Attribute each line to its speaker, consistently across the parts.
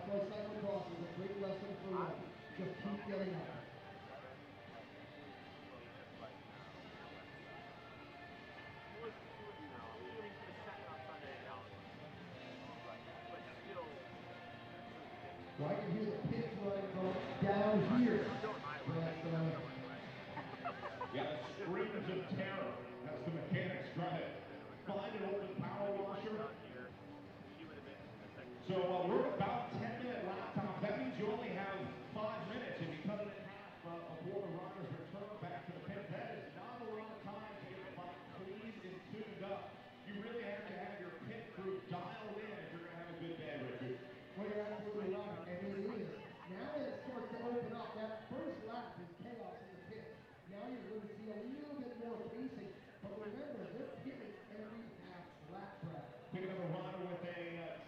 Speaker 1: why cyclo-cross is a great lesson for you. Just keep getting up. Well, I can hear the pits running from down here.
Speaker 2: Yeah, screams of terror as the mechanics try to find an open power washer. So we're about 10-minute lap time. That means you only have 5 minutes if you cut it in half before the runners return back to the pit. That is not a lot of time to get the bike clean and tuned up. You really have to have your pit crew dialed in if you're going to have a good day, Richard.
Speaker 1: Well, you're absolutely right, and it is. Now that it starts to open up, that first lap is chaos in the pit. Now you're going to see a little bit more pacing, but remember, they're pitting every half lap, Brad.
Speaker 2: Pick another rider with a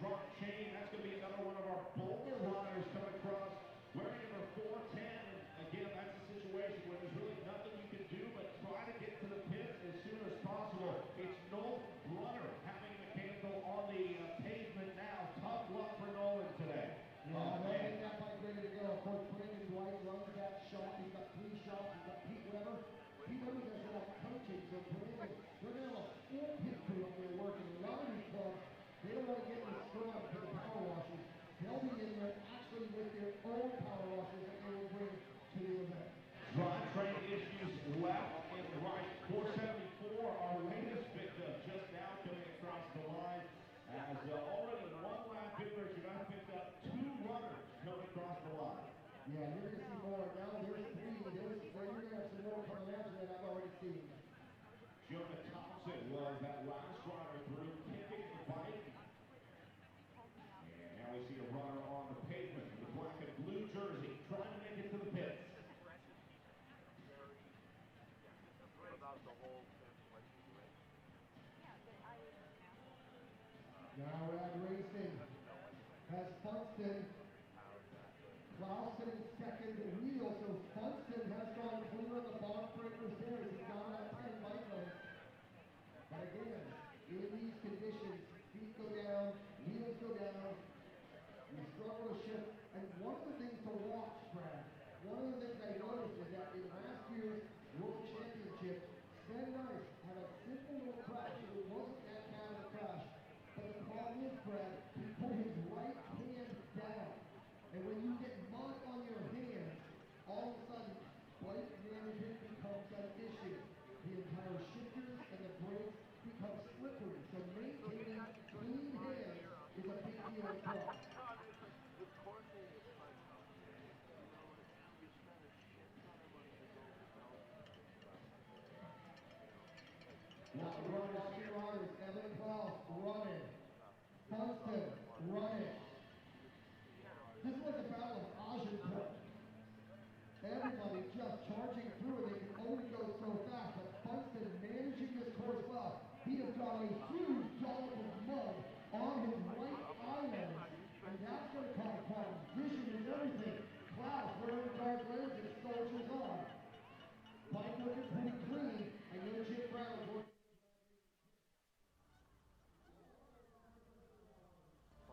Speaker 2: drop chain. That's going to be another one of our bolder riders coming across wearing number 410. And again, that's a situation where there's really nothing you can do but try to get to the pit as soon as possible. It's no runner having a mechanical on the pavement now. Tough luck for Nolan today.
Speaker 1: Yeah, they'll get that bike ready to go. Of course, Brandon Dwight runs that shot. He's got 3 shots. He's got Pete Weber. Pete Weber does a lot of coaching, so Brandon, they're going to have a full pit crew up there working. A lot of these clubs, they don't want to get in the scrub for the power washers. They'll be in there actually with their own power washers that they will bring to the event.
Speaker 2: Drivetrain issues left and right. 474, our latest victim, just now coming across the line. As already in one lap difference, you guys picked up 2 runners coming across the line.
Speaker 1: Yeah, you're going to see more. Now there's 3. You're going to have some more coming after that I've already seen.
Speaker 2: Jonah Thompson was that last rider through kicking the bike. And now we see a runner on the pavement with the black and blue jersey trying to make it to the pits.
Speaker 1: Now Rad Racing has Funston. Clausen in second wheel, so Funston has gone clear on the box breakers there. He's gone at 10 bike lengths. But again, in these conditions, feet go down, wheels go down, you struggle to shift. And one of the things to watch, Brad, one of the things I noticed is that in last year's World Championship, Sven Nice had a simple little crash. It wasn't that bad of a crash. But the problem is, Brad, he put his right hand down. And when you get mud on your hands, all of a sudden, bike management becomes an issue. The entire shifters and the brakes become slippery. So maintaining clean hands is a big deal in cross. Now the runners, 2 riders, Evan Klaus running. Funston running. This is like a battle of Agincourt. Everybody just charging through and they can only go so fast, but Funston managing this course well. He has got a huge dollop of mud on his right eyelid, and that's going to cause problems. Vision and everything. Klaus wearing dark lenses, soldiers on. Bike looking pretty clean. I know Jim Brown is working.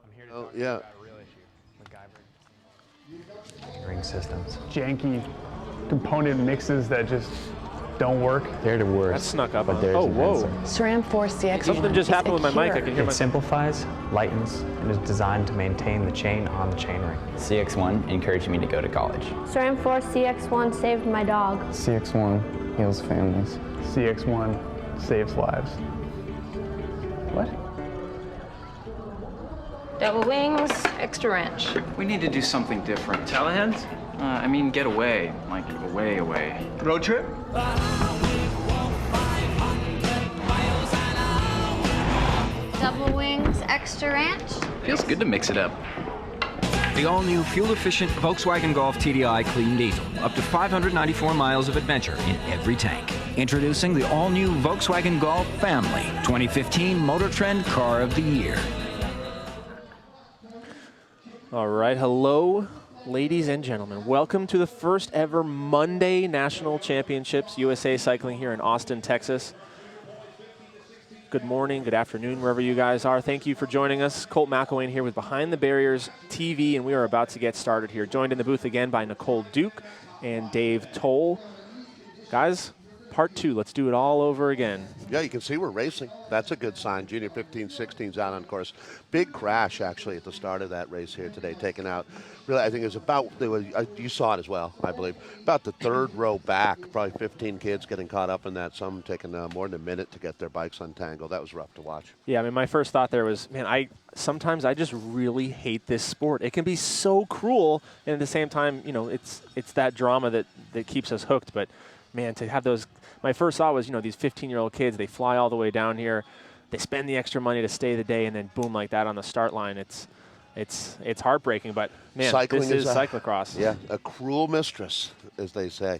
Speaker 3: I'm here to talk to you about a real issue, MacGyver.
Speaker 4: Ring systems.
Speaker 5: Janky component mixes that just don't work.
Speaker 4: They're the worst.
Speaker 3: That snuck up
Speaker 4: but
Speaker 3: on.
Speaker 4: there's
Speaker 3: Oh,
Speaker 4: an
Speaker 3: whoa.
Speaker 4: answer.
Speaker 6: SRAM 4 CX1
Speaker 3: Something just happened with my mic. I can hear
Speaker 4: It
Speaker 3: myself.
Speaker 4: simplifies, lightens, and is designed to maintain the chain on the chainring.
Speaker 7: CX1 encouraged me to go to college.
Speaker 8: SRAM 4 CX1 saved my dog.
Speaker 9: CX1 heals families.
Speaker 5: CX1 saves lives. What?
Speaker 6: Double wings, extra wrench.
Speaker 10: We need to do something different.
Speaker 3: Telehands?
Speaker 10: I mean, get away. Like, away.
Speaker 3: Road trip?
Speaker 8: Double wings, extra wrench.
Speaker 10: Feels good to mix it up.
Speaker 11: The all-new fuel-efficient Volkswagen Golf TDI Clean Diesel. Up to 594 miles of adventure in every tank. Introducing the all-new Volkswagen Golf Family. 2015 Motor Trend Car of the Year.
Speaker 3: All right, hello, ladies and gentlemen. Welcome to the first ever Monday National Championships USA Cycling here in Austin, Texas. good morning, good afternoon, wherever you guys are. Thank you for joining us. Colt McElwain here with Behind the Barriers TV, and we are about to get started here. Joined in the booth again by Nicole Duke and Dave Toll. Guys, part 2. Let's do it all over again.
Speaker 12: Yeah, you can see we're racing. That's a good sign. Junior 15-16's out on course. Big crash, actually, at the start of that race here today, taken out. Really, I think it was about, you saw it as well, I believe, about the third row back, probably 15 kids getting caught up in that, some taking more than a minute to get their bikes untangled. That was rough to watch.
Speaker 3: Yeah, I mean, my first thought there was, man, sometimes I just really hate this sport. It can be so cruel, and at the same time, you know, it's that drama that keeps us hooked. But, man, to have those, my first thought was, you know, these 15-year-old kids, they fly all the way down here, they spend the extra money to stay the day, and then boom, like that on the start line. It's heartbreaking, but man,
Speaker 12: Cycling
Speaker 3: this is cyclocross.
Speaker 12: Yeah, a cruel mistress, as they say.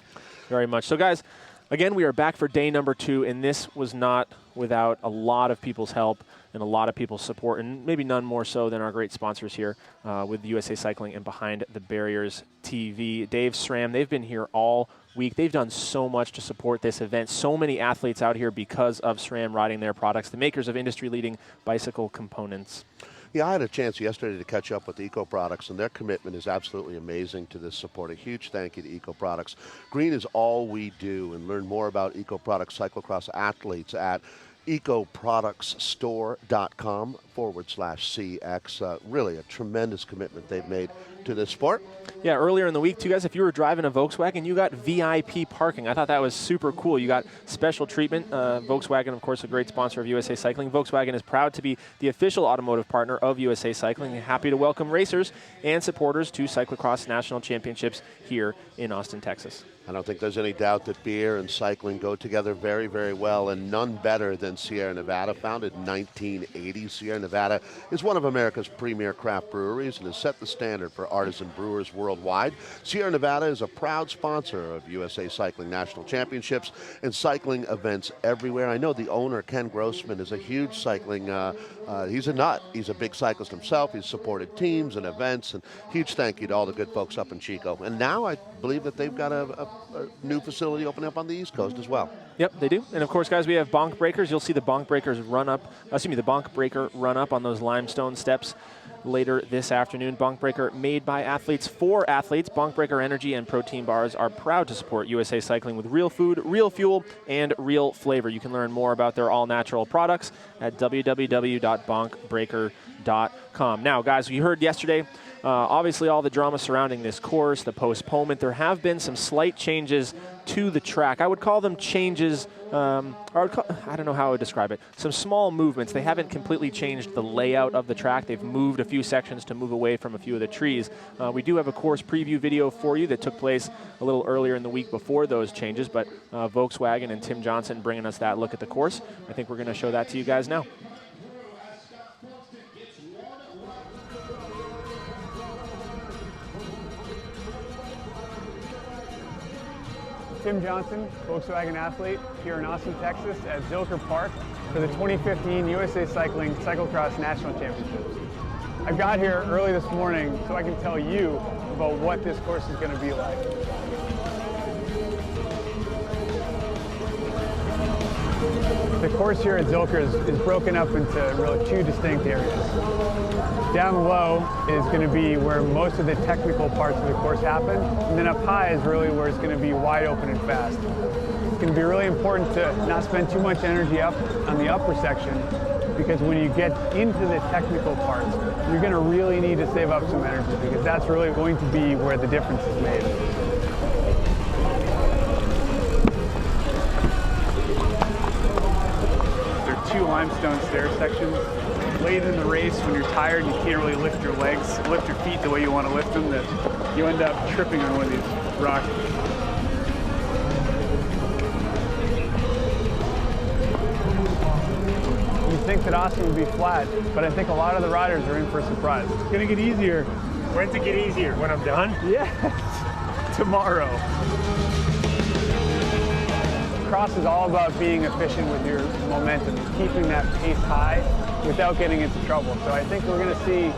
Speaker 3: Very much. So, guys, again, we are back for day number 2, and this was not without a lot of people's help and a lot of people's support, and maybe none more so than our great sponsors here with USA Cycling and Behind the Barriers TV. Dave, SRAM, they've been here all week. They've done so much to support this event. So many athletes out here because of SRAM riding their products, the makers of industry-leading bicycle components.
Speaker 12: Yeah, I had a chance yesterday to catch up with Eco Products, and their commitment is absolutely amazing to this support. A huge thank you to Eco Products. Green is all we do, and learn more about Eco Products cyclocross athletes at ecoproductsstore.com/CX. Really a tremendous commitment they've made to this sport.
Speaker 3: Yeah, earlier in the week, too, guys, if you were driving a Volkswagen, you got VIP parking. I thought that was super cool. You got special treatment. Volkswagen, of course, a great sponsor of USA Cycling. Volkswagen is proud to be the official automotive partner of USA Cycling and happy to welcome racers and supporters to Cyclo-cross National Championships here in Austin, Texas.
Speaker 12: I don't think there's any doubt that beer and cycling go together very, very well, and none better than Sierra Nevada. Founded in 1980, Sierra Nevada is one of America's premier craft breweries and has set the standard for artisan brewers worldwide. Sierra Nevada is a proud sponsor of USA Cycling National Championships and cycling events everywhere. I know the owner, Ken Grossman, is a huge cycling, he's a nut. He's a big cyclist himself. He's supported teams and events, and huge thank you to all the good folks up in Chico. And now I believe that they've got a new facility opening up on the East Coast as well.
Speaker 3: Yep, they do. And of course, guys, we have bonk breakers. You'll see the bonk breakers run up, the bonk breaker run up on those limestone steps later this afternoon. Bonk breaker made by athletes for athletes. Bonk breaker energy and protein bars are proud to support USA Cycling with real food, real fuel, and real flavor. You can learn more about their all-natural products at www.bonkbreaker.com. Now, guys, we heard yesterday, obviously all the drama surrounding this course, the postponement. There have been some slight changes to the track. I would call them changes, I don't know how I would describe it. Some small movements. They haven't completely changed the layout of the track. They've moved a few sections to move away from a few of the trees. We do have a course preview video for you that took place a little earlier in the week before those changes, but Volkswagen and Tim Johnson bringing us that look at the course. I think we're going to show that to you guys now.
Speaker 5: Tim Johnson, Volkswagen athlete, here in Austin, Texas at Zilker Park for the 2015 USA Cycling Cyclo-cross National Championships. I got here early this morning so I can tell you about what this course is going to be like. The course here at Zilker is broken up into really 2 distinct areas. Down low is going to be where most of the technical parts of the course happen, and then up high is really where it's going to be wide open and fast. It's going to be really important to not spend too much energy up on the upper section, because when you get into the technical parts, you're going to really need to save up some energy, because that's really going to be where the difference is made. There are 2 limestone stair sections. Late in the race, when you're tired and you can't really lift your legs, lift your feet the way you want to lift them, that you end up tripping on one of these rocks. You think that Austin would be flat, but I think a lot of the riders are in for a surprise. It's going to get easier. When's it get easier? When I'm done? Yes, tomorrow. Cross is all about being efficient with your momentum, keeping that pace high without getting into trouble. So I think we're going to see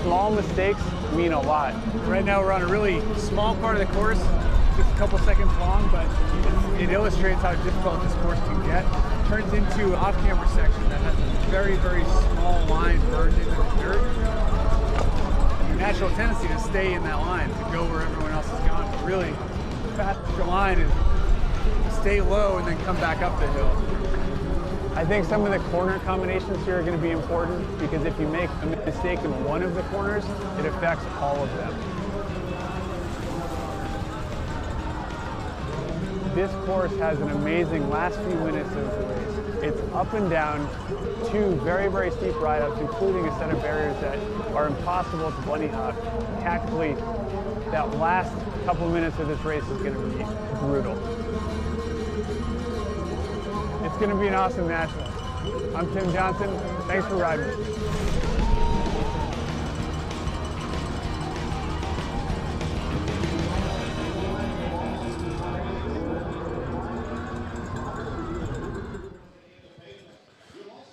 Speaker 5: small mistakes mean a lot. Right now we're on a really small part of the course, just couple seconds long, but it illustrates how difficult this course can get. It turns into an off-camber section that has a very, very small line burned into the dirt. And the natural tendency to stay in that line, to go where everyone else is going. But really, the faster line is stay low and then come back up the hill. I think some of the corner combinations here are going to be important because if you make a mistake in one of the corners, it affects all of them. This course has an amazing last few minutes of the race. It's up and down, 2 very, very steep ride-ups, including a set of barriers that are impossible to bunny hop. Tactically, that last couple minutes of this race is going to be brutal. It's going to be an awesome national. I'm Tim Johnson. Thanks for riding with me.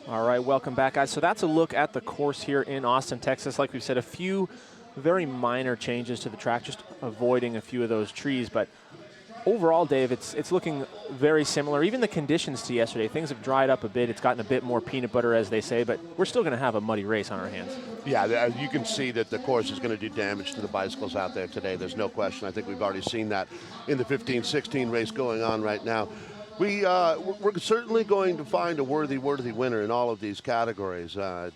Speaker 3: All right, welcome back, guys. So that's a look at the course here in Austin, Texas. Like we've said, a few very minor changes to the track, just avoiding a few of those trees. But overall, Dave, it's looking very similar. Even the conditions to yesterday, things have dried up a bit. It's gotten a bit more peanut butter, as they say, but we're still going to have a muddy race on our hands.
Speaker 12: Yeah, you can see that the course is going to do damage to the bicycles out there today. There's no question. I think we've already seen that in the 15-16 race going on right now. We're certainly going to find a worthy winner in all of these categories. The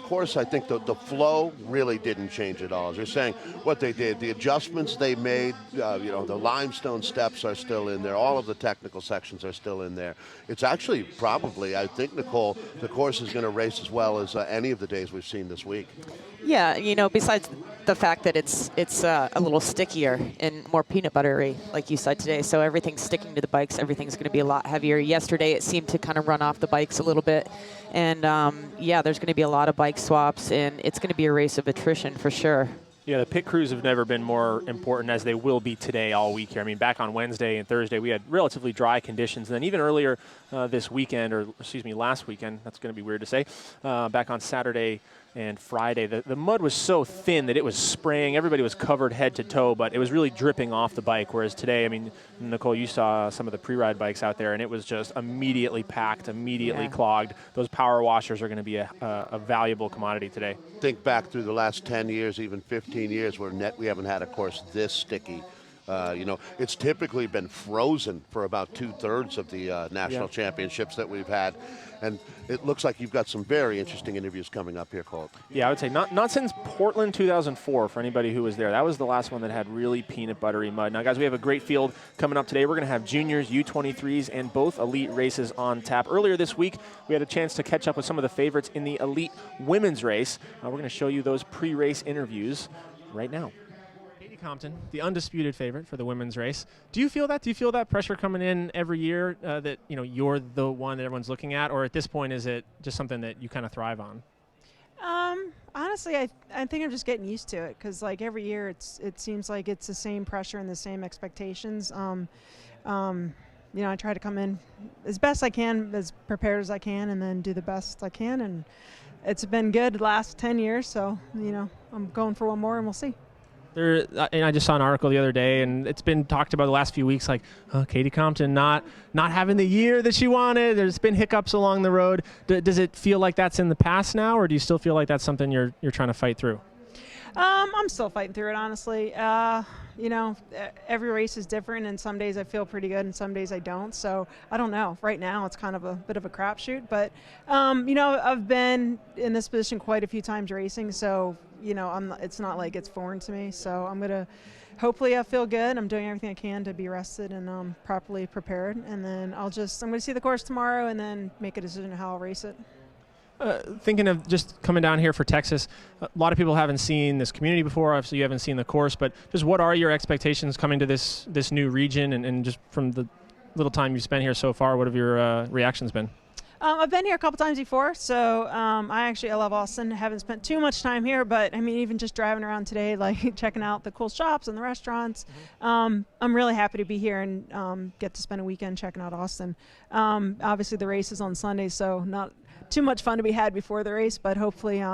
Speaker 12: course, I think the flow really didn't change at all. As you're saying, what they did, the adjustments they made, the limestone steps are still in there. All of the technical sections are still in there. It's actually probably, I think, Nicole, the course is going to race as well as any of the days we've seen this week.
Speaker 13: Yeah, besides the fact that it's a little stickier and more peanut buttery, like you said today, so everything's sticking to the bikes. Everything's going to be a lot heavier. Yesterday, it seemed to kind of run off the bikes a little bit. And, there's going to be a lot of bike swaps, and it's going to be a race of attrition for sure.
Speaker 3: Yeah, the pit crews have never been more important, as they will be today all week here. I mean, back on Wednesday and Thursday, we had relatively dry conditions. And then even earlier this weekend, last weekend, that's going to be weird to say, back on Saturday and Friday, the mud was so thin that it was spraying. Everybody was covered head to toe, but it was really dripping off the bike. Whereas today, I mean, Nicole, you saw some of the pre-ride bikes out there, and it was just immediately packed, immediately clogged. Those power washers are going to be a valuable commodity today.
Speaker 12: Think back through the last 10 years, even 15 years, where we haven't had a course this sticky. It's typically been frozen for about 2/3 of the national championships that we've had. And it looks like you've got some very interesting interviews coming up here, Colt.
Speaker 3: Yeah, I would say not since Portland 2004 for anybody who was there. That was the last one that had really peanut buttery mud. Now, guys, we have a great field coming up today. We're going to have juniors, U23s, and both elite races on tap. Earlier this week, we had a chance to catch up with some of the favorites in the elite women's race. We're going to show you those pre-race interviews right now. Compton, the undisputed favorite for the women's race. Do you feel that? Do you feel that pressure coming in every year that you're the one that everyone's looking at, or at this point is it just something that you kind of thrive on?
Speaker 14: Honestly, I think I'm just getting used to it because like every year it seems like it's the same pressure and the same expectations. I try to come in as best I can, as prepared as I can, and then do the best I can. And it's been good the last 10 years, so I'm going for one more, and we'll see.
Speaker 3: And I just saw an article the other day, and it's been talked about the last few weeks, like Katie Compton not having the year that she wanted. There's been hiccups along the road. Does it feel like that's in the past now, or do you still feel like that's something you're trying to fight through?
Speaker 14: I'm still fighting through it, honestly. Every race is different, and some days I feel pretty good, and some days I don't. So I don't know. Right now, it's kind of a bit of a crapshoot. But I've been in this position quite a few times racing, so it's not like it's foreign to me. So I'm gonna hopefully I feel good. I'm doing everything I can to be rested and properly prepared, and then I'm gonna see the course tomorrow and then make a decision how I'll race it.
Speaker 3: Thinking of just coming down here for Texas, a lot of people haven't seen this community before. Obviously, you haven't seen the course, but just what are your expectations coming to this new region, and just from the little time you've spent here so far, what have your reactions been?
Speaker 14: I've been here a couple times before, so I love Austin. Haven't spent too much time here, but I mean, even just driving around today, like checking out the cool shops and the restaurants, I'm really happy to be here and get to spend a weekend checking out Austin. Obviously, the race is on Sunday, so not too much fun to be had before the race, but hopefully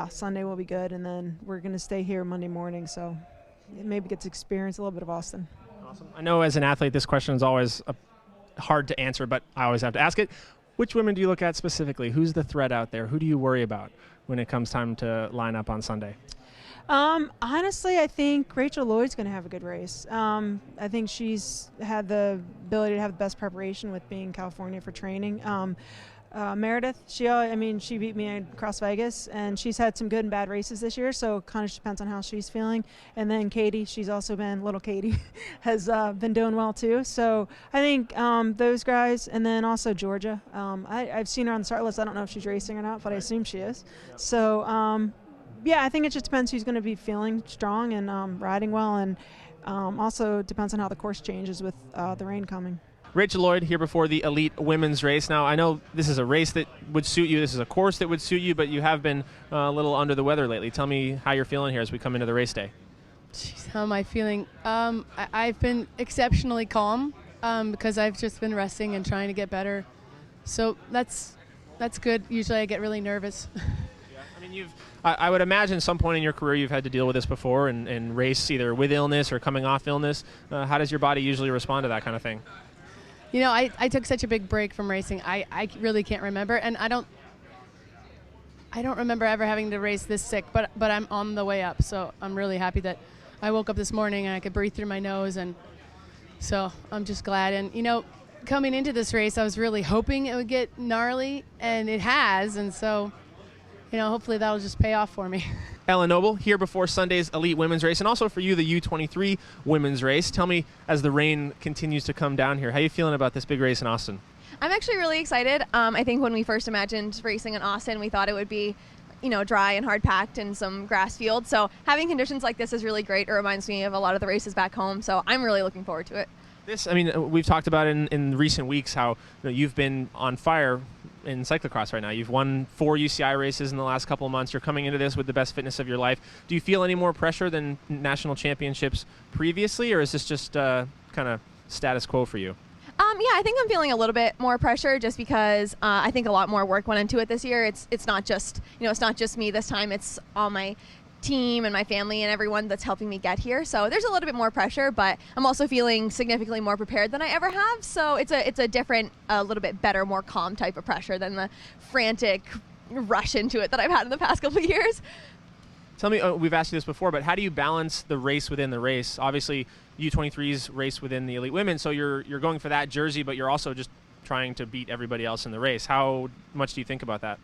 Speaker 14: Sunday will be good, and then we're going to stay here Monday morning, so maybe get to experience a little bit of Austin.
Speaker 3: Awesome. I know as an athlete, this question is always hard to answer, but I always have to ask it. Which women do you look at specifically? Who's the threat out there? Who do you worry about when it comes time to line up on Sunday?
Speaker 14: Honestly, I think Rachel Lloyd's going to have a good race. I think she's had the ability to have the best preparation with being in California for training. Meredith, she beat me across Vegas, and she's had some good and bad races this year, so kind of depends on how she's feeling. And then Katie, she's also been, little Katie, has been doing well too. So I think those guys, and then also Georgia. I've seen her on the start list. I don't know if she's racing or not, but I assume she is. So yeah, I think it just depends who's going to be feeling strong and riding well, and also depends on how the course changes with the rain coming.
Speaker 3: Rachel Lloyd here before the elite women's race. Now, I know this is a race that would suit you. This is a course that would suit you, but you have been a little under the weather lately. Tell me how you're feeling here as we come into the race day.
Speaker 15: Jeez, how am I feeling? I've been exceptionally calm because I've just been resting and trying to get better. So that's good. Usually I get really nervous.
Speaker 3: I mean, I would imagine some point in your career you've had to deal with this before and race either with illness or coming off illness. How does your body usually respond to that kind of thing?
Speaker 15: You know, I took such a big break from racing. I really can't remember, and I don't remember ever having to race this sick, but I'm on the way up, so I'm really happy that I woke up this morning and I could breathe through my nose, and so I'm just glad. And, you know, coming into this race, I was really hoping it would get gnarly, and it has, and so, you know, hopefully that'll just pay off for me.
Speaker 3: Ellen Noble here before Sunday's elite women's race, and also for you, the U23 women's race. Tell me, as the rain continues to come down here, how are you feeling about this big race in Austin?
Speaker 16: I'm actually really excited. I think when we first imagined racing in Austin, we thought it would be, you know, dry and hard packed and some grass field. So having conditions like this is really great. It reminds me of a lot of the races back home. So I'm really looking forward to it.
Speaker 3: We've talked about in recent weeks how you've been on fire in cyclocross right now. You've won 4 UCI races in the last couple of months. You're coming into this with the best fitness of your life. Do you feel any more pressure than national championships previously, or is this just kind of status quo for you?
Speaker 16: Yeah, I think I'm feeling a little bit more pressure just because I think a lot more work went into it this year. It's not just, you know, it's not just me this time. It's all my team and my family and everyone that's helping me get here. So there's a little bit more pressure, but I'm also feeling significantly more prepared than I ever have. So it's a different, a little bit better, more calm type of pressure than the frantic rush into it that I've had in the past couple of years.
Speaker 3: Tell me, we've asked you this before, but how do you balance the race within the race? Obviously, U23's race within the elite women, so you're going for that jersey, but you're also just trying to beat everybody else in the race. How much do you think about that?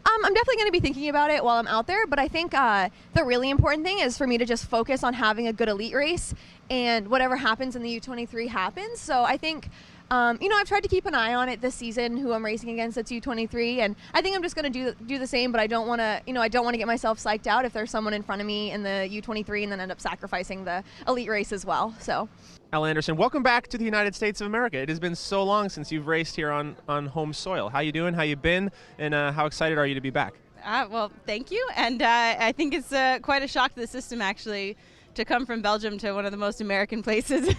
Speaker 16: I'm definitely going to be thinking about it while I'm out there, but I think the really important thing is for me to just focus on having a good elite race, and whatever happens in the U23 happens. So I think, you know, I've tried to keep an eye on it this season, who I'm racing against at U23, and I think I'm just going to do the same, but I don't want to, you know, I don't want to get myself psyched out if there's someone in front of me in the U23 and then end up sacrificing the elite race as well. So.
Speaker 3: Ella Anderson, welcome back to the United States of America. It has been so long since you've raced here on home soil. How you doing? How you been? And how excited are you to be back?
Speaker 17: Well, thank you. And I think it's quite a shock to the system, actually, to come from Belgium to one of the most American places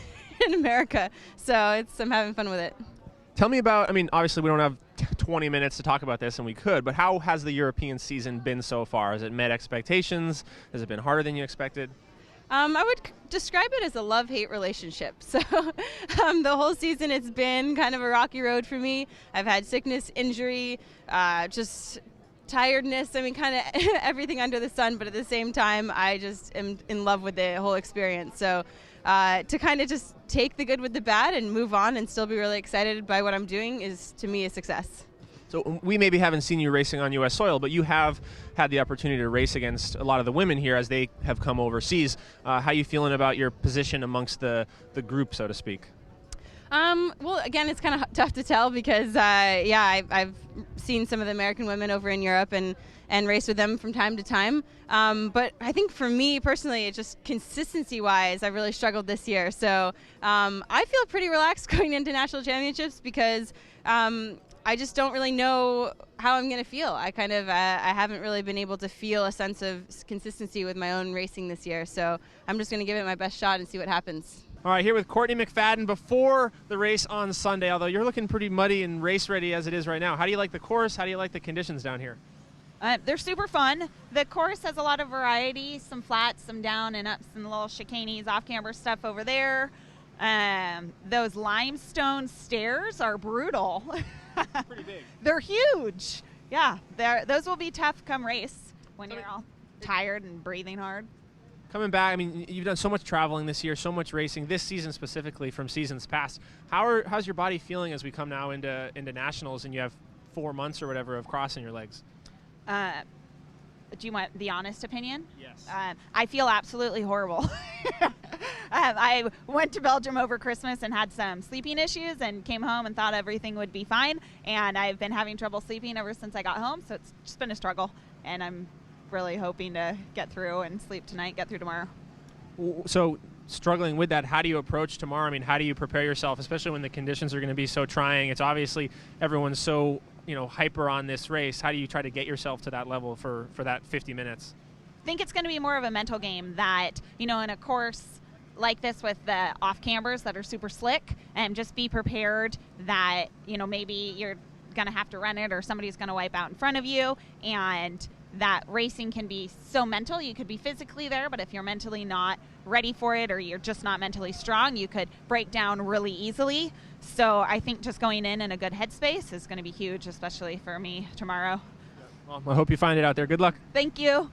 Speaker 17: in America. So I'm having fun with it.
Speaker 3: Tell me about, obviously we don't have 20 minutes to talk about this, and we could, but how has the European season been so far? Has it met expectations? Has it been harder than you expected?
Speaker 17: I would describe it as a love-hate relationship. So the whole season it's been kind of a rocky road for me. I've had sickness, injury, just tiredness, kind of everything under the sun, but at the same time I just am in love with the whole experience. So to kind of just take the good with the bad and move on and still be really excited by what I'm doing is, to me, a success.
Speaker 3: So we maybe haven't seen you racing on U.S. soil, but you have had the opportunity to race against a lot of the women here as they have come overseas. How are you feeling about your position amongst the group, so to speak?
Speaker 17: Well, again, it's kind of tough to tell because, I've seen some of the American women over in Europe and race with them from time to time. But I think for me personally, it's just consistency-wise, I've really struggled this year. So I feel pretty relaxed going into national championships because I just don't really know how I'm going to feel. I haven't really been able to feel a sense of consistency with my own racing this year. So I'm just going to give it my best shot and see what happens.
Speaker 3: All right, here with Courtney McFadden before the race on Sunday, although you're looking pretty muddy and race ready as it is right now. How do you like the course? How do you like the conditions down here?
Speaker 17: They're super fun. The course has a lot of variety, some flats, some down and ups, and little chicanes, off-camber stuff over there. Those limestone stairs are brutal.
Speaker 3: Pretty big.
Speaker 17: They're huge. Yeah, those will be tough come race when you're all tired and breathing hard.
Speaker 3: Coming back, I mean, you've done so much traveling this year, so much racing, this season specifically from seasons past. How's your body feeling as we come now into nationals and you have 4 months or whatever of crossing your legs?
Speaker 17: Do you want the honest opinion?
Speaker 3: Yes.
Speaker 17: I feel absolutely horrible. I went to Belgium over Christmas and had some sleeping issues and came home and thought everything would be fine. And I've been having trouble sleeping ever since I got home, so it's just been a struggle. And I'm really hoping to get through and sleep tonight, get through tomorrow.
Speaker 3: So struggling with that, how do you approach tomorrow? I mean, how do you prepare yourself, especially when the conditions are going to be so trying? It's obviously everyone's so hyper on this race. How do you try to get yourself to that level for that 50 minutes?
Speaker 17: I think it's going to be more of a mental game that, in a course like this with the off cambers that are super slick, and just be prepared that, maybe you're going to have to run it or somebody's going to wipe out in front of you, and that racing can be so mental. You could be physically there, but if you're mentally not ready for it or you're just not mentally strong, you could break down really easily. So I think just going in a good headspace is going to be huge, especially for me tomorrow.
Speaker 3: Well, I hope you find it out there. Good luck.
Speaker 17: Thank you.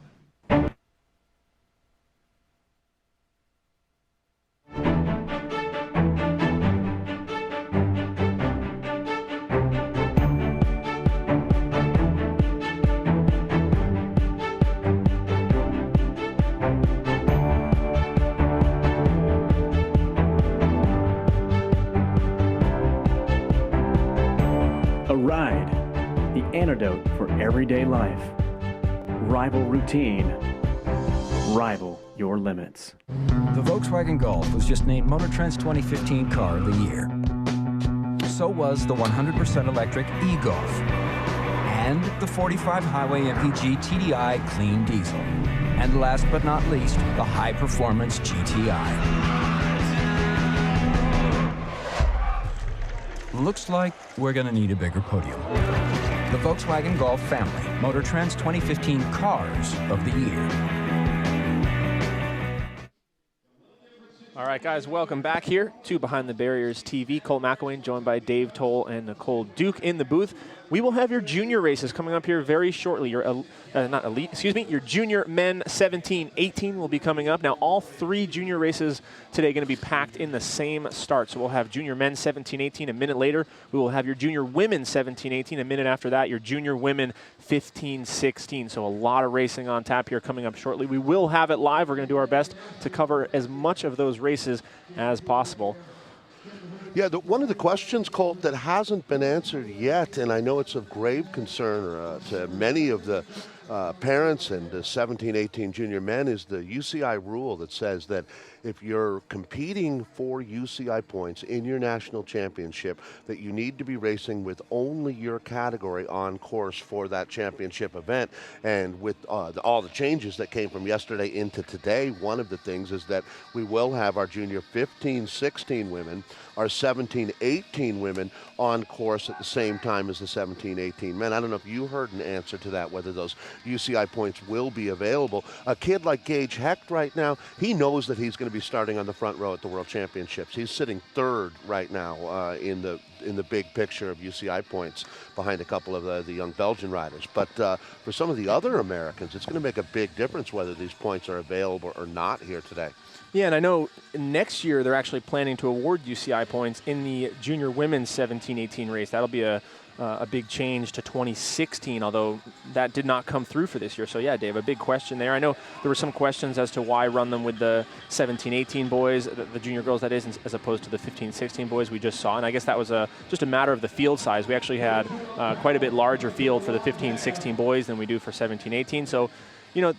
Speaker 18: Ride, the antidote for everyday life. Rival routine. Rival your limits.
Speaker 11: The Volkswagen Golf was just named Motor Trend's 2015 Car of the Year. So was the 100% electric e-Golf and the 45 Highway MPG TDI Clean Diesel. And last but not least, the high-performance GTI. Looks like we're going to need a bigger podium. The Volkswagen Golf family, Motor Trend's 2015 Cars of the Year.
Speaker 3: All right, guys, welcome back here to Behind the Barriers TV. Cole McElwain joined by Dave Toll and Nicole Duke in the booth. We will have your junior races coming up here very shortly. Your your junior men 17-18 will be coming up. Now, all 3 junior races today are going to be packed in the same start. So we'll have junior men 17-18 a minute later. We will have your junior women 17-18 a minute after that. Your junior women 15-16. So a lot of racing on tap here coming up shortly. We will have it live. We're going to do our best to cover as much of those races as possible.
Speaker 12: Yeah, one of the questions, Colt, that hasn't been answered yet, and I know it's of grave concern to many of the parents and the 17-18 junior men, is the UCI rule that says that if you're competing for UCI points in your national championship, that you need to be racing with only your category on course for that championship event. And with all the changes that came from yesterday into today, one of the things is that we will have our junior 15-16 women, our 17-18 women on course at the same time as the 17-18 men. I don't know if you heard an answer to that, whether those UCI points will be available. A kid like Gage Hecht right now, he knows that he's going to be starting on the front row at the World Championships. He's sitting 3rd right now in the big picture of UCI points, behind a couple of the young Belgian riders. But for some of the other Americans, it's going to make a big difference whether these points are available or not here today.
Speaker 3: Yeah, and I know next year they're actually planning to award UCI points in the junior women's 17-18 race. That'll be a big change to 2016, although that did not come through for this year. So yeah, Dave, a big question there. I know there were some questions as to why run them with the 17-18 boys, the junior girls that is, as opposed to the 15-16 boys we just saw. And I guess that was just a matter of the field size. We actually had quite a bit larger field for the 15-16 boys than we do for 17-18. So,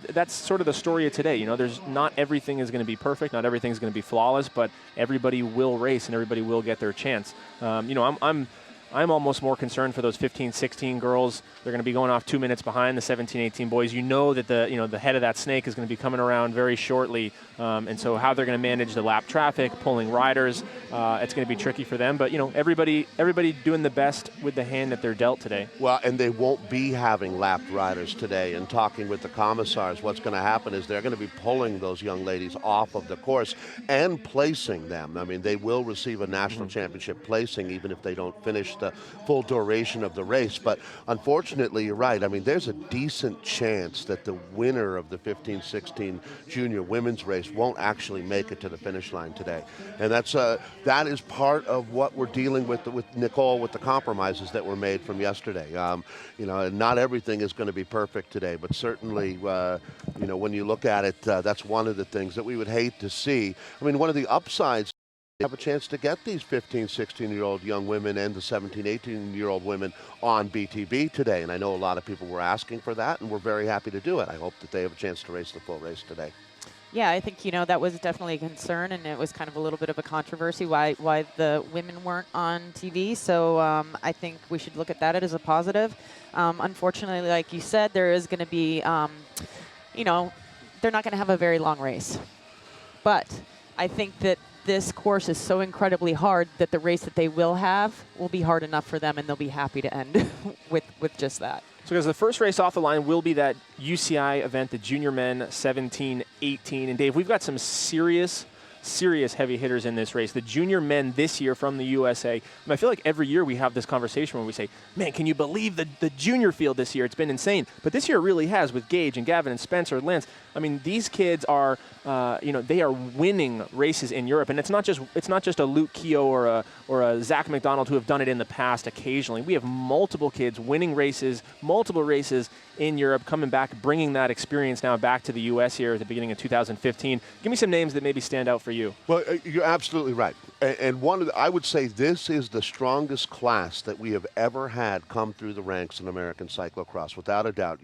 Speaker 3: that's sort of the story of today. There's not everything is going to be perfect, not everything is going to be flawless, but everybody will race and everybody will get their chance. I'm I'm almost more concerned for those 15, 16 girls. They're going to be going off 2 minutes behind the 17, 18 boys. You know that the head of that snake is going to be coming around very shortly, and so how they're going to manage the lap traffic, pulling riders, it's going to be tricky for them. But everybody doing the best with the hand that they're dealt today.
Speaker 12: Well, and they won't be having lapped riders today. And talking with the commissars, what's going to happen is they're going to be pulling those young ladies off of the course and placing them. I mean, they will receive a national championship placing even if they don't finish the full duration of the race. But unfortunately, you're right. I mean, there's a decent chance that the winner of the 15-16 junior women's race won't actually make it to the finish line today. And that is part of what we're dealing with Nicole, with the compromises that were made from yesterday. Not everything is going to be perfect today, but certainly, when you look at it, that's one of the things that we would hate to see. I mean, one of the upsides, have a chance to get these 15, 16-year-old young women and the 17, 18-year-old women on BTB today. And I know a lot of people were asking for that, and we're very happy to do it. I hope that they have a chance to race the full race today.
Speaker 13: Yeah, I think, that was definitely a concern, and it was kind of a little bit of a controversy why the women weren't on TV. So I think we should look at that as a positive. Unfortunately, like you said, there is going to be, they're not going to have a very long race. But I think that this course is so incredibly hard that the race that they will have will be hard enough for them, and they'll be happy to end with just that.
Speaker 3: So guys, the first race off the line will be that UCI event, the junior men 17-18. And Dave, we've got some serious heavy hitters in this race. The junior men this year from the USA. I feel like every year we have this conversation where we say, man, can you believe the junior field this year? It's been insane. But this year it really has, with Gage and Gavin and Spencer and Lance. I mean, these kids are, they are winning races in Europe, and it's not just a Luke Keogh or a Zach McDonald who have done it in the past occasionally. We have multiple kids winning races, multiple races in Europe, coming back, bringing that experience now back to the U.S. here at the beginning of 2015. Give me some names that maybe stand out for you.
Speaker 12: Well, you're absolutely right. And I would say this is the strongest class that we have ever had come through the ranks in American cyclocross, without a doubt.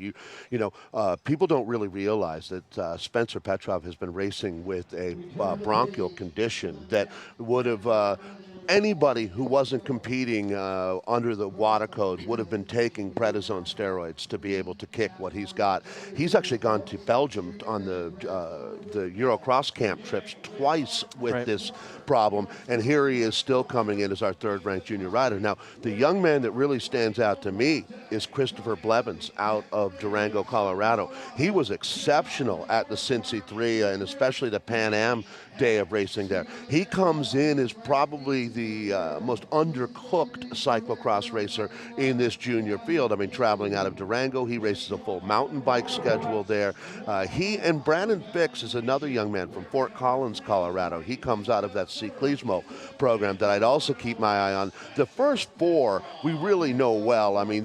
Speaker 12: People don't really realize that Spencer Petrov has been racing with a bronchial condition that would have anybody who wasn't competing under the WADA code would have been taking prednisone steroids to be able to kick what he's got. He's actually gone to Belgium on the Eurocross camp trips twice with this problem, and here he is still coming in as our third-ranked junior rider. Now, the young man that really stands out to me is Christopher Blevins out of Durango, Colorado. He was exceptional at the Cincy 3 and especially the Pan Am day of racing there. He comes in as probably the most undercooked cyclocross racer in this junior field. I mean, traveling out of Durango, he races a full mountain bike schedule there. He and Brandon Fix is another young man from Fort Collins, Colorado. He comes out of that Cyclismo program that I'd also keep my eye on. The first four we really know well. I mean,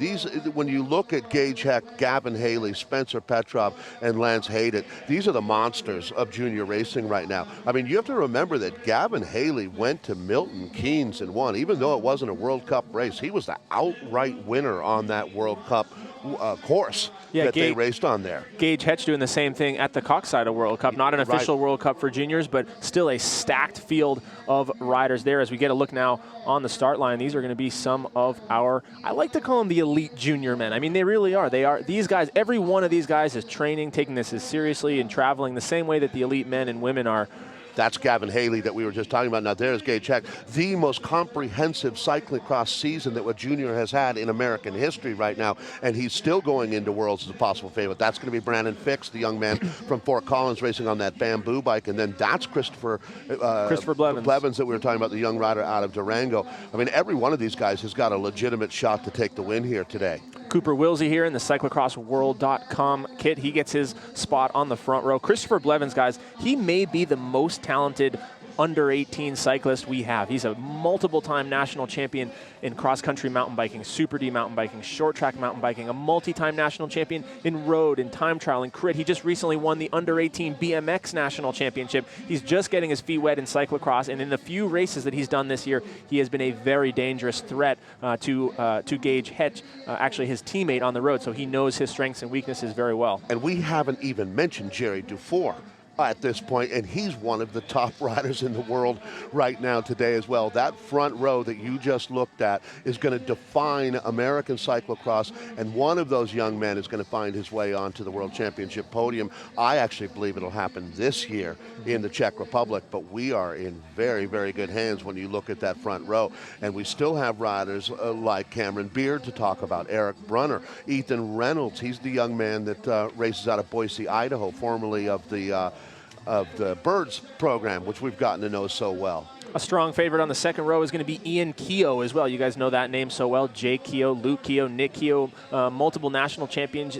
Speaker 12: when you look at Gage Heck, Gavin Haley, Spencer Petrov, and Lance Hayden, these are the monsters of junior racing right now. I mean, you have to remember that Gavin Haley went to Milton Keynes and won. Even though it wasn't a World Cup race, he was the outright winner on that World Cup course that they raced on there.
Speaker 3: Gage Hetch doing the same thing at the Coxside World Cup. Not an official World Cup for juniors, but still a stacked field of riders there. As we get a look now on the start line, these are going to be some of our, I like to call them the elite junior men. I mean, they really are. They are. These guys, every one of these guys is training, taking this as seriously and traveling the same way that the elite men and women are.
Speaker 12: That's Gavin Haley that we were just talking about. Now there's Gage Heck, the most comprehensive cyclocross season that what junior has had in American history right now, and he's still going into Worlds as a possible favorite. That's going to be Brandon Fix, the young man from Fort Collins racing on that bamboo bike, and then that's Christopher Blevins that we were talking about, the young rider out of Durango. I mean, every one of these guys has got a legitimate shot to take the win here today.
Speaker 3: Cooper Wilsey here in the cyclocrossworld.com kit. He gets his spot on the front row. Christopher Blevins, guys, he may be the most talented under 18 cyclist we have. He's a multiple-time national champion in cross-country mountain biking, Super D mountain biking, short track mountain biking, a multi-time national champion in road and time trial and crit. He just recently won the under 18 BMX national championship. He's just getting his feet wet in cyclocross, and in the few races that he's done this year, he has been a very dangerous threat to Gage Hetch, actually his teammate on the road, so he knows his strengths and weaknesses very well.
Speaker 12: And we haven't even mentioned Jerry Dufour. at this point, and he's one of the top riders in the world right now today as well. That front row that you just looked at is going to define American cyclocross, and one of those young men is going to find his way onto the World Championship podium. I actually believe it'll happen this year in the Czech Republic, but we are in very, very good hands when you look at that front row. And we still have riders like Cameron Beard to talk about, Eric Brunner, Ethan Reynolds. He's the young man that races out of Boise, Idaho, formerly of the Birds program, which we've gotten to know so well.
Speaker 3: A strong favorite on the second row is going to be Ian Keogh as well. You guys know that name so well. Jake Keogh, Luke Keogh, Nick Keogh, multiple national champions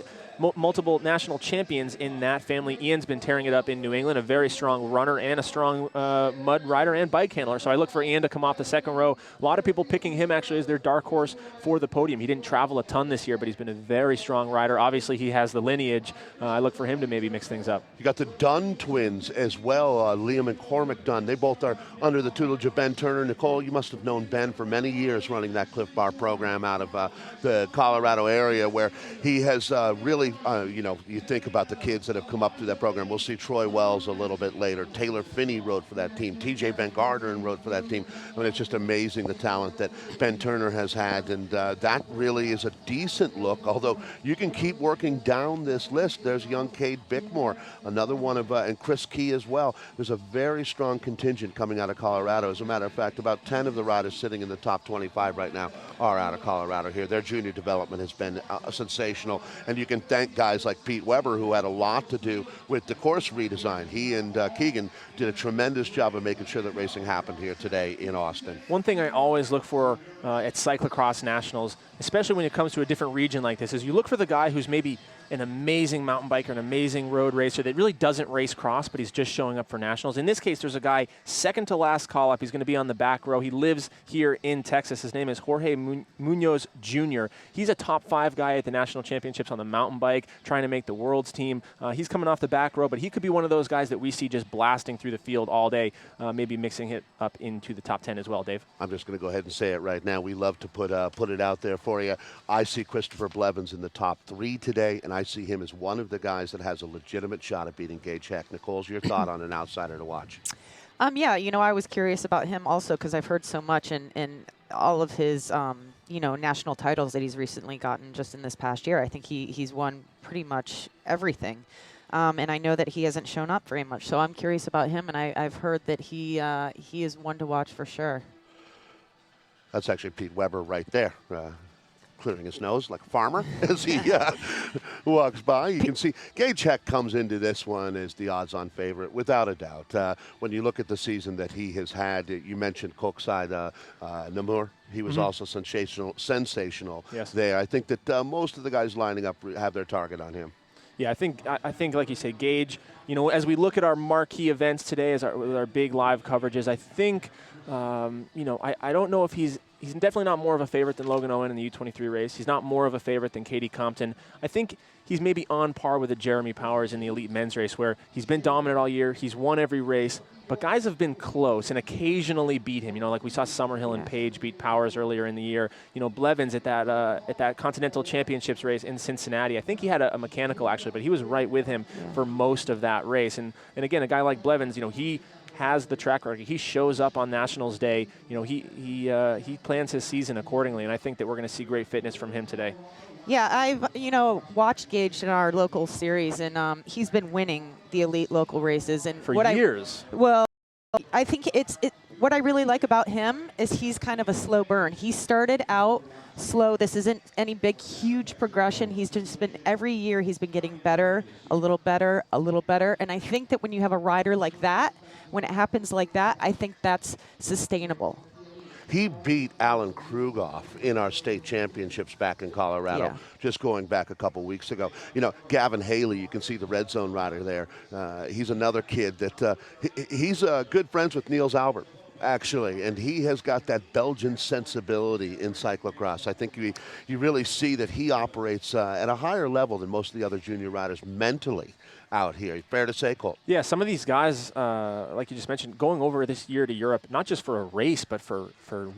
Speaker 3: in that family. Ian's been tearing it up in New England, a very strong runner and a strong mud rider and bike handler. So I look for Ian to come off the second row. A lot of people picking him actually as their dark horse for the podium. He didn't travel a ton this year, but he's been a very strong rider. Obviously, he has the lineage. I look for him to maybe mix things up.
Speaker 12: You got the Dunn twins as well, Liam and Cormac Dunn. They both are under the tutelage of Ben Turner. Nicole, you must have known Ben for many years running that Cliff Bar program out of the Colorado area, where he has really you think about the kids that have come up through that program. We'll see Troy Wells a little bit later. Taylor Finney rode for that team. TJ Van Garderen rode for that team. I mean, it's just amazing the talent that Ben Turner has had, and that really is a decent look, although you can keep working down this list. There's young Cade Bickmore, another one of, and Chris Key as well. There's a very strong contingent coming out of Colorado. As a matter of fact, about 10 of the riders sitting in the top 25 right now are out of Colorado here. Their junior development has been sensational, and you can thank guys like Pete Weber, who had a lot to do with the course redesign. He and Keegan did a tremendous job of making sure that racing happened here today in Austin.
Speaker 3: One thing I always look for at Cyclo-cross Nationals, especially when it comes to a different region like this, is you look for the guy who's maybe an amazing mountain biker, an amazing road racer that really doesn't race cross, but he's just showing up for nationals. In this case, there's a guy second to last call up. He's going to be on the back row. He lives here in Texas. His name is Jorge Munoz Jr. He's a top 5 guy at the national championships on the mountain bike, trying to make the world's team. He's coming off the back row, but he could be one of those guys that we see just blasting through the field all day, maybe mixing it up into the top 10 as well. Dave?
Speaker 12: I'm just going to go ahead and say it right now. We love to put it out there for you. I see Christopher Blevins in the top 3 today, and I see him as one of the guys that has a legitimate shot at beating Gage Heck. Nicole's your thought on an outsider to watch?
Speaker 13: Yeah, I was curious about him also because I've heard so much and all of his, national titles that he's recently gotten just in this past year. I think he's won pretty much everything. And I know that he hasn't shown up very much, so I'm curious about him, and I've heard that he is one to watch for sure.
Speaker 12: That's actually Pete Weber right there. Clearing his nose like a farmer as he walks by. You can see Gage Heck comes into this one as the odds-on favorite, without a doubt. When you look at the season that he has had, you mentioned Kokside Namur. He was also sensational
Speaker 3: yes.
Speaker 12: there. I think that most of the guys lining up have their target on him.
Speaker 3: Yeah, I think like you say, Gage, as we look at our marquee events today, as our big live coverages, I think, I don't know if he's definitely not more of a favorite than Logan Owen in the U23 race. He's not more of a favorite than Katie Compton. I think he's maybe on par with a Jeremy Powers in the elite men's race, where he's been dominant all year. He's won every race, but guys have been close and occasionally beat him. Like we saw Summerhill and Page beat Powers earlier in the year. Blevins at that Continental Championships race in Cincinnati. I think he had a mechanical actually, but he was right with him for most of that race. And again, a guy like Blevins, he has the track record. He shows up on Nationals Day. He plans his season accordingly, and I think that we're going to see great fitness from him today.
Speaker 13: Yeah, I've watched Gage in our local series, and he's been winning the elite local races and
Speaker 3: for years.
Speaker 13: I think what I really like about him is he's kind of a slow burn. He started out slow. This isn't any big, huge progression. He's just been, every year he's been getting better, a little better, a little better. And I think that when you have a rider like that, when it happens like that, I think that's sustainable.
Speaker 12: He beat Alan Krugoff in our state championships back in Colorado, just going back a couple weeks ago. Gavin Haley, you can see the red zone rider there. He's another kid that he's good friends with Niels Albert. actually, and he has got that Belgian sensibility in cyclocross. I think you really see that he operates at a higher level than most of the other junior riders mentally out here. Fair to say, Cole?
Speaker 3: Yeah, some of these guys, like you just mentioned, going over this year to Europe, not just for a race, but for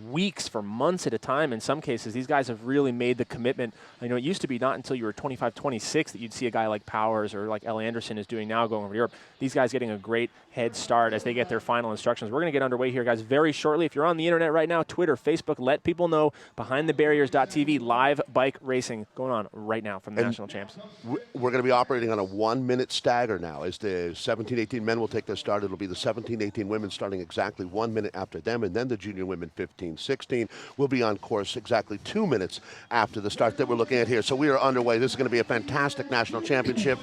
Speaker 3: weeks, for months at a time. In some cases, these guys have really made the commitment. You know, it used to be not until you were 25, 26 that you'd see a guy like Powers or like Elle Anderson is doing now going over to Europe. These guys getting a great head start as they get their final instructions. We're going to get underway here, guys, very shortly. If you're on the internet right now, Twitter, Facebook, let people know. BehindTheBarriers.tv, live bike racing going on right now from the national champs.
Speaker 12: We're going to be operating on a 1 minute stagger now. As the 17-18 men will take their start, it'll be the 17-18 women starting exactly 1 minute after them, and then the junior women 15-16 will be on course exactly 2 minutes after the start that we're looking at here. So we are underway. This is going to be a fantastic national championship.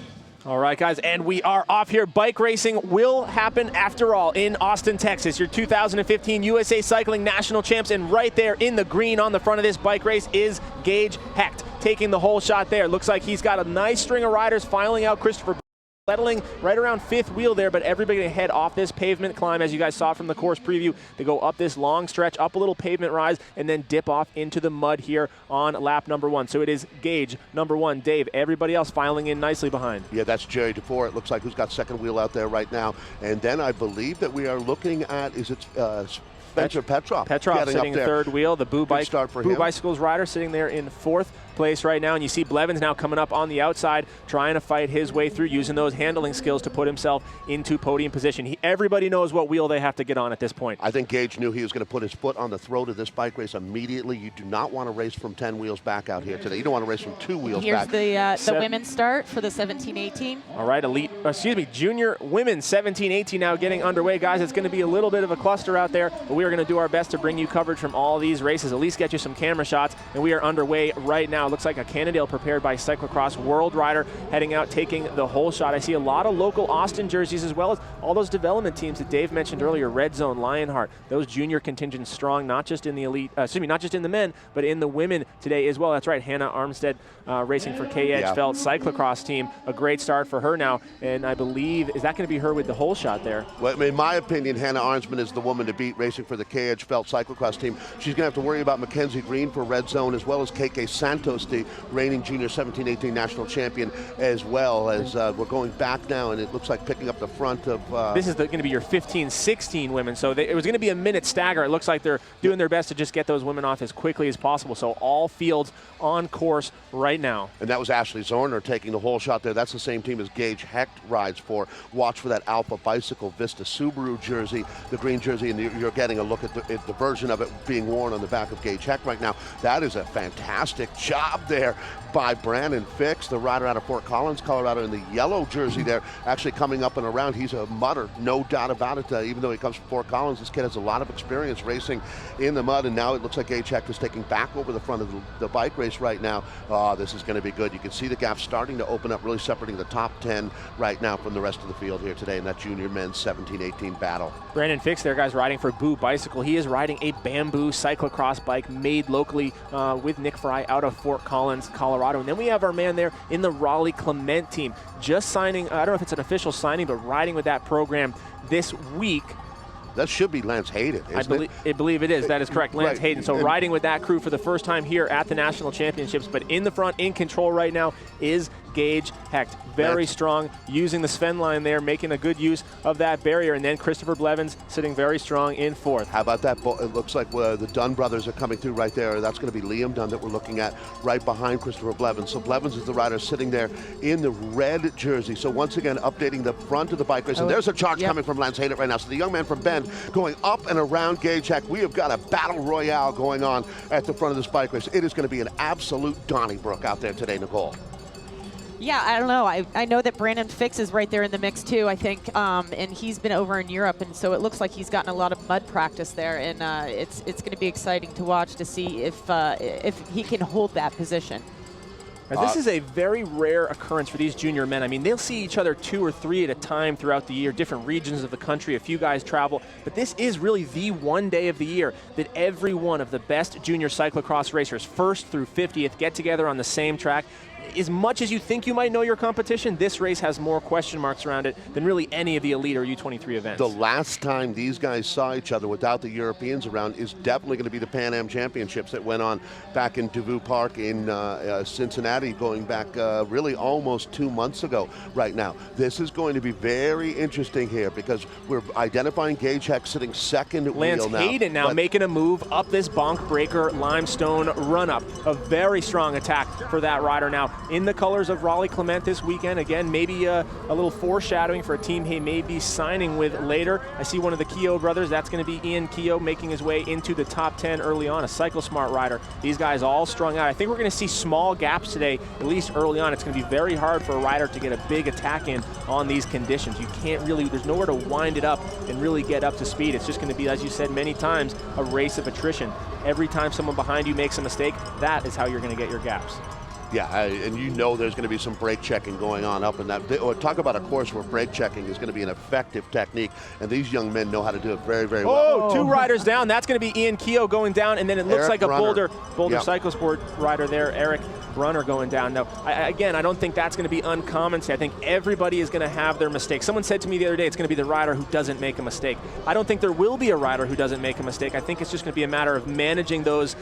Speaker 3: All right, guys, and we are off here. Bike racing will happen after all in Austin, Texas. Your 2015 USA Cycling National Champs, and right there in the green on the front of this bike race is Gage Hecht, taking the whole shot there. Looks like he's got a nice string of riders filing out. Christopher settling right around fifth wheel there, but everybody going to head off this pavement climb, as you guys saw from the course preview. They go up this long stretch, up a little pavement rise, and then dip off into the mud here on lap number 1. So it is Gage, number 1. Dave, everybody else filing in nicely behind.
Speaker 12: Yeah, that's Jerry DeFore, it looks like, who's got second wheel out there right now. And then I believe that we are looking at, is it Spencer Petrov?
Speaker 3: Petrov sitting in third wheel, the Boo
Speaker 12: Bicycles
Speaker 3: rider sitting there in fourth place right now, and you see Blevins now coming up on the outside trying to fight his way through, using those handling skills to put himself into podium position. Everybody knows what wheel they have to get on at this point.
Speaker 12: I think Gage knew he was going to put his foot on the throat of this bike race immediately. You do not want to race from 10 wheels back out here today. You don't want to race from 2 wheels back.
Speaker 13: Here's the women's start for the 17-18.
Speaker 3: All right, junior women 17-18 now getting underway. Guys, it's going to be a little bit of a cluster out there, but we are going to do our best to bring you coverage from all these races, at least get you some camera shots, and we are underway right now. Looks like a Cannondale prepared by Cyclo-cross World Rider heading out, taking the whole shot. I see a lot of local Austin jerseys, as well as all those development teams that Dave mentioned earlier, Red Zone, Lionheart, those junior contingents strong, not just in the elite, not just in the men, but in the women today as well. That's right, Hannah Armstead racing for K. Edgefeld Cyclo-cross team. A great start for her now, and I believe, is that going to be her with the whole shot there?
Speaker 12: Well, in my opinion, Hannah Armstead is the woman to beat racing for the K. Edgefeld Cyclo-cross team. She's going to have to worry about Mackenzie Green for Red Zone, as well as KK Santos, the reigning junior 17-18 national champion, as well as we're going back now, and it looks like picking up the front of...
Speaker 3: This is going to be your 15-16 women, so it was going to be a minute stagger. It looks like they're doing their best to just get those women off as quickly as possible, so all fields on course right now.
Speaker 12: And that was Ashley Zorner taking the whole shot there. That's the same team as Gage Hecht rides for. Watch for that Alpha Bicycle Vista Subaru jersey, the green jersey, and you're getting a look at the version of it being worn on the back of Gage Hecht right now. That is a fantastic job there by Brandon Fix, the rider out of Fort Collins, Colorado, in the yellow jersey there, actually coming up and around. He's a mudder, no doubt about it. Even though he comes from Fort Collins, this kid has a lot of experience racing in the mud, and now it looks like Gage Hecht is taking back over the front of the bike race right now. This is going to be good. You can see the gap starting to open up, really separating the top 10 right now from the rest of the field here today in that junior men's 17-18 battle.
Speaker 3: Brandon Fix there, guys, riding for Boo Bicycle. He is riding a bamboo cyclocross bike made locally with Nick Fry out of Fort Collins, Colorado. And then we have our man there in the Raleigh Clement team, just signing, I don't know if it's an official signing, but riding with that program this week.
Speaker 12: That should be Lance Hayden, isn't
Speaker 3: I believe it is. That is correct, Lance Hayden. So riding with that crew for the first time here at the National Championships, but in the front, in control right now, is Gage Hecht. Very strong, using the Sven line there, making a good use of that barrier. And then Christopher Blevins sitting very strong in fourth.
Speaker 12: How about that? It looks like the Dunn brothers are coming through right there. That's going to be Liam Dunn that we're looking at right behind Christopher Blevins. So Blevins is the rider sitting there in the red jersey. So once again, updating the front of the bike race. And there's a charge coming from Lance Hayden right now. So the young man from Bend going up and around Gage Hecht. We have got a battle royale going on at the front of this bike race. It is going to be an absolute Donnybrook out there today, Nicole.
Speaker 13: Yeah, I don't know. I know that Brandon Fix is right there in the mix too, I think, and he's been over in Europe, and so it looks like he's gotten a lot of mud practice there, and it's going to be exciting to watch to see if he can hold that position.
Speaker 3: This is a very rare occurrence for these junior men. I mean, they'll see each other 2 or 3 at a time throughout the year, different regions of the country, a few guys travel, but this is really the one day of the year that every one of the best junior cyclocross racers, 1st through 50th, get together on the same track, as much as you think you might know your competition, this race has more question marks around it than really any of the elite or U23 events.
Speaker 12: The last time these guys saw each other without the Europeans around is definitely going to be the Pan Am Championships that went on back in Devou Park in Cincinnati, going back really almost 2 months ago right now. This is going to be very interesting here because we're identifying Gage Heck sitting second
Speaker 3: Lance
Speaker 12: wheel now.
Speaker 3: Hayden now making a move up this bonk breaker limestone run-up. A very strong attack for that rider now. In the colors of Raleigh Clement this weekend. Again, maybe a little foreshadowing for a team he may be signing with later. I see one of the Keogh brothers. That's going to be Ian Keogh making his way into the top 10 early on, a Cyclo-smart rider. These guys all strung out. I think we're going to see small gaps today, at least early on. It's going to be very hard for a rider to get a big attack in on these conditions. You can't really, there's nowhere to wind it up and really get up to speed. It's just going to be, as you said many times, a race of attrition. Every time someone behind you makes a mistake, that is how you're going to get your gaps.
Speaker 12: Yeah, and you know there's going to be some brake checking going on up in that. Talk about a course where brake checking is going to be an effective technique, and these young men know how to do it very, very well.
Speaker 3: Oh, 2 riders down. That's going to be Ian Keogh going down, and then it looks
Speaker 12: Eric
Speaker 3: like a
Speaker 12: Brunner.
Speaker 3: Boulder Cyclosport rider there, Eric Brunner going down. Now, again, I don't think that's going to be uncommon. I think everybody is going to have their mistakes. Someone said to me the other day, it's going to be the rider who doesn't make a mistake. I don't think there will be a rider who doesn't make a mistake. I think it's just going to be a matter of managing those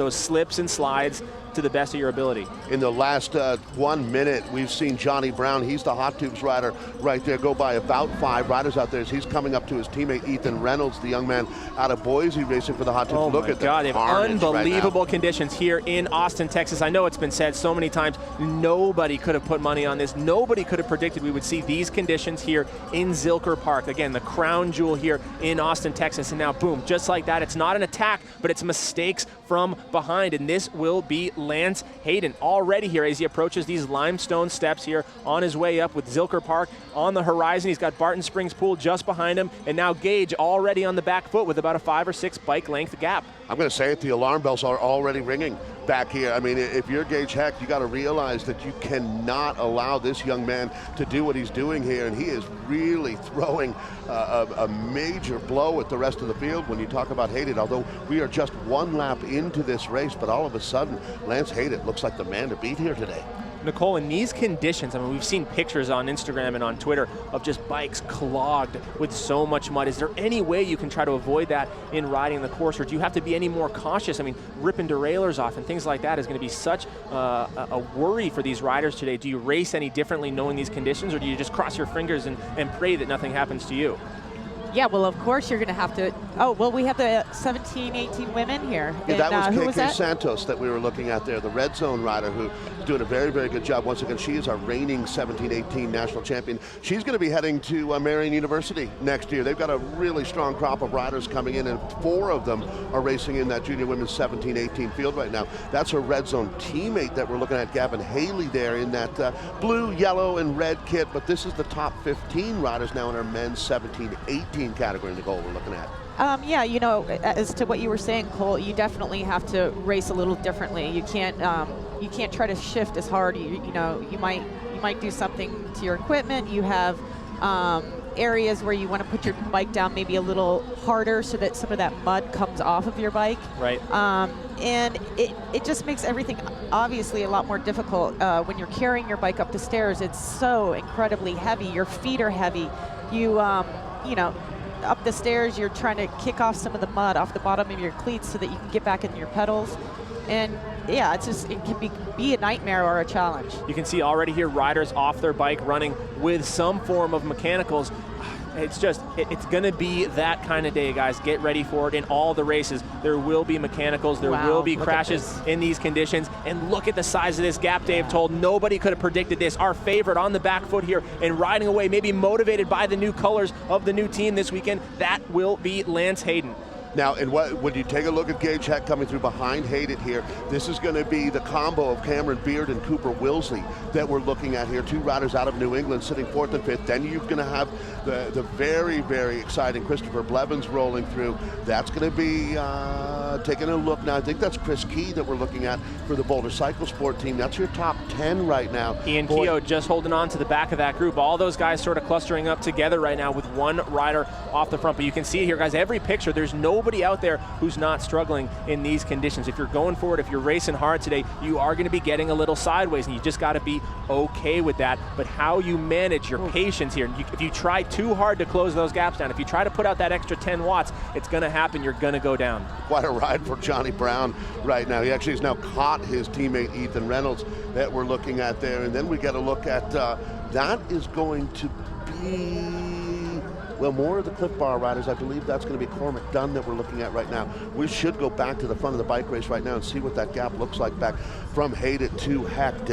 Speaker 3: slips and slides to the best of your ability.
Speaker 12: In the last 1 minute, we've seen Johnny Brown. He's the Hot Tubes rider right there, go by about 5 riders out there as he's coming up to his teammate Ethan Reynolds, the young man out of Boise racing for the Hot Tubes.
Speaker 3: Oh
Speaker 12: Look
Speaker 3: my
Speaker 12: at
Speaker 3: God, they have unbelievable
Speaker 12: right
Speaker 3: conditions here in Austin, Texas. I know it's been said so many times, nobody could have put money on this. Nobody could have predicted we would see these conditions here in Zilker Park. Again, the crown jewel here in Austin, Texas. And now, boom, just like that. It's not an attack, but it's mistakes from behind. And this will be Lance Hayden already here as he approaches these limestone steps here on his way up with Zilker Park on the horizon. He's got Barton Springs Pool just behind him, and now Gage already on the back foot with about a 5 or 6 bike length gap.
Speaker 12: I'm going to say it, the alarm bells are already ringing back here. I mean, if you're Gage Heck, you got to realize that you cannot allow this young man to do what he's doing here, and he is really throwing a major blow at the rest of the field when you talk about Hayden, although we are just 1 lap into this race, but all of a sudden, Lance Hayden looks like the man to beat here today.
Speaker 3: Nicole, in these conditions, I mean, we've seen pictures on Instagram and on Twitter of just bikes clogged with so much mud. Is there any way you can try to avoid that in riding the course, or do you have to be any more cautious? I mean, ripping derailleurs off and things like that is going to be such a worry for these riders today. Do you race any differently knowing these conditions, or do you just cross your fingers and pray that nothing happens to you?
Speaker 13: Yeah, well, of course you're going to have to. Oh, well, we have the 17, 18 women here.
Speaker 12: Yeah,
Speaker 13: and,
Speaker 12: that was KK
Speaker 13: that?
Speaker 12: Santos that we were looking at there, the red zone rider who is doing a very, very good job. Once again, she is our reigning 17-18 national champion. She's going to be heading to Marian University next year. They've got a really strong crop of riders coming in, and 4 of them are racing in that junior women's 17-18 field right now. That's her red zone teammate that we're looking at, Gavin Haley, there in that blue, yellow, and red kit. But this is the top 15 riders now in our men's 17-18 category, Nicole, we're looking at.
Speaker 13: Yeah, you know, as to what you were saying, Cole, you definitely have to race a little differently. You can't try to shift as hard. You know, you might do something to your equipment. You have areas where you want to put your bike down maybe a little harder so that some of that mud comes off of your bike.
Speaker 3: Right.
Speaker 13: And it just makes everything obviously a lot more difficult when you're carrying your bike up the stairs. It's so incredibly heavy. Your feet are heavy. You know, up the stairs, you're trying to kick off some of the mud off the bottom of your cleats so that you can get back in your pedals. And yeah, it's just, it can be a nightmare or a challenge.
Speaker 3: You can see already here riders off their bike running with some form of mechanicals. It's just, it's going to be that kind of day, guys. Get ready for it in all the races. There will be mechanicals. There will be crashes in these conditions. And look at the size of this gap, Dave told. Nobody could have predicted this. Our favorite on the back foot here and riding away, maybe motivated by the new colors of the new team this weekend. That will be Lance Hayden.
Speaker 12: Now, and when you take a look at Gage Heck coming through behind Hayden here, this is going to be the combo of Cameron Beard and Cooper Wilsley that we're looking at here. 2 riders out of New England sitting 4th and 5th. Then you're going to have the very, very exciting Christopher Blevins rolling through. That's going to be taking a look now. I think that's Chris Key that we're looking at for the Boulder Cyclosport team. That's your top 10 right now.
Speaker 3: Ian Keogh just holding on to the back of that group. All those guys sort of clustering up together right now with 1 rider off the front. But you can see here, guys, every picture, there's no nobody out there who's not struggling in these conditions. If you're going forward, if you're racing hard today, you are going to be getting a little sideways, and you just got to be okay with that. But how you manage your patience here, if you try too hard to close those gaps down, if you try to put out that extra 10 watts, it's going to happen. You're going to go down.
Speaker 12: Quite a ride for Johnny Brown right now. He actually has now caught his teammate Ethan Reynolds that we're looking at there. And then we get a look at, that is going to be, well, more of the Cliff Bar riders. I believe that's going to be Cormac Dunn that we're looking at right now. We should go back to the front of the bike race right now and see what that gap looks like back from Hayden to Hecht.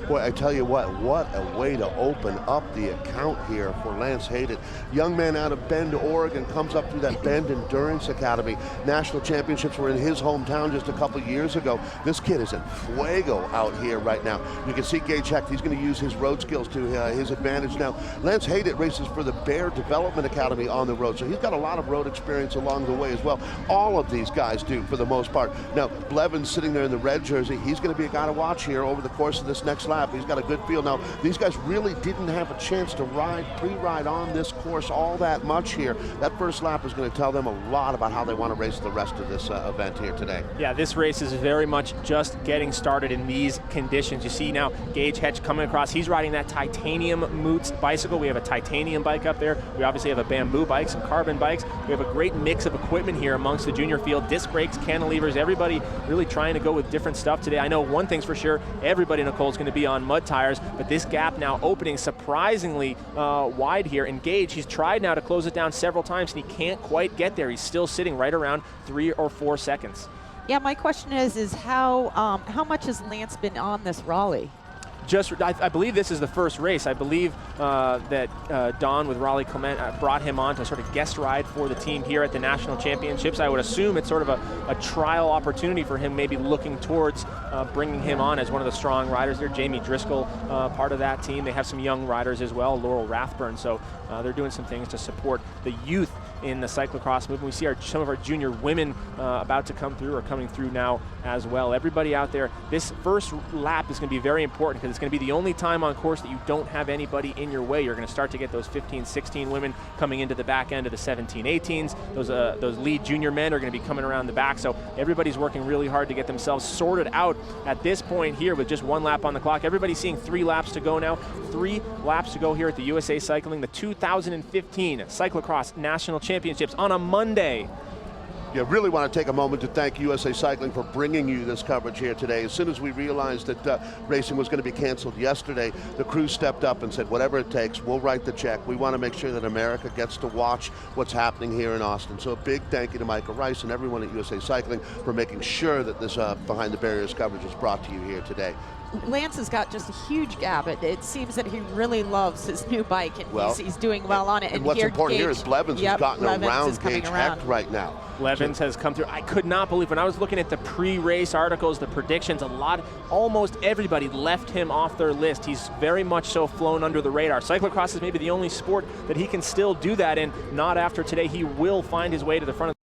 Speaker 12: Boy, I tell you what a way to open up the account here for Lance Hayden. Young man out of Bend, Oregon, comes up through that Bend Endurance Academy. National championships were in his hometown just a couple years ago. This kid is in fuego out here right now. You can see Gage Hecht, he's going to use his road skills to his advantage now. Lance Hayden races for the Bear Development Academy on the road, so he's got a lot of road experience along the way as well. All of these guys do for the most part. Now, Blevins sitting there in the red jersey, he's going to be a guy to watch here over the course of this next lap. He's got a good feel. Now, these guys really didn't have a chance to pre-ride on this course all that much here. That first lap is going to tell them a lot about how they want to race the rest of this event here today.
Speaker 3: Yeah, this race is very much just getting started in these conditions. You see now Gage Hecht coming across. He's riding that titanium Moots bicycle. We have a titanium bike up there. We obviously have a bamboo bike, some carbon bikes. We have a great mix of equipment here amongst the junior field. Disc brakes, cantilevers, everybody really trying to go with different stuff today. I know one thing's for sure, everybody, Nicole, is going to be on mud tires, but this gap now opening surprisingly wide here. And Gage, he's tried now to close it down several times, and he can't quite get there. He's still sitting right around 3 or 4 seconds.
Speaker 13: Yeah, my question is how much has Lance been on this Raleigh?
Speaker 3: I believe this is the first race. I believe that Don with Raleigh Clement brought him on to sort of guest ride for the team here at the National Championships. I would assume it's sort of a trial opportunity for him, maybe looking towards bringing him on as one of the strong riders there. Jamie Driscoll, part of that team. They have some young riders as well, Laurel Rathburn. So they're doing some things to support the youth in the cyclocross movement. We see some of our junior women about to come through or coming through now as well. Everybody out there, this first lap is going to be very important because it's going to be the only time on course that you don't have anybody in your way. You're going to start to get those 15, 16 women coming into the back end of the 17, 18s. Those lead junior men are going to be coming around the back. So everybody's working really hard to get themselves sorted out at this point here with just 1 lap on the clock. Everybody's seeing 3 laps to go now. 3 laps to go here at the USA Cycling, the 2015 Cyclo-cross National Championships on a Monday.
Speaker 12: Yeah, really want to take a moment to thank USA Cycling for bringing you this coverage here today. As soon as we realized that racing was going to be canceled yesterday, the crew stepped up and said, whatever it takes, we'll write the check. We want to make sure that America gets to watch what's happening here in Austin. So a big thank you to Micah Rice and everyone at USA Cycling for making sure that this Behind the Barriers coverage is brought to you here today.
Speaker 13: Lance has got just a huge gap. It seems that he really loves his new bike, and he's doing well on it.
Speaker 12: And what's important here is Blevins has gotten around Gage Hecht right now.
Speaker 3: Blevins has come through. I could not believe when I was looking at the pre-race articles, the predictions, almost everybody left him off their list. He's very much so flown under the radar. Cyclocross is maybe the only sport that he can still do that in. Not after today. He will find his way to the front of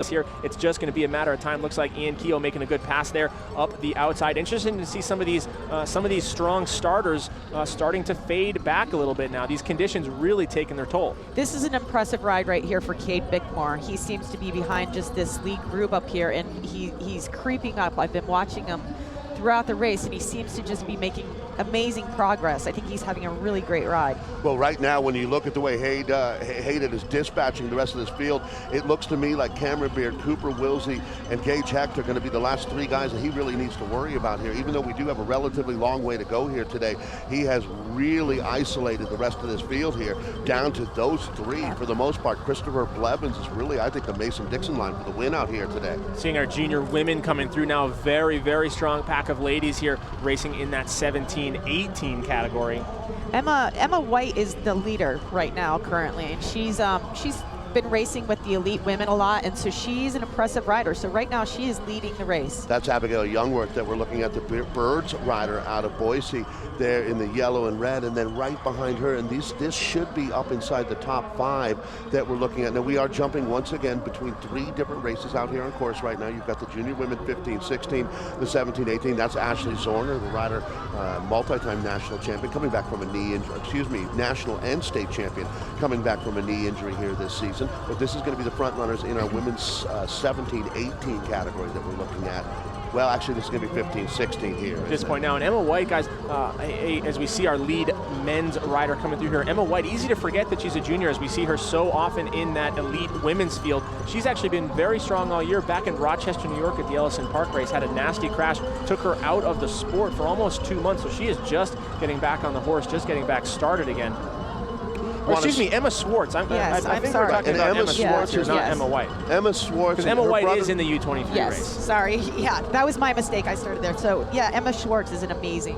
Speaker 3: here. It's just going to be a matter of time. Looks like Ian Keogh making a good pass there up the outside. Interesting to see some of these strong starters starting to fade back a little bit now. These conditions really taking their toll.
Speaker 13: This is an impressive ride right here for Cade Bickmore. He seems to be behind just this lead group up here, and he's creeping up. I've been watching him throughout the race, and he seems to just be making amazing progress. I think he's having a really great ride.
Speaker 12: Well, right now, when you look at the way Hayden is dispatching the rest of this field, it looks to me like Cameron Beard, Cooper Wilsey, and Gage Hecht are going to be the last 3 guys that he really needs to worry about here. Even though we do have a relatively long way to go here today, he has really isolated the rest of this field here down to those 3 for the most part. Christopher Blevins is really, I think, the Mason-Dixon line for the win out here today.
Speaker 3: Seeing our junior women coming through now, very, very strong pack of ladies here racing in that 17-18 category.
Speaker 13: Emma White is the leader right now currently, and she's been racing with the elite women a lot, and so she's an impressive rider. So right now she is leading the race.
Speaker 12: That's Abigail Youngworth that we're looking at, the Birds rider out of Boise there in the yellow and red, and then right behind her, and this should be up inside the top 5 that we're looking at. Now we are jumping once again between 3 different races out here on course right now. You've got the junior women 15, 16, the 17, 18. That's Ashley Zorner, the rider, multi-time national champion, coming back from a knee injury, national and state champion, coming back from a knee injury here this season. season, but this is going to be the front runners in our women's 17-18 category that we're looking at. Well, actually, this is going to be 15-16 here.
Speaker 3: At this point now, and Emma White, guys, as we see our lead men's rider coming through here, Emma White, easy to forget that she's a junior as we see her so often in that elite women's field. She's actually been very strong all year. Back in Rochester, New York at the Ellison Park race, had a nasty crash, took her out of the sport for almost 2 months, so she is just getting back on the horse, just getting back started again. Or excuse me, Emma Swartz. I think we're talking about Emma Swartz here, not Emma White.
Speaker 12: Emma Swartz.
Speaker 3: Because Emma White is in the U23 race.
Speaker 13: Sorry. Yeah, that was my mistake. I started there. So, yeah, Emma Swartz is an amazing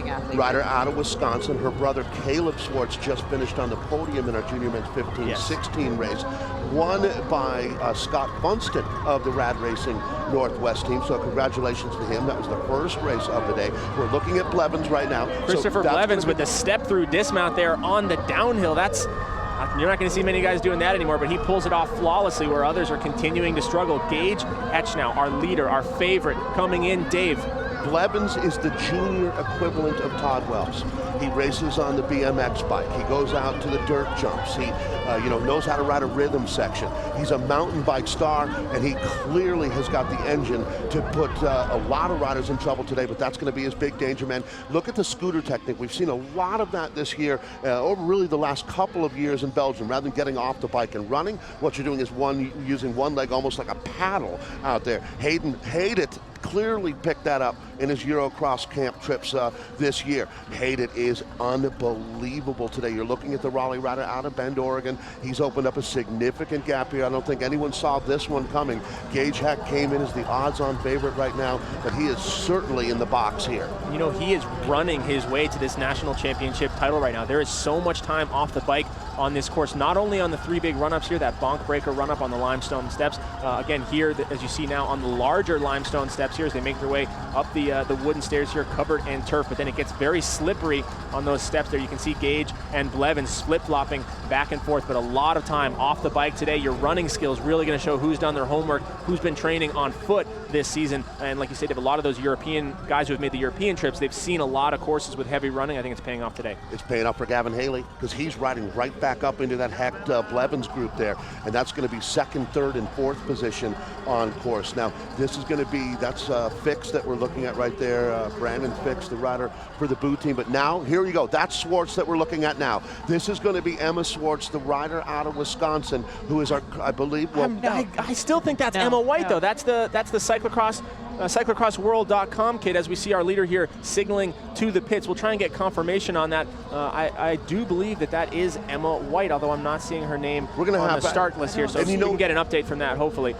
Speaker 13: athlete.
Speaker 12: Rider out of Wisconsin. Her brother Caleb Swartz just finished on the podium in our junior men's 15-16 race, won by Scott Funston of the Rad Racing Northwest team. So congratulations to him. That was the first race of the day. We're looking at Blevins right now.
Speaker 3: Christopher Blevins with the step-through dismount there on the downhill. You're not going to see many guys doing that anymore, but he pulls it off flawlessly where others are continuing to struggle. Gage Etchnow, our leader, our favorite, coming in. Dave.
Speaker 12: Blevins is the junior equivalent of Todd Wells. He races on the BMX bike. He goes out to the dirt jumps. He knows how to ride a rhythm section. He's a mountain bike star, and he clearly has got the engine to put a lot of riders in trouble today, but that's going to be his big danger man. Look at the scooter technique. We've seen a lot of that this year, over really the last couple of years in Belgium. Rather than getting off the bike and running, what you're doing is using one leg almost like a paddle out there. Hayden Haydet clearly picked that up in his Eurocross camp trips this year. Hayden is unbelievable today. You're looking at the Raleigh rider out of Bend, Oregon. He's opened up a significant gap here. I don't think anyone saw this one coming. Gage Heck came in as the odds-on favorite right now, but he is certainly in the box here.
Speaker 3: You know, he is running his way to this national championship title right now. There is so much time off the bike on this course, not only on the 3 big run-ups here, that bonk breaker run-up on the limestone steps. Again, here, as you see now, on the larger limestone steps here as they make their way up the wooden stairs here, covered in turf, but then it gets very slippery on those steps there. You can see Gage and Blevins flip-flopping back and forth, but a lot of time off the bike today. Your running skills really going to show who's done their homework, who's been training on foot this season. And like you said, a lot of those European guys who have made the European trips, they've seen a lot of courses with heavy running. I think it's paying off today.
Speaker 12: It's paying off for Gavin Haley because he's riding right back up into that Hecht Blevins group there, and that's going to be 2nd, 3rd, and 4th position on course. Now, this is going to be, that's Fix that we're looking at right there, Brandon Fix, the rider for the boot team. But now, here you go, that's Swartz that we're looking at now. This is going to be Emma Swartz, the rider out of Wisconsin, who is our, I believe, well,
Speaker 3: I still think that's Emma White, though. That's the cyclocross. Cyclo-cross-world.com kid, as we see our leader here signaling to the pits. We'll try and get confirmation on that. I do believe that is Emma White, although I'm not seeing her name on the start list here, so we can get an update from that, hopefully.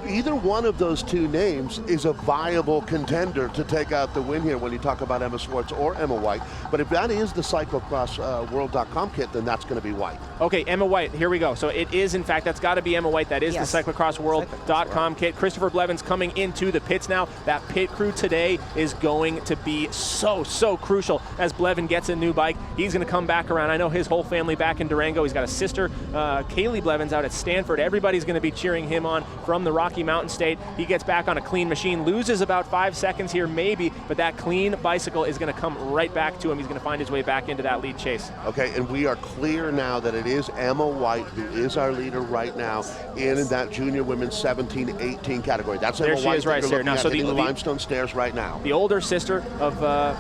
Speaker 12: Either one of those two names is a viable contender to take out the win here when you talk about Emma Swartz or Emma White. But if that is the Cyclo-cross-world.com kit, then that's going to be White.
Speaker 3: Okay, Emma White, here we go. So it is, in fact, that's got to be Emma White. That is the Cyclo-cross-world.com kit. Christopher Blevins coming into the pits now. That pit crew today is going to be so crucial as Blevin gets a new bike. He's going to come back around. I know his whole family back in Durango. He's got a sister, Kaylee Blevins, out at Stanford. Everybody's going to be cheering him on from the Rocky Mountain State. He gets back on a clean machine, loses about 5 seconds here maybe, but that clean bicycle is going to come right back to him. He's going to find his way back into that lead chase.
Speaker 12: Okay, and we are clear now that it is Emma White who is our leader right now in that junior women's 17-18 category. That's Emma White.
Speaker 3: There she is right there. Now,
Speaker 12: so the limestone stairs right now.
Speaker 3: The older sister of, of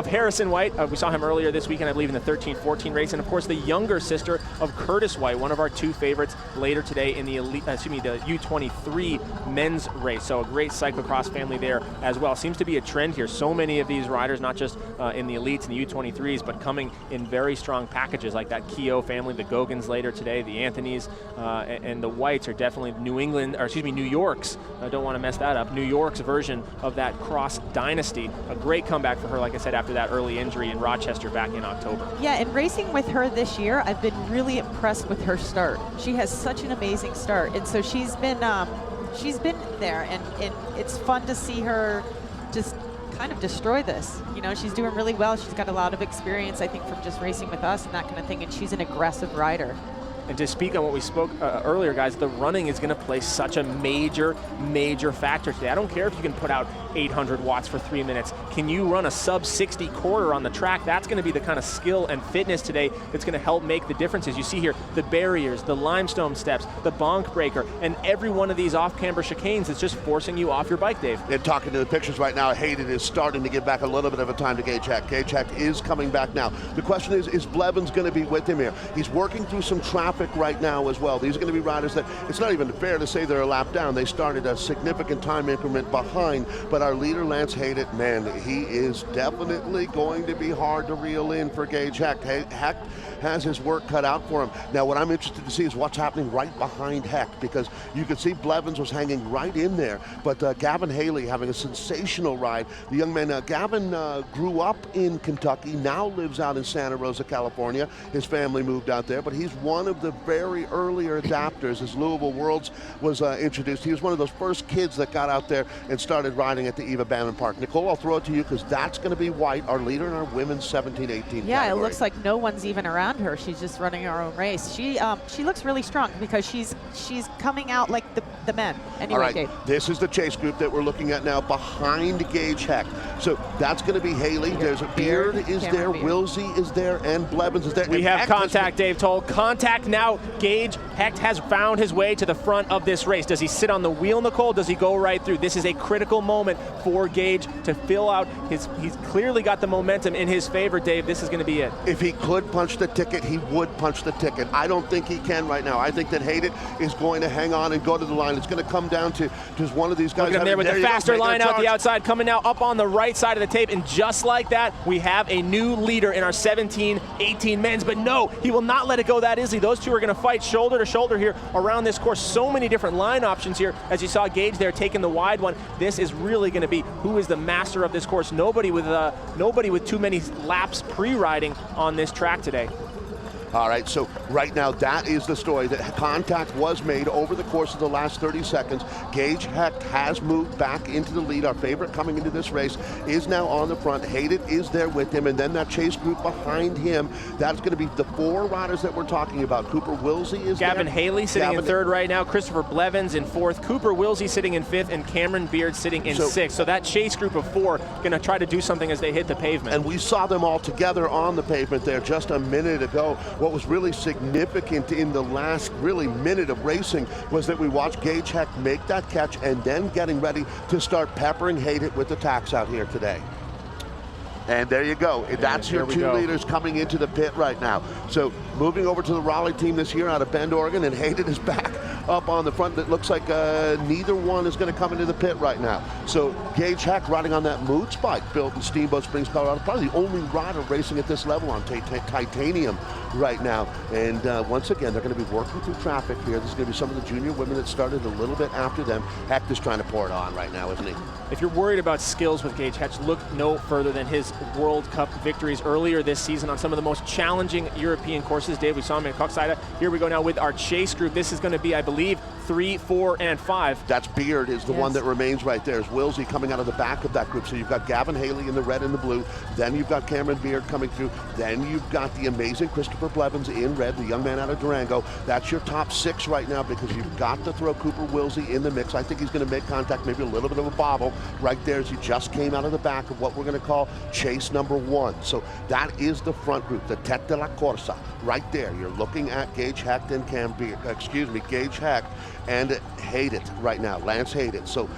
Speaker 3: Harrison White. We saw him earlier this weekend, I believe, in the 13-14 race. And, of course, the younger sister of Curtis White, one of our 2 favorites later today in the the U23 men's race. So a great cyclocross family there as well. Seems to be a trend here. So many of these riders, not just in the elites and the U23s, but coming in very strong packages like that Keogh family, the Gogans later today, the Anthonys, and the Whites are definitely New York's, I don't want to mess that up, New York's version of that Cross dynasty. A great comeback for her, like I said, after that early injury in Rochester back in October.
Speaker 13: Yeah, and racing with her this year, I've been really impressed with her start. She has such an amazing start, and so she's been there, and it's fun to see her just kind of destroy this. You know, she's doing really well. She's got a lot of experience, I think, from just racing with us and that kind of thing, and she's an aggressive rider.
Speaker 3: And to speak on what we spoke earlier, guys, the running is going to play such a major factor today. I don't care if you can put out 800 watts for 3 minutes, Can you run a sub 60 quarter on the track? That's going to be the kind of skill and fitness today that's going to help make the differences. You see here the barriers, the limestone steps, the bonk breaker, and every one of these off-camber chicanes is just forcing you off your bike, Dave.
Speaker 12: And talking to the pictures right now, Hayden is starting to give back a little bit of a time to Gage Heck. Gage Heck is coming back now. The question is Blevins going to be with him here? He's working through some traffic right now as well. These are going to be riders that, it's not even fair to say they're a lap down. They started a significant time increment behind, but our leader, Lance Hayden, man, he is definitely going to be hard to reel in for Gage Heck. Heck has his work cut out for him. Now, what I'm interested to see is what's happening right behind Heck, because you can see Blevins was hanging right in there, but Gavin Haley having a sensational ride. The young man, Gavin grew up in Kentucky, now lives out in Santa Rosa, California. His family moved out there, but he's one of the very earlier adapters as Louisville Worlds was introduced. He was one of those first kids that got out there and started riding at the Eva Bannon Park. Nicole, I'll throw it to you because that's going to be White, our leader in our women's 17-18
Speaker 13: Yeah,
Speaker 12: category.
Speaker 13: it looks like no one's even around her. She's just running her own race. She looks really strong because she's coming out like the men. Anyway,
Speaker 12: all right,
Speaker 13: Dave.
Speaker 12: This is the chase group that we're looking at now behind Gage Heck. So that's going to be Haley. There's a Beard is
Speaker 13: Cameron
Speaker 12: there,
Speaker 13: Beard.
Speaker 12: Wilsey is there, and Blevins is there.
Speaker 3: We
Speaker 12: And
Speaker 3: have
Speaker 12: Heck
Speaker 3: contact, Dave Toll. Contact now. Gage Hecht has found his way to the front of this race. Does he sit on the wheel, Nicole? Does he go right through? This is a critical moment for Gage to fill out he's clearly got the momentum in his favor, Dave. This is going to be it.
Speaker 12: If he could punch the ticket, he would punch the ticket. I don't think he can right now. I think that Hayden is going to hang on and go to the line. It's going to come down to just one of these guys.
Speaker 3: Look at him there with the faster line out the outside, coming now up on the right side of the tape. And just like that, we have a new leader in our 17-18 men's. But no, he will not let it go that easily. Those two are going to fight shoulder to shoulder here around this course. So many different line options here. As you saw Gage there taking the wide one, this is really going to be who is the master of this course. Nobody with too many laps pre-riding on this track today.
Speaker 12: All right, so right now that is the story. That contact was made over the course of the last 30 seconds. Gage Hecht has moved back into the lead. Our favorite coming into this race is now on the front. Hayden is there with him, and then that chase group behind him. That's going to be the four riders that we're talking about. Cooper Wilsey is
Speaker 3: Gavin
Speaker 12: there.
Speaker 3: Haley sitting in third right now. Christopher Blevins in fourth. Cooper Wilsey sitting in fifth, and Cameron Beard sitting in sixth. So that chase group of four going to try to do something as they hit the pavement.
Speaker 12: And we saw them all together on the pavement there just a minute ago. What was really significant in the last minute of racing was that we watched Gage Hecht make that catch and then getting ready to start peppering Hayden with attacks out here today. And there you go. That's your two leaders coming into the pit right now. So moving over to the Raleigh team this year out of Bend, Oregon, and Hayden is back up on the front. It looks like neither one is going to come into the pit right now. So Gage Hecht riding on that Moots bike built in Steamboat Springs, Colorado. Probably the only rider racing at this level on titanium right now. And once again, they're going to be working through traffic here. This is going to be some of the junior women that started a little bit after them. Hecht is trying to pour it on right now, isn't he?
Speaker 3: If you're worried about skills with Gage Hecht, look no further than his World Cup victories earlier this season on some of the most challenging European courses. Dave, we saw him in Coxida. Here we go now with our chase group. This is going to be, I believe, 3, 4, and 5.
Speaker 12: That's Beard is the one that remains right there. Is Wilsey coming out of the back of that group. So you've got Gavin Haley in the red and the blue. Then you've got Cameron Beard coming through. Then you've got the amazing Christopher Blevins in red, the young man out of Durango. That's your top 6 right now because you've got to throw Cooper Wilsey in the mix. I think he's going to make contact, maybe a little bit of a bobble right there as he just came out of the back of what we're going to call chase number 1. So that is the front group, the Tête de la Corsa, right there. You're looking at Gage Hecht and Gage Hecht and Hayden right now, Lance Hayden. So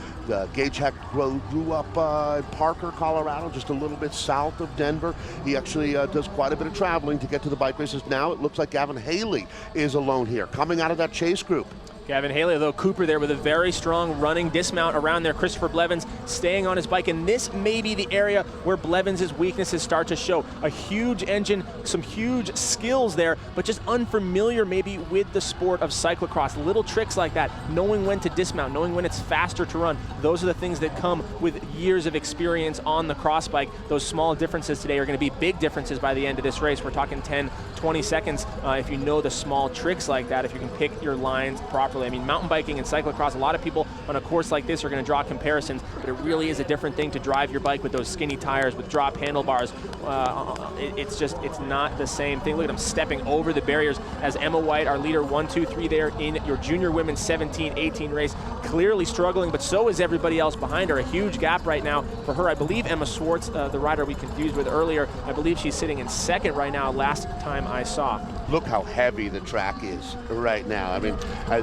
Speaker 12: Gage Hecht grew up in Parker, Colorado, just a little bit south of Denver. He actually does quite a bit of traveling to get to the bike races. Now it looks like Gavin Haley is alone here, coming out of that chase group.
Speaker 3: Gavin Haley, though, Cooper there with a very strong running dismount around there. Christopher Blevins staying on his bike, and this may be the area where Blevins' weaknesses start to show. A huge engine, some huge skills there, but just unfamiliar maybe with the sport of cyclocross. Little tricks like that, knowing when to dismount, knowing when it's faster to run. Those are the things that come with years of experience on the cross bike. Those small differences today are going to be big differences by the end of this race. We're talking 10, 20 seconds if you know the small tricks like that, if you can pick your lines properly properly. I mean, mountain biking and cyclocross, a lot of people on a course like this are going to draw comparisons, but it really is a different thing to drive your bike with those skinny tires, with drop handlebars. It's not the same thing. Look at him stepping over the barriers as Emma White, our leader, 1-2-3 there in your junior women's 17-18 race, clearly struggling, but so is everybody else behind her. A huge gap right now for her. I believe Emma Swartz, the rider we confused with earlier, I believe she's sitting in second right now last time I saw.
Speaker 12: Look how heavy the track is right now. I mean,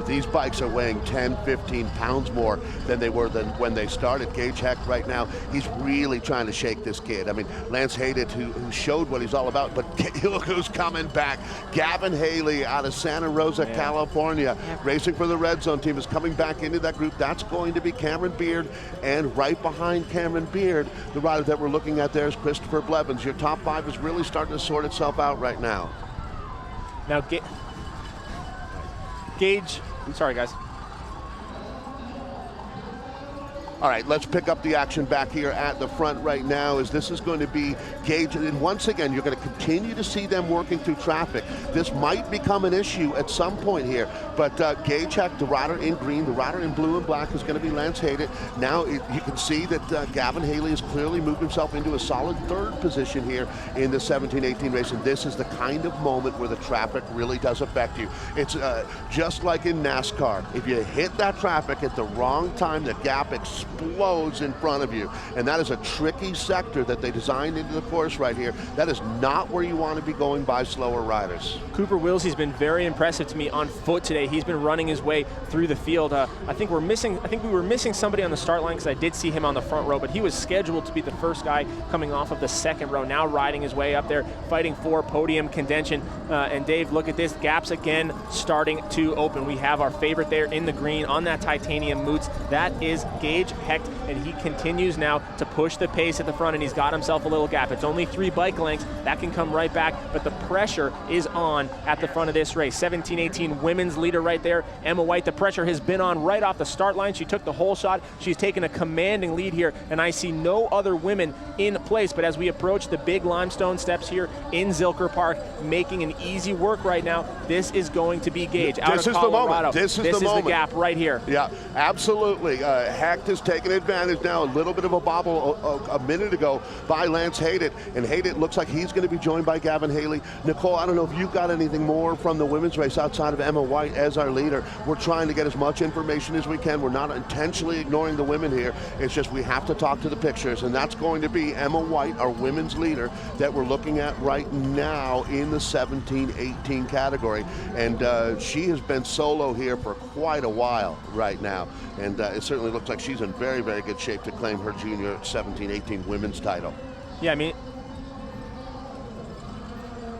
Speaker 12: these bikes are weighing 10, 15 pounds more than they were when they started. Gage Hecht right now, he's really trying to shake this kid. I mean, Lance Hayden, who showed what he's all about, but look who's coming back. Gavin Haley out of Santa Rosa, California, racing for the Red Zone team, is coming back into that group. That's going to be Cameron Beard, and right behind Cameron Beard, the rider that we're looking at there is Christopher Blevins. Your top 5 is really starting to sort itself out right now.
Speaker 3: Now, Gage, I'm sorry, guys.
Speaker 12: All right, let's pick up the action back here at the front right now, as this is going to be Gage. And once again, you're going to continue to see them working through traffic. This might become an issue at some point here, but Gage Hecht, the rider in green, the rider in blue and black is going to be Lance Hayden. Now you can see that Gavin Haley has clearly moved himself into a solid third position here in the 17-18 race, and this is the kind of moment where the traffic really does affect you. It's just like in NASCAR. If you hit that traffic at the wrong time, the gap explodes in front of you, and that is a tricky sector that they designed into the course right here. That is not where you want to be going by slower riders.
Speaker 3: Cooper Wilsey's been very impressive to me on foot today. He's been running his way through the field. I think we were missing somebody on the start line, because I did see him on the front row, but he was scheduled to be the first guy coming off of the second row, now riding his way up there, fighting for podium contention. And Dave, look at this, gaps again starting to open. We have our favorite there in the green on that titanium moots. That is Gage Hecht, and he continues now to push the pace at the front, and he's got himself a little gap. It's only 3 bike lengths. That can come right back, but the pressure is on at the front of this race. 17-18 women's leader right there, Emma White. The pressure has been on right off the start line. She took the whole shot. She's taken a commanding lead here, and I see no other women in place. But as we approach the big limestone steps here in Zilker Park, making an easy work right now, this is going to be Gage out of Colorado.
Speaker 12: This is the moment.
Speaker 3: The gap right here.
Speaker 12: Yeah, absolutely. Hecht has taken advantage now. A little bit of a bobble a minute ago by Lance Hayden, and Hayden looks like he's going to be joined by Gavin Haley. Nicole, I don't know if you've got anything more from the women's race outside of Emma White as our leader. We're trying to get as much information as we can. We're not intentionally ignoring the women here. It's just we have to talk to the pictures, and that's going to be Emma White, our women's leader, that we're looking at right now in the 17-18 category. And she has been solo here for quite a while right now, and it certainly looks like she's in very, very good shape to claim her junior 17-18 women's title.
Speaker 3: Yeah, I mean,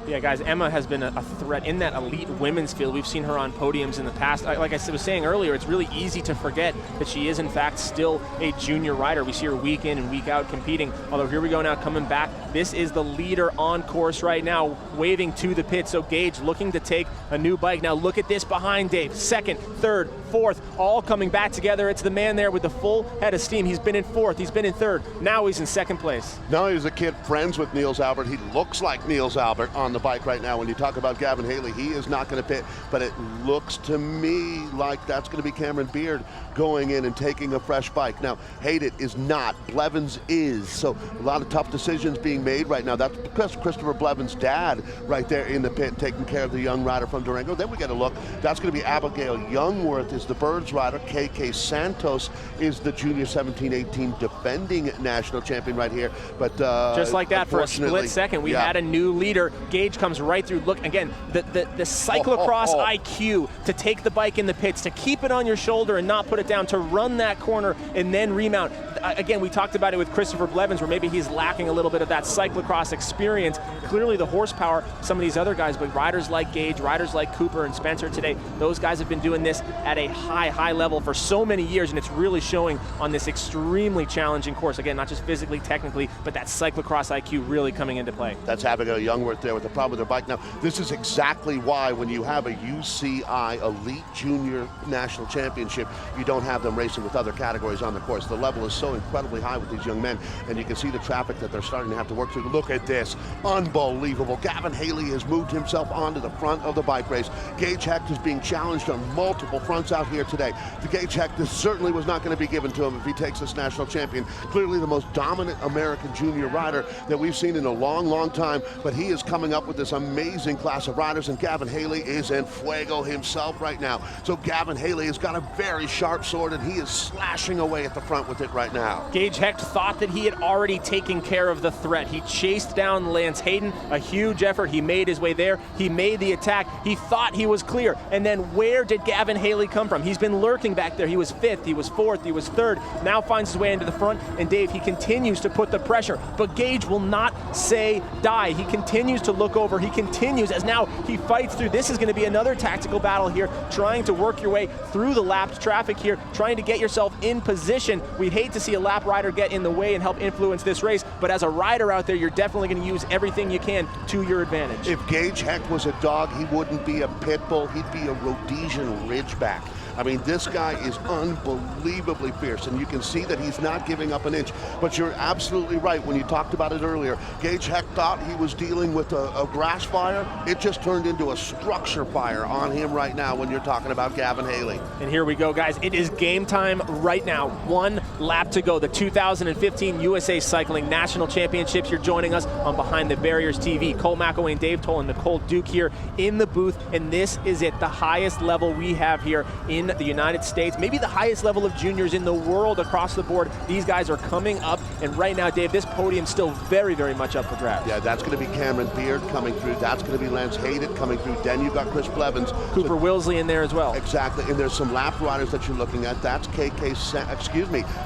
Speaker 3: yeah, guys, Emma has been a threat in that elite women's field. We've seen her on podiums in the past. Like I was saying earlier, it's really easy to forget that she is, in fact, still a junior rider. We see her week in and week out competing. Although here we go now, coming back. This is the leader on course right now, waving to the pit. So Gage looking to take a new bike. Now look at this behind Dave. Second, third, fourth, all coming back together. It's the man there with the full head of steam. He's been in fourth. He's been in third. Now he's in second place.
Speaker 12: Now he's a kid friends with Niels Albert. He looks like Niels Albert on the bike right now. When you talk about Gavin Haley, he is not going to pit, but it looks to me like that's going to be Cameron Beard going in and taking a fresh bike. Now, Hayden is not. Blevins is. So a lot of tough decisions being made right now. That's Christopher Blevins' dad right there in the pit taking care of the young rider from Durango. Then we get a look. That's going to be Abigail Youngworth is the Birds rider. KK Santos is the junior 17-18 defending national champion right here. But
Speaker 3: just like that, for a split second, we had a new leader. Gage comes right through. Look, again, the cyclocross IQ to take the bike in the pits, to keep it on your shoulder and not put it down, to run that corner and then remount. Again, we talked about it with Christopher Blevins, where maybe he's lacking a little bit of that cyclocross experience. Clearly the horsepower, some of these other guys, but riders like Gage, riders like Cooper and Spencer today, those guys have been doing this at a high level for so many years, and it's really showing on this extremely challenging course. Again, not just physically, technically, but that cyclocross IQ really coming into play.
Speaker 12: That's Abigail Youngworth there with the problem with her bike. Now, this is exactly why when you have a UCI Elite Junior National Championship, you don't don't have them racing with other categories on the course. The level is so incredibly high with these young men, and you can see the traffic that they're starting to have to work through. Look at this, unbelievable. Gavin Haley has moved himself onto the front of the bike race. Gage Hecht is being challenged on multiple fronts out here today. The Gage Hecht, this certainly was not going to be given to him if he takes this national champion. Clearly the most dominant American junior rider that we've seen in a long, long time, but he is coming up with this amazing class of riders, and Gavin Haley is en fuego himself right now. So Gavin Haley has got a very sharp sword, and he is slashing away at the front with it right now.
Speaker 3: Gage Hecht thought that he had already taken care of the threat. He chased down Lance Hayden, a huge effort. He made his way there. He made the attack. He thought he was clear. And then where did Gavin Haley come from? He's been lurking back there. He was 5th, he was 4th, he was 3rd, now finds his way into the front. And Dave, he continues to put the pressure, but Gage will not say die. He continues to look over. He continues as now he fights through. This is going to be another tactical battle here, trying to work your way through the lapped traffic here, trying to get yourself in position. We'd hate to see a lap rider get in the way and help influence this race, but as a rider out there, you're definitely going to use everything you can to your advantage.
Speaker 12: If Gage Hecht was a dog, he wouldn't be a pit bull, he'd be a Rhodesian Ridgeback. I mean, this guy is unbelievably fierce, and you can see that he's not giving up an inch. But you're absolutely right when you talked about it earlier. Gage Hecht thought he was dealing with a grass fire. It just turned into a structure fire on him right now when you're talking about Gavin Haley.
Speaker 3: And here we go, guys. It is game time right now. 1 lap to go. The 2015 USA Cycling National Championships. You're joining us on Behind the Barriers TV. Cole McElwain, Dave Toll, and Nicole Duke here in the booth. And this is it, the highest level we have here in the United States, maybe the highest level of juniors in the world across the board. These guys are coming up, and right now, Dave, this podium's still very, very much up for grabs.
Speaker 12: Yeah, that's going to be Cameron Beard coming through. That's going to be Lance Hayden coming through. Then you've got Chris Blevins.
Speaker 3: Cooper Wilsley in there as well.
Speaker 12: Exactly, and there's some lap riders that you're looking at. That's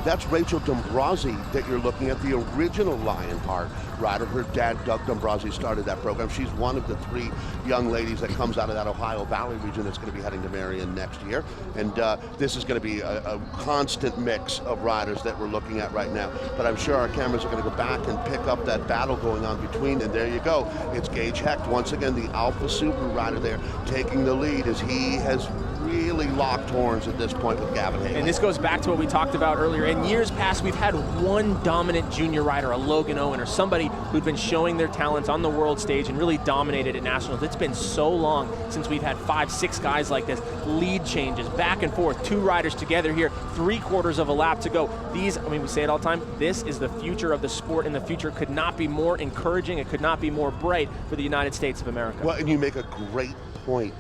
Speaker 12: that's Rachel Dombrowski that you're looking at, the original Lionheart rider. Her dad, Doug Dombrowski, started that program. She's one of the 3 young ladies that comes out of that Ohio Valley region that's going to be heading to Marion next year. And this is going to be a constant mix of riders that we're looking at right now. But I'm sure our cameras are going to go back and pick up that battle going on between, and there you go. It's Gage Hecht, once again, the Alpha Subaru rider there, taking the lead as he has really locked horns at this point with Gavin Haley.
Speaker 3: And this goes back to what we talked about earlier. In years past, we've had one dominant junior rider, a Logan Owen, or somebody who'd been showing their talents on the world stage and really dominated at nationals. It's been so long since we've had 5, 6 guys like this. Lead changes, back and forth, 2 riders together here, 3/4 of a lap to go. These, I mean, we say it all the time, this is the future of the sport, and the future could not be more encouraging. It could not be more bright for the United States of America.
Speaker 12: Well, and you make a great point,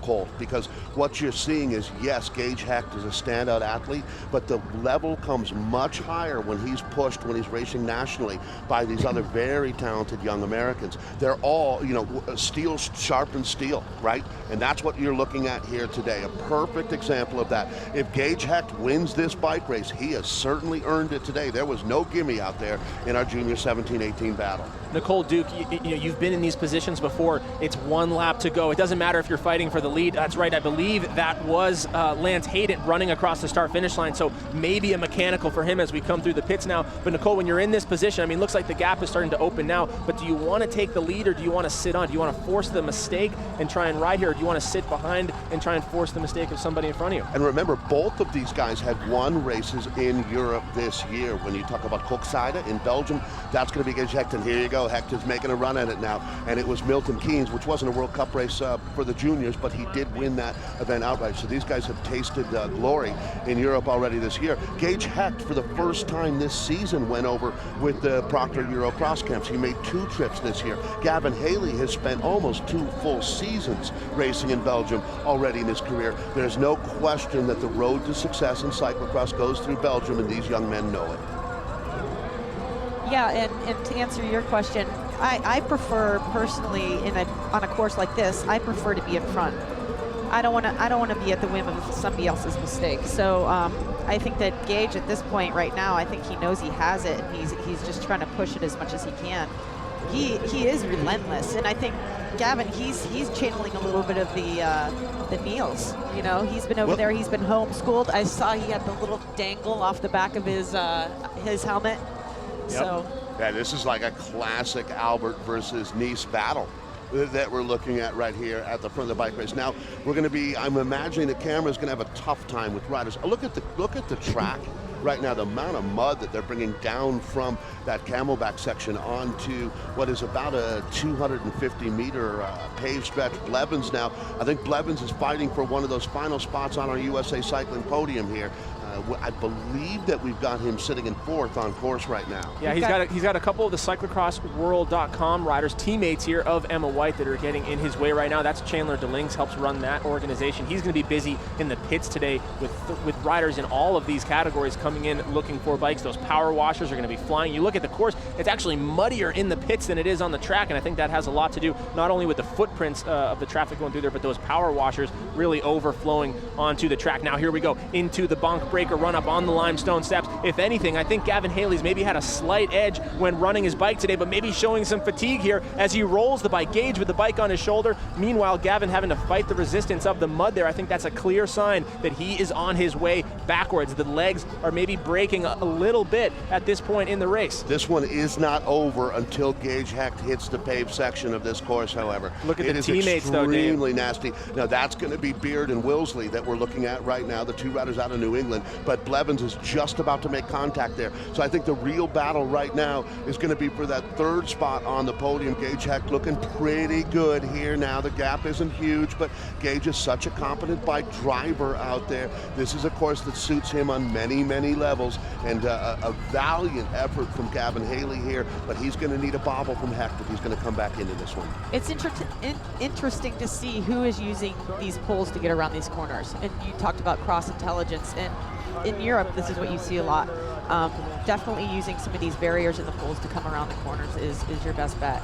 Speaker 12: Colt, because what you're seeing is, yes, Gage Hecht is a standout athlete, but the level comes much higher when he's pushed, when he's racing nationally by these other very talented young Americans. They're all, you know, steel sharpens steel, right? And that's what you're looking at here today, a perfect example of that. If Gage Hecht wins this bike race, he has certainly earned it today. There was no gimme out there in our junior 17-18 battle.
Speaker 3: Nicole Duke, you've been in these positions before. It's 1 lap to go. It doesn't matter if you're fighting for the lead. That's right, I believe that was Lance Hayden running across the start-finish line, so maybe a mechanical for him as we come through the pits now. But Nicole, when you're in this position, I mean, looks like the gap is starting to open now, but do you want to take the lead or do you want to sit on? Do you want to force the mistake and try and ride here, or do you want to sit behind and try and force the mistake of somebody in front of you?
Speaker 12: And remember, both of these guys had won races in Europe this year. When you talk about Hoeksite in Belgium, that's going to be Gage Hecht, and here you go, Hecht is making a run at it now, and it was Milton Keynes, which wasn't a World Cup race for the juniors, but he did win that event outright. So these guys have tasted glory in Europe already this year. Gage Hecht, for the first time this season, went over with the Proctor Euro Cross Camps. He made 2 trips this year. Gavin Haley has spent almost 2 full seasons racing in Belgium already in his career. There's no question that the road to success in cyclocross goes through Belgium, and these young men know it.
Speaker 13: Yeah, and to answer your question, I prefer personally on a course like this, I prefer to be in front. I don't want to be at the whim of somebody else's mistake. So I think that Gage at this point right now, I think he knows he has it, and he's just trying to push it as much as he can. He is relentless, and I think Gavin, he's channeling a little bit of the Niels. You know, he's been over there, he's been homeschooled. I saw he had the little dangle off the back of his helmet. Yep. So
Speaker 12: yeah, this is like a classic Albert versus Nice battle. that we're looking at right here at the front of the bike race. Now, we're going to be, I'm imagining the camera's going to have a tough time with riders. Look at the track right now, the amount of mud that they're bringing down from that Camelback section onto what is about a 250-meter paved stretch. Blevins now, I think Blevins is fighting for one of those final spots on our USA Cycling podium here. I believe that we've got him sitting in 4th on course right now.
Speaker 3: Yeah, he's got a couple of the cyclocrossworld.com riders, teammates here of Emma White, that are getting in his way right now. That's Chandler DeLinks, helps run that organization. He's going to be busy in the pits today with riders in all of these categories coming in looking for bikes. Those power washers are going to be flying. You look at the course, it's actually muddier in the pits than it is on the track, and I think that has a lot to do not only with the footprints of the traffic going through there, but those power washers really overflowing onto the track. Now here we go into the Bonk Breaker run up on the limestone steps. If anything, I think Gavin Haley's maybe had a slight edge when running his bike today, but maybe showing some fatigue here as he rolls the bike. Gage with the bike on his shoulder. Meanwhile, Gavin having to fight the resistance of the mud there. I think that's a clear sign that he is on his way backwards. The legs are maybe breaking a little bit at this point in the race.
Speaker 12: This one is not over until Gage Hecht hits the paved section of this course, however.
Speaker 3: Look at the teammates, though, Dave.
Speaker 12: Extremely nasty. Now, that's going to be Beard and Wilsley that we're looking at right now, the two riders out of New England, but Blevins is just about to make contact there. So I think the real battle right now is going to be for that 3rd spot on the podium. Gage Hecht looking pretty good here now. The gap isn't huge, but Gage is such a competent bike driver out there. This is a course that suits him on many, many levels, and a valiant effort from Gavin Haley here, but he's going to need a bobble from Hecht if he's going to come back into this one.
Speaker 13: It's interesting to see who is using these poles to get around these corners. And you talked about cross intelligence, and in Europe, this is what you see a lot. Definitely using some of these barriers in the poles to come around the corners is your best bet.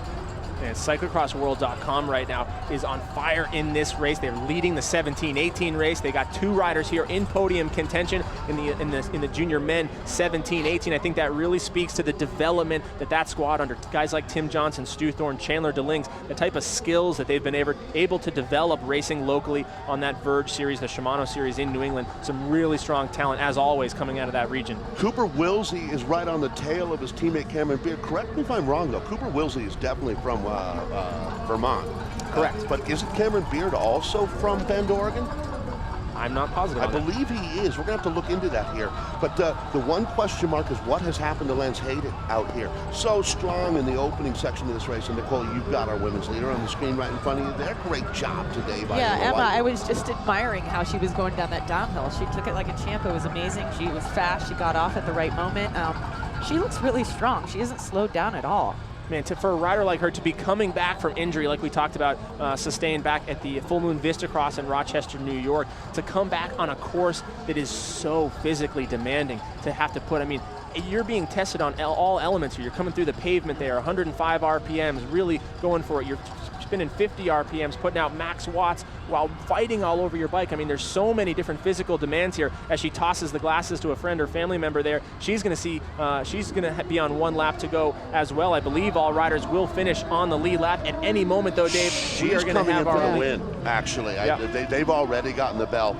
Speaker 3: And Cyclocrossworld.com right now is on fire in this race. They're leading the 17-18 race. They got 2 riders here in podium contention in the junior men 17-18. I think that really speaks to the development that squad under guys like Tim Johnson, Stu Thorne, Chandler DeLinks, the type of skills that they've been able to develop racing locally on that Verge series, the Shimano series in New England. Some really strong talent, as always, coming out of that region.
Speaker 12: Cooper Wilsey is right on the tail of his teammate Cameron Beard. Correct me if I'm wrong, though. Cooper Wilsey is definitely from Vermont.
Speaker 3: Correct.
Speaker 12: But isn't Cameron Beard also from Bend, Oregon?
Speaker 3: I'm not positive.
Speaker 12: I believe he is. We're going to have to look into that here. But the one question mark is what has happened to Lance Hayden out here. So strong in the opening section of this race. And Nicole, you've got our women's leader on the screen right in front of you there. Great job today by
Speaker 13: Emma,
Speaker 12: White.
Speaker 13: I was just admiring how she was going down that downhill. She took it like a champ. It was amazing. She was fast. She got off at the right moment. She looks really strong. She isn't slowed down at all.
Speaker 3: Man, for a rider like her to be coming back from injury, like we talked about, sustained back at the Full Moon Vista Cross in Rochester, New York, to come back on a course that is so physically demanding, to have to put, I mean, you're being tested on all elements here. You're coming through the pavement there, 105 RPMs, really going for it. You're spinning 50 RPMs, putting out max watts while fighting all over your bike. I mean, there's so many different physical demands here. As she tosses the glasses to a friend or family member there, she's going to see, she's going to be on 1 lap to go as well. I believe all riders will finish on the lead lap at any moment, though, Dave. We are going to have our
Speaker 12: win, actually.
Speaker 3: Yeah.
Speaker 12: They've already gotten the bell.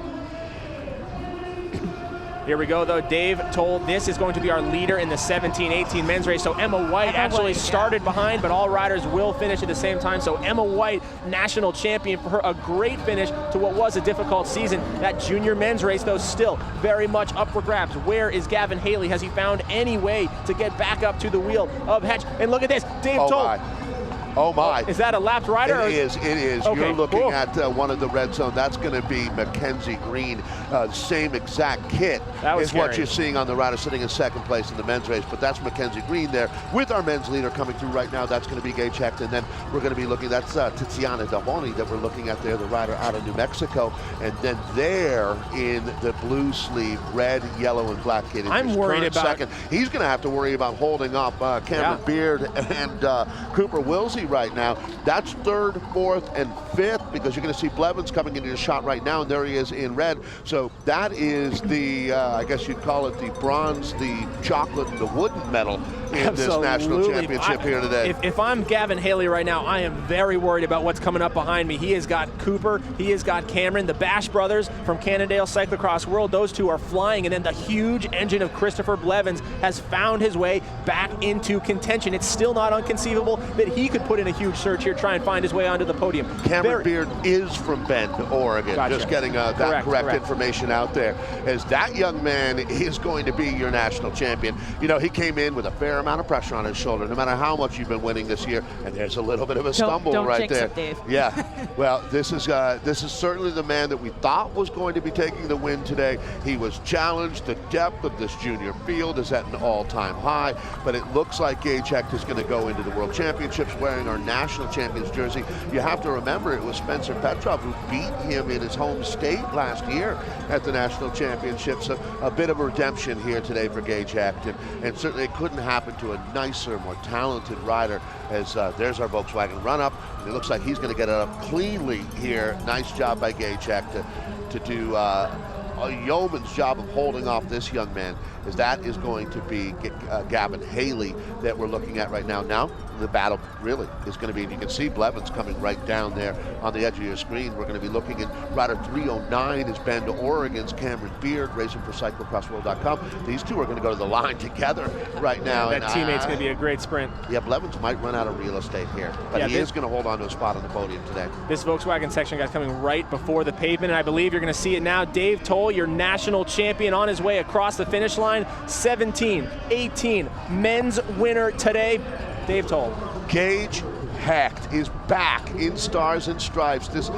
Speaker 3: Here we go, though. Dave told this is going to be our leader in the 17-18 men's race. So Emma White actually started behind, but all riders will finish at the same time. So Emma White, national champion for her. A great finish to what was a difficult season. That junior men's race, though, still very much up for grabs. Where is Gavin Haley? Has he found any way to get back up to the wheel of Hetch? And look at this. Dave told.
Speaker 12: Oh my.
Speaker 3: Is that a lapped rider?
Speaker 12: It is.
Speaker 3: Okay,
Speaker 12: you're looking
Speaker 3: cool.
Speaker 12: at one of the red zone. That's going to be Mackenzie Green. Same exact kit is what you're seeing on the rider sitting in second place in the men's race. But that's Mackenzie Green there with our men's leader coming through right now. That's going to be Gage Hecht. And then we're going to be looking, that's Tiziana Dahoni that we're looking at there, the rider out of New Mexico. And then there in the blue sleeve, red, yellow, and black kit.
Speaker 3: I'm worried about
Speaker 12: second. He's going to have to worry about holding up Cameron Beard and Cooper Wilsey right now. That's 3rd, 4th, and 5th because you're going to see Blevins coming into the shot right now, and there he is in red. So that is the, I guess you'd call it the bronze, the chocolate, and the wooden medal in this national championship here today.
Speaker 3: If I'm Gavin Haley right now, I am very worried about what's coming up behind me. He has got Cooper, he has got Cameron, the Bash brothers from Cannondale Cyclo-cross World. Those two are flying, and then the huge engine of Christopher Blevins has found his way back into contention. It's still not inconceivable that he could put in a huge search here, try and find his way onto the podium.
Speaker 12: Cameron Beard is from Bend, Oregon.
Speaker 3: Gotcha.
Speaker 12: Just getting that correct information out there, as that young man is going to be your national champion. You know, he came in with a fair amount of pressure on his shoulder, no matter how much you've been winning this year, and there's a little bit of a stumble
Speaker 13: don't
Speaker 12: right
Speaker 13: jinx
Speaker 12: there.
Speaker 13: it, Dave.
Speaker 12: Yeah. Well, this is certainly the man that we thought was going to be taking the win today. He was challenged. The depth of this junior field is at an all-time high, but it looks like Gage Hecht is going to go into the World Championships wearing our national champions jersey. You have to remember it was Spencer Petrov who beat him in his home state last year at the national championships. A bit of a redemption here today for Gage Hecht, and certainly it couldn't happen to a nicer, more talented rider, as there's our Volkswagen run-up. It looks like he's going to get it up cleanly here. Nice job by Gage Hecht to do a yeoman's job of holding off this young man, as that is going to be Gavin Haley that we're looking at right now. Now, the battle really is going to be, and you can see Blevins coming right down there on the edge of your screen. We're going to be looking at rider 309 is Bend, Oregon's Cameron Beard, racing for cyclocrossworld.com. These two are going to go to the line together right now.
Speaker 3: That teammate's going to be a great sprint.
Speaker 12: Yeah, Blevins might run out of real estate here, but he is going to hold on to a spot on the podium today.
Speaker 3: This Volkswagen section, guys, coming right before the pavement, and I believe you're going to see it now. Dave Toll, your national champion, on his way across the finish line. 17-18 men's winner today. Dave Toll.
Speaker 12: Gage Hecht is back in Stars and Stripes. This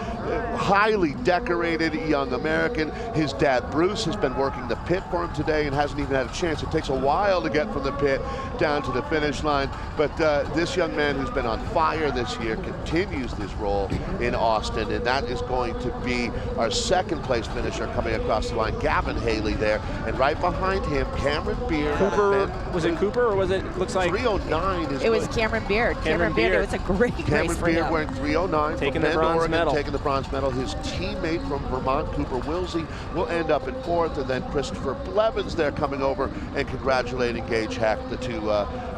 Speaker 12: highly decorated young American. His dad, Bruce, has been working the pit for him today and hasn't even had a chance. It takes a while to get from the pit down to the finish line. But this young man who's been on fire this year continues this role in Austin, and that is going to be our second place finisher coming across the line, Gavin Haley there. And right behind him, Cameron Beard.
Speaker 3: Cooper, was it Cooper or was it, looks like?
Speaker 12: 309 is
Speaker 13: It was Cameron Beard. Cameron Beard, it was a great race for him.
Speaker 12: Wearing 309,
Speaker 3: taking the bronze
Speaker 12: Oregon,
Speaker 3: medal.
Speaker 12: Taking the bronze medal. His teammate from Vermont, Cooper Wilsey, will end up in fourth, and then Christopher Blevins there coming over and congratulating Gage Hecht, the two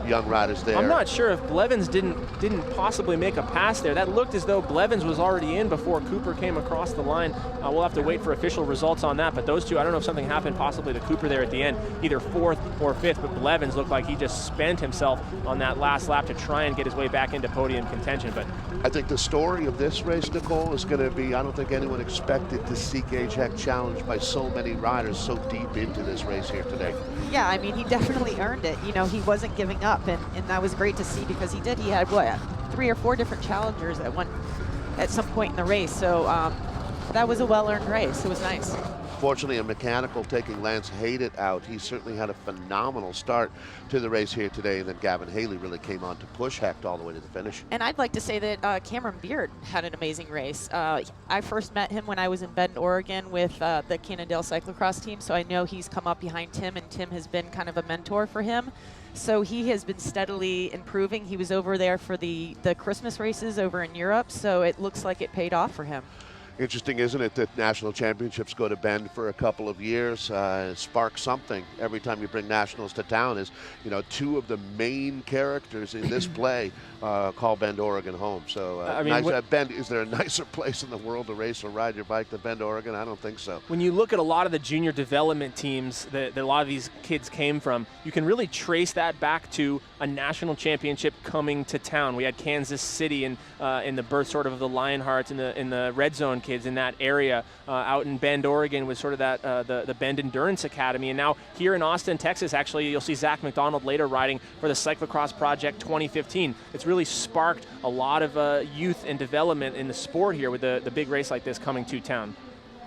Speaker 12: young riders there.
Speaker 3: I'm not sure if Blevins didn't possibly make a pass there. That looked as though Blevins was already in before Cooper came across the line. We'll have to wait for official results on that, but those two, I don't know if something happened possibly to Cooper there at the end, either fourth or fifth, but Blevins looked like he just spent himself on that last lap to try and get his way back into podium contention. But
Speaker 12: I think the story of this race, Nicole, is going to be, I don't think anyone expected to see Gage Hecht challenged by so many riders so deep into this race here today.
Speaker 13: Yeah, I mean, he definitely earned it. You know, he wasn't giving up, and that was great to see, because he did. He had, what, 3 or 4 different challengers at some point in the race. So that was a well-earned race. It was nice.
Speaker 12: Fortunately, a mechanical taking Lance Hayden out. He certainly had a phenomenal start to the race here today, and then Gavin Haley really came on to push Hecht all the way to the finish.
Speaker 13: And I'd like to say that Cameron Beard had an amazing race. I first met him when I was in Bend, Oregon with the Cannondale Cyclo-cross team, so I know he's come up behind Tim, and Tim has been kind of a mentor for him. So he has been steadily improving. He was over there for the Christmas races over in Europe, so it looks like it paid off for him.
Speaker 12: Interesting, isn't it, that national championships go to Bend for a couple of years, spark something every time you bring nationals to town. Is, you know, 2 of the main characters in this play call Bend, Oregon home. So
Speaker 3: I mean,
Speaker 12: Bend, is there a nicer place in the world to race or ride your bike than Bend, Oregon? I don't think so.
Speaker 3: When you look at a lot of the junior development teams that a lot of these kids came from, you can really trace that back to a national championship coming to town. We had Kansas City in the birth sort of the Lionhearts in the Red Zone kids in that area. Out in Bend, Oregon was sort of that the Bend Endurance Academy, and now here in Austin, Texas, actually you'll see Zach McDonald later riding for the Cyclo-cross Project 2015. It's really sparked a lot of youth and development in the sport here with the big race like this coming to town.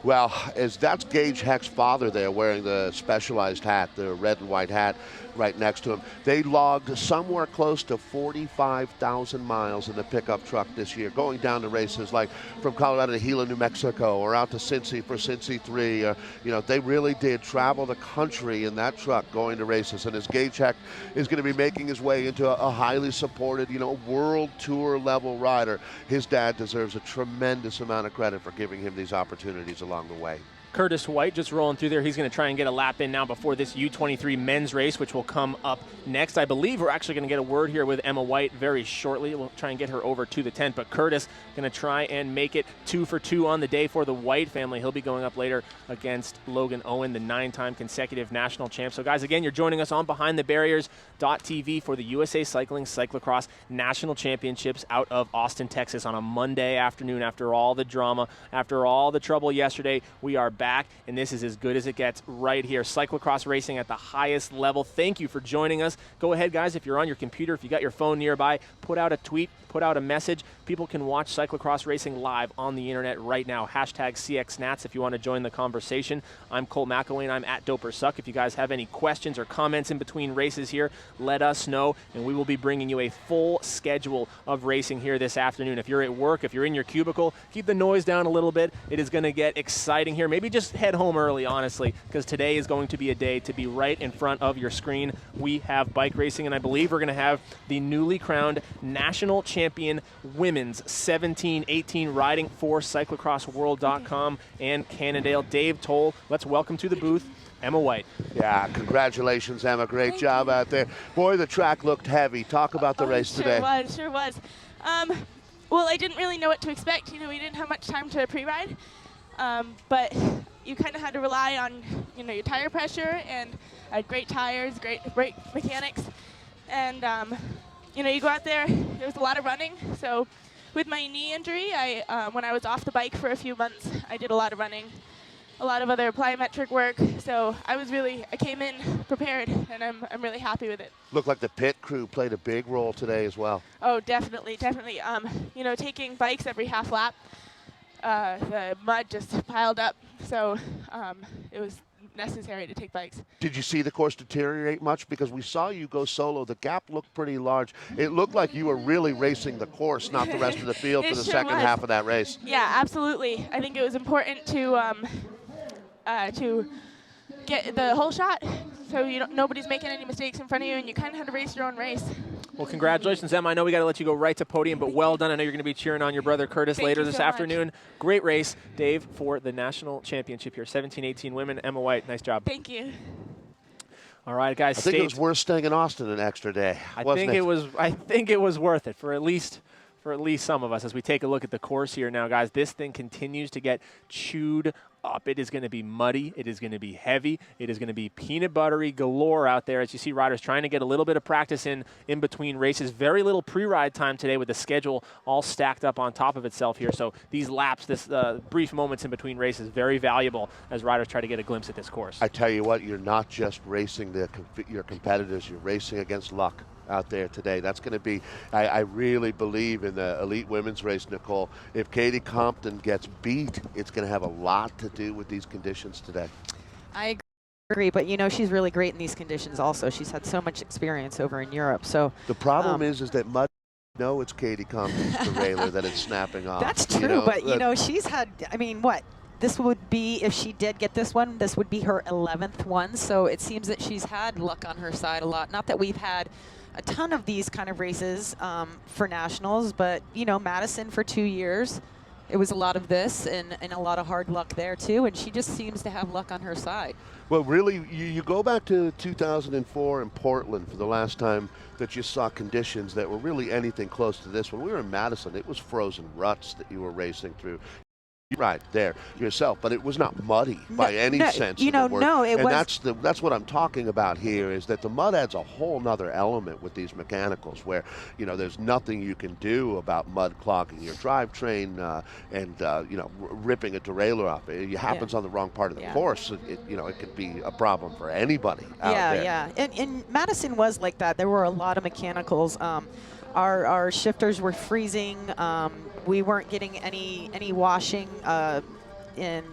Speaker 12: Well, as that's Gage Hecht's father there wearing the Specialized hat, the red and white hat right next to him. They logged somewhere close to 45,000 miles in the pickup truck this year, going down to races like from Colorado to Gila, New Mexico, or out to Cincy for Cincy 3. You know, they really did travel the country in that truck going to races. And as Gage Hecht is going to be making his way into a highly supported, you know, world tour level rider, his dad deserves a tremendous amount of credit for giving him these opportunities along the way.
Speaker 3: Curtis White just rolling through there. He's going to try and get a lap in now before this U23 men's race, which will come up next. I believe we're actually going to get a word here with Emma White very shortly. We'll try and get her over to the tent, but Curtis going to try and make it 2 for 2 on the day for the White family. He'll be going up later against Logan Owen, the 9-time consecutive national champ. So guys, again, you're joining us on BehindTheBarriers.tv for the USA Cycling Cyclo-cross National Championships out of Austin, Texas on a Monday afternoon after all the drama, after all the trouble yesterday. We are back, and this is as good as it gets right here. Cyclo-cross racing at the highest level. Thank you for joining us. Go ahead, guys, if you're on your computer, if you got your phone nearby, put out a tweet, put out a message. People can watch cyclocross racing live on the internet right now. Hashtag CXNats if you want to join the conversation. I'm Cole McElwain. I'm at DoperSuck. If you guys have any questions or comments in between races here, let us know, and we will be bringing you a full schedule of racing here this afternoon. If you're at work, if you're in your cubicle, keep the noise down a little bit. It is going to get exciting here. Maybe just head home early, honestly, because today is going to be a day to be right in front of your screen. We have bike racing, and I believe we're going to have the newly crowned national champion women's 17-18 riding for cyclocrossworld.com and Cannondale. Dave Toll, let's welcome to the booth Emma White.
Speaker 12: Yeah, congratulations, Emma. Great job out there. Boy, the track looked heavy. Talk about the race today.
Speaker 19: Sure was. Well, I didn't really know what to expect. You know, we didn't have much time to pre-ride, but you kind of had to rely on, you know, your tire pressure, and I had great tires, great brake mechanics, and you know, you go out there, there was a lot of running. So with my knee injury, when I was off the bike for a few months, I did a lot of running, a lot of other plyometric work. So I came in prepared, and I'm really happy with it.
Speaker 12: Looked like the pit crew played a big role today as well.
Speaker 19: Oh, definitely. You know, taking bikes every half lap, the mud just piled up. So it was necessary to take bikes.
Speaker 12: Did you see the course deteriorate much? Because we saw you go solo. The gap looked pretty large. It looked like you were really racing the course, not the rest of the field for the second half of that race.
Speaker 19: Yeah, absolutely. I think it was important to get the whole shot, so nobody's making any mistakes in front of you, and you kind of had to race your own race.
Speaker 3: Well, congratulations, Emma. I know we got to let you go right to podium, but well done. I know you're going to be cheering on your brother Curtis later this afternoon. Great race, Dave, for the national championship here. 17-18 women. Emma White, nice job.
Speaker 19: Thank you.
Speaker 3: All right, guys.
Speaker 12: I think it was worth staying in Austin an extra day.
Speaker 3: I think it was worth it for at least some of us as we take a look at the course here now, guys. This thing continues to get chewed up. It is going to be muddy. It is going to be heavy. It is going to be peanut buttery galore out there as you see riders trying to get a little bit of practice in between races. Very little pre-ride time today with the schedule all stacked up on top of itself here. So these laps, this brief moments in between races, very valuable as riders try to get a glimpse at this course.
Speaker 12: I tell you what, you're not just racing your competitors. You're racing against luck out there today. That's going to be, I really believe in the elite women's race, Nicole. If Katie Compton gets beat, it's going to have a lot to do with these conditions today.
Speaker 13: I agree, but you know, she's really great in these conditions also. She's had so much experience over in Europe. So
Speaker 12: the problem is that mud, no, it's Katie Compton's derailleur that it's snapping off.
Speaker 13: That's true, but you know, she's had, I mean, what? This would be, if she did get this one, this would be her 11th one. So it seems that she's had luck on her side a lot. Not that we've had a ton of these kind of races for nationals, but you know, Madison for 2 years, it was a lot of this and a lot of hard luck there too, and she just seems to have luck on her side.
Speaker 12: Well, really, you go back to 2004 in Portland for the last time that you saw conditions that were really anything close to this. When we were in Madison, it was frozen ruts that you were racing through. Right there yourself, but it was not muddy by any sense of the word. And that's what I'm talking about here, is that the mud adds a whole nother element with these mechanicals where, you know, there's nothing you can do about mud clogging your drivetrain and you know, ripping a derailleur off. It happens on the wrong part of the course. You know, it could be a problem for anybody out there.
Speaker 13: Yeah. And Madison was like that. There were a lot of mechanicals. Our shifters were freezing. We weren't getting any washing, and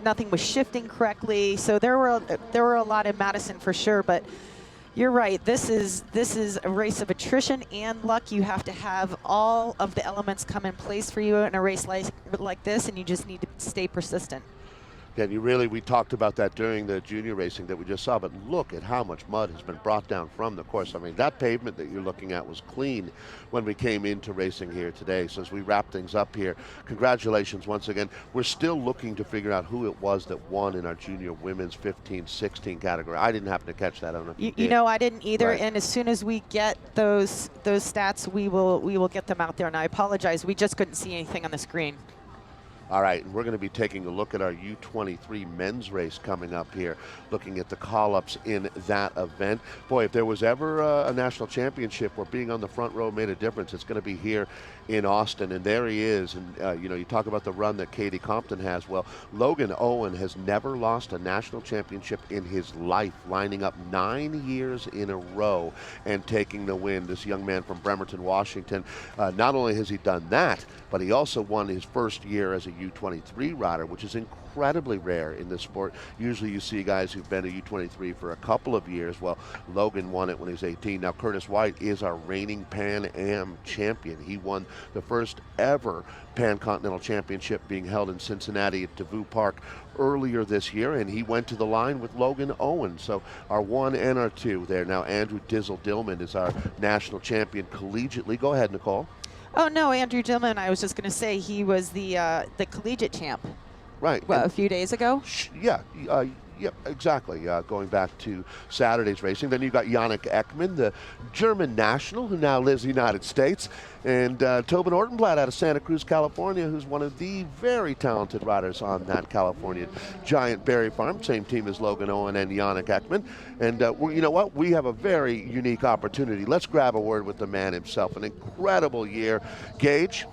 Speaker 13: nothing was shifting correctly. So there were a lot in Madison for sure. But you're right. This is a race of attrition and luck. You have to have all of the elements come in place for you in a race like this, and you just need to stay persistent.
Speaker 12: Yeah, we talked about that during the junior racing that we just saw, but look at how much mud has been brought down from the course. I mean, that pavement that you're looking at was clean when we came into racing here today. So as we wrap things up here, congratulations once again. We're still looking to figure out who it was that won in our junior women's 15-16 category. I didn't happen to catch that. I don't know if you did.
Speaker 13: You know, I didn't either.
Speaker 12: Right.
Speaker 13: And as soon as we get those stats, we will get them out there. And I apologize, we just couldn't see anything on the screen.
Speaker 12: All right, and we're going to be taking a look at our U23 men's race coming up here, looking at the call-ups in that event. Boy, if there was ever a national championship where being on the front row made a difference, it's going to be here in Austin, and there he is. And you talk about the run that Katie Compton has. Well, Logan Owen has never lost a national championship in his life, lining up 9 years in a row and taking the win. This young man from Bremerton, Washington, not only has he done that, but he also won his first year as a U23 rider, which is incredibly rare in this sport. Usually you see guys who've been a U23 for a couple of years. Well, Logan won it when he was 18. Now, Curtis White is our reigning Pan Am champion. He won the first ever Pan Continental Championship being held in Cincinnati at DeVue Park earlier this year, and he went to the line with Logan Owen. So our 1 and our 2 there. Now, Andrew Dizzle-Dillman is our national champion collegiately. Go ahead, Nicole.
Speaker 13: Oh, no, Andrew Dillman, I was just going to say he was the collegiate champ.
Speaker 12: Right.
Speaker 13: A few days ago?
Speaker 12: Yeah, exactly. Going back to Saturday's racing. Then you've got Yannick Ekman, the German national who now lives in the United States, and Tobin Ortenblatt out of Santa Cruz, California, who's one of the very talented riders on that California Giant Berry Farm. Same team as Logan Owen and Yannick Ekman. And you know what? We have a very unique opportunity. Let's grab a word with the man himself. An incredible year. Gage?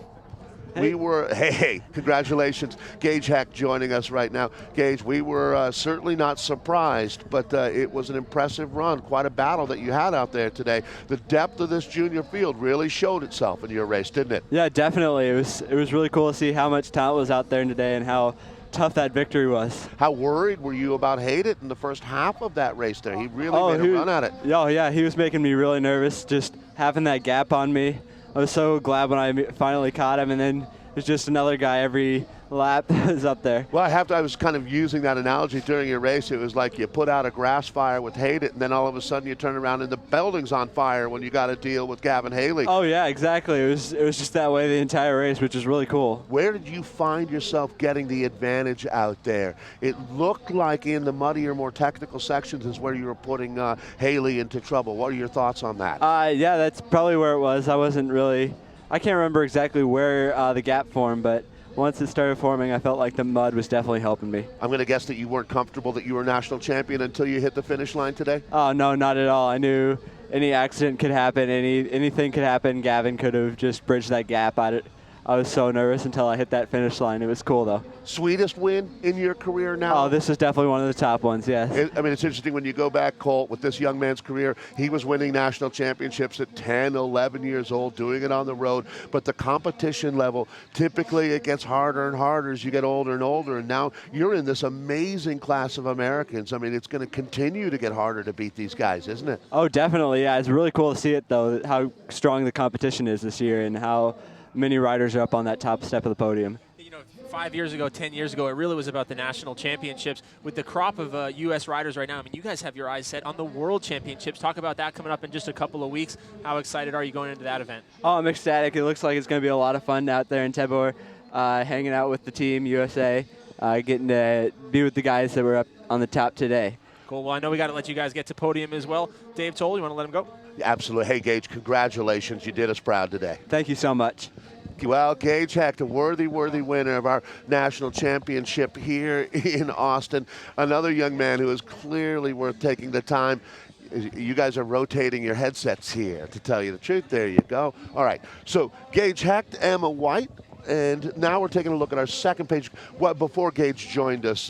Speaker 12: Hey, congratulations. Gage Heck joining us right now. Gage, we were certainly not surprised, but it was an impressive run. Quite a battle that you had out there today. The depth of this junior field really showed itself in your race, didn't it?
Speaker 20: Yeah, definitely. It was really cool to see how much talent was out there today and how tough that victory was.
Speaker 12: How worried were you about Hayden in the first half of that race there? He really made a run at it.
Speaker 20: Oh, yeah, he was making me really nervous just having that gap on me. I was so glad when I finally caught him, and then there's just another guy every lap that was up there.
Speaker 12: Well, I was kind of using that analogy during your race. It was like you put out a grass fire with Hayden, and then all of a sudden you turn around and the building's on fire when you got to deal with Gavin Haley.
Speaker 20: Oh, yeah, exactly. It was just that way the entire race, which is really cool.
Speaker 12: Where did you find yourself getting the advantage out there? It looked like in the muddier, more technical sections is where you were putting Haley into trouble. What are your thoughts on that?
Speaker 20: Yeah, that's probably where it was. I can't remember exactly where the gap formed, but once it started forming, I felt like the mud was definitely helping me.
Speaker 12: I'm going to guess that you weren't comfortable that you were national champion until you hit the finish line today?
Speaker 20: Oh, no, not at all. I knew any accident could happen, anything could happen. Gavin could have just bridged that gap. I was so nervous until I hit that finish line. It was cool, though.
Speaker 12: Sweetest win in your career now?
Speaker 20: Oh, this is definitely one of the top ones, yes.
Speaker 12: It's interesting when you go back, Colt, with this young man's career. He was winning national championships at 10, 11 years old, doing it on the road. But the competition level, typically it gets harder and harder as you get older and older. And now you're in this amazing class of Americans. I mean, it's going to continue to get harder to beat these guys, isn't it?
Speaker 20: Oh, definitely, yeah. It's really cool to see it, though, how strong the competition is this year and how many riders are up on that top step of the podium.
Speaker 3: 5 years ago, 10 years ago, it really was about the national championships. With the crop of U.S. riders right now, I mean, you guys have your eyes set on the world championships. Talk about that coming up in just a couple of weeks. How excited are you going into that event?
Speaker 20: Oh, I'm ecstatic. It looks like it's going to be a lot of fun out there in Tabor, hanging out with the team, USA, getting to be with the guys that were up on the top today.
Speaker 3: Cool. Well, I know we got to let you guys get to podium as well. Dave Toll, you want to let him go?
Speaker 12: Yeah, absolutely. Hey, Gage, congratulations. You did us proud today.
Speaker 20: Thank you so much.
Speaker 12: Well, Gage Hecht, a worthy winner of our national championship here in Austin. Another young man who is clearly worth taking the time. You guys are rotating your headsets here, to tell you the truth. There you go. All right. So, Gage Hecht, Emma White. And now we're taking a look at our second page. Well, before Gage joined us,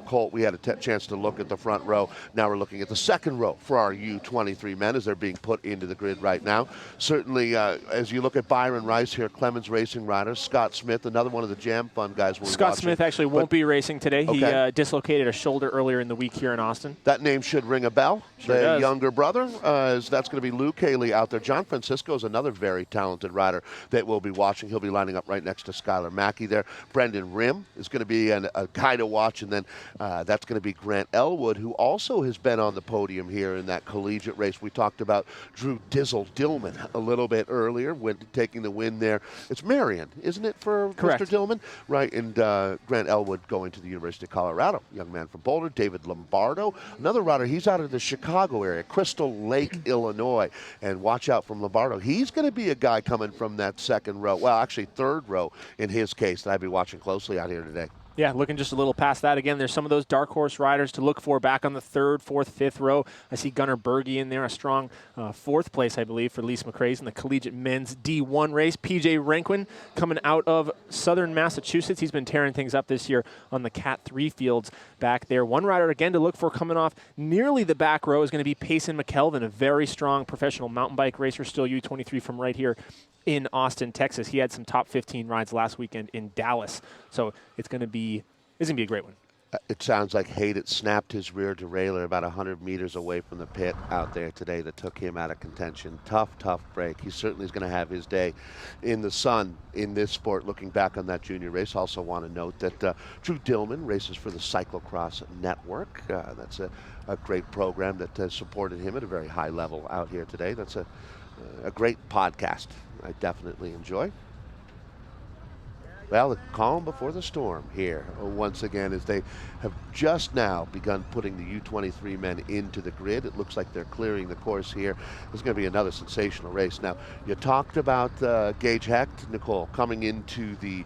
Speaker 12: Colt, we had a chance to look at the front row. Now we're looking at the second row for our U23 men as they're being put into the grid right now. Certainly, as you look at Byron Rice here, Clemens Racing rider, Scott Smith, another one of the Jam Fund guys.
Speaker 3: Scott Smith actually won't be racing today.
Speaker 12: Okay.
Speaker 3: He dislocated a shoulder earlier in the week here in Austin.
Speaker 12: That name should ring a bell.
Speaker 3: Sure
Speaker 12: the
Speaker 3: does.
Speaker 12: Younger brother, that's going to be Luke Haley out there. John Francisco is another very talented rider that we'll be watching. He'll be lining up right next next to Skylar Mackey there. Brendan Rim is going to be a guy to watch, and then that's going to be Grant Elwood, who also has been on the podium here in that collegiate race. We talked about Drew Dizzle-Dillman a little bit earlier when taking the win there. It's Marion, isn't it, for
Speaker 3: Correct.
Speaker 12: Mr. Dillman? Right, and Grant Elwood going to the University of Colorado. Young man from Boulder. David Lombardo, another rider. He's out of the Chicago area, Crystal Lake, Illinois. And watch out from Lombardo. He's going to be a guy coming from that second row, well, actually third row in his case, that I'd be watching closely out here today.
Speaker 3: Yeah, looking just a little past that. Again, there's some of those dark horse riders to look for back on the third, fourth, fifth row. I see Gunnar Berge in there, a strong fourth place, I believe, for Lise McRae's in the collegiate men's D1 race. PJ Renquin coming out of southern Massachusetts. He's been tearing things up this year on the Cat 3 fields back there. One rider, again, to look for coming off nearly the back row is going to be Payson McKelvin, a very strong professional mountain bike racer, still U23 from right here in Austin, Texas. He had some top 15 rides last weekend in Dallas. So it's going to be a great one.
Speaker 12: It sounds like Hayden snapped his rear derailleur about 100 meters away from the pit out there today that took him out of contention. Tough break. He certainly is going to have his day in the sun in this sport. Looking back on that junior race, also want to note that Drew Dillman races for the Cyclo-cross network. That's a great program that has supported him at a very high level out here today. That's a great podcast I definitely enjoy. Well, the calm before the storm here once again as they have just now begun putting the U23 men into the grid. It looks like they're clearing the course here. It's going to be another sensational race. Now, you talked about Gage Hecht, Nicole, coming into the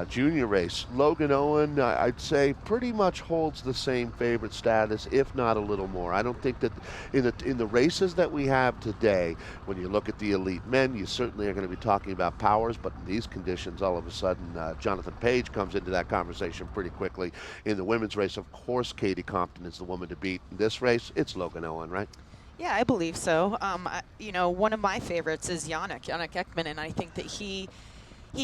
Speaker 12: junior race. Logan Owen, I'd say, pretty much holds the same favorite status, if not a little more. I don't think that in the races that we have today, when you look at the elite men, you certainly are going to be talking about powers, but in these conditions, all of a sudden, Jonathan Page comes into that conversation pretty quickly. In the women's race, of course, Katie Compton is the woman to beat. In this race, it's Logan Owen, right?
Speaker 13: Yeah, I believe so. One of my favorites is Yannick Ekman, and I think that he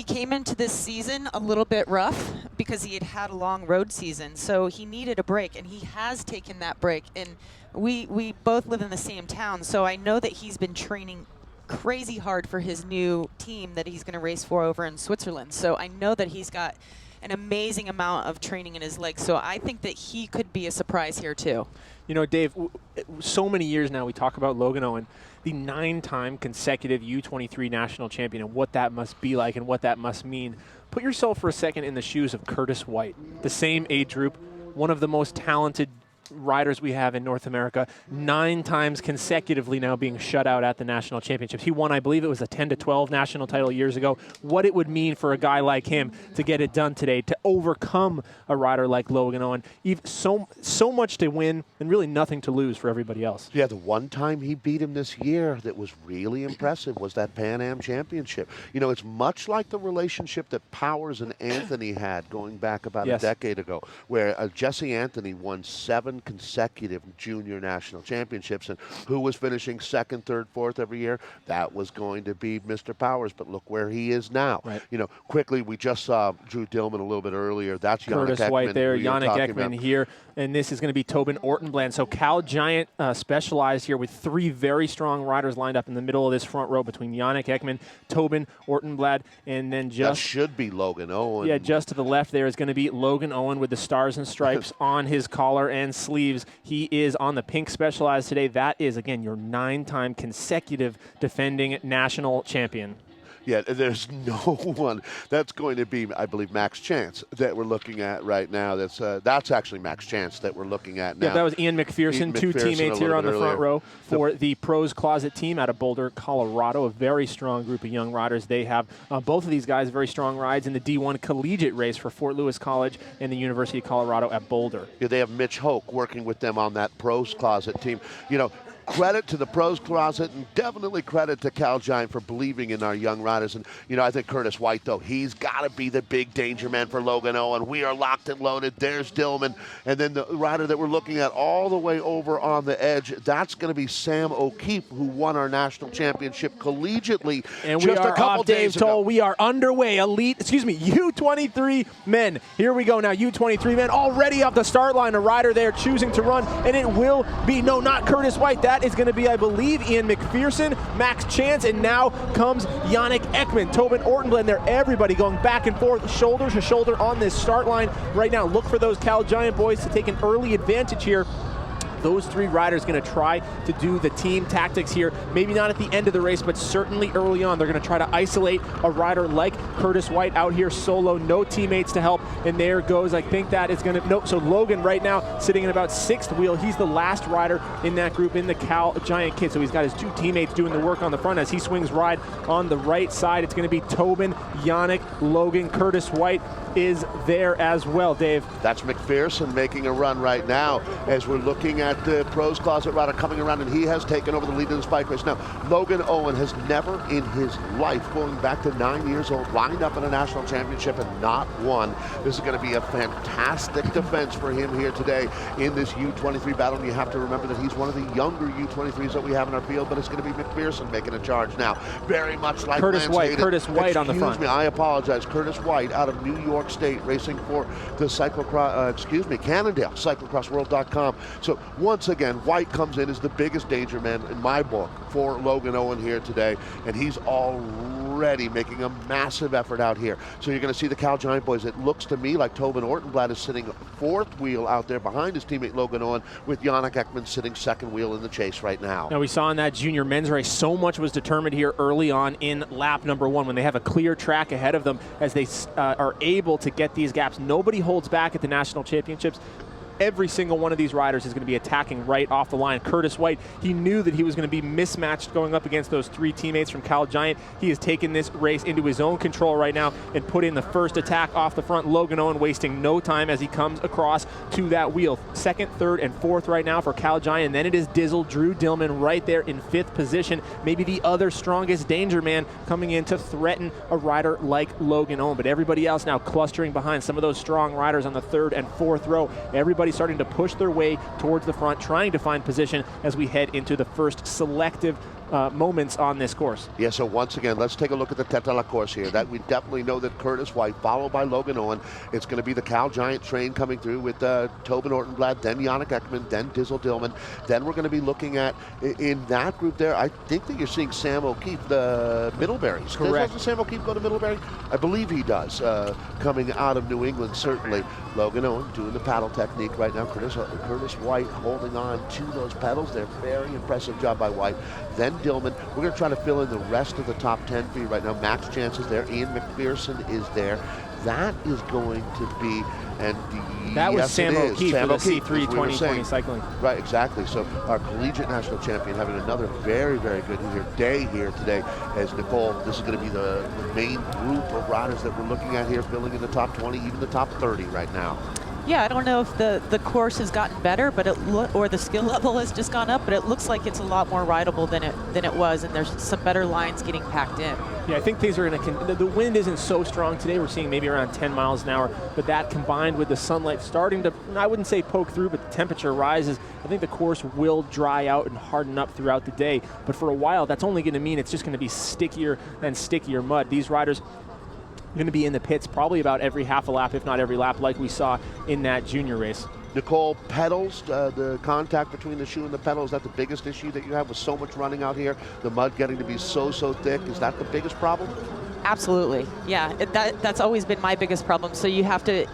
Speaker 13: came into this season a little bit rough because he had a long road season, so he needed a break, and he has taken that break. And we both live in the same town, so I know that he's been training crazy hard for his new team that he's going to race for over in Switzerland. So I know that he's got an amazing amount of training in his legs, so I think that he could be a surprise here too.
Speaker 3: You know, Dave, so many years now we talk about Logan Owen, the 9-time consecutive U23 national champion, and what that must be like and what that must mean. Put yourself for a second in the shoes of Curtis White, the same age group, one of the most talented riders we have in North America, 9 times consecutively now being shut out at the national championships. He won, I believe it was a 10-12 national title years ago. What it would mean for a guy like him to get it done today, to overcome a rider like Logan Owen. So much to win and really nothing to lose for everybody else.
Speaker 12: Yeah, the one time he beat him this year that was really impressive was that Pan Am Championship. You know, it's much like the relationship that Powers and Anthony had going back about a decade ago, where Jesse Anthony won 7 consecutive junior national championships, and who was finishing second, third, fourth every year? That was going to be Mr. Powers, but look where he is now. Right. You know, quickly, we just saw Drew Dillman a little bit earlier. That's
Speaker 3: Curtis
Speaker 12: Yannick
Speaker 3: White
Speaker 12: Ekman,
Speaker 3: there, Yannick Ekman here, and this is going to be Tobin Ortenbland. So Cal Giant specialized here with 3 very strong riders lined up in the middle of this front row between Yannick Ekman, Tobin Ortenblad, and then just...
Speaker 12: That should be Logan Owen.
Speaker 3: Yeah, just to the left there is going to be Logan Owen with the stars and stripes on his collar and sleeves. He is on the pink specialized today. That is, again, your 9-time consecutive defending national champion.
Speaker 12: Yeah, there's no one. That's going to be, I believe, Max Chance that we're looking at right now. That's actually Max Chance that we're looking at now.
Speaker 3: Yeah, that was Ian McPherson, 2 teammates here on the front row for the Pros Closet team out of Boulder, Colorado. A very strong group of young riders. They have both of these guys very strong rides in the D1 collegiate race for Fort Lewis College and the University of Colorado at Boulder.
Speaker 12: Yeah, they have Mitch Hoke working with them on that Pros Closet team. You know, credit to the Pros Closet, and definitely credit to Cal Giant for believing in our young riders. And, you know, I think Curtis White, though, he's got to be the big danger man for Logan Owen. We are locked and loaded. There's Dillman. And then the rider that we're looking at all the way over on the edge, that's going to be Sam O'Keefe, who won our national championship collegiately
Speaker 3: and
Speaker 12: just
Speaker 3: we are
Speaker 12: a couple
Speaker 3: off, Dave
Speaker 12: days ago.
Speaker 3: Toll. We are underway. U23 men. Here we go now. U23 men already off the start line. A rider there choosing to run, and it will be, no, not Curtis White. That that is going to be, I believe, Ian McPherson, Max Chance, and now comes Yannick Ekman. Tobin Ortenblad there, everybody going back and forth, shoulder to shoulder on this start line right now. Look for those Cal Giant boys to take an early advantage here. Those three riders going to try to do the team tactics here. Maybe not at the end of the race, but certainly early on. They're going to try to isolate a rider like Curtis White out here solo, no teammates to help. And there goes, I think that is going to, nope. So Logan right now sitting in about 6th wheel. He's the last rider in that group in the Cal Giant kit. So he's got his 2 teammates doing the work on the front as he swings ride on the right side. It's going to be Tobin, Yannick, Logan, Curtis White is there as well, Dave.
Speaker 12: That's McPherson making a run right now as we're looking at the pros closet rider coming around, and he has taken over the lead in this bike race. Now, Logan Owen has never in his life, going back to 9 years old, lined up in a national championship and not won. This is going to be a fantastic defense for him here today in this U23 battle. And you have to remember that he's one of the younger U23s that we have in our field, but it's going to be McPherson making a charge now. Very much like
Speaker 3: Curtis White. Curtis White on the front.
Speaker 12: Excuse me, I apologize. Curtis White out of New York State, racing for the Cyclo-cross, Cannondale, cyclocrossworld.com. So once again, White comes in as the biggest danger man in my book for Logan Owen here today, and he's already making a massive effort out here. So you're going to see the Cal Giant boys. It looks to me like Tobin Ortenblad is sitting 4th wheel out there behind his teammate Logan Owen, with Yannick Ekman sitting 2nd wheel in the chase right now.
Speaker 3: Now we saw in that junior men's race, so much was determined here early on in lap number 1 when they have a clear track ahead of them as they are able to get these gaps. Nobody holds back at the national championships. Every single one of these riders is going to be attacking right off the line. Curtis White, he knew that he was going to be mismatched going up against those 3 teammates from Cal Giant. He has taken this race into his own control right now and put in the first attack off the front. Logan Owen wasting no time as he comes across to that wheel. 2nd, 3rd, and 4th right now for Cal Giant. And then it is Dizzle, Drew Dillman right there in 5th position. Maybe the other strongest danger man coming in to threaten a rider like Logan Owen. But everybody else now clustering behind some of those strong riders on the 3rd and 4th row. Everybody starting to push their way towards the front, trying to find position as we head into the first selective moments on this course.
Speaker 12: Yeah, so once again, let's take a look at the Tête de la Course here. That we definitely know that Curtis White, followed by Logan Owen. It's going to be the Cal Giant train coming through with Tobin Ortenblad, then Yannick Ekman, then Dizzle Dillman. Then we're going to be looking at, in that group there, I think that you're seeing Sam O'Keefe, the Middleberries.
Speaker 3: Correct.
Speaker 12: Doesn't Sam O'Keefe go to Middlebury? I believe he does, coming out of New England, certainly. Logan Owen doing the paddle technique right now. Curtis White holding on to those pedals. They're very impressive job by White. Then Dillman. We're going to try to fill in the rest of the top 10 for you right now. Max Chance is there. Ian McPherson is there. That is going to be, and
Speaker 3: that was
Speaker 12: yes,
Speaker 3: Sam O'Keefe for the C3
Speaker 12: we
Speaker 3: 2020 cycling.
Speaker 12: Right, exactly. So our collegiate national champion having another very, very good day here today. As Nicole, this is going to be the main group of riders that we're looking at here, filling in the top 20, even the top 30 right now.
Speaker 13: Yeah, I don't know if the course has gotten better, but or the skill level has just gone up, but it looks like it's a lot more rideable than it was, and there's some better lines getting packed in.
Speaker 3: Yeah, I think things are going to, the wind isn't so strong today. We're seeing maybe around 10 miles an hour, but that combined with the sunlight starting to, I wouldn't say poke through, but the temperature rises. I think the course will dry out and harden up throughout the day, but for a while, that's only going to mean it's just going to be stickier and stickier mud. These riders going to be in the pits probably about every half a lap, if not every lap, like we saw in that junior race.
Speaker 12: Nicole, pedals, the contact between the shoe and the pedal, is that the biggest issue that you have with so much running out here? The mud getting to be so thick, is that the biggest problem?
Speaker 13: Absolutely, yeah. That's always been my biggest problem. So you have to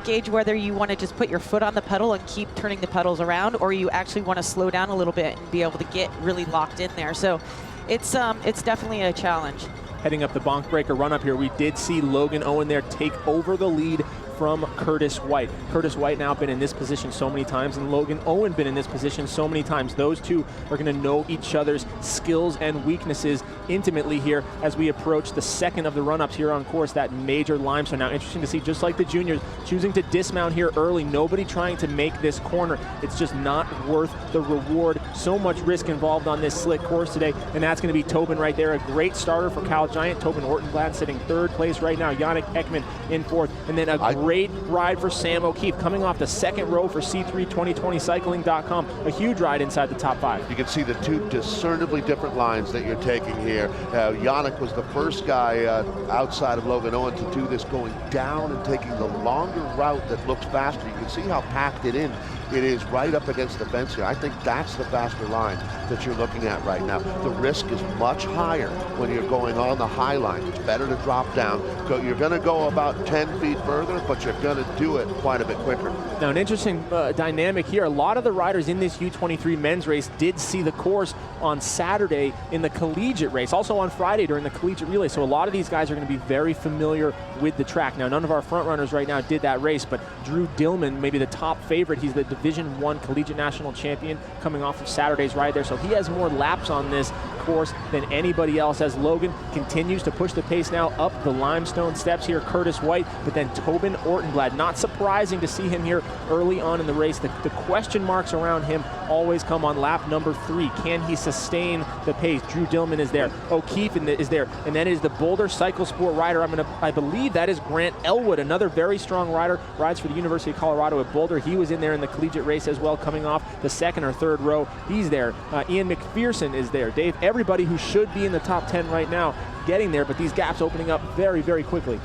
Speaker 13: gauge whether you want to just put your foot on the pedal and keep turning the pedals around, or you actually want to slow down a little bit and be able to get really locked in there. So it's definitely a challenge.
Speaker 3: Heading up the bonk breaker run up here, we did see Logan Owen there take over the lead from Curtis White. Curtis White now been in this position so many times, and Logan Owen been in this position so many times. Those two are going to know each other's skills and weaknesses intimately here as we approach the second of the run-ups here on course, that major limestone. Now, interesting to see, just like the juniors, choosing to dismount here early. Nobody trying to make this corner. It's just not worth the reward. So much risk involved on this slick course today, and that's going to be Tobin right there. A great starter for Cal Giant. Tobin Ortenblad sitting 3rd place right now. Yannick Ekman in 4th, and then a great ride for Sam O'Keefe coming off the 2nd row for C32020cycling.com. A huge ride inside the top 5.
Speaker 12: You can see the two discernibly different lines that you're taking here. Yannick was the first guy outside of Logan Owen to do this, going down and taking the longer route that looks faster. You can see how packed it in it is right up against the fence here. I think that's the faster line that you're looking at right now. The risk is much higher when you're going on the high line. It's better to drop down. You're going to go about 10 feet further, but you're going to do it quite a bit quicker.
Speaker 3: Now, an interesting dynamic here. A lot of the riders in this U23 men's race did see the course on Saturday in the collegiate race, also on Friday during the collegiate relay. So a lot of these guys are going to be very familiar with the track. Now, none of our front runners right now did that race, but Drew Dillman, maybe the top favorite. He's the Division I collegiate national champion coming off of Saturday's ride there. So he has more laps on this course than anybody else, as Logan continues to push the pace now up the limestone steps here. Curtis White, but then Tobin Ortenblad. Not surprising to see him here early on in the race. The question marks around him always come on lap number 3. Can he sustain the pace? Drew Dillman is there. O'Keefe is there. And then is the Boulder Cycle Sport rider. I believe that is Grant Elwood, another very strong rider, rides for the University of Colorado at Boulder. He was in there in the collegiate race as well, coming off the second or third row. He's there. Ian McPherson is there. Dave, everybody who should be in the top 10 right now getting there, but these gaps opening up very, very quickly.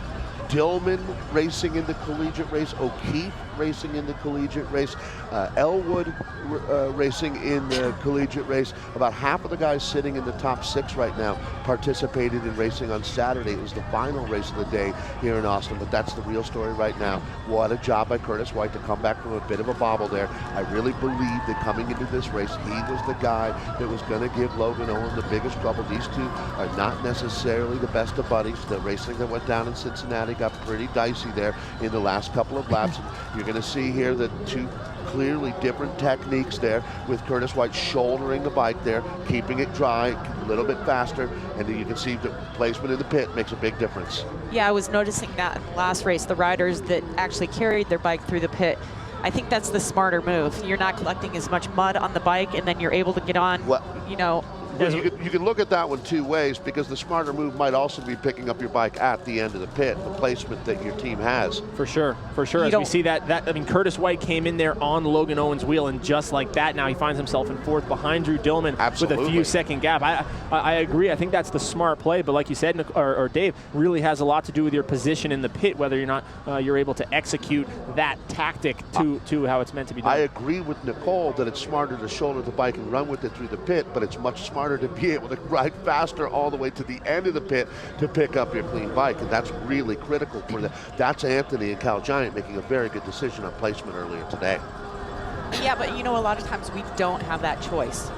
Speaker 12: Dillman racing in the collegiate race, O'Keefe racing in the collegiate race, Elwood racing in the collegiate race. About half of the guys sitting in the top 6 right now participated in racing on Saturday. It was the final race of the day here in Austin, but that's the real story right now. What a job by Curtis White to come back from a bit of a bobble there. I really believe that coming into this race, he was the guy that was going to give Logan Owen the biggest trouble. These two are not necessarily the best of buddies. The racing that went down in Cincinnati got pretty dicey there in the last couple of laps. You're going to see here that two clearly different techniques there, with Curtis White shouldering the bike there, keeping it dry, a little bit faster, and you can see the placement in the pit makes a big difference.
Speaker 13: Yeah, I was noticing that last race, the riders that actually carried their bike through the pit, I think that's the smarter move. You're not collecting as much mud on the bike, and then you're able to get on, you know.
Speaker 12: Well, you can look at that one two ways, because the smarter move might also be picking up your bike at the end of the pit, the placement that your team has.
Speaker 3: For sure. As we see that, I mean, Curtis White came in there on Logan Owen's wheel, and just like that, now he finds himself in 4th behind Drew Dillman.
Speaker 12: Absolutely.
Speaker 3: With a few second gap. I agree. I think that's the smart play, but like you said, or Dave, really has a lot to do with your position in the pit, whether you're not you're able to execute that tactic to how it's meant to be done.
Speaker 12: I agree with Nicole that it's smarter to shoulder the bike and run with it through the pit, but it's much smarter to be able to ride faster all the way to the end of the pit to pick up your clean bike, and that's really critical for that. That's Anthony and Cal Giant making a very good decision on placement earlier today.
Speaker 13: Yeah, but you know, a lot of times we don't have that choice.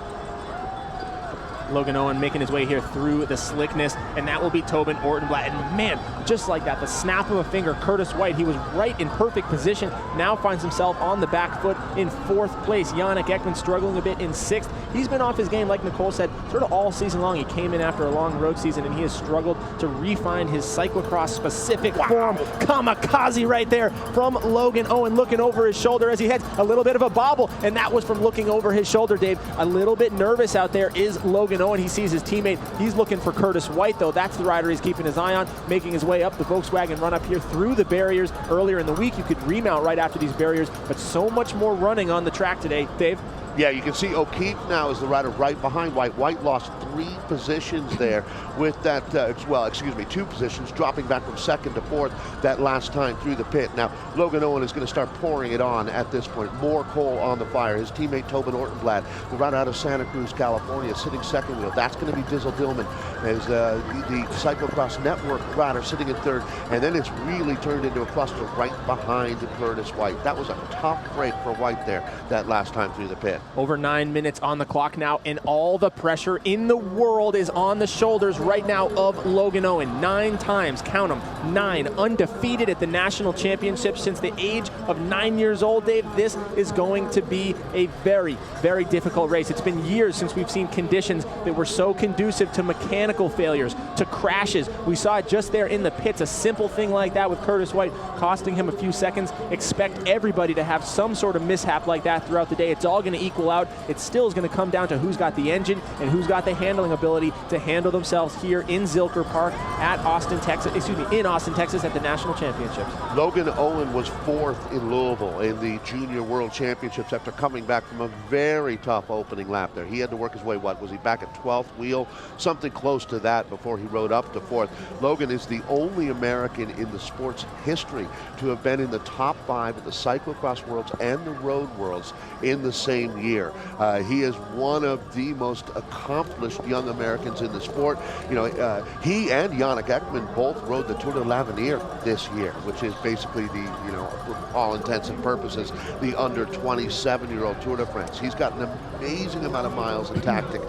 Speaker 3: Logan Owen making his way here through the slickness, and that will be Tobin Ortenblad. And man, just like that, the snap of a finger, Curtis White, he was right in perfect position, now finds himself on the back foot in 4th place. Yannick Ekman struggling a bit in 6th. He's been off his game, like Nicole said, sort of all season long. He came in after a long road season, and he has struggled to refine his cyclocross specific form. Kamikaze right there from Logan Owen, looking over his shoulder as he heads. A little bit of a bobble, and that was from looking over his shoulder, Dave. A little bit nervous out there is Logan Owen. He sees his teammate. He's looking for Curtis White, though. That's the rider he's keeping his eye on, making his way up the Volkswagen run up here through the barriers. Earlier in the week, you could remount right after these barriers, but so much more running on the track today. Dave?
Speaker 12: Yeah, you can see O'Keefe now is the rider right behind White. White lost 3 positions there with that, 2 positions, dropping back from 2nd to 4th that last time through the pit. Now, Logan Owen is going to start pouring it on at this point. More coal on the fire. His teammate Tobin Ortenblad, the rider out of Santa Cruz, California, sitting 2nd wheel. That's going to be Dizzle Dillman as the Cyclo-cross Network rider sitting in 3rd. And then it's really turned into a cluster right behind Curtis White. That was a tough break for White there that last time through the pit.
Speaker 3: Over 9 minutes on the clock now, and all the pressure in the world is on the shoulders right now of Logan Owen. 9 times, count them, 9, undefeated at the national championship since the age of 9 years old, Dave. This is going to be a very, very difficult race. It's been years since we've seen conditions that were so conducive to mechanical failures, to crashes. We saw it just there in the pits, a simple thing like that with Curtis White costing him a few seconds. Expect everybody to have some sort of mishap like that throughout the day. It's all going to equal out. It still is going to come down to who's got the engine and who's got the handling ability to handle themselves here in Zilker Park at Austin, Texas, in Austin, Texas at the National Championships.
Speaker 12: Logan Owen was 4th in Louisville in the Junior World Championships after coming back from a very tough opening lap there. He had to work his way, was he back at 12th wheel? Something close to that before he rode up to 4th. Logan is the only American in the sport's history to have been in the top 5 at the Cyclo-cross Worlds and the Road Worlds in the same year. He is one of the most accomplished young Americans in the sport. You know, he and Yannick Ekman both rode the Tour de l'Avenir this year, which is basically the, you know, for all intents and purposes, the under 27-year-old Tour de France. He's got an amazing amount of miles and tactic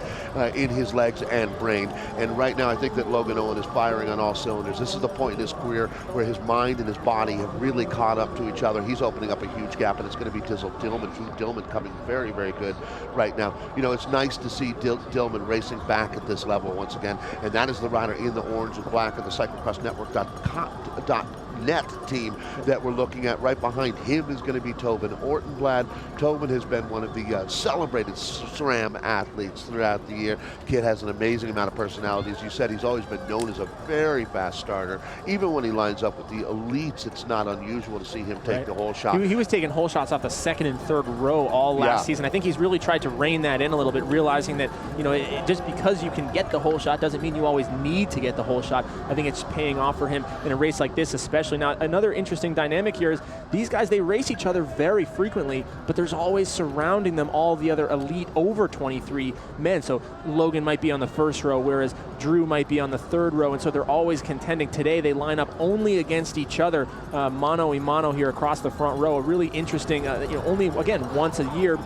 Speaker 12: in his legs and brain. And right now, I think that Logan Owen is firing on all cylinders. This is the point in his career where his mind and his body have really caught up to each other. He's opening up a huge gap, and it's going to be Dillman. Dillman coming very, very good right now. You know, it's nice to see Dillman racing back at this level once again, and that is the rider in the orange and black of the cyclocrossnetwork.net team that we're looking at. Right behind him is going to be Tobin Ortenblad. Tobin has been one of the celebrated SRAM athletes throughout the year. The kid has an amazing amount of personality. As you said, he's always been known as a very fast starter. Even when he lines up with the elites, it's not unusual to see him take the whole shot.
Speaker 3: He was taking whole shots off the 2nd and 3rd row all last season. I think he's really tried to rein that in a little bit, realizing that, you know, just because you can get the whole shot doesn't mean you always need to get the whole shot. I think it's paying off for him in a race like this, especially. Now, another interesting dynamic here is these guys, they race each other very frequently, but there's always surrounding them all the other elite over 23 men. So Logan might be on the 1st row, whereas Drew might be on the 3rd row, and so they're always contending. Today, they line up only against each other, mano a mano here across the front row. A really interesting, you know, only, again, once a year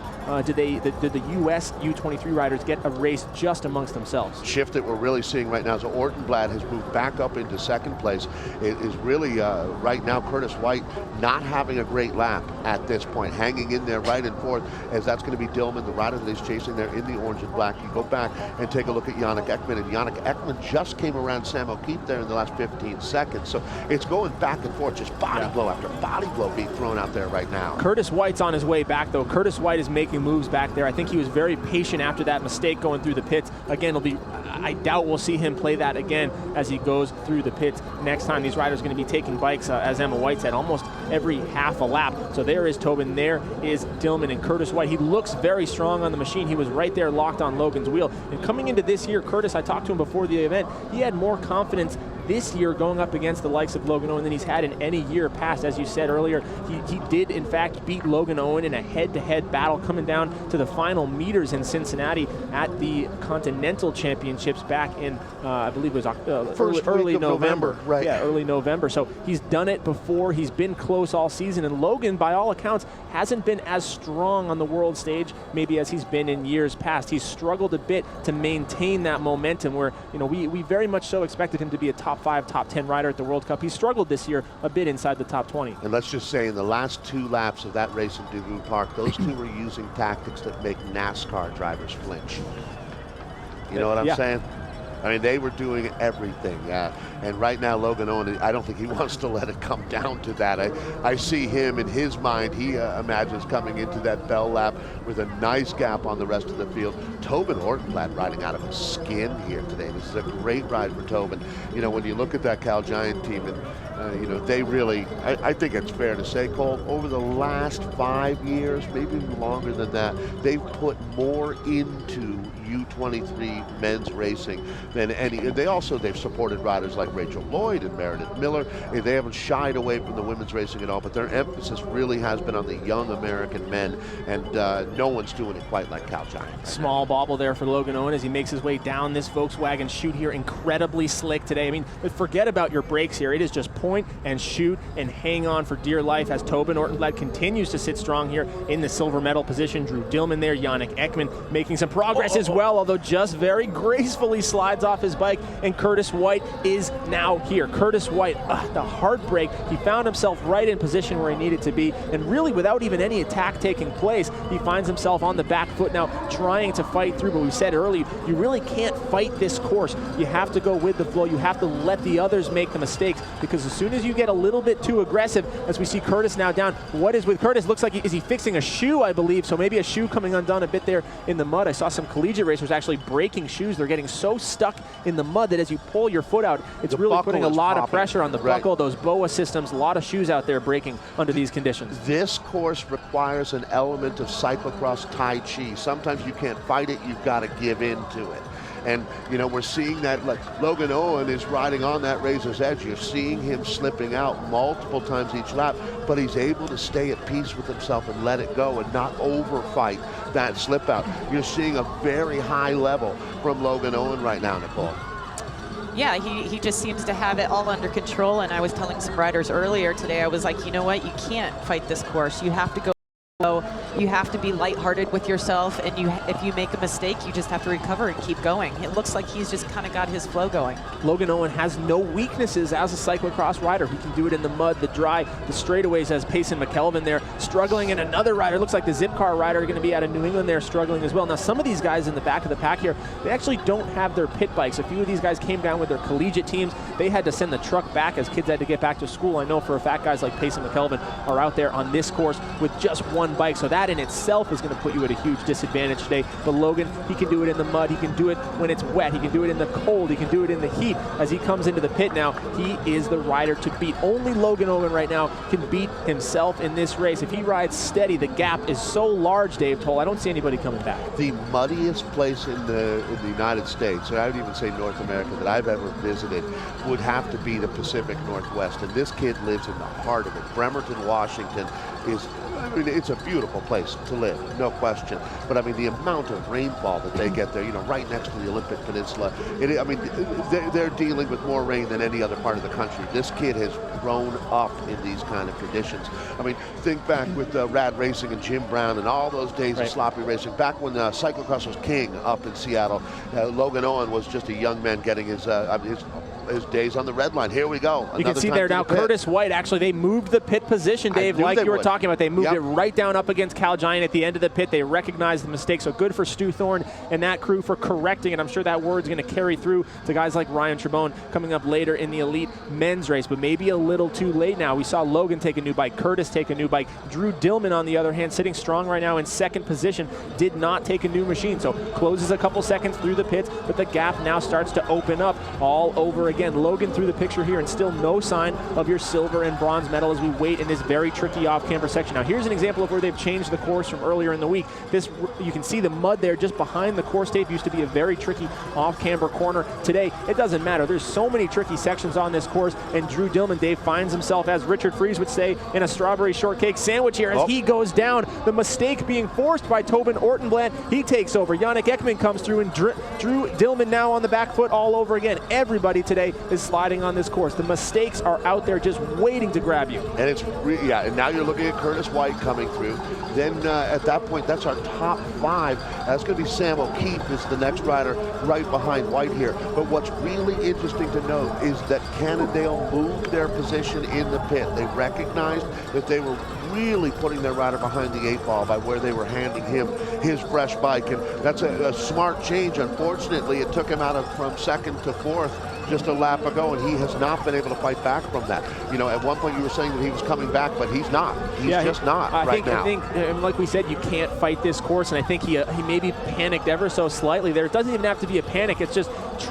Speaker 3: did the U.S. U23 riders get a race just amongst themselves.
Speaker 12: Shift that we're really seeing right now is Ortenblad has moved back up into 2nd place. It is really, right now, Curtis White not having a great lap at this point, hanging in there right in 4th, as that's going to be Dillman, the rider that he's chasing there in the orange and black. You go back and take a look at Yannick Ekman, and Yannick Ekman just came around Sam O'Keefe there in the last 15 seconds. So it's going back and forth, just body blow after body blow being thrown out there right now.
Speaker 3: Curtis White's on his way back, though. Curtis White is making moves back there. I think he was very patient after that mistake going through the pits. Again, I doubt we'll see him play that again as he goes through the pits next time. These riders are going to be taking bikes, as Emma White said, almost every half a lap. So there is Tobin, there is Dillman, and Curtis White. He looks very strong on the machine. He was right there locked on Logan's wheel. And coming into this year, Curtis, I talked to him before the event, he had more confidence this year going up against the likes of Logan Owen than he's had in any year past. As you said earlier, he did in fact beat Logan Owen in a head-to-head battle coming down to the final meters in Cincinnati at the Continental Championships back in, I believe it was early November.
Speaker 12: Right.
Speaker 3: Yeah, early November. So he's done it before. He's been close all season. And Logan, by all accounts, hasn't been as strong on the world stage maybe as he's been in years past. He's struggled a bit to maintain that momentum where, you know, we very much so expected him to be a top 5, top 10 rider at the World Cup. He struggled this year a bit inside the top 20.
Speaker 12: And let's just say in the last 2 laps of that race in Daewoo Park, those two were using tactics that make NASCAR drivers flinch. You know what I'm saying? I mean, they were doing everything. And right now, Logan Owen, I don't think he wants to let it come down to that. I see him in his mind. He imagines coming into that bell lap with a nice gap on the rest of the field. Tobin Ortenblad riding out of his skin here today. This is a great ride for Tobin. You know, when you look at that Cal Giant team, and you know, they really, I think it's fair to say, Cole, over the last 5 years, maybe even longer than that, they've put more into U23 men's racing than any. They've supported riders like Rachel Lloyd and Meredith Miller. They haven't shied away from the women's racing at all, but their emphasis really has been on the young American men, and no one's doing it quite like Cal Giant.
Speaker 3: Small bobble there for Logan Owen as he makes his way down this Volkswagen chute here. Incredibly slick today. I mean, forget about your brakes here. It is just point and shoot and hang on for dear life as Tobin Ortenblad continues to sit strong here in the silver medal position. Drew Dillman there, Yannick Ekman making some progress as well, although just very gracefully slides off his bike, and Curtis White is now here. Curtis White, the heartbreak. He found himself right in position where he needed to be, and really without even any attack taking place, he finds himself on the back foot now trying to fight through. But we said earlier, you really can't fight this course. You have to go with the flow. You have to let the others make the mistakes, because as soon as you get a little bit too aggressive, as we see Curtis now down, what is with Curtis? Looks like is he fixing a shoe, I believe, so maybe a shoe coming undone a bit there in the mud. I saw some collegiate racers actually breaking shoes. They're getting so stuck in the mud that as you pull your foot out, it's really putting a lot of pressure on the buckle, those BOA systems, a lot of shoes out there breaking under these conditions.
Speaker 12: This course requires an element of cyclocross Tai Chi. Sometimes you can't fight it, you've got to give in to it. And, you know, we're seeing that, like Logan Owen is riding on that razor's edge. You're seeing him slipping out multiple times each lap, but he's able to stay at peace with himself and let it go and not overfight that slip out. You're seeing a very high level from Logan Owen right now, Nicole.
Speaker 13: Yeah, he just seems to have it all under control. And I was telling some riders earlier today, I was like, you know what, you can't fight this course. You have to go. You have to be lighthearted with yourself, and if you make a mistake, you just have to recover and keep going. It looks like he's just kind of got his flow going.
Speaker 3: Logan Owen has no weaknesses as a cyclocross rider. He can do it in the mud, the dry, the straightaways, as Payson McKelvin there struggling, and another rider, looks like the Zip Car rider, going to be out of New England there struggling as well. Now, some of these guys in the back of the pack here, they actually don't have their pit bikes. A few of these guys came down with their collegiate teams. They had to send the truck back as kids had to get back to school. I know for a fact guys like Payson McKelvin are out there on this course with just one bike, so that in itself is going to put you at a huge disadvantage today. But Logan, he can do it in the mud, he can do it when it's wet, he can do it in the cold, he can do it in the heat. As he comes into the pit now, he is the rider to beat. Only Logan Owen right now can beat himself in this race. If he rides steady, the gap is so large, Dave Toll, I don't see anybody coming back.
Speaker 12: The muddiest place in the United States, or I would even say North America, that I've ever visited would have to be the Pacific Northwest, and this kid lives in the heart of it. Bremerton, Washington is, I mean, it's a beautiful place to live, no question. But I mean, the amount of rainfall that they get there, you know, right next to the Olympic Peninsula, I mean, they're dealing with more rain than any other part of the country. This kid has grown up in these kind of conditions. I mean, think back with Rad Racing and Jim Brown and all those days of sloppy racing. Back when cyclocross was king up in Seattle, Logan Owen was just a young man getting his days on the red line. Here we go.
Speaker 3: You can see there now Curtis White, actually they moved the pit position, Dave, like you were talking about. They moved it right down up against Cal Giant at the end of the pit. They recognized the mistake, so good for Stu Thorne and that crew for correcting it. I'm sure that word's going to carry through to guys like Ryan Trebone coming up later in the elite men's race, but maybe a little too late now. We saw Logan take a new bike, Curtis take a new bike. Drew Dillman, on the other hand, sitting strong right now in second position, did not take a new machine, so closes a couple seconds through the pits, but the gap now starts to open up all over again. Logan through the picture here, and still no sign of your silver and bronze medal as we wait in this very tricky off-camber section. Now here's an example of where they've changed the course from earlier in the week. This, you can see the mud there just behind the course tape. Used to be a very tricky off-camber corner. Today, it doesn't matter. There's so many tricky sections on this course, and Drew Dillman, Dave, finds himself, as Richard Fries would say, in a strawberry shortcake sandwich here as he goes down. The mistake being forced by Tobin Ortenblandt. He takes over. Yannick Ekman comes through, and Drew Dillman now on the back foot all over again. Everybody today is sliding on this course. The mistakes are out there just waiting to grab you.
Speaker 12: And it's, and now you're looking at Curtis White coming through. Then at that point, that's our top 5. That's going to be Sam O'Keefe is the next rider right behind White here. But what's really interesting to note is that Cannondale moved their position in the pit. They recognized that they were really putting their rider behind the 8 ball by where they were handing him his fresh bike, and that's a smart change. Unfortunately, it took him out from second to fourth just a lap ago, and he has not been able to fight back from that. You know, at one point you were saying that he was coming back, but he's not. He's just not right now.
Speaker 3: I think, like we said, you can't fight this course, and I think he maybe panicked ever so slightly there. It doesn't even have to be a panic. It's just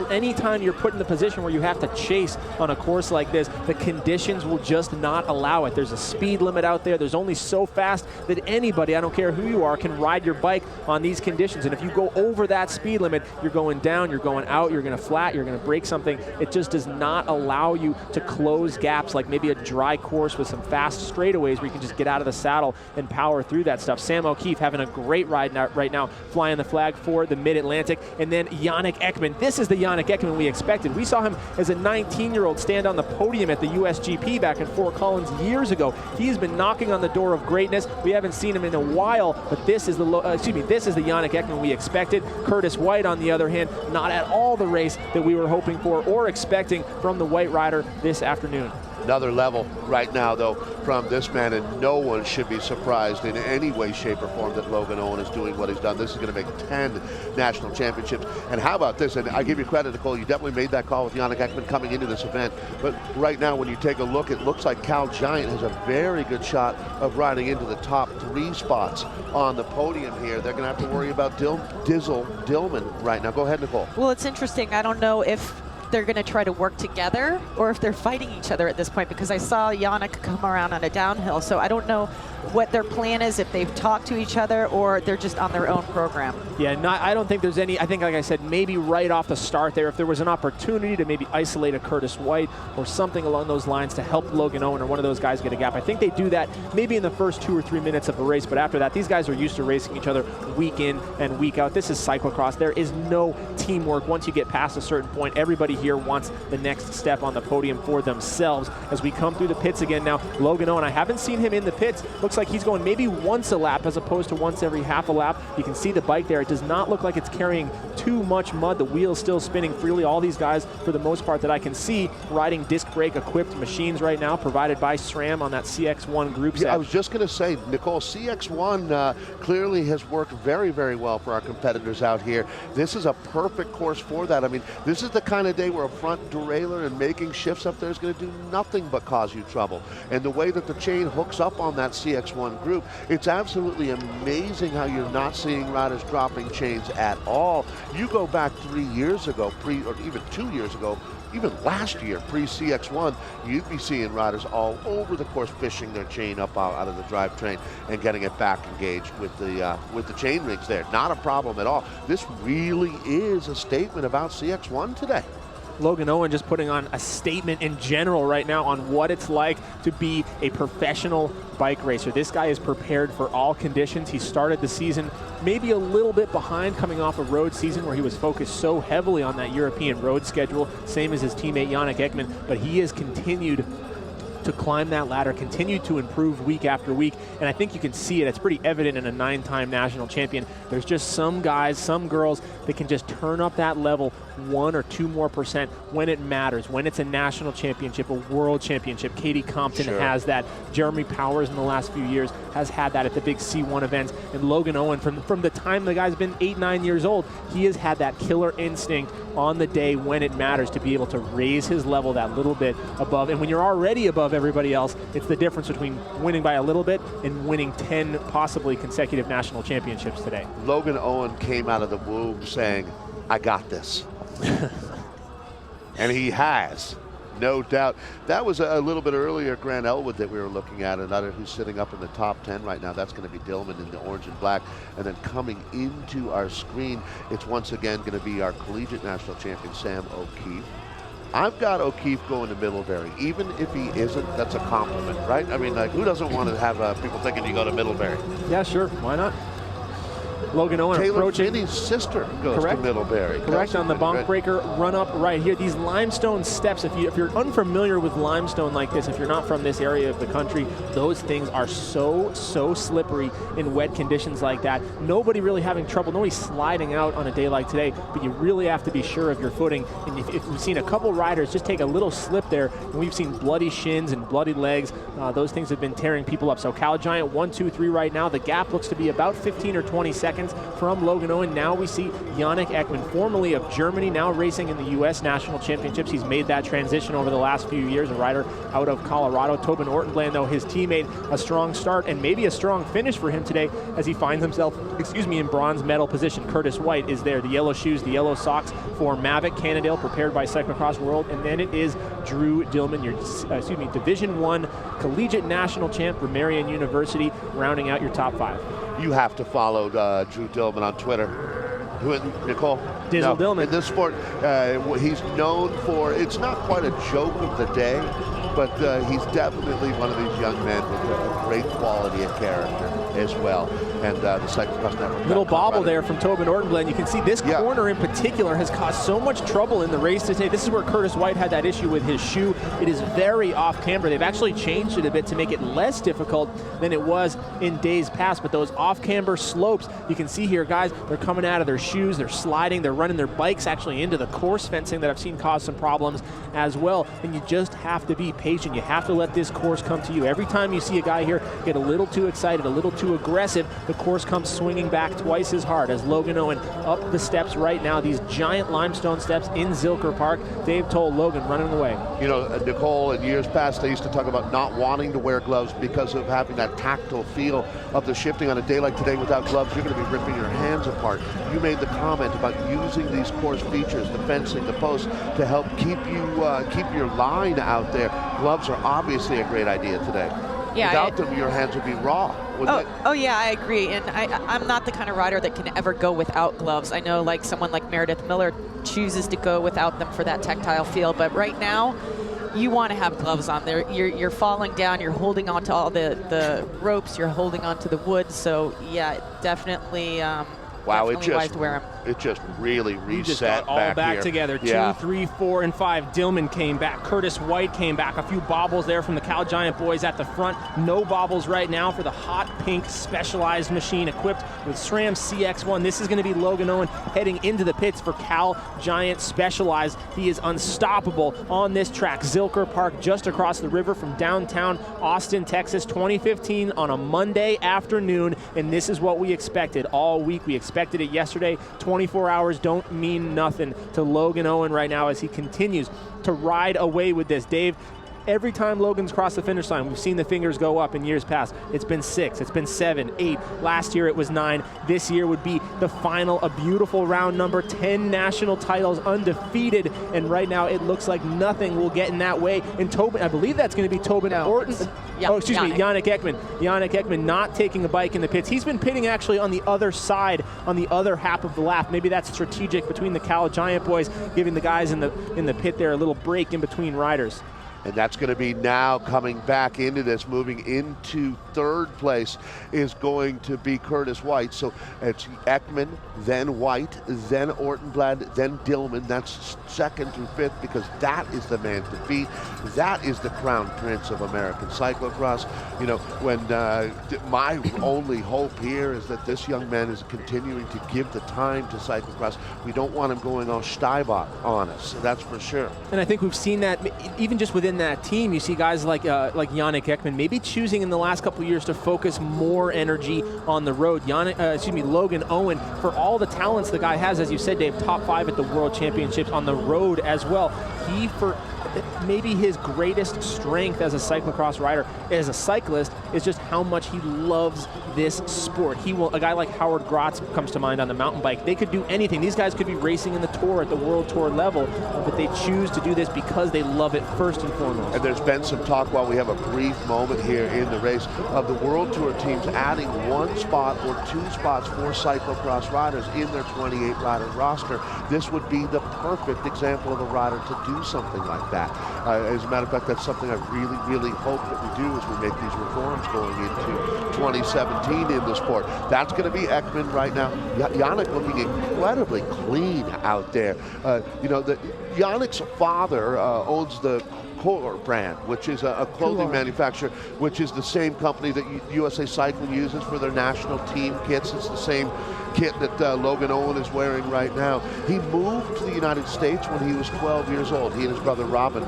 Speaker 3: anytime you're put in the position where you have to chase on a course like this, the conditions will just not allow it. There's a speed limit out there. There's only so fast that anybody, I don't care who you are, can ride your bike on these conditions. And if you go over that speed limit, you're going down, you're going out, you're going to flat, you're going to break something. It just does not allow you to close gaps like maybe a dry course with some fast straightaways where you can just get out of the saddle and power through that stuff. Sam O'Keefe having a great ride right now, flying the flag for the Mid-Atlantic. And then Yannick Ekman. This is the Yannick Ekman we expected. We saw him as a 19-year-old stand on the podium at the USGP back in Fort Collins years ago. He's been knocking on the door of greatness. We haven't seen him in a while, but this is the Yannick Ekman we expected. Curtis White, on the other hand, not at all the race that we were hoping for or expecting from the White rider this afternoon.
Speaker 12: Another level right now, though, from this man, and no one should be surprised in any way, shape, or form that Logan Owen is doing what he's done. This is going to make 10 national championships. And how about this? And I give you credit, Nicole, you definitely made that call with Yannick Ekman coming into this event. But right now, when you take a look, it looks like Cal Giant has a very good shot of riding into the top 3 spots on the podium here. They're going to have to worry about Dillman right now. Go ahead, Nicole.
Speaker 13: Well, it's interesting. I don't know if they're going to try to work together or if they're fighting each other at this point, because I saw Yannick come around on a downhill. So I don't know what their plan is, if they've talked to each other or they're just on their own program.
Speaker 3: Yeah, I don't think there's any. I think, like I said, maybe right off the start there, if there was an opportunity to maybe isolate a Curtis White or something along those lines to help Logan Owen or one of those guys get a gap, I think they do that maybe in the first 2 or 3 minutes of a race. But after that, these guys are used to racing each other week in and week out. This is cyclocross. There is no teamwork. Once you get past a certain point, everybody here wants the next step on the podium for themselves. As we come through the pits again now, Logan Owen, I haven't seen him in the pits. Looks like he's going maybe once a lap as opposed to once every half a lap. You can see the bike there. It does not look like it's carrying too much mud. The wheel's still spinning freely. All these guys, for the most part that I can see, riding disc brake equipped machines right now, provided by SRAM on that CX1 group set.
Speaker 12: Yeah, I was just going to say, Nicole, CX1 clearly has worked very, very well for our competitors out here. This is a perfect course for that. I mean, this is the kind of day where a front derailleur and making shifts up there is going to do nothing but cause you trouble. And the way that the chain hooks up on that CX1 group, it's absolutely amazing how you're not seeing riders dropping chains at all. You go back 3 years ago, or even 2 years ago, even last year, pre-CX1, you'd be seeing riders all over the course fishing their chain up out of the drivetrain and getting it back engaged with the chain rings there. Not a problem at all. This really is a statement about CX1 today.
Speaker 3: Logan Owen just putting on a statement in general right now on what it's like to be a professional bike racer. This guy is prepared for all conditions. He started the season maybe a little bit behind, coming off a road season where he was focused so heavily on that European road schedule, same as his teammate Yannick Ekman, but he has continued to climb that ladder, continue to improve week after week, and I think you can see it. It's pretty evident in a 9-time national champion. There's just some guys, some girls that can just turn up that level 1 or 2 more % when it matters, when it's a national championship, a world championship. Katie Compton has that. Jeremy Powers in the last few years has had that at the big C1 events. And Logan Owen, from the time the guy's been 8-9 years old, he has had that killer instinct on the day when it matters to be able to raise his level that little bit above. And when you're already above everybody else, it's the difference between winning by a little bit and winning 10 possibly consecutive national championships today.
Speaker 12: Logan Owen came out of the womb saying, I got this. And he has, no doubt. That was a little bit earlier, Grant Elwood, that we were looking at, another who's sitting up in the top 10 right now. That's going to be Dillman in the orange and black. And then coming into our screen, it's once again going to be our collegiate national champion, Sam O'Keefe. I've got O'Keefe going to Middlebury. Even if he isn't, that's a compliment, right? I mean, like, who doesn't want to have people thinking you go to Middlebury?
Speaker 3: Yeah, sure. Why not? Logan Owen
Speaker 12: Taylor
Speaker 3: approaching.
Speaker 12: Finney's sister goes to Middlebury.
Speaker 3: Correct, on the bonk breaker run up right here. These limestone steps, if you're unfamiliar with limestone like this, if you're not from this area of the country, those things are so slippery in wet conditions like that. Nobody really having trouble, nobody sliding out on a day like today, but you really have to be sure of your footing. And if we've seen a couple riders just take a little slip there, and we've seen bloody shins and bloody legs, those things have been tearing people up. So Cal Giant 1, 2, 3 right now. The gap looks to be about 15 or 20 seconds from Logan Owen. Now we see Yannick Ekman, formerly of Germany, now racing in the U.S. National Championships. He's made that transition over the last few years, a rider out of Colorado. Tobin Ortenbland, though, his teammate, a strong start and maybe a strong finish for him today as he finds himself, in bronze medal position. Curtis White is there, the yellow shoes, the yellow socks for Mavic Cannondale, prepared by Cyclo-cross World. And then it is Drew Dillman, your Division I collegiate national champ for Marian University, rounding out your top 5.
Speaker 12: You have to follow Drew Dillman on Twitter. Who, Nicole?
Speaker 3: Dizzle Dillman.
Speaker 12: In this sport, he's known for, it's not quite a joke of the day, but he's definitely one of these young men with a great quality of character as well. And the Cyclo-cross Network.
Speaker 3: Little bobble there from Tobin Ortenbland. You can see this corner in particular has caused so much trouble in the race today. This is where Curtis White had that issue with his shoe. It is very off camber. They've actually changed it a bit to make it less difficult than it was in days past. But those off camber slopes, you can see here, guys, they're coming out of their shoes, they're sliding, they're running their bikes actually into the course fencing that I've seen cause some problems as well. And you just have to be patient. patient. You have to let this course come to you. Every time you see a guy here get a little too excited, a little too aggressive, the course comes swinging back twice as hard as Logan Owen up the steps right now, these giant limestone steps in Zilker Park. Dave told Logan running away.
Speaker 12: You know, Nicole, in years past, they used to talk about not wanting to wear gloves because of having that tactile feel of the shifting. On a day like today without gloves, you're going to be ripping your hands apart. You made the comment about using these course features, the fencing, the posts, to help keep your line out there. Gloves are obviously a great idea today.
Speaker 13: Yeah,
Speaker 12: without them, your hands would be raw.
Speaker 13: Oh yeah, I agree. And I'm not the kind of rider that can ever go without gloves. I know like someone like Meredith Miller chooses to go without them for that tactile feel, but right now, you want to have gloves on there. You're falling down, you're holding on to all the ropes, you're holding on to the wood. So yeah, definitely.
Speaker 12: Wow,
Speaker 13: it
Speaker 12: just really reset
Speaker 3: just got all back
Speaker 12: here.
Speaker 3: together.
Speaker 12: Yeah.
Speaker 3: 2, 3, 4, and 5. Dillman came back. Curtis White came back. A few bobbles there from the Cal Giant boys at the front. No bobbles right now for the hot pink Specialized machine equipped with SRAM CX1. This is going to be Logan Owen heading into the pits for Cal Giant Specialized. He is unstoppable on this track. Zilker Park, just across the river from downtown Austin, Texas. 2015 on a Monday afternoon, and this is what we expected all week. We expected it yesterday. 24 hours don't mean nothing to Logan Owen right now as he continues to ride away with this. Dave, every time Logan's crossed the finish line, we've seen the fingers go up in years past. It's been 6, it's been 7, 8. Last year it was 9. This year would be the final, a beautiful round number, 10 national titles, undefeated. And right now it looks like nothing will get in that way. And Tobin, I believe that's going to be Tobin Orton. Yannick Ekman. Yannick Ekman not taking a bike in the pits. He's been pitting actually on the other side, on the other half of the lap. Maybe that's strategic between the Cal Giant boys, giving the guys in the pit there a little break in between riders.
Speaker 12: And that's going to be now coming back into this, moving into third place is going to be Curtis White. So it's Ekman, then White, then Ortenblad, then Dillman. That's second through fifth because that is the man to beat. That is the crown prince of American cyclocross. You know, when my only hope here is that this young man is continuing to give the time to cyclocross. We don't want him going all Steibach on us, that's for sure.
Speaker 3: And I think we've seen that even just within that team. You see guys like Yannick Ekman maybe choosing in the last couple of years to focus more energy on the road. Logan Owen, for all the talents the guy has, as you said, Dave, top 5 at the World Championships on the road as well. Maybe his greatest strength as a cyclocross rider, as a cyclist, is just how much he loves this sport. A guy like Howard Grotz comes to mind on the mountain bike. They could do anything. These guys could be racing in the Tour at the World Tour level, but they choose to do this because they love it first and foremost.
Speaker 12: And there's been some talk while we have a brief moment here in the race of the World Tour teams adding 1 spot or 2 spots for cyclocross riders in their 28-rider roster. This would be the perfect example of a rider to do something like that. As a matter of fact, that's something I really, really hope that we do as we make these reforms going into 2017 in the sport. That's going to be Ekman right now. Yannick looking incredibly clean out there. Yannick's father owns the Core brand, which is a clothing manufacturer, which is the same company that USA Cycling uses for their national team kits. It's the same kit that Logan Owen is wearing right now. He moved to the United States when he was 12 years old. He and his brother Robin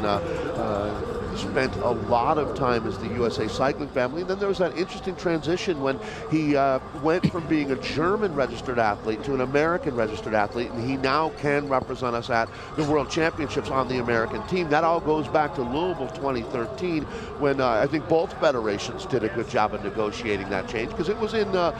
Speaker 12: spent a lot of time as the USA Cycling family. And then there was that interesting transition when he went from being a German registered athlete to an American registered athlete, and he now can represent us at the World Championships on the American team. That all goes back to Louisville 2013 when I think both federations did a good job of negotiating that change because it was in the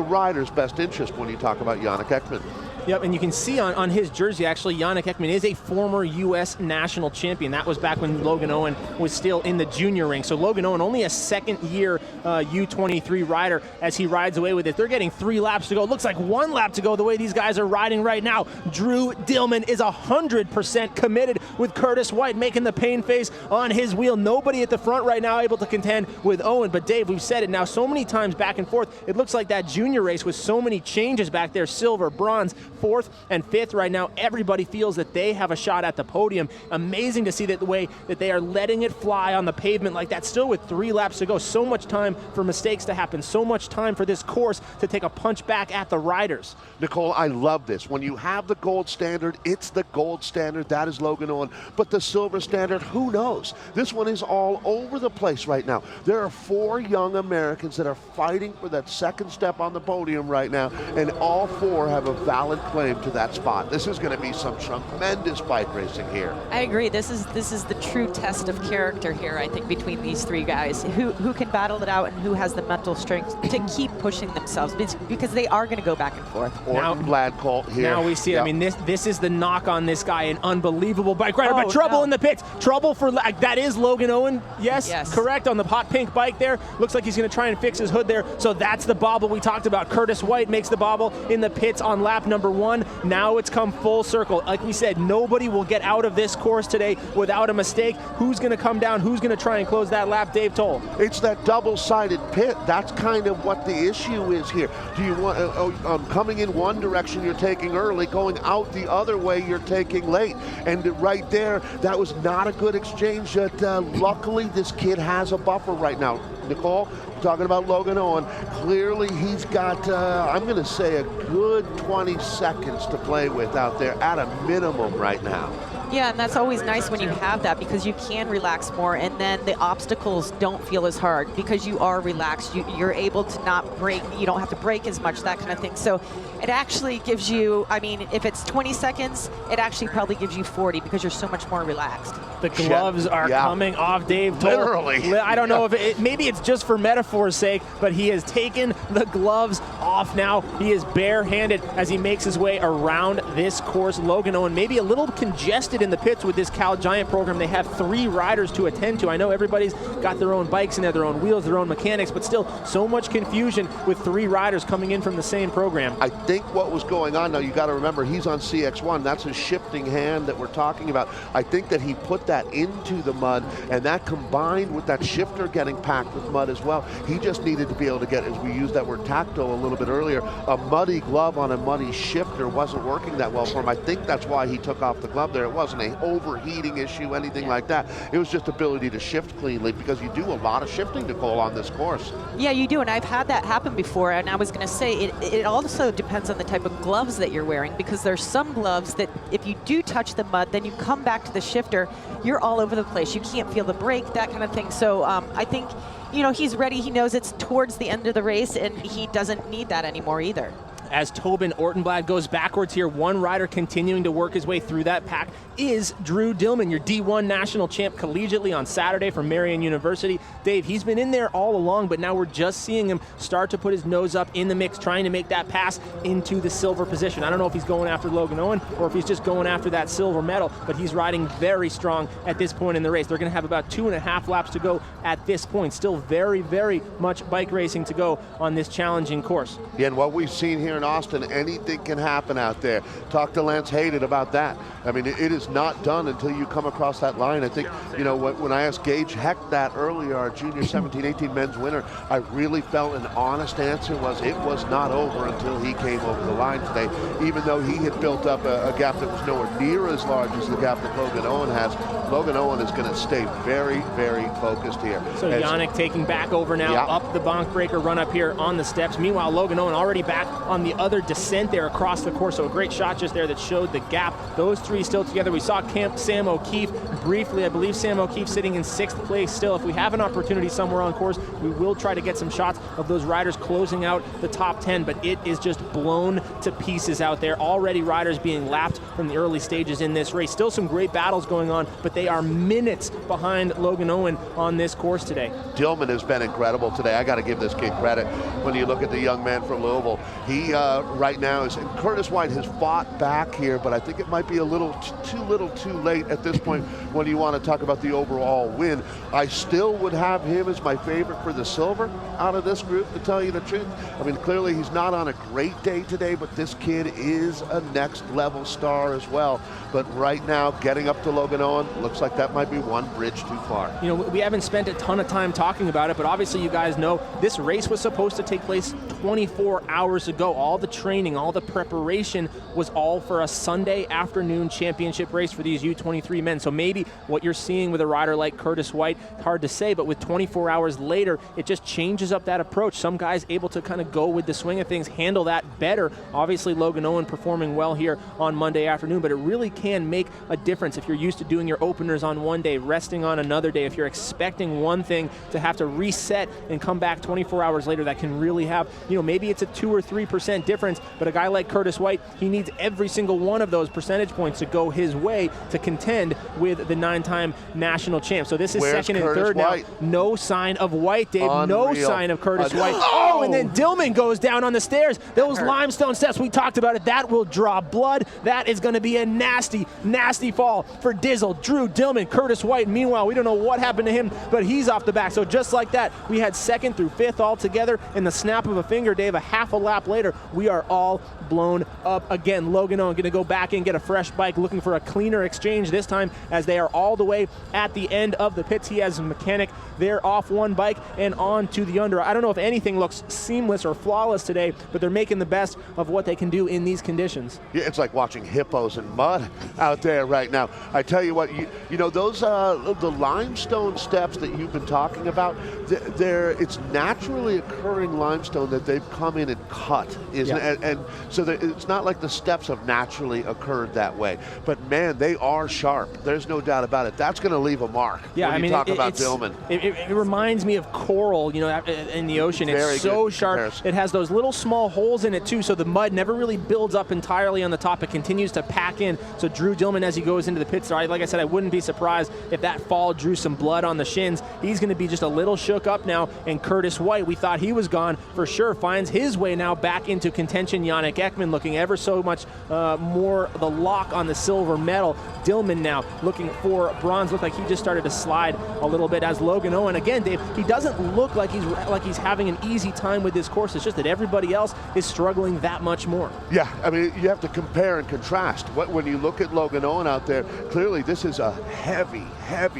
Speaker 12: rider's best interest when you talk about Yannick Ekman.
Speaker 3: Yep, and you can see on his jersey, actually, Yannick Ekman is a former U.S. national champion. That was back when Logan Owen was still in the junior rank. So Logan Owen, only a second-year U23 rider as he rides away with it. They're getting 3 laps to go. Looks like 1 lap to go the way these guys are riding right now. Drew Dillman is 100% committed with Curtis White making the pain face on his wheel. Nobody at the front right now able to contend with Owen. But Dave, we've said it now so many times back and forth. It looks like that junior race with so many changes back there, silver, bronze, 4th and 5th right now. Everybody feels that they have a shot at the podium. Amazing to see that the way that they are letting it fly on the pavement like that, still with 3 laps to go. So much time for mistakes to happen, so much time for this course to take a punch back at the riders.
Speaker 12: Nicole, I love this. When you have the gold standard, it's the gold standard. That is Logan Owen. But the silver standard, who knows? This one is all over the place right now. There are 4 young Americans that are fighting for that second step on the podium right now, and all 4 have a valid claim to that spot. This is going to be some tremendous bike racing here.
Speaker 13: I agree. This is the true test of character here, I think, between these 3 guys. Who can battle it out and who has the mental strength to keep pushing themselves, because they are going to go back and forth.
Speaker 12: Orton Blad Colt here.
Speaker 3: Now we see, I mean, this is the knock on this guy, an unbelievable bike rider, but trouble in the pits. Trouble for, that is Logan Owen, yes, correct, on the hot pink bike there. Looks like he's going to try and fix his hood there, so that's the bobble we talked about. Curtis White makes the bobble in the pits on lap number 1. Now it's come full circle. Like we said, nobody will get out of this course today without a mistake. Who's going to come down? Who's going to try and close that lap? Dave Toll.
Speaker 12: It's that double-sided pit. That's kind of what the issue is here. Do you want coming in one direction, you're taking early, going out the other way, you're taking late. And right there, that was not a good exchange. Luckily, this kid has a buffer right now. Nicole, we're talking about Logan Owen. Clearly, he's got, I'm going to say, a good 20 seconds to play with out there at a minimum right now.
Speaker 13: Yeah, and that's always nice when you have that, because you can relax more, and then the obstacles don't feel as hard because you are relaxed. You're able to not brake. You don't have to brake as much, that kind of thing. So it actually gives you, I mean, if it's 20 seconds, it actually probably gives you 40 because you're so much more relaxed.
Speaker 3: The gloves are coming off Dave Toll.
Speaker 12: Literally.
Speaker 3: I don't know if maybe it's just for metaphor's sake, but he has taken the gloves off now. He is barehanded as he makes his way around this course. Logan Owen maybe a little congested in the pits with this Cal Giant program. They have 3 riders to attend to. I know everybody's got their own bikes and their own wheels, their own mechanics, but still so much confusion with 3 riders coming in from the same program.
Speaker 12: I think what was going on, now you got to remember, he's on CX1. That's his shifting hand that we're talking about. I think that he put that into the mud, and that combined with that shifter getting packed with mud as well. He just needed to be able to get, as we used that word tactile a little bit earlier, a muddy glove on a muddy shifter wasn't working that well for him. I think that's why he took off the glove there. It wasn't a overheating issue, anything like that. It was just ability to shift cleanly, because you do a lot of shifting, Nicole, on this course.
Speaker 13: Yeah, you do, and I've had that happen before, and I was going to say it also depends on the type of gloves that you're wearing, because there's some gloves that if you do touch the mud, then you come back to the shifter, you're all over the place. You can't feel the brake, that kind of thing. So I think, you know, he's ready. He knows it's towards the end of the race, and he doesn't need that anymore either.
Speaker 3: As Tobin Ortenblad goes backwards here, one rider continuing to work his way through that pack is Drew Dillman, your D1 national champ collegiately on Saturday from Marian University. Dave, he's been in there all along, but now we're just seeing him start to put his nose up in the mix, trying to make that pass into the silver position. I don't know if he's going after Logan Owen or if he's just going after that silver medal, but he's riding very strong at this point in the race. They're going to have about 2.5 laps to go at this point. Still very, very much bike racing to go on this challenging course.
Speaker 12: Yeah, and what we've seen here in Austin, anything can happen out there. Talk to Lance Hayden about that. I mean, it is not done until you come across that line. I think, you know, when I asked Gage Heck that earlier, our junior 17-18 men's winner, I really felt an honest answer was it was not over until he came over the line today, even though he had built up a gap that was nowhere near as large as the gap that Logan Owen has. Logan Owen is going to stay very, very focused here.
Speaker 3: So Yannick taking back over now, up the bonk breaker run up here on the steps. Meanwhile, Logan Owen already back on the other descent there across the course. So a great shot just there that showed the gap. Those three still together. We saw Sam O'Keefe briefly. I believe Sam O'Keefe sitting in 6th place still. If we have an opportunity somewhere on course, we will try to get some shots of those riders closing out the top 10, but it is just blown to pieces out there. Already riders being lapped from the early stages in this race. Still some great battles going on, but they are minutes behind Logan Owen on this course today.
Speaker 12: Dillman has been incredible today. I got to give this kid credit. When you look at the young man from Louisville, he right now is, Curtis White has fought back here, but I think it might be a little too late at this point when you want to talk about the overall win. I still would have him as my favorite for the silver out of this group, to tell you the truth. I mean, clearly he's not on a great day today, but this kid is a next level star as well. But right now, getting up to Logan Owen, looks like that might be one bridge too far.
Speaker 3: You know, we haven't spent a ton of time talking about it, but obviously you guys know this race was supposed to take place 24 hours ago. All the training, all the preparation was all for a Sunday afternoon championship race for these U23 men. So maybe what you're seeing with a rider like Curtis White, hard to say, but with 24 hours later, it just changes up that approach. Some guys able to kind of go with the swing of things, handle that better. Obviously, Logan Owen performing well here on Monday afternoon, but it really can make a difference if you're used to doing your openers on one day, resting on another day. If you're expecting one thing to have to reset and come back 24 hours later, that can really have, maybe it's a 2 or 3% difference, but a guy like Curtis White, he needs every single one of those percentage points to go his way to contend with the 9-time national champ. So this is second and third now. No sign of White, Dave.
Speaker 12: Unreal.
Speaker 3: No sign of Curtis White. Oh, and then Dillman goes down on the stairs. Those limestone steps, we talked about it. That will draw blood. That is going to be a nasty, nasty fall for Dizzle, Drew Dillman, Curtis White. Meanwhile, we don't know what happened to him, but he's off the back. So just like that, we had 2nd through 5th all together in the snap of a finger, Dave. A half a lap later, we are all blown up again. Logan Owen going to go back in, get a fresh bike, looking for a cleaner exchange this time as they are all the way at the end of the pits. He has a mechanic there off one bike and on to the under. I don't know if anything looks seamless or flawless today, but they're making the best of what they can do in these conditions.
Speaker 12: Yeah, it's like watching hippos in mud out there right now. I tell you what, you know those the limestone steps that you've been talking about, it's naturally occurring limestone that they've come in and cut, isn't it? And so it's not like the steps have naturally occurred that way. But man, they are sharp. There's no doubt about it. That's going to leave a mark.
Speaker 3: Yeah,
Speaker 12: when you talk about Dillman.
Speaker 3: It reminds me of coral, in the ocean. It's so sharp. Comparison. It has those little small holes in it too, so the mud never really builds up entirely on the top. It continues to pack in. So Drew Dillman, as he goes into the pits, like I said, I wouldn't be surprised if that fall drew some blood on the shins. He's going to be just a little shook up now. And Curtis White, we thought he was gone for sure, finds his way now back into contention. Yannick Ekman looking ever so much more the lock on the silver medal. Dillman now looking for bronze. Looked like he just started to slide a little bit as Logan Owen. Again, Dave, he doesn't look like he's having an easy time with this course. It's just that everybody else is struggling that much more.
Speaker 12: Yeah, I mean, you have to compare and contrast. When you look at Logan Owen out there, clearly this is a heavy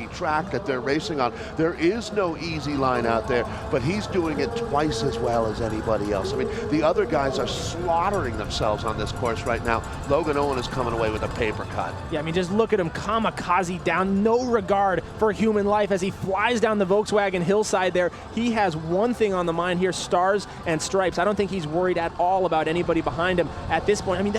Speaker 12: track that they're racing on. There is no easy line out there, but he's doing it twice as well as anybody else. I mean, the other guys are slaughtering themselves on this course right now. Logan Owen is coming away with a paper cut.
Speaker 3: Yeah, I mean, just look at him, kamikaze down, no regard for human life as he flies down the Volkswagen hillside there. He has one thing on the mind here, stars and stripes. I don't think he's worried at all about anybody behind him at this point. I mean,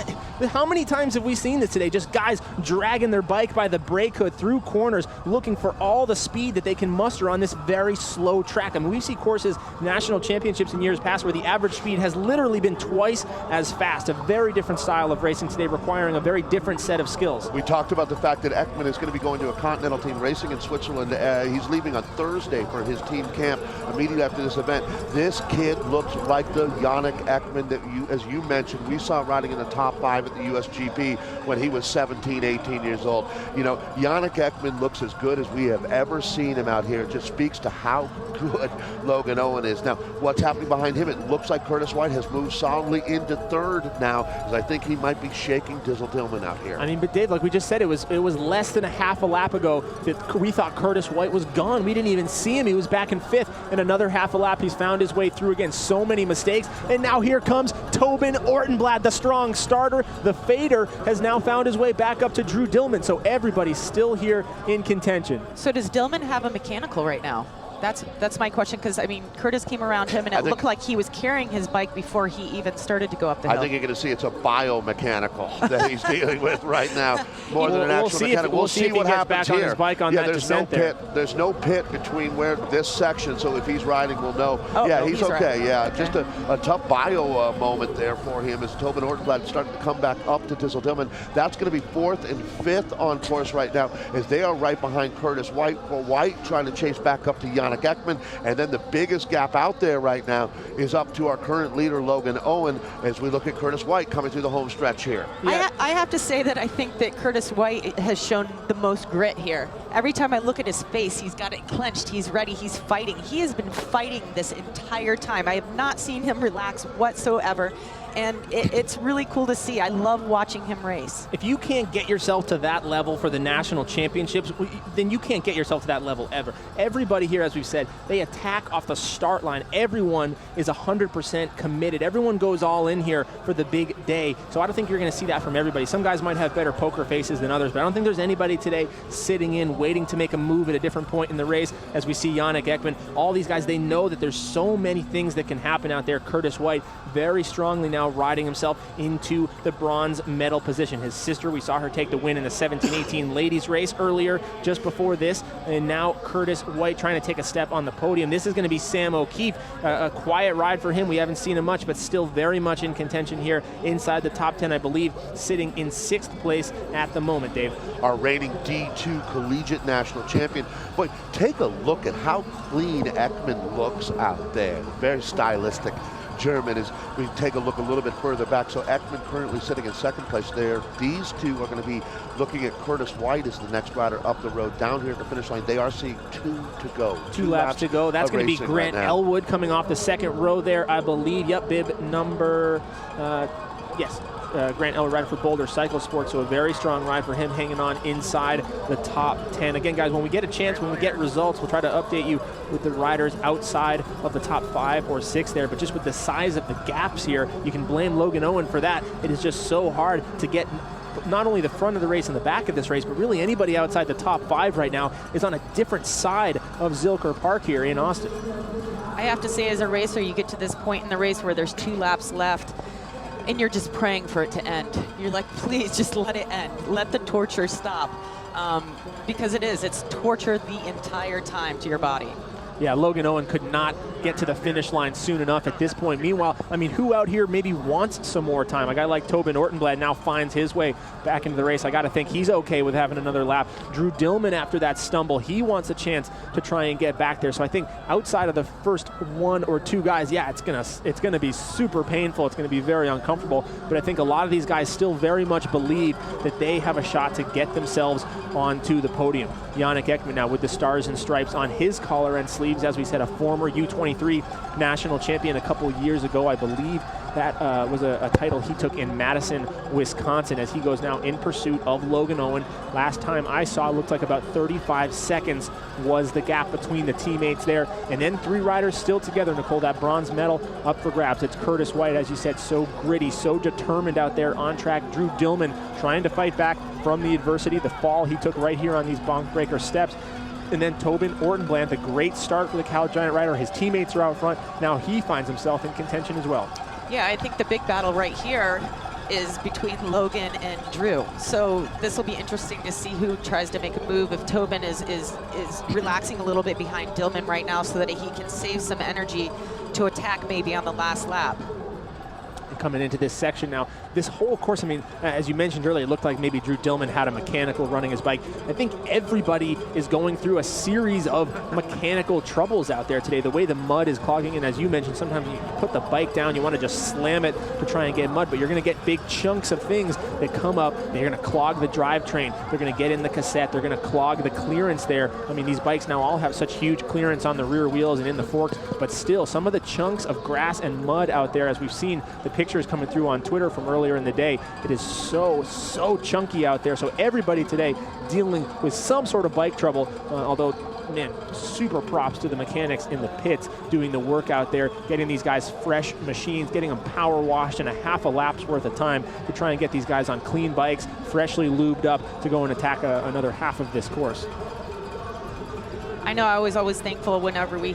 Speaker 3: how many times have we seen this today? Just guys dragging their bike by the brake hood through corners, looking for all the speed that they can muster on this very slow track. I mean, we see courses, national championships in years past, where the average speed has literally been twice as fast. A very different style of racing today, requiring a very different set of skills.
Speaker 12: We talked about the fact that Ekman is going to be going to a Continental Team racing in Switzerland. He's leaving on Thursday for his team camp immediately after this event. This kid looks like the Yannick Ekman that as you mentioned, we saw riding in the top 5 at the USGP when he was 17, 18 years old. Yannick Ekman looks as good as we have ever seen him out here. It just speaks to how good Logan Owen is. Now, what's happening behind him? It looks like Curtis White has moved solidly into 3rd now, because I think he might be shaking Dizzle Dillman out here.
Speaker 3: I mean, but Dave, like we just said, it was less than a half a lap ago that we thought Curtis White was gone. We didn't even see him. He was back in 5th. In another half a lap, he's found his way through again. So many mistakes. And now here comes Tobin Ortenblad, the strong starter. The fader has now found his way back up to Drew Dillman. So everybody's still here in contention.
Speaker 13: So does Dillman have a mechanical right now? That's my question, because, I mean, Curtis came around him, and it looked like he was carrying his bike before he even started to go up the hill.
Speaker 12: I think you're going to see it's a biomechanical that he's dealing with right now, more than an actual mechanical.
Speaker 3: We'll see what happens back
Speaker 12: here.
Speaker 3: On his bike on that descent there.
Speaker 12: There's no pit between where this section, so if he's riding, we'll know. He's okay. Right. Yeah, okay. Just a tough bio moment there for him as Tobin Ortenblad starting to come back up to Dizzle Dillman. That's going to be 4th and 5th on course right now, as they are right behind Curtis White. White trying to chase back up to Yannick Ekman. And then the biggest gap out there right now is up to our current leader, Logan Owen, as we look at Curtis White coming through the home stretch here.
Speaker 13: Yeah. I have to say that I think that Curtis White has shown the most grit here. Every time I look at his face, he's got it clenched, he's ready, he's fighting. He has been fighting this entire time. I have not seen him relax whatsoever. and it's really cool to see. I love watching him race.
Speaker 3: If you can't get yourself to that level for the national championships, then you can't get yourself to that level ever. Everybody here, as we've said, they attack off the start line. Everyone is 100% committed. Everyone goes all in here for the big day. So I don't think you're going to see that from everybody. Some guys might have better poker faces than others, but I don't think there's anybody today sitting in, waiting to make a move at a different point in the race. As we see Yannick Ekman, all these guys, they know that there's so many things that can happen out there. Curtis White very strongly now riding himself into the bronze medal position. His sister, we saw her take the win in the 17-18 ladies race earlier, just before this, and now Curtis White trying to take a step on the podium. This is going to be Sam O'Keefe, a quiet ride for him. We haven't seen him much, but still very much in contention here inside the top 10, I believe, sitting in 6th place at the moment, Dave.
Speaker 12: Our reigning D2 collegiate national champion. But take a look at how clean Ekman looks out there. Very stylistic German. As we take a look a little bit further back, so Ekman currently sitting in 2nd place there. These two are going to be looking at Curtis White as the next rider up the road down here at the finish line. They are seeing 2 to go.
Speaker 3: 2 laps to go. That's going to be Grant Elwood coming off the 2nd row there, I believe. Yep, bib number, yes. Grant Elwood riding for Boulder Cyclo-Sport, so a very strong ride for him, hanging on inside the top 10. Again, guys, when we get a chance, when we get results, we'll try to update you with the riders outside of the top 5 or 6 there, but just with the size of the gaps here, you can blame Logan Owen for that. It is just so hard to get not only the front of the race and the back of this race, but really anybody outside the top 5 right now is on a different side of Zilker Park here in Austin.
Speaker 13: I have to say, as a racer, you get to this point in the race where there's 2 laps left, and you're just praying for it to end. You're like, please just let it end. Let the torture stop. Because it's torture the entire time to your body.
Speaker 3: Yeah, Logan Owen could not get to the finish line soon enough at this point. Meanwhile, I mean, who out here maybe wants some more time? A guy like Tobin Ortenblad now finds his way back into the race. I got to think he's okay with having another lap. Drew Dillman, after that stumble, he wants a chance to try and get back there. So I think outside of the first 1 or 2 guys, yeah, it's gonna be super painful. It's gonna be very uncomfortable. But I think a lot of these guys still very much believe that they have a shot to get themselves onto the podium. Yannick Ekman now with the stars and stripes on his collar and sleeves. As we said, a former U23 national champion a couple years ago, I believe. That was a title he took in Madison, Wisconsin, as he goes now in pursuit of Logan Owen. Last time I saw, it looked like about 35 seconds was the gap between the teammates there. And then 3 riders still together, Nicole. That bronze medal up for grabs. It's Curtis White, as you said, so gritty, so determined out there on track. Drew Dillman trying to fight back from the adversity, the fall he took right here on these bonk breaker steps. And then Tobin Ortenblad, the great start for the Cal Giant rider. His teammates are out front. Now he finds himself in contention as well.
Speaker 13: Yeah, I think the big battle right here is between Logan and Drew. So this will be interesting to see who tries to make a move. If Tobin is relaxing a little bit behind Dillman right now so that he can save some energy to attack maybe on the last lap.
Speaker 3: Coming into this section now, this whole course, I mean, as you mentioned earlier, it looked like maybe Drew Dillman had a mechanical running his bike. I think everybody is going through a series of mechanical troubles out there today. The way the mud is clogging, and as you mentioned, sometimes you put the bike down, you want to just slam it to try and get mud, but you're going to get big chunks of things that come up. They're going to clog the drivetrain. They're going to get in the cassette. They're going to clog the clearance there. I mean, these bikes now all have such huge clearance on the rear wheels and in the forks, but still, some of the chunks of grass and mud out there, as we've seen the pictures coming through on Twitter from earlier in the day, it is so chunky out there. So everybody today dealing with some sort of bike trouble, although, man, super props to the mechanics in the pits doing the work out there, getting these guys fresh machines, getting them power washed in a half a lap's worth of time to try and get these guys on clean bikes, freshly lubed up to go and attack another half of this course.
Speaker 13: I know I was always thankful whenever we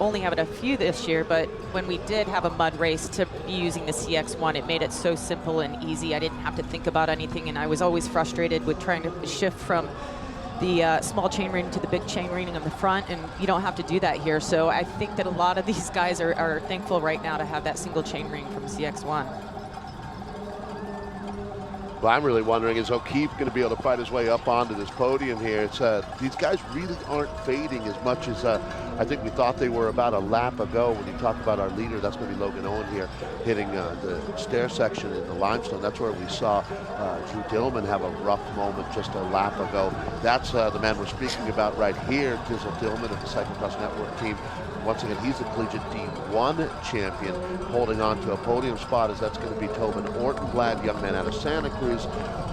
Speaker 13: only have it a few this year, but when we did have a mud race to be using the CX1, it made it so simple and easy. I didn't have to think about anything, and I was always frustrated with trying to shift from the small chain ring to the big chain ring on the front, and you don't have to do that here. So I think that a lot of these guys are thankful right now to have that single chain ring from CX1.
Speaker 12: Well, I'm really wondering, is O'Keefe going to be able to fight his way up onto this podium here? It's these guys really aren't fading as much as I think we thought they were about a lap ago. When you talk about our leader, that's going to be Logan Owen here, hitting the stair section in the limestone. That's where we saw Drew Dillman have a rough moment just a lap ago. That's the man we're speaking about right here, Dizzle Dillman of the Cyclo-cross Network team. Once again, he's the collegiate D1 champion, holding on to a podium spot, as that's going to be Tobin Ortenblad, young man out of Santa Cruz.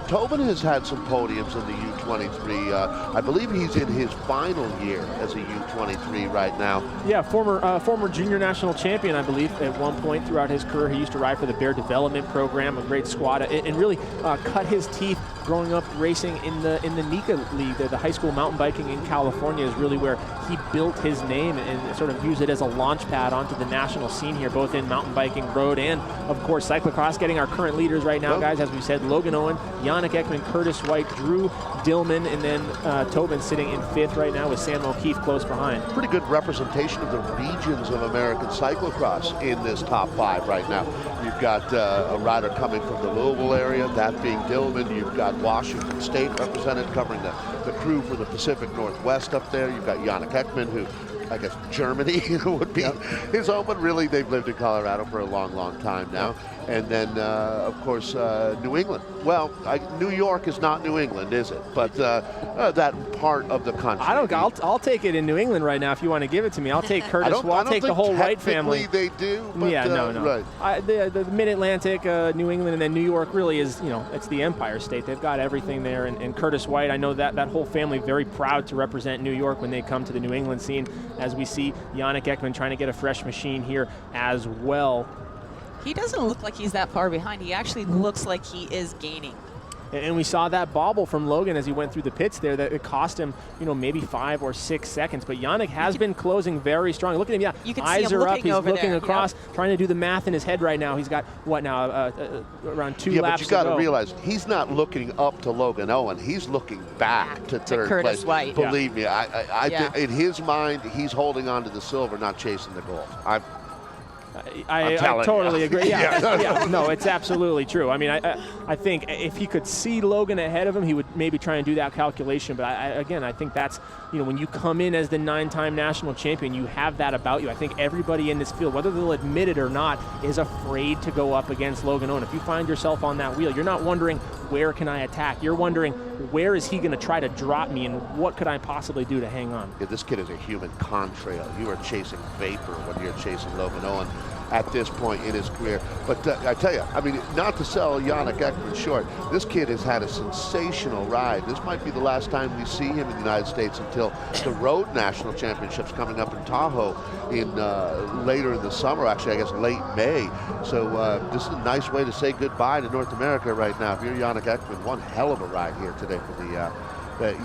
Speaker 12: Tobin has had some podiums in the U23. I believe he's in his final year as a U23 right now.
Speaker 3: Yeah, former junior national champion, I believe, at one point throughout his career. He used to ride for the Bear Development Program, a great squad, and really cut his teeth growing up racing in the NICA League. The high school mountain biking in California is really where he built his name and sort of used it as a launch pad onto the national scene here, both in mountain biking, road, and of course cyclocross. Getting our current leaders right now, guys, as we said, Logan Owen, Yannick Ekman, Curtis White, Drew Dillman, and then Tobin sitting in 5th right now with Sam O'Keefe close behind.
Speaker 12: Pretty good representation of the regions of American cyclocross in this top 5 right now. You've got a rider coming from the Louisville area, that being Dillman. You've got Washington State represented, covering the crew for the Pacific Northwest up there. You've got Yannick Ekman, who I guess Germany would be his home, but really they've lived in Colorado for a long, long time now. And then, of course, New England. Well, New York is not New England, is it? But that part of the country.
Speaker 3: I'll take it in New England right now if you want to give it to me. I'll take Curtis. I'll take the whole White family.
Speaker 12: They do. But,
Speaker 3: yeah, no.
Speaker 12: Right.
Speaker 3: The Mid-Atlantic, New England, and then New York really is, it's the Empire State. They've got everything there. And Curtis White, I know that whole family very proud to represent New York when they come to the New England scene. As we see Yannick Ekman trying to get a fresh machine here as well.
Speaker 13: He doesn't look like he's that far behind. He actually looks like he is gaining.
Speaker 3: And we saw that bobble from Logan as he went through the pits there, that it cost him, maybe 5 or 6 seconds. But Yannick has been closing very strong. Look at him,
Speaker 13: you can
Speaker 3: eyes
Speaker 13: see him
Speaker 3: are up. He's looking
Speaker 13: there.
Speaker 3: across, trying to do the math in his head right now. He's got, around 2 laps to go.
Speaker 12: But you got to realize, he's not looking up to Logan Owen. He's looking back to third
Speaker 13: Curtis
Speaker 12: place.
Speaker 13: White.
Speaker 12: Believe me, I think in his mind, he's holding on to the silver, not chasing the gold.
Speaker 3: I totally agree. Yeah, no, it's absolutely true. I mean, I think if he could see Logan ahead of him, he would maybe try and do that calculation. But I think that's, when you come in as the 9-time national champion, you have that about you. I think everybody in this field, whether they'll admit it or not, is afraid to go up against Logan Owen. If you find yourself on that wheel, you're not wondering, where can I attack? You're wondering, where is he going to try to drop me, and what could I possibly do to hang on?
Speaker 12: Yeah, this kid is a human contrail. You are chasing vapor when you're chasing Logan Owen at this point in his career. But I tell you, not to sell Yannick Ekman short, this kid has had a sensational ride. This might be the last time we see him in the United States until the Road National Championships coming up in Tahoe in later in the summer, actually, I guess late May. So this is a nice way to say goodbye to North America right now. If you're Yannick Ekman, one hell of a ride here today for the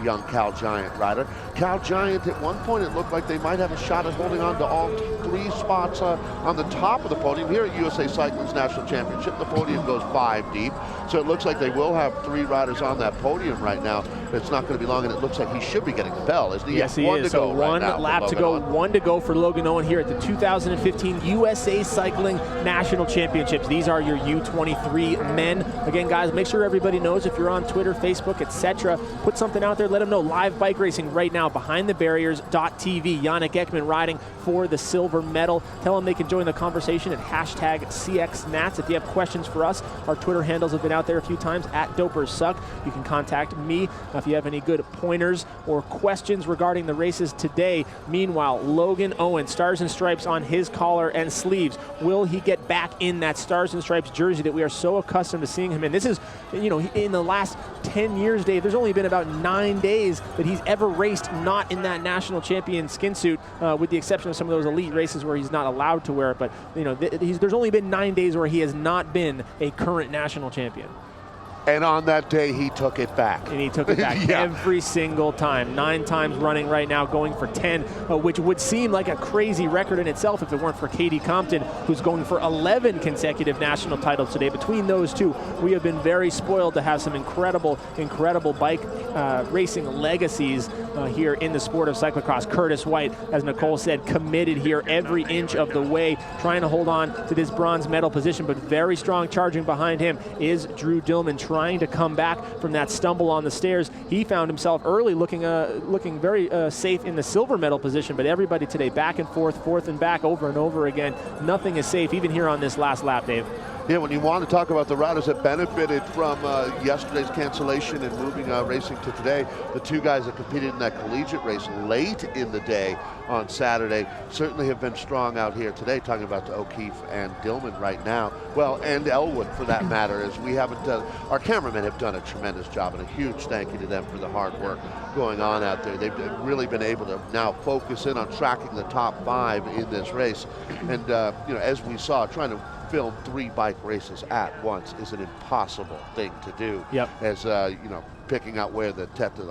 Speaker 12: young Cal Giant rider. Cal Giant, at one point, it looked like they might have a shot at holding on to all 3 spots on the top of the podium. Here at USA Cycling's National Championship, the podium goes 5 deep. So it looks like they will have 3 riders on that podium right now. It's not going to be long, and it looks like he should be getting the bell, isn't he?
Speaker 3: Yes, he is. So one lap to go, 1 to go for Logan Owen here at the 2015 USA Cycling National Championships. These are your U23 men. Again, guys, make sure everybody knows, if you're on Twitter, Facebook, etc., put something out there, let them know. Live bike racing right now, BehindTheBarriers.tv. Yannick Ekman riding for the silver medal. Tell them they can join the conversation at #CXNats. If you have questions for us, our Twitter handles have been out there a few times, @DopersSuck. You can contact me if you have any good pointers or questions regarding the races today. Meanwhile, Logan Owen, Stars and Stripes on his collar and sleeves. Will he get back in that Stars and Stripes jersey that we are so accustomed to seeing him in? This is, in the last 10 years, Dave, there's only been about 9 days that he's ever raced not in that national champion skin suit, with the exception of some of those elite races where he's not allowed to wear it. But there's only been 9 days where he has not been a current national champion.
Speaker 12: And on that day, he took it back.
Speaker 3: And he took it back every single time. 9 times running right now, going for 10, which would seem like a crazy record in itself if it weren't for Katie Compton, who's going for 11 consecutive national titles today. Between those two, we have been very spoiled to have some incredible bike racing legacies here in the sport of cyclocross. Curtis White, as Nicole said, committed here every inch of the way, trying to hold on to this bronze medal position, but very strong charging behind him is Drew Dillman, trying to come back from that stumble on the stairs. He found himself early looking very safe in the silver medal position, but everybody today back and forth and back over and over again. Nothing is safe, even here on this last lap, Dave.
Speaker 12: Yeah, when you want to talk about the riders that benefited from yesterday's cancellation and moving racing to today, the two guys that competed in that collegiate race late in the day on Saturday certainly have been strong out here today, talking about O'Keefe and Dillman right now. Well, and Elwood for that matter, as we haven't done, our cameramen have done a tremendous job, and a huge thank you to them for the hard work going on out there. They've really been able to now focus in on tracking the top 5 in this race. And, you know, as we saw, trying to film 3 bike races at once is an impossible thing to do.
Speaker 3: Yep.
Speaker 12: As you know, picking out where the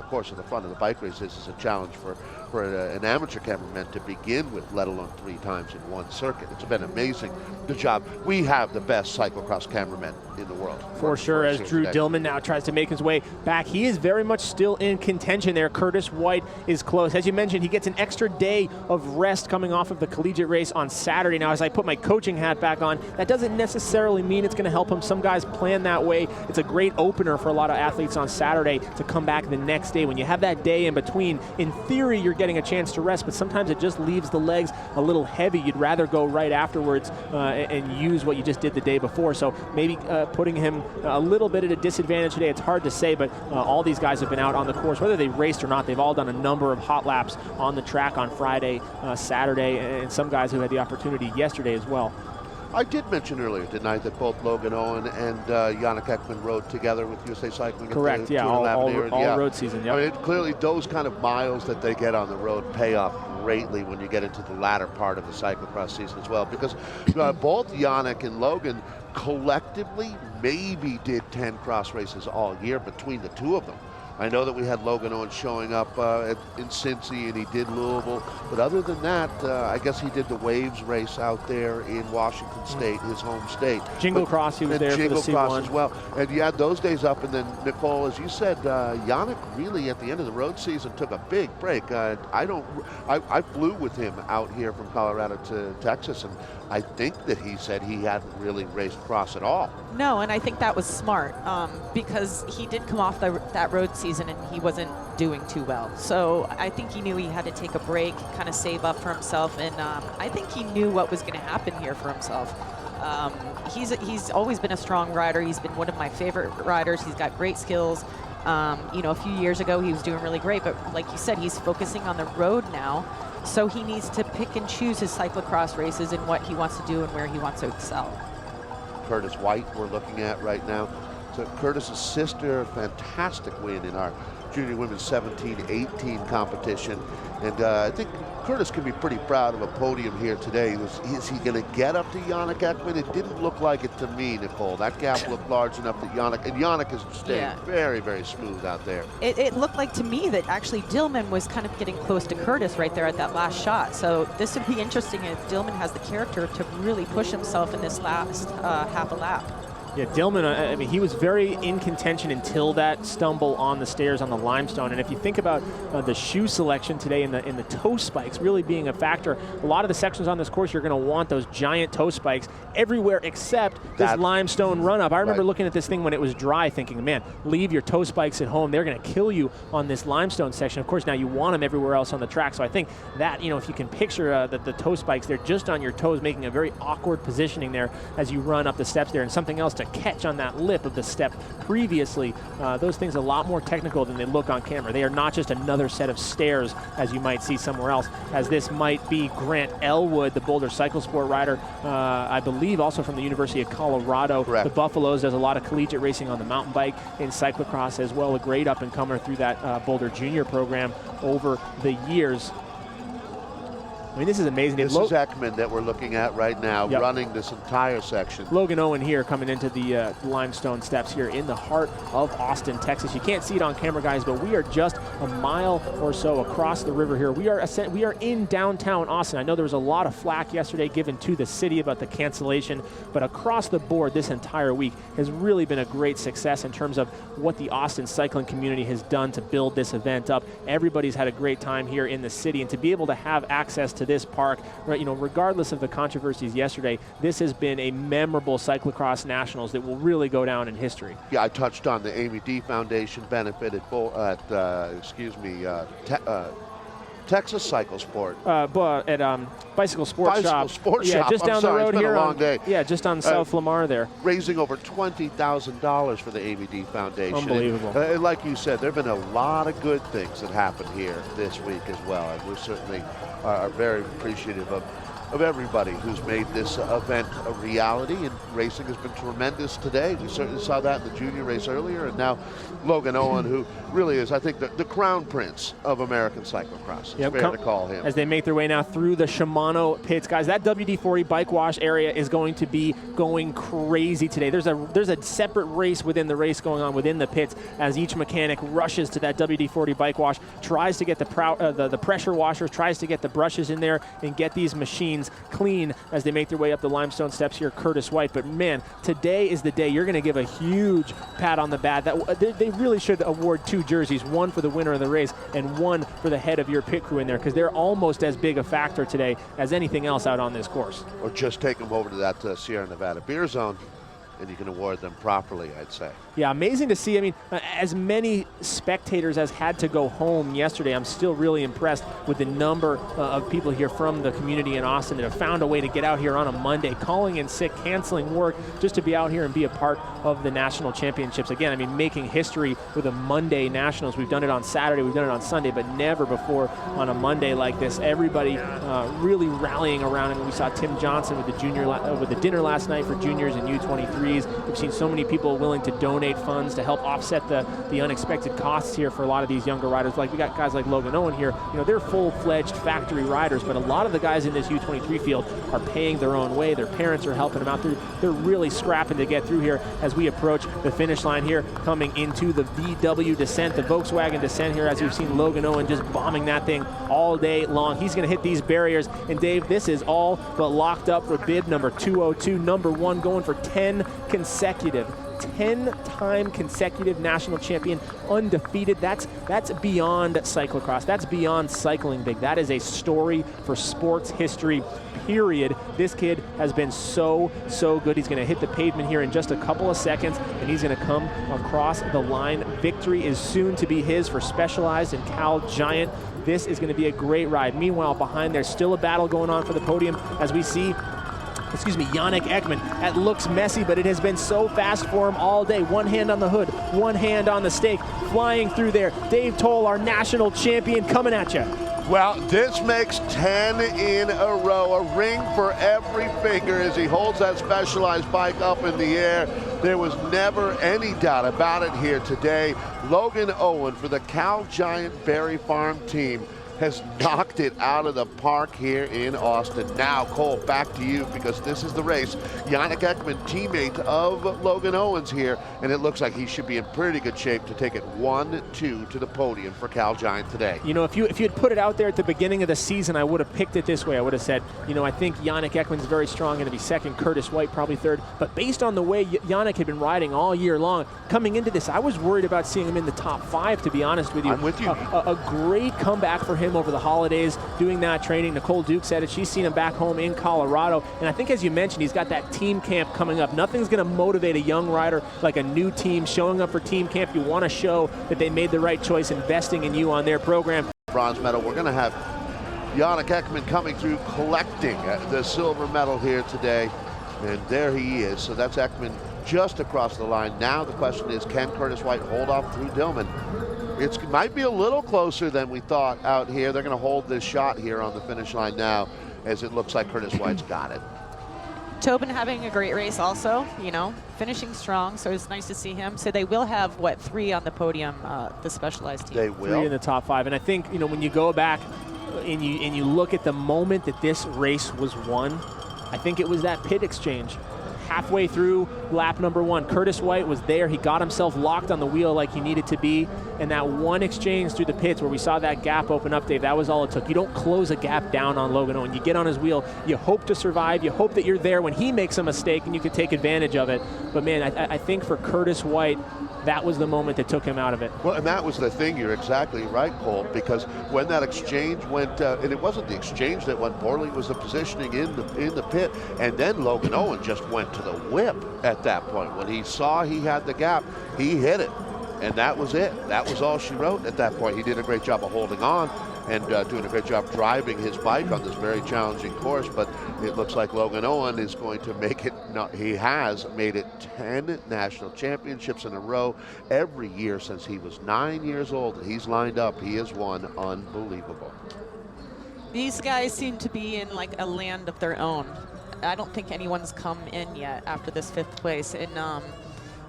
Speaker 12: course of the front of the bike race is a challenge for an amateur cameraman to begin with, let alone 3 times in one circuit. It's been amazing. Good job. We have the best cyclocross cameramen in the world.
Speaker 3: For sure, as Drew Dillman now tries to make his way back. He is very much still in contention there. Curtis White is close. As you mentioned, he gets an extra day of rest coming off of the collegiate race on Saturday. Now, as I put my coaching hat back on, that doesn't necessarily mean it's going to help him. Some guys plan that way. It's a great opener for a lot of athletes on Saturday to come back the next day. When you have that day in between, in theory, you're getting a chance to rest, but sometimes it just leaves the legs a little heavy. You'd rather go right afterwards and use what you just did the day before. So maybe putting him a little bit at a disadvantage today. It's hard to say, but all these guys have been out on the course, whether they raced or not. They've all done a number of hot laps on the track on Friday, Saturday, and some guys who had the opportunity yesterday as well.
Speaker 12: I did mention earlier tonight that both Logan Owen and Yannick Ekman rode together with USA Cycling.
Speaker 3: Correct, yeah, all road season. Yep.
Speaker 12: I mean, clearly those kind of miles that they get on the road pay off greatly when you get into the latter part of the cyclocross season as well, because both Yannick and Logan collectively maybe did 10 cross races all year between the two of them. I know that we had Logan Owen showing up in Cincy, and he did Louisville. But other than that, I guess he did the Waves race out there in Washington State, his home state.
Speaker 3: Cyclo-cross, he was there for the C1.
Speaker 12: As well. And you had those days up, and then, Nicole, as you said, Yannick really at the end of the road season took a big break. I flew with him out here from Colorado to Texas, and I think that he said he hadn't really raced cross at all.
Speaker 13: No, and I think that was smart because he did come off that road season and he wasn't doing too well. So I think he knew he had to take a break, kind of save up for himself, and I think he knew what was going to happen here for himself. He's always been a strong rider. He's been one of my favorite riders. He's got great skills. You know, a few years ago he was doing really great, but like you said, he's focusing on the road now. So he needs to pick and choose his cyclocross races and what he wants to do and where he wants to excel.
Speaker 12: Curtis White we're looking at right now. So Curtis's sister, fantastic win in our junior women's 17-18 competition. And I think Curtis can be pretty proud of a podium here today. Is he going to get up to Yannick Ekman? It didn't look like it to me, Nicole. That gap looked large enough that Yannick is staying very, very smooth out there.
Speaker 13: It looked like to me that actually Dillman was kind of getting close to Curtis right there at that last shot. So this would be interesting if Dillman has the character to really push himself in this last half a lap.
Speaker 3: Yeah, Dillman, I mean, he was very in contention until that stumble on the stairs on the limestone. And if you think about the shoe selection today in the toe spikes really being a factor, a lot of the sections on this course, you're going to want those giant toe spikes everywhere except this limestone run-up. I remember looking at this thing when it was dry thinking, man, leave your toe spikes at home. They're going to kill you on this limestone section. Of course, now you want them everywhere else on the track. So I think that, you know, if you can picture the toe spikes, they're just on your toes, making a very awkward positioning there as you run up the steps there, and something else to catch on that lip of the step previously. Those things are a lot more technical than they look on camera. They are not just another set of stairs as you might see somewhere else, as this might be Grant Elwood, the Boulder Cyclosport rider, I believe also from the University of Colorado.
Speaker 12: Correct.
Speaker 3: The Buffaloes does a lot of collegiate racing on the mountain bike in cyclocross as well, a great up-and-comer through that Boulder Junior program over the years. I mean, this is amazing.
Speaker 12: This is Ekman that we're looking at right now, running this entire section.
Speaker 3: Logan Owen here coming into the limestone steps here in the heart of Austin, Texas. You can't see it on camera, guys, but we are just a mile or so across the river here. We are in downtown Austin. I know there was a lot of flack yesterday given to the city about the cancellation, but across the board this entire week has really been a great success in terms of what the Austin cycling community has done to build this event up. Everybody's had a great time here in the city, and to be able to have access to this park, right, you know, regardless of the controversies yesterday, this has been a memorable cyclocross nationals that will really go down in history.
Speaker 12: Yeah, I touched on the Amy D Foundation benefit at Texas Cycle Sport.
Speaker 3: But at Bicycle Sports
Speaker 12: Bicycle
Speaker 3: Shop.
Speaker 12: Sport
Speaker 3: Yeah,
Speaker 12: Shop.
Speaker 3: just down
Speaker 12: I'm sorry,
Speaker 3: the road
Speaker 12: it's been
Speaker 3: here.
Speaker 12: a long day.
Speaker 3: Yeah, just on South Lamar there.
Speaker 12: Raising over $20,000 for the AVD Foundation.
Speaker 3: Unbelievable.
Speaker 12: And like you said, there have been a lot of good things that happened here this week as well. And we certainly are very appreciative of everybody who's made this event a reality, and racing has been tremendous today. We certainly saw that in the junior race earlier, and now Logan Owen, who really is, I think, the crown prince of American cyclocross. It's fair to call him.
Speaker 3: As they make their way now through the Shimano pits. Guys, that WD-40 bike wash area is going to be going crazy today. There's a separate race within the race going on within the pits as each mechanic rushes to that WD-40 bike wash, tries to get the pressure washers, tries to get the brushes in there and get these machines clean as they make their way up the limestone steps here, Curtis White. But man, today is the day you're going to give a huge pat on the back. They really should award 2 jerseys, one for the winner of the race and one for the head of your pit crew in there, because they're almost as big a factor today as anything else out on this course.
Speaker 12: Or just take them over to that Sierra Nevada beer zone and you can award them properly, I'd say.
Speaker 3: Yeah, amazing to see. I mean, as many spectators as had to go home yesterday, I'm still really impressed with the number of people here from the community in Austin that have found a way to get out here on a Monday, calling in sick, canceling work, just to be out here and be a part of the national championships. Again, I mean, making history with a Monday nationals. We've done it on Saturday, we've done it on Sunday, but never before on a Monday like this. Everybody really rallying around. I mean, we saw Tim Johnson with the dinner last night for juniors and U23s. We've seen so many people willing to donate funds to help offset the unexpected costs here for a lot of these younger riders. Like we got guys like Logan Owen here. You know, they're full-fledged factory riders, but a lot of the guys in this U23 field are paying their own way. Their parents are helping them out. They're really scrapping to get through here as we approach the finish line here, coming into the VW descent, the Volkswagen descent here, as we've seen Logan Owen just bombing that thing all day long. He's going to hit these barriers. And Dave, this is all but locked up for bib number 202, number 1, going for 10 10-time consecutive national champion, undefeated. That's beyond cyclocross. That's beyond cycling big. That is a story for sports history, period. This kid has been so good. He's going to hit the pavement here in just a couple of seconds, and he's going to come across the line. Victory is soon to be his for Specialized and Cal Giant. This is going to be a great ride. Meanwhile, behind there's still a battle going on for the podium as we see Yannick Ekman. That looks messy, but it has been so fast for him all day. One hand on the hood, one hand on the stake, flying through there. Dave Toll, our national champion, coming at you.
Speaker 12: Well, this makes 10 in a row, a ring for every finger as he holds that Specialized bike up in the air. There was never any doubt about it here today. Logan Owen for the Cal Giant Berry Farm team has knocked it out of the park here in Austin. Now, Cole, back to you, because this is the race. Yannick Ekman, teammate of Logan Owens here, and it looks like he should be in pretty good shape to take it 1-2 to the podium for Cal Giant today.
Speaker 3: You know, if you had put it out there at the beginning of the season, I would have picked it this way. I would have said, you know, I think Yannick Ekman's very strong, going to be second, Curtis White probably third. But based on the way Yannick had been riding all year long, coming into this, I was worried about seeing him in the top 5, to be honest with you.
Speaker 12: I'm with you.
Speaker 3: A great comeback for him over the holidays, doing that training. Nicole Duke said it. She's seen him back home in Colorado. And I think, as you mentioned, he's got that team camp coming up. Nothing's going to motivate a young rider like a new team showing up for team camp. You want to show that they made the right choice investing in you on their program.
Speaker 12: Bronze medal. We're going to have Yannick Ekman coming through collecting the silver medal here today. And there he is. So that's Ekman just across the line. Now the question is, can Curtis White hold off through Dillman? It might be a little closer than we thought out here. They're going to hold this shot here on the finish line now, as it looks like Curtis White's got it.
Speaker 13: Tobin having a great race also, you know, finishing strong, so it's nice to see him. So they will have, what, 3 on the podium, the Specialized team.
Speaker 12: They will.
Speaker 3: 3 in the top 5. And I think, you know, when you go back and you look at the moment that this race was won, I think it was that pit exchange. Halfway through lap number 1, Curtis White was there. He got himself locked on the wheel like he needed to be. And that one exchange through the pits where we saw that gap open up, Dave, that was all it took. You don't close a gap down on Logan Owen. You get on his wheel. You hope to survive. You hope that you're there when he makes a mistake and you can take advantage of it. But, man, I think for Curtis White, that was the moment that took him out of it.
Speaker 12: Well, and that was the thing. You're exactly right, Cole, because when that exchange went, and it wasn't the exchange that went poorly, it was the positioning in the pit. And then Logan Owen just went to the whip at that point. When he saw he had the gap, he hit it. And that was it. That was all she wrote at that point. He did a great job of holding on, and doing a great job driving his bike on this very challenging course. But it looks like Logan Owen is going to make it. He has made it 10 national championships in a row every year since he was 9 years old. And he's lined up. He has won. Unbelievable.
Speaker 13: These guys seem to be in like a land of their own. I don't think anyone's come in yet after this 5th place, and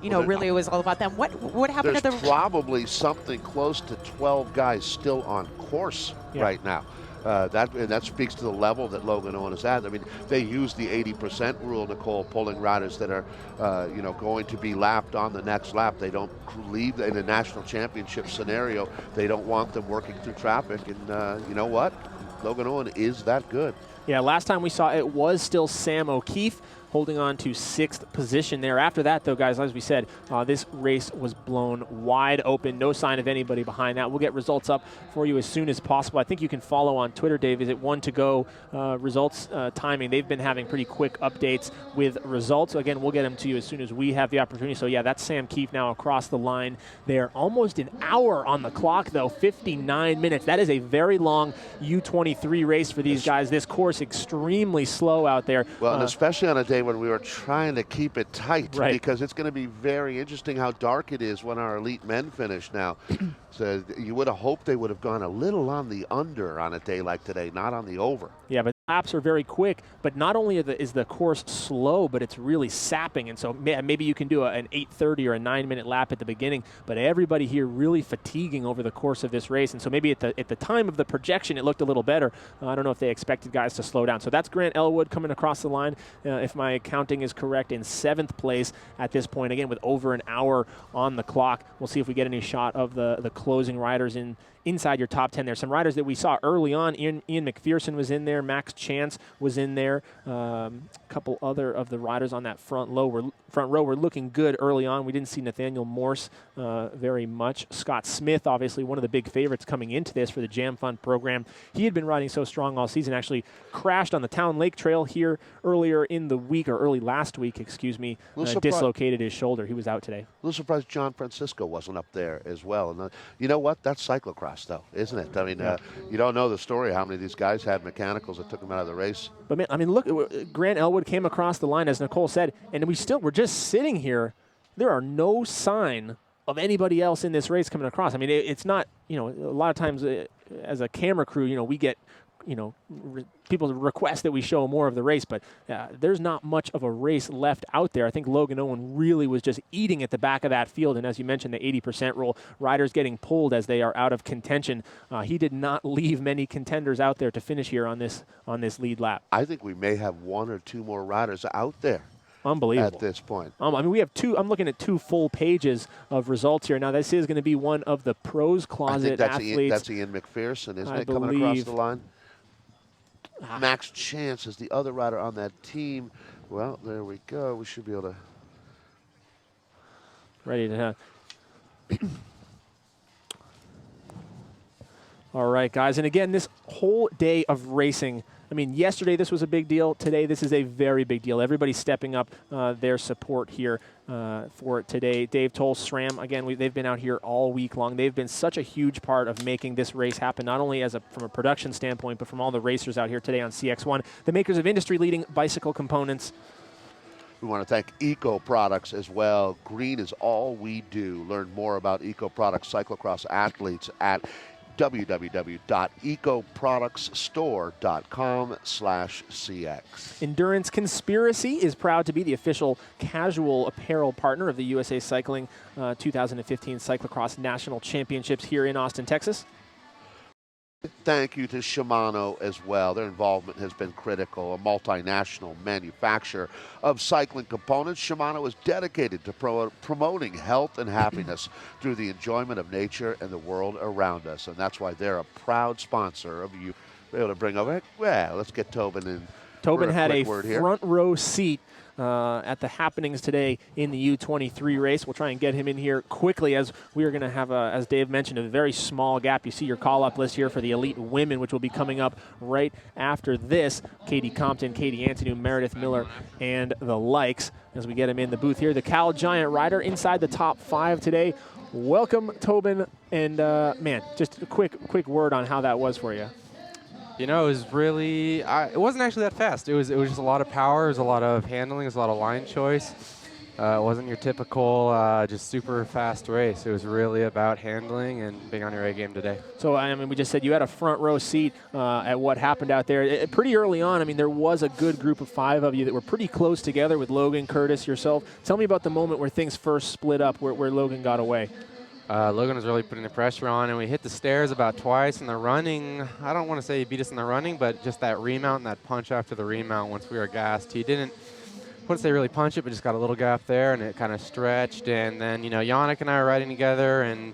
Speaker 13: you know, really it was all about them. What happened to the?
Speaker 12: There's probably something close to 12 guys still on course right now. That speaks to the level that Logan Owen is at. I mean, they use the 80% rule, Nicole, pulling riders that are, going to be lapped on the next lap. They don't leave in a national championship scenario. They don't want them working through traffic. And you know what? Logan Owen is that good.
Speaker 3: Yeah, last time we saw it was still Sam O'Keefe holding on to 6th position there. After that, though, guys, as we said, this race was blown wide open. No sign of anybody behind that. We'll get results up for you as soon as possible. I think you can follow on Twitter, Dave. Is it 1 to go results timing? They've been having pretty quick updates with results. Again, we'll get them to you as soon as we have the opportunity. So, yeah, that's Sam Keefe now across the line there. Almost an hour on the clock, though, 59 minutes. That is a very long U23 race for these guys. This course extremely slow out there.
Speaker 12: Well, and especially on a day when we were trying to keep it tight, because it's going to be very interesting how dark it is when our elite men finish now. So you would have hoped they would have gone a little on the under on a day like today, not on the over.
Speaker 3: Yeah, but laps are very quick, but not only is the course slow, but it's really sapping, and so maybe you can do an 8:30 or a 9-minute lap at the beginning, but everybody here really fatiguing over the course of this race, and so maybe at the time of the projection it looked a little better. I don't know if they expected guys to slow down. So that's Grant Elwood coming across the line, if my counting is correct, in 7th place at this point, again with over an hour on the clock. We'll see if we get any shot of the closing riders inside your top 10 there. Some riders that we saw early on. Ian McPherson was in there. Max Chance was in there. A couple other of the riders on that front row were looking good early on. We didn't see Nathaniel Morse very much. Scott Smith, obviously one of the big favorites coming into this for the Jam Fund program. He had been riding so strong all season, actually crashed on the Town Lake Trail here earlier in the week, or early last week, excuse me, dislocated his shoulder. He was out today.
Speaker 12: A little surprised John Francisco wasn't up there as well. And you know what? That's cyclocross, though, isn't it? I mean, you don't know the story how many of these guys had mechanicals that took them out of the race.
Speaker 3: But man, I mean, look, Grant Elwood came across the line, as Nicole said, and we're just sitting here. There are no sign of anybody else in this race coming across. I mean, it's not, a lot of times as a camera crew, we get, people request that we show more of the race, but there's not much of a race left out there. I think Logan Owen really was just eating at the back of that field, and as you mentioned, the 80% rule, riders getting pulled as they are out of contention. He did not leave many contenders out there to finish here on this lead lap.
Speaker 12: I think we may have 1 or 2 more riders out there.
Speaker 3: Unbelievable.
Speaker 12: At this point.
Speaker 3: I mean, we have 2, I'm looking at 2 full pages of results here. Now, this is going to be one of the pros closet athletes.
Speaker 12: That's Ian McPherson, isn't it, coming across the line? Max Chance is the other rider on that team. Well, there we go. We should be able to.
Speaker 3: Ready to have. All right, guys. And again, this whole day of racing, I mean, yesterday this was a big deal. Today this is a very big deal. Everybody's stepping up their support here for today. Dave Toll, SRAM, again, they've been out here all week long. They've been such a huge part of making this race happen, not only from a production standpoint, but from all the racers out here today on CX1, the makers of industry-leading bicycle components.
Speaker 12: We want to thank Eco Products as well. Green is all we do. Learn more about Eco Products cyclocross athletes at www.ecoproductsstore.com/CX.
Speaker 3: Endurance Conspiracy is proud to be the official casual apparel partner of the USA Cycling 2015 Cyclo-cross National Championships here in Austin, Texas.
Speaker 12: Thank you to Shimano as well. Their involvement has been critical. A multinational manufacturer of cycling components, Shimano is dedicated to promoting health and happiness through the enjoyment of nature and the world around us. And that's why they're a proud sponsor of you. We're able to bring over, well, let's get Tobin in.
Speaker 3: Tobin had a front row seat at the happenings today in the U23 race. We'll try and get him in here quickly, as we are going to have, as Dave mentioned, a very small gap. You see your call-up list here for the elite women, which will be coming up right after this. Katie Compton, Katie Antonu, Meredith Miller, and the likes as we get him in the booth here. The Cal Giant rider inside the top 5 today. Welcome, Tobin, and man, just a quick word on how that was for you.
Speaker 21: You know, it was really, it wasn't actually that fast. It was just a lot of power, it was a lot of handling, it was a lot of line choice. It wasn't your typical just super fast race. It was really about handling and being on your A game today.
Speaker 3: So, I mean, we just said you had a front row seat at what happened out there. Pretty early on, I mean, there was a good group of 5 of you that were pretty close together with Logan, Curtis, yourself. Tell me about the moment where things first split up, where Logan got away.
Speaker 21: Logan was really putting the pressure on, and we hit the stairs about twice in the running. I don't want to say he beat us in the running, but just that remount and that punch after the remount once we were gassed. He didn't, I wouldn't say really punch it, but just got a little gap there, and it kind of stretched. And then, you know, Yannick and I were riding together, and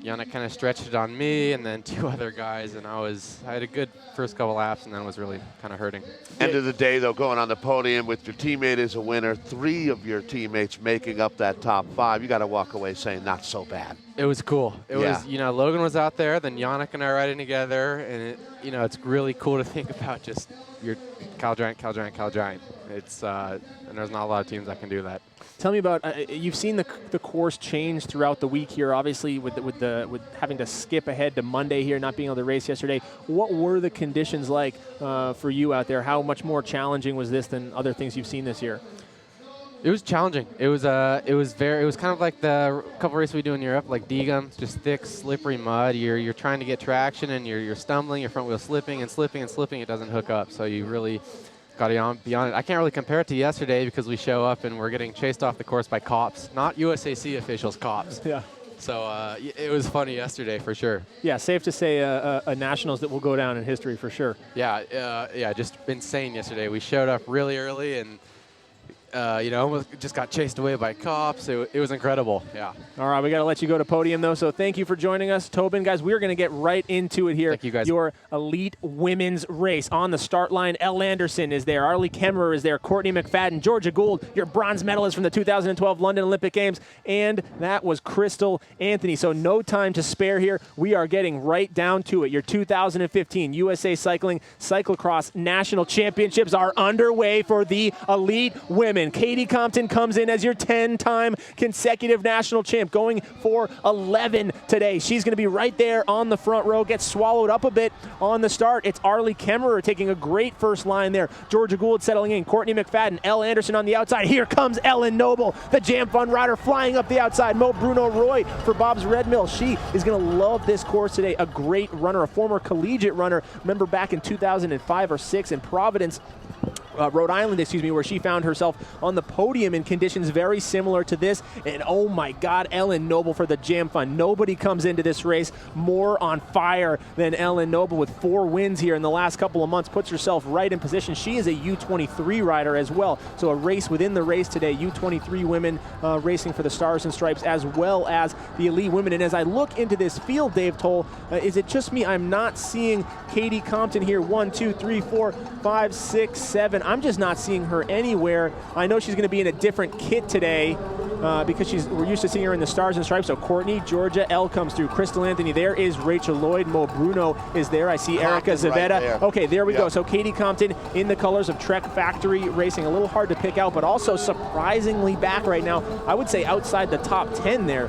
Speaker 21: Yannick kind of stretched it on me, and then 2 other guys, and I had a good first couple laps, and then it was really kind of hurting.
Speaker 12: End of the day, though, going on the podium with your teammate as a winner, 3 of your teammates making up that top 5, you got to walk away saying not so bad.
Speaker 21: It was cool. It was, you know, Logan was out there, then Yannick and I were riding together, and you know, it's really cool to think about just your Cal Giant. It's and there's not a lot of teams that can do that.
Speaker 3: Tell me about you've seen the course change throughout the week here. Obviously, with having to skip ahead to Monday here, not being able to race yesterday. What were the conditions like for you out there? How much more challenging was this than other things you've seen this year?
Speaker 21: It was challenging. It was kind of like the couple races we do in Europe, like D-gum, just thick, slippery mud. You're trying to get traction and you're stumbling. Your front wheel slipping and slipping and slipping. It doesn't hook up. So you really got to be on it. I can't really compare it to yesterday because we show up and we're getting chased off the course by cops, not USAC officials, cops.
Speaker 3: Yeah.
Speaker 21: So it was funny yesterday for sure.
Speaker 3: Yeah, safe to say a nationals that will go down in history for sure.
Speaker 21: Yeah, just insane yesterday. We showed up really early and you know, almost just got chased away by cops. It was incredible, yeah.
Speaker 3: All right, we got to let you go to podium, though, so thank you for joining us. Tobin, guys, we're going to get right into it here.
Speaker 21: Thank you, guys.
Speaker 3: Your elite women's race. On the start line, Elle Anderson is there. Arlie Kemmerer is there. Courtney McFadden, Georgia Gould, your bronze medalist from the 2012 London Olympic Games, and that was Crystal Anthony. So no time to spare here. We are getting right down to it. Your 2015 USA Cycling Cyclo-cross National Championships are underway for the elite women. Katie Compton comes in as your 10-time consecutive national champ, going for 11 today. She's going to be right there on the front row, gets swallowed up a bit on the start. It's Arlie Kemmerer taking a great first line there. Georgia Gould settling in. Courtney McFadden, Elle Anderson on the outside. Here comes Ellen Noble, the Jam Fun rider, flying up the outside. Mo Bruno Roy for Bob's Red Mill. She is going to love this course today. A great runner, a former collegiate runner. Remember back in 2005 or 6 in Providence, Rhode Island, where she found herself on the podium in conditions very similar to this. And oh my God, Ellen Noble for the Jam Fund. Nobody comes into this race more on fire than Ellen Noble, with 4 wins here in the last couple of months, puts herself right in position. She is a U23 rider as well. So a race within the race today, U23 women racing for the Stars and Stripes as well as the elite women. And as I look into this field, Dave Toll, is it just me? I'm not seeing Katie Compton here. 1, 2, 3, 4, 5, 6, 7. I'm just not seeing her anywhere. I know she's going to be in a different kit today because we're used to seeing her in the Stars and Stripes. So Courtney, Georgia, Elle comes through. Crystal Anthony, there is Rachel Lloyd. Mo Bruno is there. I see Erica Zavetta. Right, okay, there we go. So Katie Compton in the colors of Trek Factory Racing. A little hard to pick out, but also surprisingly back right now. I would say outside the top 10 there.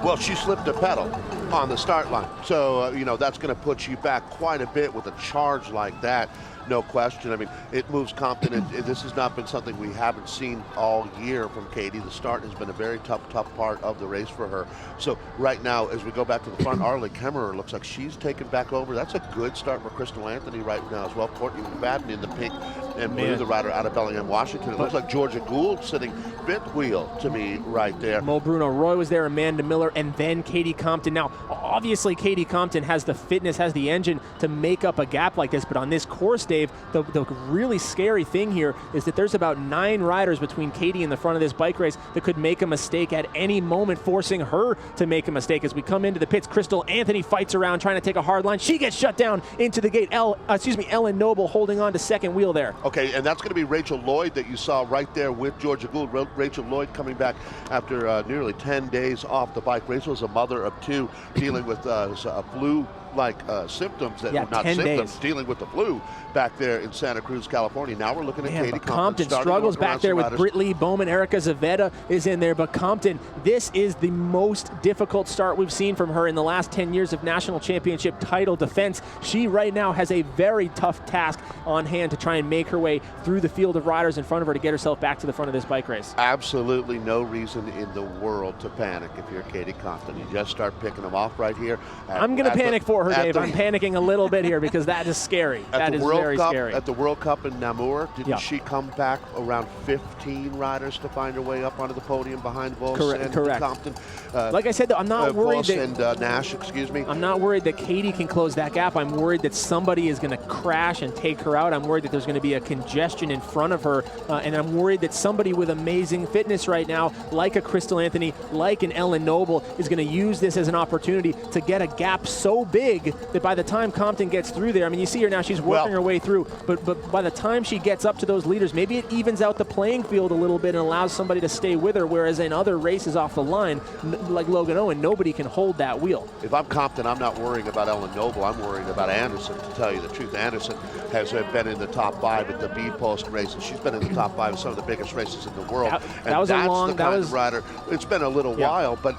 Speaker 12: Well, she slipped a pedal on the start line. So, you know, that's going to put you back quite a bit with a charge like that. No question. I mean, it moves Compton. This has not been something we haven't seen all year from Katie. The start has been a very tough part of the race for her. So right now, as we go back to the front, Arlie Kemmerer looks like she's taken back over. That's a good start for Crystal Anthony right now as well. Courtney McFadden in the pink and blue, the rider out of Bellingham, Washington. It looks like Georgia Gould sitting fifth wheel to me right there.
Speaker 3: Mo Bruno Roy was there, Amanda Miller, and then Katie Compton. Now, obviously, Katie Compton has the fitness, has the engine to make up a gap like this, but on this course, Dave, the really scary thing here is that there's about 9 riders between Katie and the front of this bike race that could make a mistake at any moment, forcing her to make a mistake. As we come into the pits, Crystal Anthony fights around trying to take a hard line. She gets shut down into the gate. Ellen Noble holding on to second wheel there.
Speaker 12: Okay, and that's going to be Rachel Lloyd that you saw right there with Georgia Gould. Rachel Lloyd coming back after nearly 10 days off the bike. Rachel is a mother of 2 dealing with a flu-like symptoms that were not symptoms, dealing with the flu back there in Santa Cruz, California. Now we're looking at Katie
Speaker 3: Compton
Speaker 12: starting
Speaker 3: struggles
Speaker 12: to work around
Speaker 3: back there
Speaker 12: some
Speaker 3: with
Speaker 12: riders.
Speaker 3: Britt-Lee Bowman. Erica Zaveta is in there, but Compton, this is the most difficult start we've seen from her in the last 10 years of national championship title defense. She right now has a very tough task on hand to try and make her way through the field of riders in front of her to get herself back to the front of this bike race.
Speaker 12: Absolutely no reason in the world to panic if you're Katie Compton. You just start picking them off right here.
Speaker 3: I'm going to panic for her, Dave. I'm panicking a little bit here because that is scary. That is very scary.
Speaker 12: At the World Cup in Namur, didn't
Speaker 3: Yeah.
Speaker 12: she come back around 15 riders to find her way up onto the podium behind Vos and
Speaker 3: Correct.
Speaker 12: Compton?
Speaker 3: Like I said, though, I'm not worried
Speaker 12: Vos
Speaker 3: that
Speaker 12: and Nash, excuse me.
Speaker 3: I'm not worried that Katie can close that gap. I'm worried that somebody is going to crash and take her out. I'm worried that there's going to be a congestion in front of her, and I'm worried that somebody with amazing fitness right now, like a Crystal Anthony, like an Ellen Noble, is going to use this as an opportunity to get a gap so big that by the time Compton gets through there, I mean, you see her now, she's working her way through, but by the time she gets up to those leaders, maybe it evens out the playing field a little bit and allows somebody to stay with her, whereas in other races off the line, like Logan Owen, nobody can hold that wheel.
Speaker 12: If I'm Compton, I'm not worrying about Ellen Noble. I'm worrying about Anderson, to tell you the truth. Anderson has been in the top 5 at the B-Post races. She's been in the top 5 of some of the biggest races in the world.
Speaker 3: That was
Speaker 12: that's
Speaker 3: a long,
Speaker 12: the kind of rider. It's been a little while, but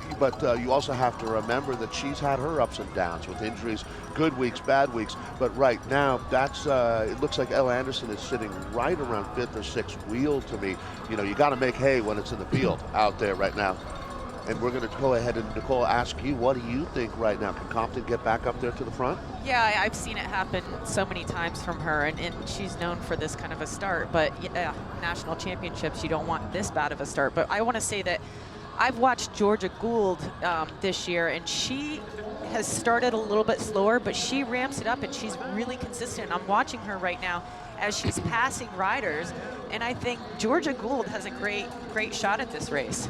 Speaker 12: you also have to remember that she's had her ups and downs with injuries, good weeks, bad weeks. But right now, that's it looks like Ella Anderson is sitting right around 5th or 6th wheel to me. You know, you got to make hay when it's in the field out there right now. And we're going to go ahead and, Nicole, ask you, what do you think right now? Can Compton get back up there to the front?
Speaker 13: Yeah, I've seen it happen so many times from her, and she's known for this kind of a start. But yeah, national championships, you don't want this bad of a start. But I want to say that I've watched Georgia Gould this year, and she has started a little bit slower, but she ramps it up, and she's really consistent. I'm watching her right now as she's passing riders, and I think Georgia Gould has a great shot at this race.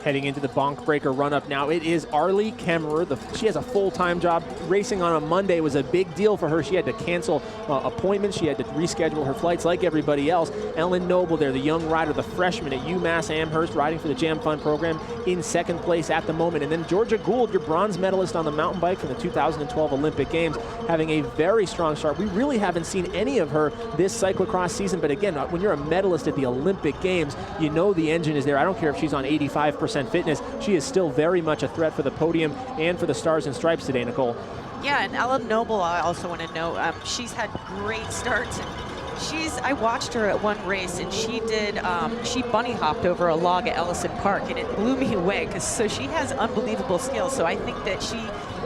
Speaker 3: Heading into the bonk breaker run-up now, it is Arlie Kemmerer. She has a full-time job. Racing on a Monday was a big deal for her. She had to cancel appointments. She had to reschedule her flights like everybody else. Ellen Noble there, the young rider, the freshman at UMass Amherst, riding for the Jam Fun program, in 2nd place at the moment. And then Georgia Gould, your bronze medalist on the mountain bike from the 2012 Olympic Games, having a very strong start. We really haven't seen any of her this cyclocross season, but again, when you're a medalist at the Olympic Games, you know the engine is there. I don't care if she's on 85% fitness, she is still very much a threat for the podium and for the Stars and Stripes today, Nicole.
Speaker 13: Yeah, and Ellen Noble, I also want to know, she's had great starts. And I watched her at one race, and she bunny hopped over a log at Ellison Park, and it blew me away. So she has unbelievable skills. So I think that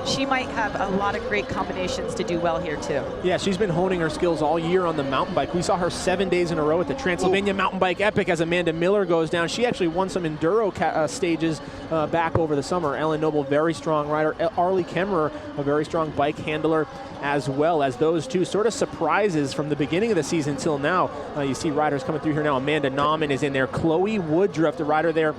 Speaker 13: she might have a lot of great combinations to do well here too.
Speaker 3: Yeah, she's been honing her skills all year on the mountain bike. We saw her 7 days in a row at the Transylvania Mountain Bike Epic as Amanda Miller goes down. She actually won some enduro stages back over the summer. Ellen Noble, very strong rider. Arlie Kemmerer, a very strong bike handler as well. As those two sort of surprises from the beginning of the season till now. You see riders coming through here now. Amanda Nauman is in there. Chloe Woodruff, the rider there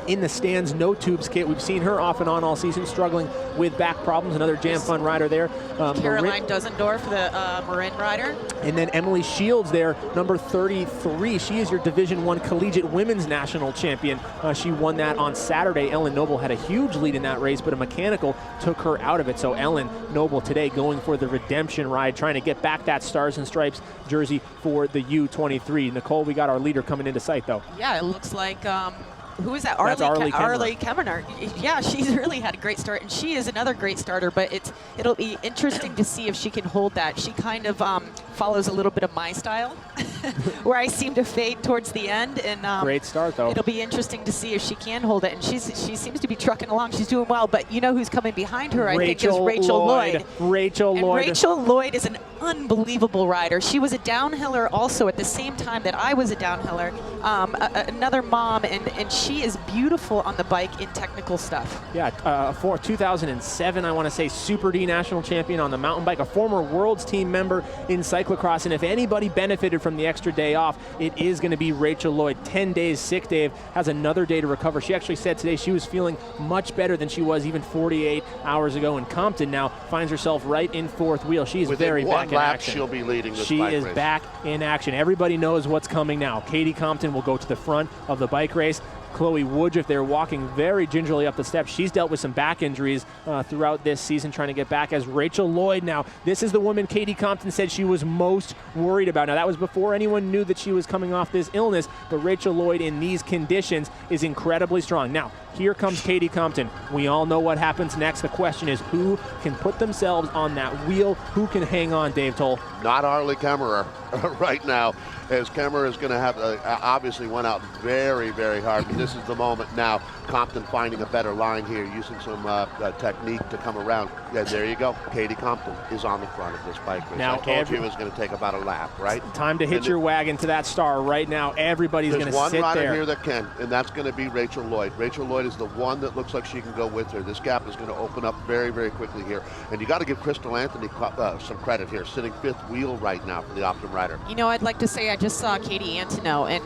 Speaker 3: in the stands, no tubes kit. We've seen her off and on all season struggling with back problems. Another Jam Fun rider there.
Speaker 13: Caroline Dusendorf, the Marin rider.
Speaker 3: And then Emily Shields there, number 33. She is your Division I Collegiate Women's National Champion. She won that on Saturday. Ellen Noble had a huge lead in that race, but a mechanical took her out of it. So Ellen Noble today going for the redemption ride, trying to get back that Stars and Stripes jersey for the U23. Nicole, we got our leader coming into sight, though.
Speaker 13: Yeah, it looks like... who is that?
Speaker 3: That's Arlie
Speaker 13: Kemmerer. Yeah, she's really had a great start, and she is another great starter, but it'll be interesting to see if she can hold that. She kind of follows a little bit of my style, where I seem to fade towards the end. And
Speaker 3: great start, though.
Speaker 13: It'll be interesting to see if she can hold it, and she seems to be trucking along. She's doing well, but you know who's coming behind her, I think, is Rachel Lloyd.
Speaker 3: Rachel
Speaker 13: Lloyd is an unbelievable rider. She was a downhiller also at the same time that I was a downhiller, another mom, and she is beautiful on the bike in technical stuff.
Speaker 3: Yeah, for 2007, I want to say Super D national champion on the mountain bike, a former World's team member in cyclocross, and if anybody benefited from the extra day off, it is going to be Rachel Lloyd. 10 days sick, Dave, has another day to recover. She actually said today she was feeling much better than she was even 48 hours ago, and Compton now finds herself right in 4th wheel. She is very back in action.
Speaker 12: She'll be leading this
Speaker 3: She
Speaker 12: bike
Speaker 3: is
Speaker 12: race.
Speaker 3: Back in action. Everybody knows what's coming now. Katie Compton will go to the front of the bike race. Chloe Woodruff there walking very gingerly up the steps. She's dealt with some back injuries throughout this season, trying to get back. As Rachel Lloyd now, this is the woman Katie Compton said she was most worried about. Now, that was before anyone knew that she was coming off this illness, but Rachel Lloyd in these conditions is incredibly strong. Now, here comes Katie Compton. We all know what happens next. The question is who can put themselves on that wheel, who can hang on, Dave Toll.
Speaker 12: Not Arlie Kemmerer right now, as Kemmerer is going to have, obviously went out very, very hard. But this is the moment now. Compton finding a better line here, using some technique to come around. Yeah, there you go. Katie Compton is on the front of this bike race.
Speaker 3: Now
Speaker 12: I told you it was going to take about a lap, right?
Speaker 3: Time to hitch your wagon to that star right now. Everybody's going to sit there.
Speaker 12: There's one rider here that can, and that's going to be Rachel Lloyd. Rachel Lloyd is the one that looks like she can go with her. This gap is going to open up very, very quickly here. And you got to give Crystal Anthony some credit here, sitting fifth wheel right now for the Optum rider.
Speaker 13: You know, I'd like to say I just saw Katie Antonow, and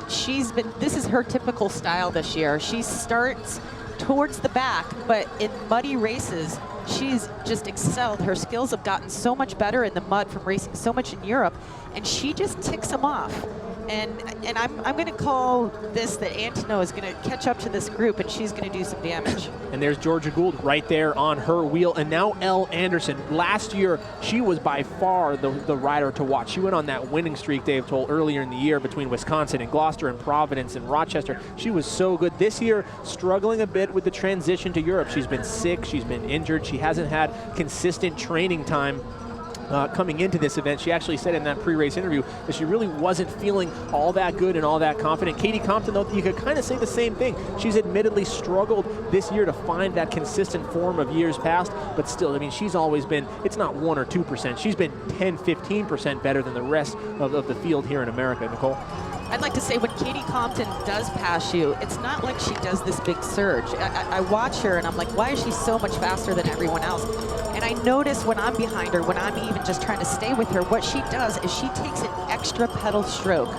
Speaker 13: this is her typical style this year. She starts towards the back, but in muddy races, she's just excelled. Her skills have gotten so much better in the mud from racing so much in Europe, and she just ticks them off. And I'm going to call this that Antonow is going to catch up to this group, and she's going to do some damage.
Speaker 3: And there's Georgia Gould right there on her wheel. And now Elle Anderson. Last year, she was by far the rider to watch. She went on that winning streak, Dave Toll, earlier in the year between Wisconsin and Gloucester and Providence and Rochester. She was so good. This year, struggling a bit with the transition to Europe. She's been sick. She's been injured. She hasn't had consistent training time. Coming into this event. She actually said in that pre-race interview that she really wasn't feeling all that good and all that confident. Katie Compton, though, you could kind of say the same thing. She's admittedly struggled this year to find that consistent form of years past, but still, I mean, she's always been, it's not 1 or 2%. She's been 10, 15% better than the rest of the field here in America, Nicole.
Speaker 13: I'd like to say when Katie Compton does pass you, it's not like she does this big surge. I watch her and I'm like, why is she so much faster than everyone else? And I notice when I'm behind her, when I'm even just trying to stay with her, what she does is she takes an extra pedal stroke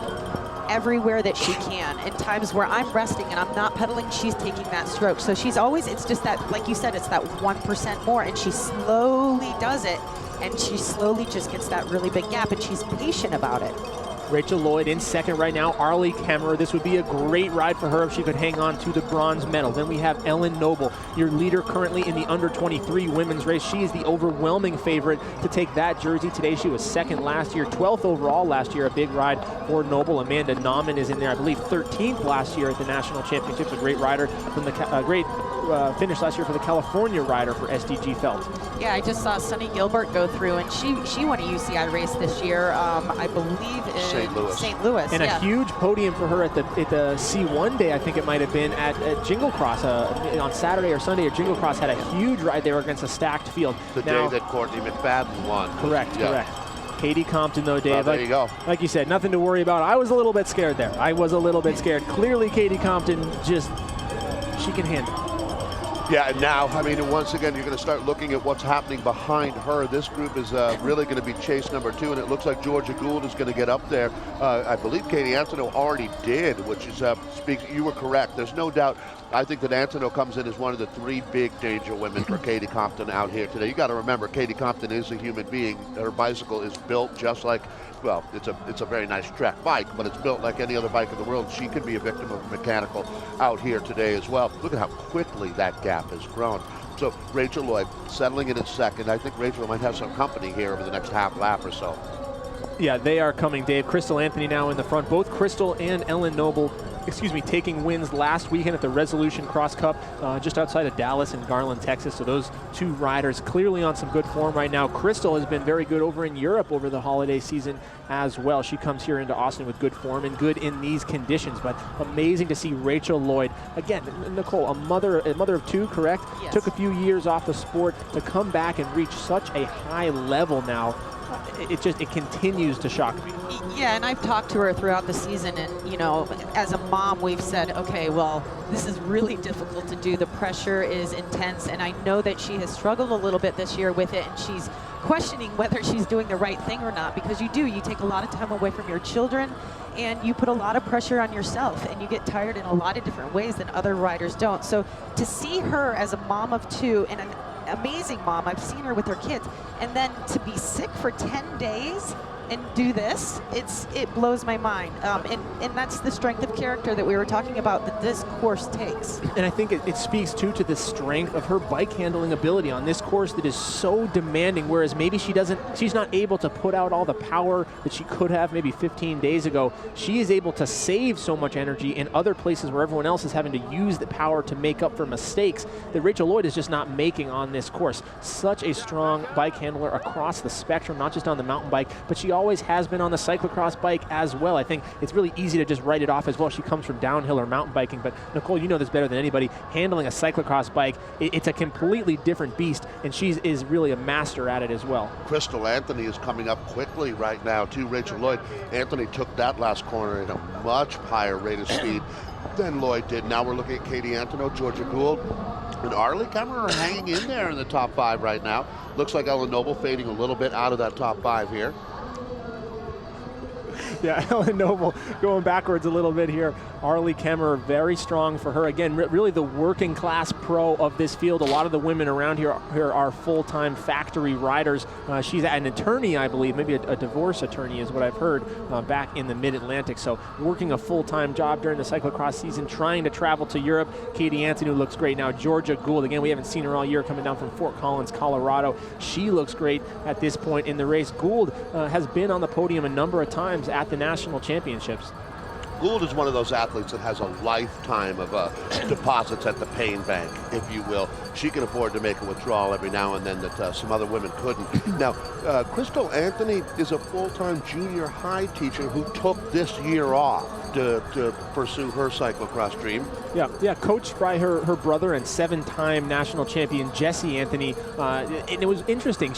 Speaker 13: everywhere that she can. In times where I'm resting and I'm not pedaling, she's taking that stroke. So she's always, it's just that, like you said, it's that 1% more, and she slowly does it, and she slowly just gets that really big gap, and she's patient about it.
Speaker 3: Rachel Lloyd in second right now. Arlie Kemmerer. This would be a great ride for her if she could hang on to the bronze medal. Then we have Ellen Noble, your leader currently in the under-23 women's race. She is the overwhelming favorite to take that jersey today. She was second last year, 12th overall last year. A big ride for Noble. Amanda Nauman is in there, I believe, 13th last year at the national championships. A great rider from the great finish last year for the California rider for SDG Felt.
Speaker 13: Yeah, I just saw Sunny Gilbert go through, and she won a UCI race this year, I believe in St. Louis.
Speaker 3: And a huge podium for her at the C1 day, I think it might have been, at Jingle Cross on Saturday or Sunday. Jingle Cross had a huge ride there against a stacked field.
Speaker 12: The day that Courtney McFadden won.
Speaker 3: Correct, correct. Katie Compton, though, Dave.
Speaker 12: There you go.
Speaker 3: Like you said, nothing to worry about. I was a little bit scared there. I was a little bit scared. Clearly, Katie Compton she can handle it.
Speaker 12: Yeah, and now, I mean, once again, you're going to start looking at what's happening behind her. This group is really going to be chase number 2, and it looks like Georgia Gould is going to get up there. I believe Katie Antonow already did, which is, you were correct. There's no doubt. I think that Antonow comes in as one of the 3 big danger women for Katie Compton out here today. You got to remember, Katie Compton is a human being. Her bicycle is built just like, well, it's a very nice track bike, but it's built like any other bike in the world. She could be a victim of a mechanical out here today as well. Look at how quickly that gap has grown. So Rachel Lloyd settling in at second. I think Rachel might have some company here over the next half lap or so.
Speaker 3: Yeah, they are coming, Dave. Crystal Anthony now in the front. Both Crystal and Ellen Noble, taking wins last weekend at the Resolution Cross Cup just outside of Dallas in Garland, Texas. So those 2 riders clearly on some good form right now. Crystal has been very good over in Europe over the holiday season as well. She comes here into Austin with good form and good in these conditions. But amazing to see Rachel Lloyd. Again, Nicole, a mother of 2, correct?
Speaker 13: Yes.
Speaker 3: Took a few years off the sport to come back and reach such a high level now. It continues to shock me.
Speaker 13: Yeah, and I've talked to her throughout the season, and you know, as a mom, we've said, okay, well, this is really difficult to do. The pressure is intense, and I know that she has struggled a little bit this year with it, and she's questioning whether she's doing the right thing or not, because you take a lot of time away from your children, and you put a lot of pressure on yourself, and you get tired in a lot of different ways than other riders don't. So to see her as a mom of 2 and an amazing mom, I've seen her with her kids, and then to be sick for 10 days and do this, it blows my mind. And that's the strength of character that we were talking about that this course takes.
Speaker 3: And I think it speaks too to the strength of her bike handling ability on this course that is so demanding, whereas maybe she's not able to put out all the power that she could have maybe 15 days ago. She is able to save so much energy in other places where everyone else is having to use the power to make up for mistakes that Rachel Lloyd is just not making on this course. Such a strong bike handler across the spectrum, not just on the mountain bike, but she always has been on the cyclocross bike as well. I think it's really easy to just write it off as well. She comes from downhill or mountain biking, but Nicole, you know this better than anybody. Handling a cyclocross bike, it's a completely different beast, and she is really a master at it as well.
Speaker 12: Crystal Anthony is coming up quickly right now to Rachel Lloyd. Anthony took that last corner at a much higher rate of speed than Lloyd did. Now we're looking at Katie Antonow, Georgia Gould, and Arlie Kemmerer are hanging in there in the top 5 right now. Looks like Ellen Noble fading a little bit out of that top 5 here.
Speaker 3: Yeah, Ellen Noble going backwards a little bit here. Arlie Kemmerer, very strong for her. Again, really the working class pro of this field. A lot of the women around here are full-time factory riders. She's an attorney, I believe, maybe a divorce attorney is what I've heard, back in the mid-Atlantic. So working a full-time job during the cyclocross season, trying to travel to Europe. Katie Antonow looks great now. Georgia Gould, again, we haven't seen her all year, coming down from Fort Collins, Colorado. She looks great at this point in the race. Gould has been on the podium a number of times at the national championships.
Speaker 12: Gould is one of those athletes that has a lifetime of deposits at the pain bank, if you will. She can afford to make a withdrawal every now and then that some other women couldn't. Now, Crystal Anthony is a full-time junior high teacher who took this year off to pursue her cyclocross dream.
Speaker 3: Yeah, coached by her brother and 7-time national champion Jessie Anthony. And it was interesting.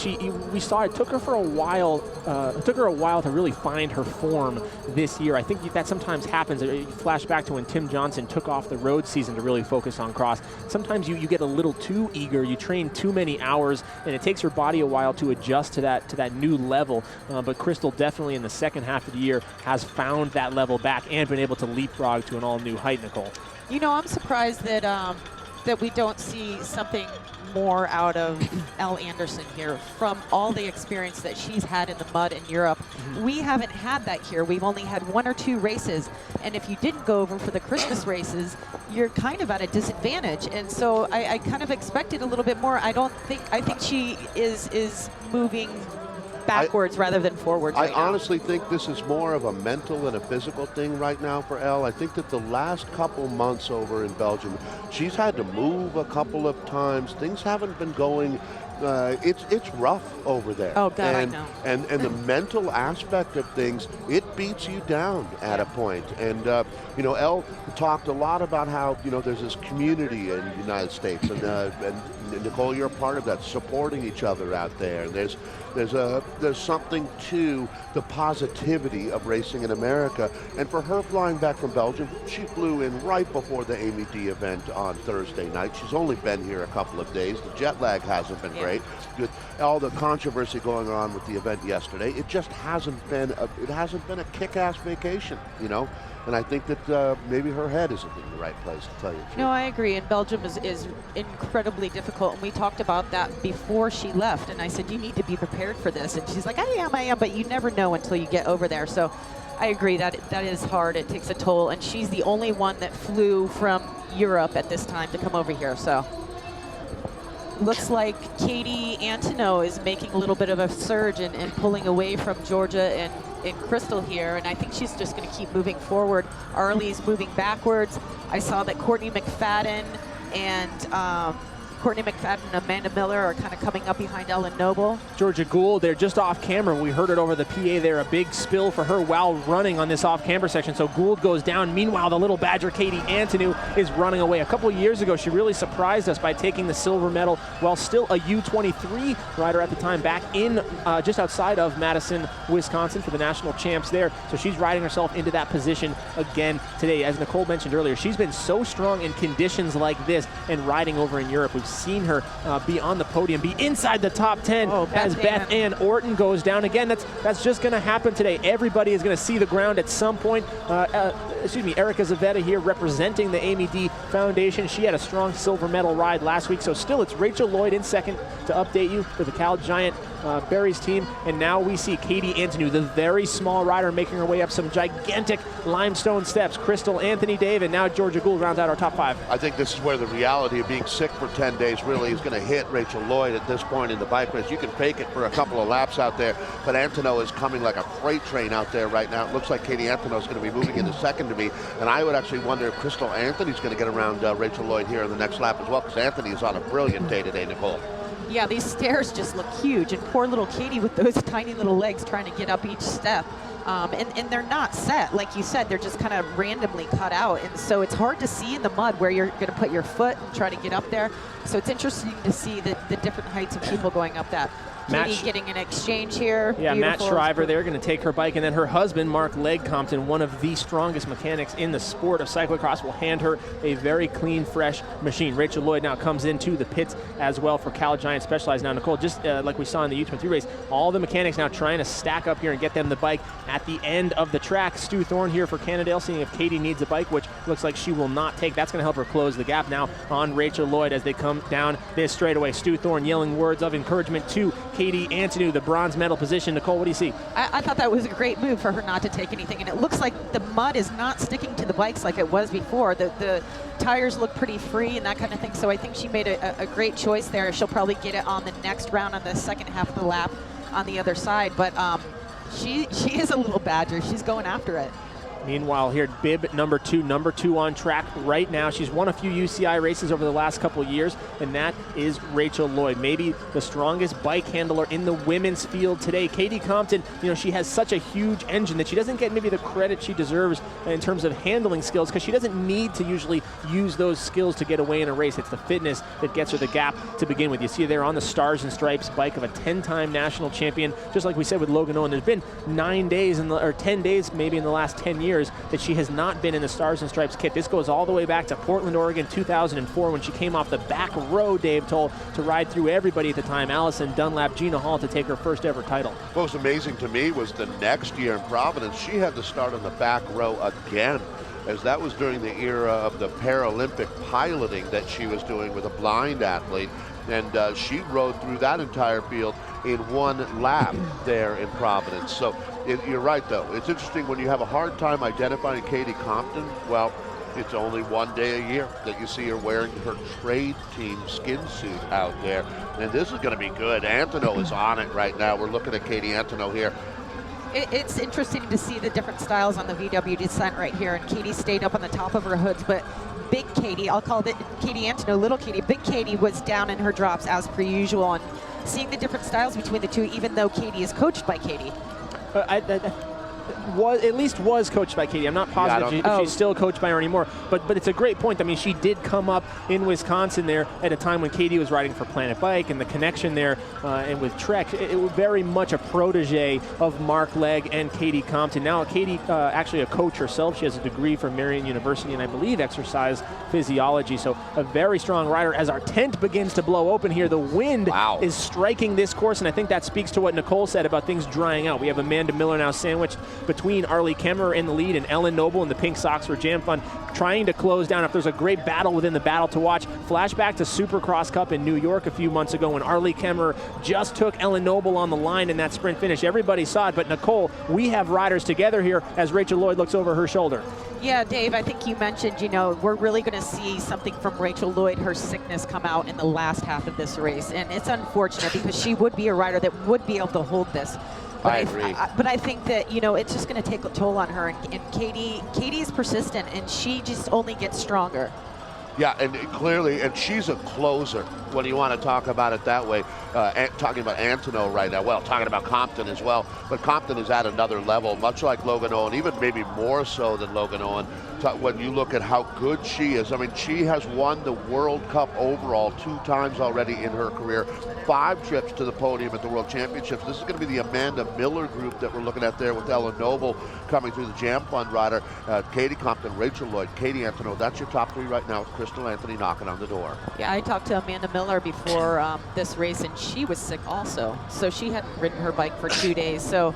Speaker 3: We saw it took her a while to really find her form this year. I think that sometimes happens. You flash back to when Tim Johnson took off the road season to really focus on cross. Sometimes you get a little too eager, you train too many hours, and it takes your body a while to adjust to that new level. But Crystal definitely in the second half of the year has found that level back and been able to leapfrog to an all-new height, Nicole.
Speaker 13: You know, I'm surprised that we don't see something more out of Elle Anderson here from all the experience that she's had in the mud in Europe. We haven't had that here. We've only had 1 or 2 races, and if you didn't go over for the Christmas races, you're kind of at a disadvantage. And so I kind of expected a little bit more. I think she is moving backwards rather than forwards.
Speaker 12: I honestly think this is more of a mental and a physical thing right now for Elle. I think that the last couple months over in Belgium, she's had to move a couple of times. Things haven't been going. It's rough over there.
Speaker 13: Oh God,
Speaker 12: and,
Speaker 13: I know.
Speaker 12: And the mental aspect of things, it beats you down at a point. And Elle talked a lot about how there's this community in the United States, and Nicole, you're a part of that, supporting each other out there. There's something to the positivity of racing in America. And for her flying back from Belgium, she flew in right before the Amy D event on Thursday night. She's only been here a couple of days. The jet lag hasn't been great. With all the controversy going on with the event yesterday, it just hasn't been a kick-ass vacation, And I think that maybe her head isn't in the right place, to tell you the truth.
Speaker 13: No, I agree. And Belgium is incredibly difficult. And we talked about that before she left. And I said, you need to be prepared for this. And she's like, I am. But you never know until you get over there. So I agree that is hard. It takes a toll. And she's the only one that flew from Europe at this time to come over here. So looks like Katie Antonow is making a little bit of a surge and pulling away from Georgia and Crystal here, and I think she's just going to keep moving forward. Arlie's moving backwards. I saw that Courtney McFadden and Amanda Miller are kind of coming up behind Ellen Noble.
Speaker 3: Georgia Gould, they're just off camera. We heard it over the PA there, a big spill for her while running on this off-camera section. So Gould goes down. Meanwhile, the little Badger Katie Antonow is running away. A couple of years ago, she really surprised us by taking the silver medal while still a U23 rider at the time, back in just outside of Madison, Wisconsin for the national champs there. So she's riding herself into that position again today. As Nicole mentioned earlier, she's been so strong in conditions like this and riding over in Europe. We've seen her be on the podium, be inside the top 10 as Beth Ann Orton goes down. Again, that's just going to happen today. Everybody is going to see the ground at some point. Erica Zavetta here representing the Amy D Foundation. She had a strong silver medal ride last week, so still it's Rachel Lloyd in second to update you for the Cal Giant Barry's team. And now we see Katie Antonou, the very small rider, making her way up some gigantic limestone steps. Crystal, Anthony, Dave, and now Georgia Gould rounds out our top 5.
Speaker 12: I think this is where the reality of being sick for 10 days really is going to hit Rachel Lloyd at this point in the bike race. You can fake it for a couple of laps out there, but Antonou is coming like a freight train out there right now. It looks like Katie Antonou is going to be moving into second to me, and I would actually wonder if Crystal Anthony's going to get around Rachel Lloyd here in the next lap as well, because Anthony is on a brilliant day today, Nicole.
Speaker 13: Yeah, these stairs just look huge, and poor little Katie with those tiny little legs trying to get up each step. And they're not set, like you said, they're just kind of randomly cut out, and so it's hard to see in the mud where you're going to put your foot and try to get up there. So it's interesting to see the different heights of people going up that. Katie getting an exchange here.
Speaker 3: Yeah,
Speaker 13: Beautiful.
Speaker 3: Matt Shriver there going to take her bike, and then her husband, Mark Legg-Compton, one of the strongest mechanics in the sport of cyclocross, will hand her a very clean, fresh machine. Rachel Lloyd now comes into the pits as well for Cal Giant Specialized. Now, Nicole, just like we saw in the U23 race, all the mechanics now trying to stack up here and get them the bike at the end of the track. Stu Thorne here for Cannondale, seeing if Katie needs a bike, which looks like she will not take. That's going to help her close the gap now on Rachel Lloyd as they come down this straightaway. Stu Thorne yelling words of encouragement to Katie Antonou, the bronze medal position. Nicole, what do you see?
Speaker 13: I thought that was a great move for her not to take anything, and it looks like the mud is not sticking to the bikes like it was before. The tires look pretty free and that kind of thing, so I think she made a great choice there. She'll probably get it on the next round on the second half of the lap on the other side, but she is a little badger. She's going after it.
Speaker 3: Meanwhile, here, bib number two on track right now. She's won a few UCI races over the last couple of years, and that is Rachel Lloyd, maybe the strongest bike handler in the women's field today. Katie Compton, she has such a huge engine that she doesn't get maybe the credit she deserves in terms of handling skills, because she doesn't need to usually use those skills to get away in a race. It's the fitness that gets her the gap to begin with. You see there on the Stars and Stripes bike of a 10-time national champion, just like we said with Logan Owen. There's been 9 days or 10 days maybe in the last 10 years that she has not been in the Stars and Stripes kit. This goes all the way back to Portland, Oregon, 2004, when she came off the back row, Dave told, to ride through everybody at the time, Allison Dunlap, Gina Hall, to take her first ever title.
Speaker 12: What was amazing to me was the next year in Providence, she had to start on the back row again, as that was during the era of the Paralympic piloting that she was doing with a blind athlete. And she rode through that entire field in one lap there in Providence. So you're right, though. It's interesting when you have a hard time identifying Katie Compton. Well, it's only one day a year that you see her wearing her trade team skin suit out there. And this is going to be good. Antonou is on it right now. We're looking at Katie Antonou here.
Speaker 13: It's interesting to see the different styles on the VW descent right here. And Katie stayed up on the top of her hoods, but Big Katie, I'll call it Katie Antonou, Little Katie. Big Katie was down in her drops as per usual, and seeing the different styles between the two, even though Katie is coached by Katie.
Speaker 3: At least was coached by Katie. I'm not positive if she's still coached by her anymore, but it's a great point. I mean, she did come up in Wisconsin there at a time when Katie was riding for Planet Bike, and the connection there and with Trek, it was very much a protege of Mark Legg and Katie Compton. Now Katie actually a coach herself. She has a degree from Marion University and I believe exercise physiology, so a very strong rider. As our tent begins to blow open here, the wind is striking this course, and I think that speaks to what Nicole said about things drying out. We have Amanda Miller now sandwiched between Arlie Kemmerer in the lead and Ellen Noble in the pink socks for Jam Fun, trying to close down. If there's a great battle within the battle to watch, flashback to Supercross Cup in New York a few months ago when Arlie Kemmerer just took Ellen Noble on the line in that sprint finish. Everybody saw it, but Nicole, we have riders together here as Rachel Lloyd looks over her shoulder.
Speaker 13: Yeah, Dave, I think you mentioned, we're really going to see something from Rachel Lloyd, her sickness, come out in the last half of this race. And it's unfortunate because she would be a rider that would be able to hold this. But
Speaker 12: I agree.
Speaker 13: But I think that, it's just going to take a toll on her. And Katie is persistent, and she just only gets stronger.
Speaker 12: Yeah, and clearly, and she's a closer when you want to talk about it that way. Talking about Antonou right now, well, talking about Compton as well, but Compton is at another level, much like Logan Owen, even maybe more so than Logan Owen. When you look at how good she is, I mean, she has won the World Cup overall 2 times already in her career, 5 trips to the podium at the World Championships. This is going to be the Amanda Miller group that we're looking at there with Ellen Noble coming through the Jam Fund rider. Katie Compton, Rachel Lloyd, Katie Antonou. That's your top 3 right now with Crystal Anthony knocking on the door.
Speaker 13: Yeah, I talked to Amanda Miller before this race, and she was sick also. So she hadn't ridden her bike for 2 days. So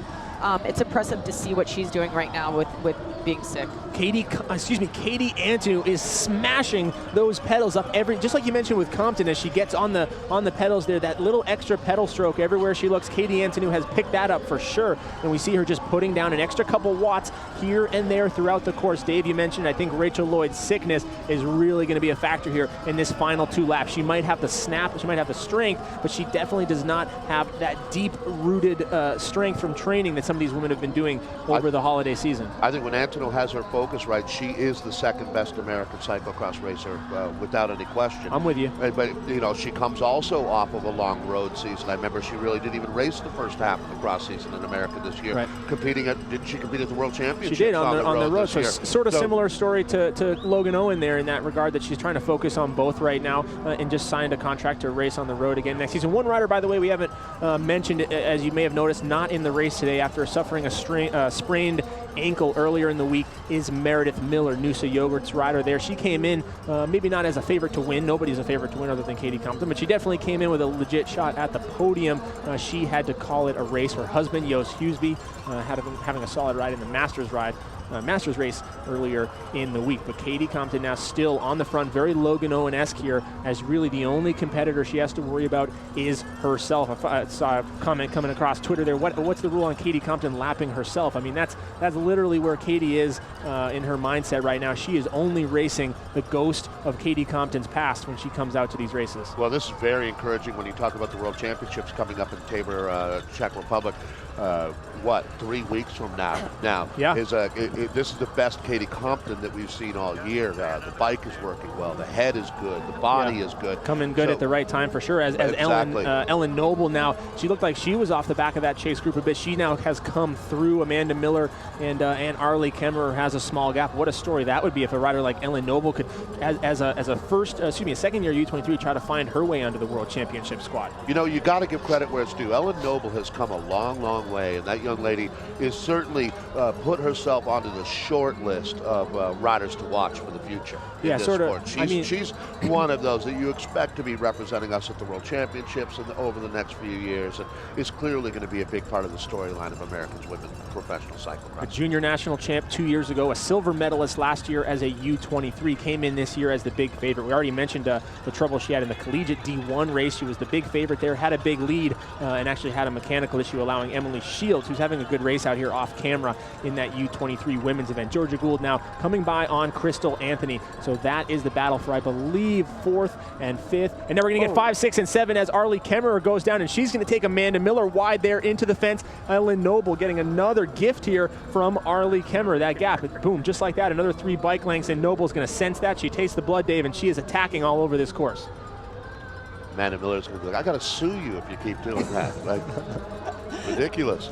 Speaker 13: it's impressive to see what she's doing right now with being sick.
Speaker 3: Katie Antonu is smashing those pedals up just like you mentioned with Compton, as she gets on the pedals there, that little extra pedal stroke everywhere she looks. Katie Antonu has picked that up for sure, and we see her just putting down an extra couple watts here and there throughout the course. Dave, you mentioned, I think Rachel Lloyd's sickness is really going to be a factor here in this final 2 laps. She might have the snap, she might have the strength, but she definitely does not have that deep-rooted strength from training that some of these women have been doing over the holiday season.
Speaker 12: I think when Antonu has her focus right, she is the second best American cyclocross racer without any question.
Speaker 3: I'm with you.
Speaker 12: But you know, she comes also off of a long road season. I remember she really didn't even race the first half of the cross season in America this year.
Speaker 3: Right.
Speaker 12: Didn't she compete at the World Championships?
Speaker 3: She did on the road. So sort of
Speaker 12: So
Speaker 3: similar story to Logan Owen there in that regard, that she's trying to focus on both right now, and just signed a contract to race on the road again next season. One rider, by the way, we haven't mentioned, as you may have noticed, not in the race today after suffering a sprained ankle earlier in the week, is Meredith Miller, Noosa Yogurt's rider there. She came in maybe not as a favorite to win. Nobody's a favorite to win other than Katie Compton, but she definitely came in with a legit shot at the podium. She had to call it a race. Her husband, Yost Hughesby, having a solid ride in the Masters race earlier in the week. But Katie Compton now still on the front, very Logan Owen-esque here, as really the only competitor she has to worry about is herself. I saw a comment coming across Twitter there, what's the rule on Katie Compton lapping herself? I mean, that's literally where Katie is in her mindset right now. She is only racing the ghost of Katie Compton's past when she comes out to these races.
Speaker 12: Well, this is very encouraging when you talk about the World Championships coming up in Tabor, Czech Republic. 3 weeks from now?
Speaker 3: Yeah.
Speaker 12: This is the best Katie Compton that we've seen all year. The bike is working well. The head is good. The body is good.
Speaker 3: Coming good at the right time for sure. As
Speaker 12: Exactly.
Speaker 3: Ellen Noble now, she looked like she was off the back of that chase group a bit. She now has come through Amanda Miller, and Arlie Kemmerer has a small gap. What a story that would be if a rider like Ellen Noble could, as a second-year U23, try to find her way onto the World Championship squad.
Speaker 12: You know, you got to give credit where it's due. Ellen Noble has come a long, long way, and that young lady is certainly put herself onto the short list of riders to watch for the future.
Speaker 3: Yeah, sort of.
Speaker 12: She's one of those that you expect to be representing us at the World Championships over the next few years, and is clearly going to be a big part of the storyline of America's women professional cyclocross.
Speaker 3: A junior national champ 2 years ago, a silver medalist last year as a U23, came in this year as the big favorite. We already mentioned the trouble she had in the collegiate D1 race. She was the big favorite there, had a big lead, and actually had a mechanical issue allowing Emily Shields, who's having a good race out here off camera in that U23 women's event. Georgia Gould now coming by on Crystal Anthony. So that is the battle for, I believe, 4th and 5th. And now we're going to get 5, 6, and 7 as Arlie Kemmerer goes down, and she's going to take Amanda Miller wide there into the fence. Ellen Noble getting another gift here from Arlie Kemmerer. That gap, boom, just like that, another 3 bike lengths, and Noble's going to sense that. She tastes the blood, Dave, and she is attacking all over this course.
Speaker 12: Amanda Miller's going to be like, I got to sue you if you keep doing that. Like, ridiculous.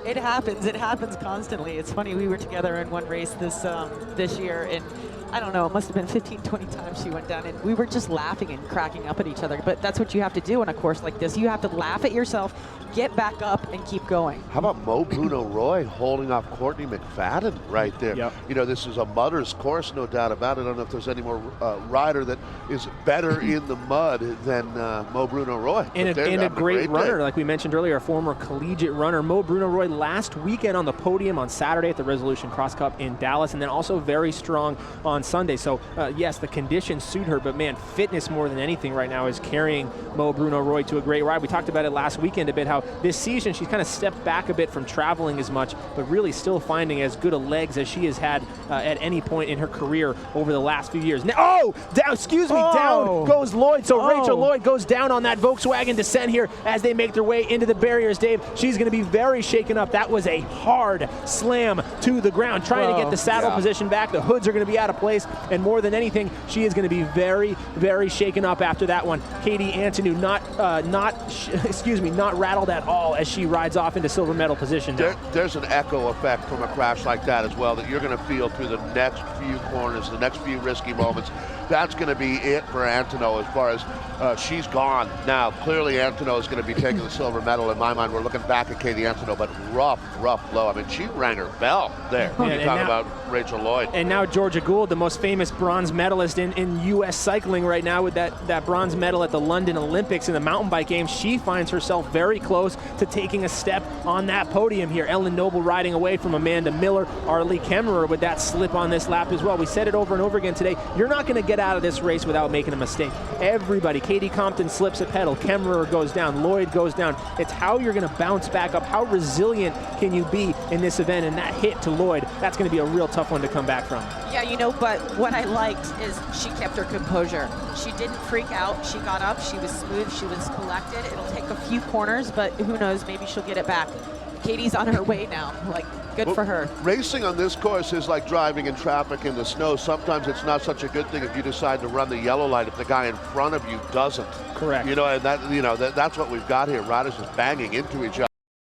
Speaker 13: It happens. It happens constantly. It's funny. We were together in one race this year, and I don't know, it must have been 15, 20 times she went down, and we were just laughing and cracking up at each other. But that's what you have to do in a course like this. You have to laugh at yourself, get back up, and keep going.
Speaker 12: How about Mo Bruno Roy holding off Courtney McFadden right there?
Speaker 3: Yep.
Speaker 12: You know, this is a mudder's course, no doubt about it. I don't know if there's any more rider that is better in the mud than Mo Bruno Roy.
Speaker 3: And a great runner, like we mentioned earlier, a former collegiate runner. Mo Bruno Roy last weekend on the podium on Saturday at the Resolution Cross Cup in Dallas, and then also very strong on Sunday. So yes, the conditions suit her, but man, fitness more than anything right now is carrying Mo Bruno Roy to a great ride. We talked about it last weekend a bit, how this season she's kind of stepped back a bit from traveling as much, but really still finding as good a legs as she has had at any point in her career over the last few years. Now, down goes Lloyd. So Rachel Lloyd goes down on that Volkswagen descent here as they make their way into the barriers, Dave. She's going to be very shaken up. That was a hard slam to the ground, trying to get the saddle position back. The hoods are going to be out of place, and more than anything, she is going to be very, very shaken up after that one. Katie Antonu not rattled at all as she rides off into silver medal position.
Speaker 12: There's an echo effect from a crash like that as well that you're going to feel through the next few few corners, the next few risky moments, that's going to be it for Antonov as far as she's gone. Now, clearly Antonov is going to be taking the silver medal. In my mind, we're looking back at Katie Antonov, but rough blow. I mean, she rang her bell there when you talk about Rachel Lloyd.
Speaker 3: And now Georgia Gould, the most famous bronze medalist in U.S. cycling right now with that bronze medal at the London Olympics in the mountain bike games. She finds herself very close to taking a step on that podium here. Ellen Noble riding away from Amanda Miller. Arlie Kemmerer with that slip on this lap as well. We said it over and over again today. You're not going to get out of this race without making a mistake. Everybody, Katie Compton slips a pedal, Kemmerer goes down, Lloyd goes down. It's how you're going to bounce back up. How resilient can you be in this event? And that hit to Lloyd, that's going to be a real tough one to come back from.
Speaker 13: Yeah, but what I liked is she kept her composure. She didn't freak out. She got up. She was smooth. She was collected. It'll take a few corners, but who knows? Maybe she'll get it back. Katie's on her way now. Good for her.
Speaker 12: Racing on this course is like driving in traffic in the snow. Sometimes it's not such a good thing if you decide to run the yellow light if the guy in front of you doesn't.
Speaker 3: Correct.
Speaker 12: And that's what we've got here. Riders just banging into each other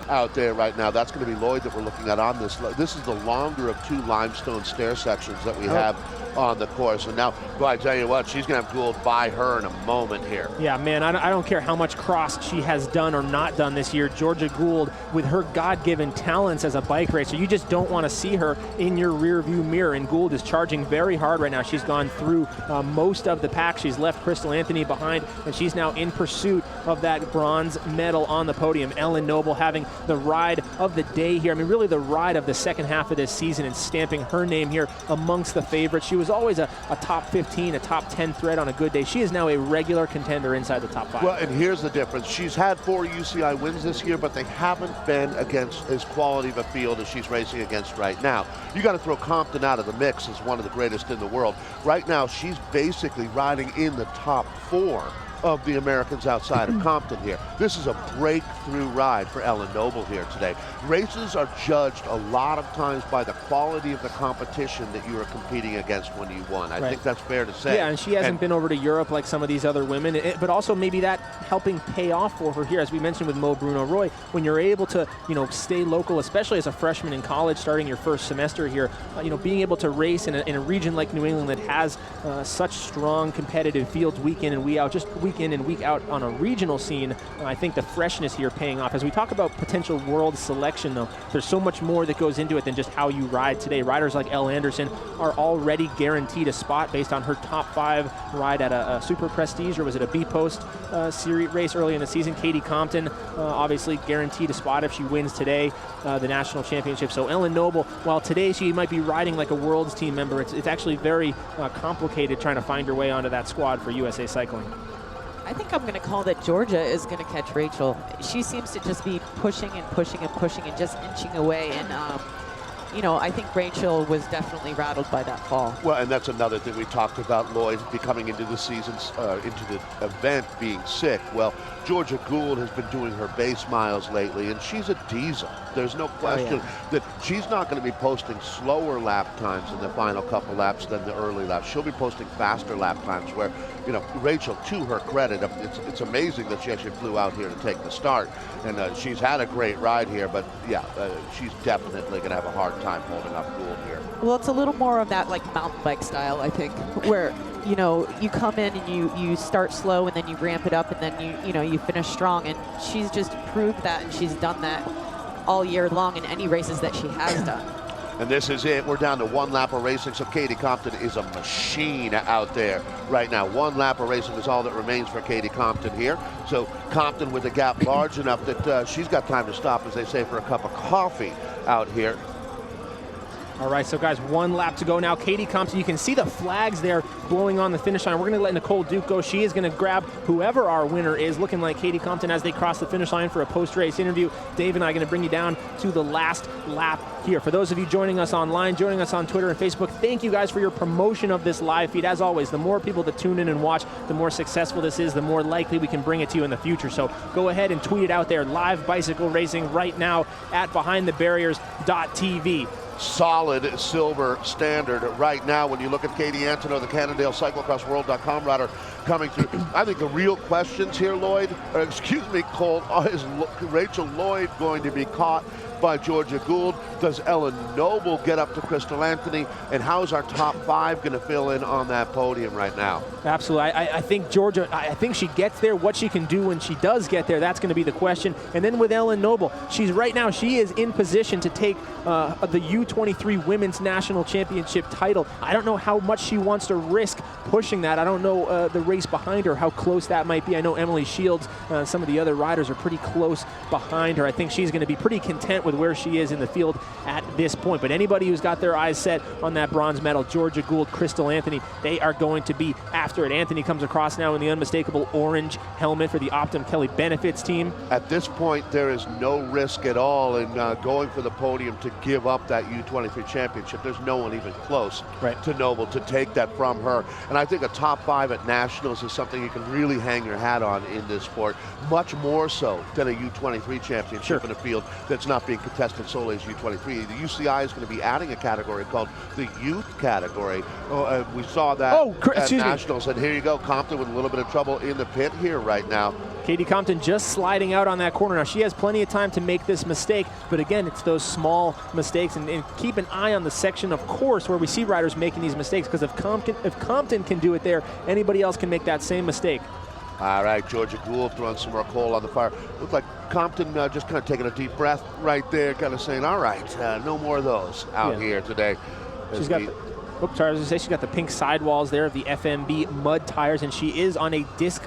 Speaker 12: out there right now. That's going to be Lloyd that we're looking at on this. This is the longer of two limestone stair sections that we have on the course. And now, I tell you what, she's going to have Gould by her in a moment here.
Speaker 3: Yeah, man, I don't care how much cross she has done or not done this year. Georgia Gould, with her God-given talents as a bike racer, you just don't want to see her in your rear-view mirror. And Gould is charging very hard right now. She's gone through most of the pack. She's left Crystal Anthony behind, and she's now in pursuit of that bronze medal on the podium. Ellen Noble having the ride of the day here. I mean, really the ride of the second half of this season, and stamping her name here amongst the favorites. She was always a top 15, a top 10 thread on a good day. She is now a regular contender inside the top 5.
Speaker 12: Well, and here's the difference. She's had 4 UCI wins this year, but they haven't been against as quality of a field as she's racing against right now. You got to throw Compton out of the mix as one of the greatest in the world. Right now, she's basically riding in the top 4 of the Americans outside of Compton here. This is a breakthrough ride for Ellen Noble here today. Races are judged a lot of times by the quality of the competition that you are competing against when you won. I think that's fair to say.
Speaker 3: Yeah, and she hasn't been over to Europe like some of these other women, but also maybe that helping pay off for her here, as we mentioned with Mo Bruno Roy, when you're able to, stay local, especially as a freshman in college, starting your first semester here, being able to race in a region like New England that has such strong competitive fields week in and week out, just week in and week out on a regional scene. I think the freshness here paying off. As we talk about potential world selection, though, there's so much more that goes into it than just how you ride today. Riders like Elle Anderson are already guaranteed a spot based on her top 5 ride at a Super Prestige, or was it a B-Post series race early in the season. Katie Compton obviously guaranteed a spot if she wins today, the national championship. So Ellen Noble, while today she might be riding like a Worlds team member, it's actually very complicated trying to find her way onto that squad for USA Cycling.
Speaker 13: I think I'm going to call that Georgia is going to catch Rachel. She seems to just be pushing and pushing and pushing and just inching away. And, I think Rachel was definitely rattled by that fall.
Speaker 12: Well, and that's another thing we talked about, Lloyd, becoming into the seasons, into the event being sick. Well, Georgia Gould has been doing her base miles lately, and she's a diesel. There's no question that she's not going to be posting slower lap times in the final couple laps than the early laps. She'll be posting faster lap times where, Rachel, to her credit, it's amazing that she actually flew out here to take the start. And she's had a great ride here, but she's definitely going to have a hard time holding up Gould here.
Speaker 13: Well, it's a little more of that mountain bike style, I think, where you come in and you start slow and then you ramp it up and then you finish strong. And she's just proved that, and she's done that all year long in any races that she has done.
Speaker 12: And this is it. We're down to 1 lap of racing, so Katie Compton is a machine out there right now. 1 lap of racing is all that remains for Katie Compton here. So Compton with a gap large enough that she's got time to stop, as they say, for a cup of coffee out here.
Speaker 3: All right, so guys, 1 lap to go now. Katie Compton, you can see the flags there blowing on the finish line. We're going to let Nicole Duke go. She is going to grab whoever our winner is, looking like Katie Compton as they cross the finish line for a post-race interview. Dave and I are going to bring you down to the last lap here. For those of you joining us online, joining us on Twitter and Facebook, thank you guys for your promotion of this live feed. As always, the more people that tune in and watch, the more successful this is, the more likely we can bring it to you in the future. So go ahead and tweet it out there. Live bicycle racing right now at behindthebarriers.tv.
Speaker 12: Solid silver standard right now. When you look at Katie Antonov, the Cannondale Cyclo-cross-world.com rider coming through, I think the real questions here, Lloyd, Cole, is Rachel Lloyd going to be caught by Georgia Gould? Does Ellen Noble get up to Crystal Anthony? And how's our top 5 going to fill in on that podium right now?
Speaker 3: Absolutely. I think Georgia, I think she gets there. What she can do when she does get there, that's going to be the question. And then with Ellen Noble, she is in position to take the U23 Women's National Championship title. I don't know how much she wants to risk pushing that. I don't know the race behind her, how close that might be. I know Emily Shields, some of the other riders are pretty close behind her. I think she's going to be pretty content with where she is in the field at this point. But anybody who's got their eyes set on that bronze medal, Georgia Gould, Crystal Anthony, they are going to be after it. Anthony comes across now in the unmistakable orange helmet for the Optum Kelly Benefits team.
Speaker 12: At this point, there is no risk at all in going for the podium to give up that U23 championship. There's no one even close to Noble to take that from her. And I think a top 5 at nationals is something you can really hang your hat on in this sport, much more so than a U23 championship in a field that's not being contested solely as U23. The UCI is going to be adding a category called the youth category. We saw that at nationals, and here you go, Compton with a little bit of trouble in the pit here right now.
Speaker 3: Katie Compton just sliding out on that corner. Now, she has plenty of time to make this mistake, but again, it's those small mistakes, and keep an eye on the section, of course, where we see riders making these mistakes, because if Compton can do it there, anybody else can make that same mistake.
Speaker 12: All right, Georgia Gould throwing some more coal on the fire. Looked like Compton just kind of taking a deep breath right there, kind of saying, all right, no more of those out here today.
Speaker 3: She's got the, oops, sorry, I was going to say, she's got the pink sidewalls there of the FMB mud tires, and she is on a disc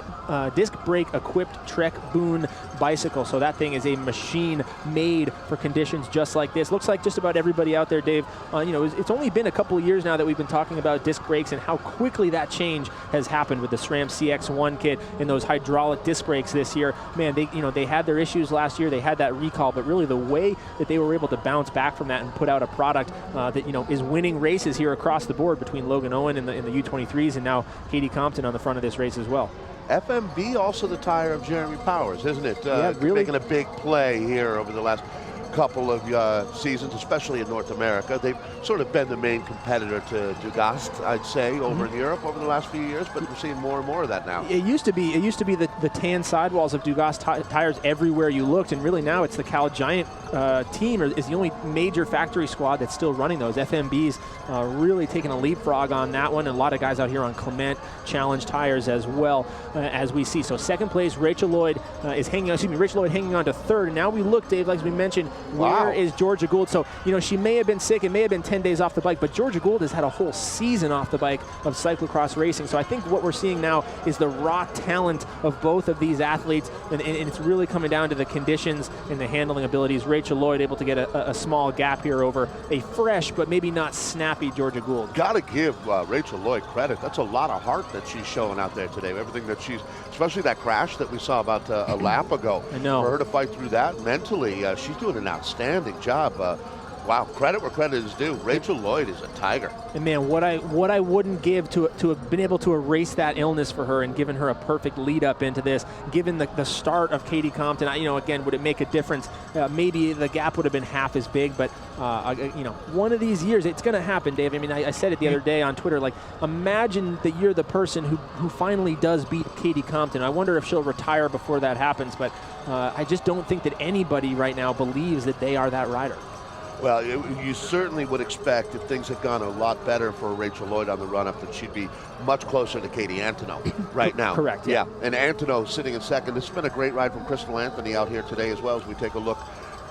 Speaker 3: brake equipped Trek Boone bicycle. So that thing is a machine made for conditions just like this. Looks like just about everybody out there, Dave, it's only been a couple of years now that we've been talking about disc brakes and how quickly that change has happened with the SRAM CX1 kit and those hydraulic disc brakes this year. Man, they had their issues last year. They had that recall, but really the way that they were able to bounce back from that and put out a product that is winning races here across the board between Logan Owen in the U23s and now Katie Compton on the front of this race as well.
Speaker 12: FMB also the tire of Jeremy Powers, isn't it?
Speaker 3: Really
Speaker 12: making a big play here over the last couple of seasons, especially in North America. They've sort of been the main competitor to Dugast, I'd say, over in Europe over the last few years, but we're seeing more and more of that now.
Speaker 3: It used to be the tan sidewalls of Dugast tires everywhere you looked, and really now it's the Cal Giant team is the only major factory squad that's still running those. FMB's really taking a leapfrog on that one, and a lot of guys out here on Clement Challenge tires as well, as we see. So second place, Rachel Lloyd Rachel Lloyd hanging on to third, and now we look, Dave, like we mentioned, where is Georgia Gould? So, she may have been sick, it may have been 10 days off the bike, but Georgia Gould has had a whole season off the bike of cyclocross racing. So I think what we're seeing now is the raw talent of both of these athletes, and it's really coming down to the conditions and the handling abilities. Rachel Lloyd able to get a small gap here over a fresh but maybe not snappy Georgia Gould.
Speaker 12: Got to give Rachel Lloyd credit. That's a lot of heart that she's showing out there today. Everything that especially that crash that we saw about a lap ago.
Speaker 3: I know.
Speaker 12: For her to fight through that mentally, she's doing an outstanding job. Wow, credit where credit is due. Rachel Lloyd is a tiger.
Speaker 3: And man, what I wouldn't give to have been able to erase that illness for her and given her a perfect lead up into this, given the start of Katie Compton, again, would it make a difference? Maybe the gap would have been half as big, but one of these years it's going to happen, Dave. I mean, I said it the other day on Twitter, like, imagine that you're the person who finally does beat Katie Compton. I wonder if she'll retire before that happens, but I just don't think that anybody right now believes that they are that rider.
Speaker 12: Well, you certainly would expect if things had gone a lot better for Rachel Lloyd on the run-up that she'd be much closer to Katie Antonow right now.
Speaker 3: Correct.
Speaker 12: Yeah, and Antonow sitting in second. This has been a great ride from Crystal Anthony out here today as well, as we take a look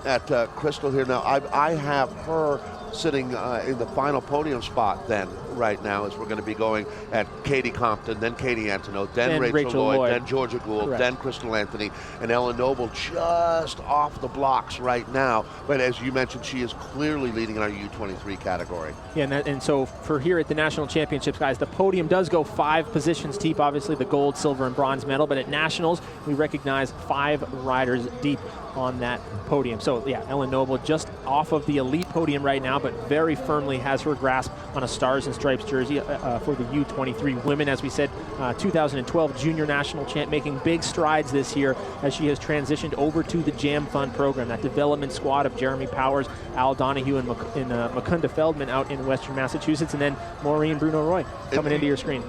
Speaker 12: at Crystal here now. I have her sitting in the final podium spot then right now, as we're going to be going at Katie Compton, then Katie Antonow, then Rachel Lloyd, then Georgia Gould,
Speaker 3: Correct.
Speaker 12: then Crystal Anthony, and Ellen Noble just off the blocks right now. But as you mentioned, she is clearly leading in our U23 category.
Speaker 3: Yeah, and so for here at the National Championships, guys, the podium does go 5 positions deep, obviously the gold, silver, and bronze medal, but at Nationals, we recognize 5 riders deep on that podium. So yeah, Ellen Noble just off of the elite podium right now, but very firmly has her grasp on a Stars and Stripes jersey for the U23 women. As we said, 2012 junior national champ, making big strides this year as she has transitioned over to the Jam Fund program, that development squad of Jeremy Powers, Al Donahue, and Mukunda Feldman out in Western Massachusetts, and then Maureen Bruno-Roy coming into your screen.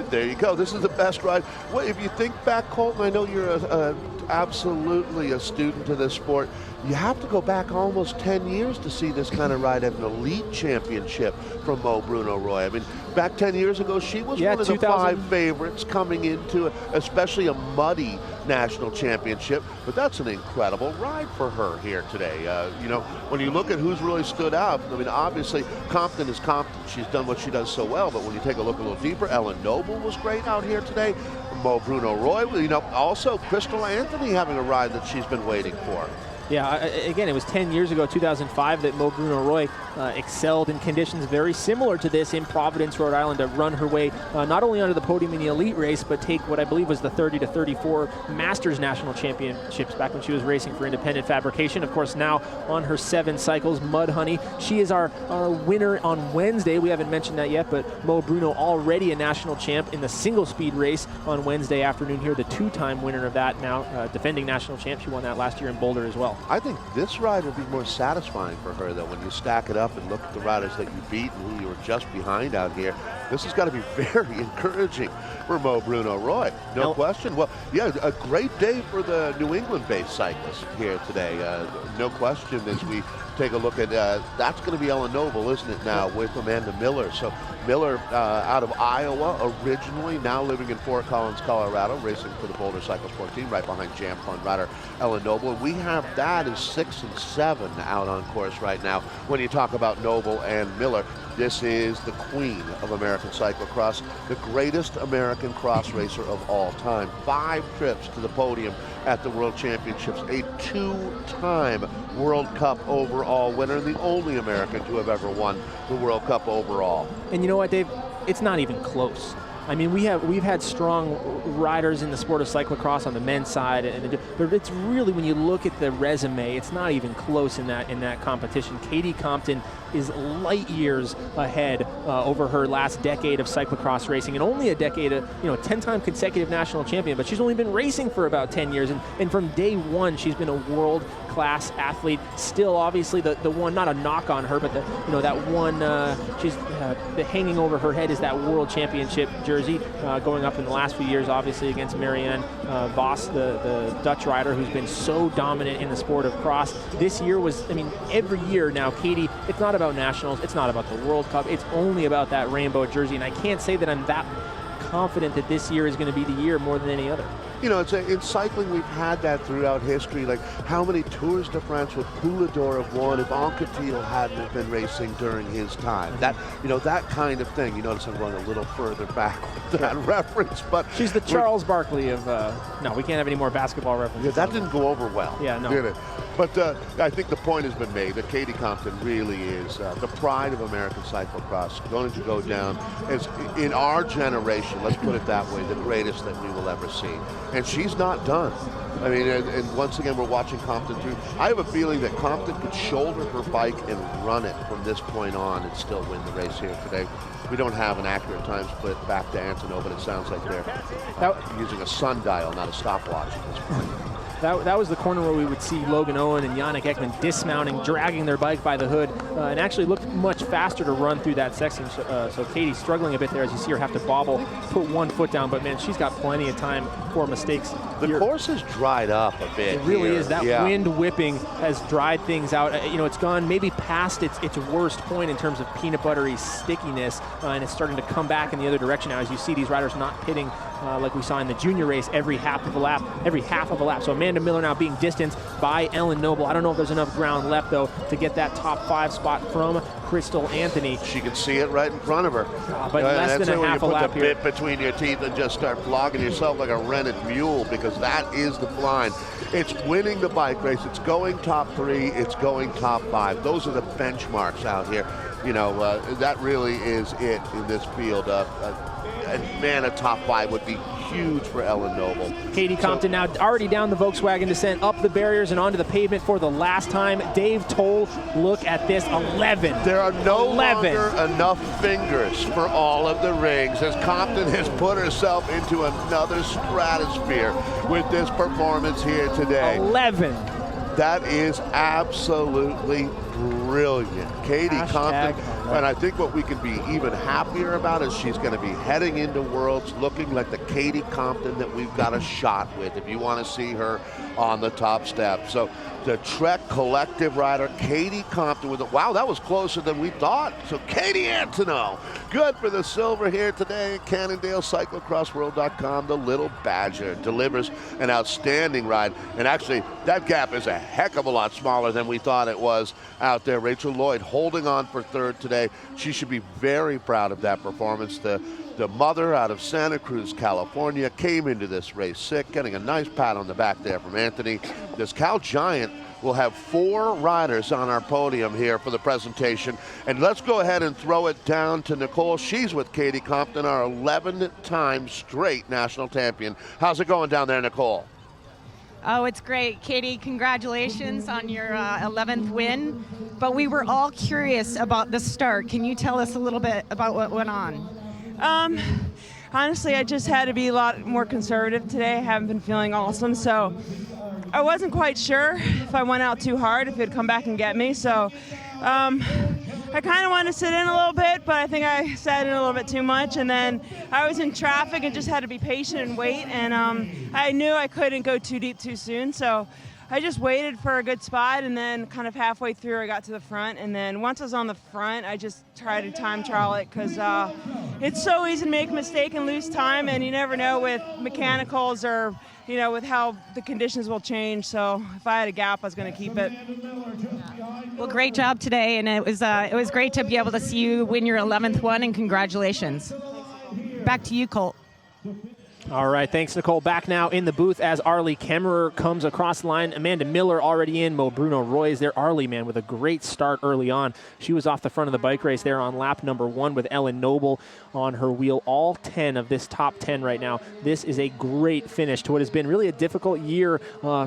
Speaker 12: There you go. This is the best ride. Well, if you think back, Colton, I know you're absolutely a student of this sport. You have to go back almost 10 years to see this kind of ride at an elite championship from Mo Bruno-Roy. I mean, back 10 years ago, she was one of the 5 favorites coming into especially a muddy national championship. But that's an incredible ride for her here today. You know, when you look at who's really stood out, I mean, obviously Compton is Compton. She's done what she does so well. But when you take a look a little deeper, Ellen Noble was great out here today. Mo Bruno-Roy, you know, also Crystal Anthony having a ride that she's been waiting for.
Speaker 3: Yeah, again, it was 10 years ago, 2005, that Mo Bruno-Roy excelled in conditions very similar to this in Providence, Rhode Island, to run her way not only onto the podium in the elite race, but take what I believe was the 30 to 34 Masters National Championships back when she was racing for Independent Fabrication. Of course, now on her 7 cycles, Mudhoney. She is our winner on Wednesday. We haven't mentioned that yet, but Mo Bruno already a national champ in the single speed race on Wednesday afternoon here, the 2-time winner of that now, defending national champ. She won that last year in Boulder as well.
Speaker 12: I think this ride will be more satisfying for her, though, when you stack it up and look at the riders that you beat and who you were just behind out here. This has got to be very encouraging for Mo Bruno-Roy, no question. Well, yeah, a great day for the New England-based cyclists here today. No question as we take a look at, that's going to be Ellen Noble, isn't it now, with Amanda Miller. So Miller out of Iowa originally, now living in Fort Collins, Colorado, racing for the Boulder Cyclosport team, right behind Jam Fund rider Ellen Noble. And we have that as 6 and 7 out on course right now. When you talk about Noble and Miller, this is the queen of American cyclocross, the greatest American cross racer of all time. 5 trips to the podium at the World Championships, a 2-time World Cup overall winner, and the only American to have ever won the World Cup overall.
Speaker 3: And you know what, Dave? It's not even close. I mean, we've had strong riders in the sport of cyclocross on the men's side, but it's really, when you look at the resume, it's not even close in that competition. Katie Compton is light years ahead over her last decade of cyclocross racing, and only a decade of, 10-time consecutive national champion, but she's only been racing for about 10 years, and from day one, she's been a world-class athlete. Still, obviously, the one, not a knock on her, but that one, she's hanging over her head is that world championship jersey, going up in the last few years, obviously, against Marianne Vos, the Dutch rider who's been so dominant in the sport of cross. This year was, every year now, Katie, it's not about nationals, it's not about the World Cup, it's only about that rainbow jersey, and I can't say that I'm that confident that this year is going to be the year more than any other.
Speaker 12: In cycling, we've had that throughout history. Like, how many Tours de France would Poulador have won if Anquetil hadn't have been racing during his time? That, that kind of thing. You notice I'm going a little further back with that reference, but
Speaker 3: she's the Charles Barkley of. No, we can't have any more basketball references.
Speaker 12: Yeah, that didn't go over well.
Speaker 3: Yeah, no.
Speaker 12: Did it? But I think the point has been made that Katie Compton really is the pride of American cyclocross, going to go down as, in our generation, let's put it that way, the greatest that we will ever see. And she's not done. And once again, we're watching Compton through. I have a feeling that Compton could shoulder her bike and run it from this point on and still win the race here today. We don't have an accurate time split back to Antonov, but it sounds like they're using a sundial, not a stopwatch at this point.
Speaker 3: That was the corner where we would see Logan Owen and Yannick Ekman dismounting, dragging their bike by the hood, and actually looked much faster to run through that section. So Katie's struggling a bit there as you see her have to bobble, put one foot down, but man, she's got plenty of time for mistakes.
Speaker 12: The course has dried up a bit.
Speaker 3: It really
Speaker 12: here.
Speaker 3: is. That wind whipping has dried things out. It's gone maybe past its worst point in terms of peanut buttery stickiness, and it's starting to come back in the other direction now as you see these riders not pitting like we saw in the junior race every half of a lap. So Amanda Miller now being distanced by Ellen Noble. I don't know if there's enough ground left, though, to get that top 5 spot from Crystal Anthony.
Speaker 12: She can see it right in front of her.
Speaker 3: But less than a half a lap here.
Speaker 12: You put the bit between your teeth and just start flogging yourself like a rented mule, because that is the line. It's winning the bike race. It's going top 3. It's going top 5. Those are the benchmarks out here. That really is it in this field. And man, a top 5 would be huge for Ellen Noble.
Speaker 3: Katie Compton now already down the Volkswagen descent, up the barriers and onto the pavement for the last time. Dave Toll, look at this, 11.
Speaker 12: There are no longer enough fingers for all of the rings as Compton has put herself into another stratosphere with this performance here today.
Speaker 3: 11.
Speaker 12: That is absolutely brilliant. Katie Compton, and I think what we can be even happier about is she's going to be heading into Worlds looking like the Katie Compton that we've got a shot with if you want to see her on the top step. So the Trek Collective rider, Katie Compton with it. Wow, that was closer than we thought. So Katie Antonow, good for the silver here today at Cannondale. Cyclo-crossworld.com. The Little Badger delivers an outstanding ride. And actually, that gap is a heck of a lot smaller than we thought it was out there. Rachel Lloyd holding on for third today. She should be very proud of that performance. The mother out of Santa Cruz, California, came into this race sick, getting a nice pat on the back there from Anthony. This Cal Giant will have 4 riders on our podium here for the presentation. And let's go ahead and throw it down to Nicole. She's with Katie Compton, our 11-time straight national champion. How's it going down there, Nicole?
Speaker 2: Oh, it's great. Katie, congratulations on your 11th win. But we were all curious about the start. Can you tell us a little bit about what went on?
Speaker 22: Honestly, I just had to be a lot more conservative today. I haven't been feeling awesome, so I wasn't quite sure if I went out too hard, if it'd come back and get me. So I kind of wanted to sit in a little bit, but I think I sat in a little bit too much. And then I was in traffic and just had to be patient and wait. And I knew I couldn't go too deep too soon, so I just waited for a good spot, and then kind of halfway through I got to the front, and then once I was on the front I just tried to time trial it because it's so easy to make a mistake and lose time, and you never know with mechanicals or with how the conditions will change. So if I had a gap, I was going to keep it.
Speaker 2: Well, great job today, and it was great to be able to see you win your 11th one, and congratulations. Back to you, Colt.
Speaker 3: All right, thanks, Nicole. Back now in the booth as Arlie Kemmerer comes across the line. Amanda Miller already in. Mo Bruno Roy is there. Arlie, man, with a great start early on. She was off the front of the bike race there on lap number 1 with Ellen Noble on her wheel. All 10 of this top 10 right now. This is a great finish to what has been really a difficult year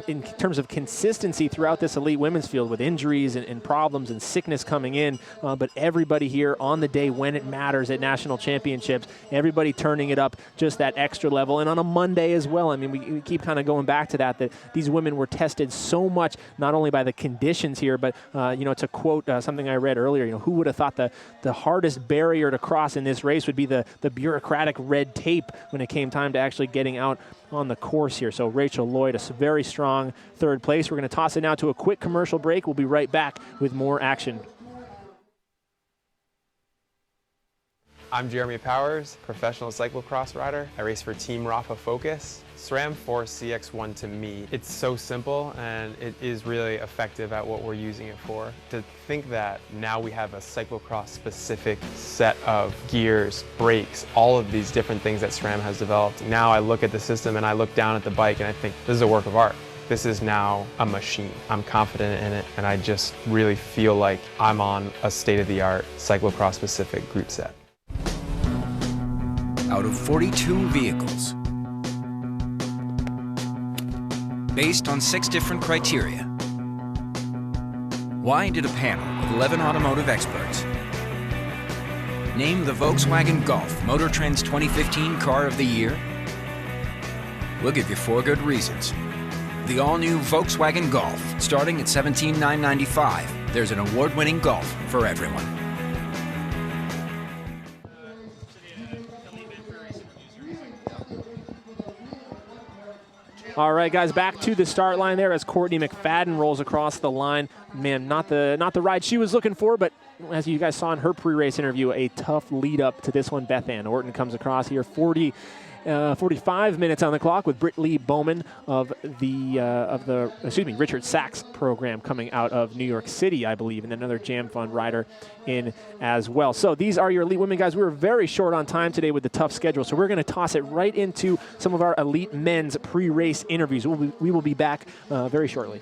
Speaker 3: in terms of consistency throughout this elite women's field with injuries and problems and sickness coming in. But everybody here on the day when it matters at national championships, everybody turning it up just that extra level. And on a Monday as well. I mean, we keep kind of going back to that these women were tested so much, not only by the conditions here, but, to quote something I read earlier, who would have thought the hardest barrier to cross in this race would be the bureaucratic red tape when it came time to actually getting out on the course here. So Rachel Lloyd, a very strong third place. We're going to toss it now to a quick commercial break. We'll be right back with more action.
Speaker 23: I'm Jeremy Powers, professional cyclocross rider. I race for Team Rafa Focus. SRAM Force CX1 to me, it's so simple and it is really effective at what we're using it for. To think that now we have a cyclocross specific set of gears, brakes, all of these different things that SRAM has developed. Now I look at the system and I look down at the bike and I think this is a work of art. This is now a machine. I'm confident in it and I just really feel like I'm on a state-of-the-art cyclocross specific group set.
Speaker 11: Out of 42 vehicles, based on 6 different criteria. Why did a panel of 11 automotive experts name the Volkswagen Golf Motor Trend's 2015 Car of the Year? We'll give you 4 good reasons. The all-new Volkswagen Golf, starting at $17,995. There's an award-winning Golf for everyone.
Speaker 3: All right, guys, back to the start line there as Courtney McFadden rolls across the line. Man, not the ride she was looking for, but as you guys saw in her pre-race interview, a tough lead up to this one. Beth Ann Orton comes across here, 45 minutes on the clock with Britt Lee Bowman of the Richard Sachs program coming out of New York City, I believe, and another Jam Fund rider in as well. So these are your elite women, guys. We were very short on time today with the tough schedule, so we're going to toss it right into some of our elite men's pre-race interviews. We will be back very shortly.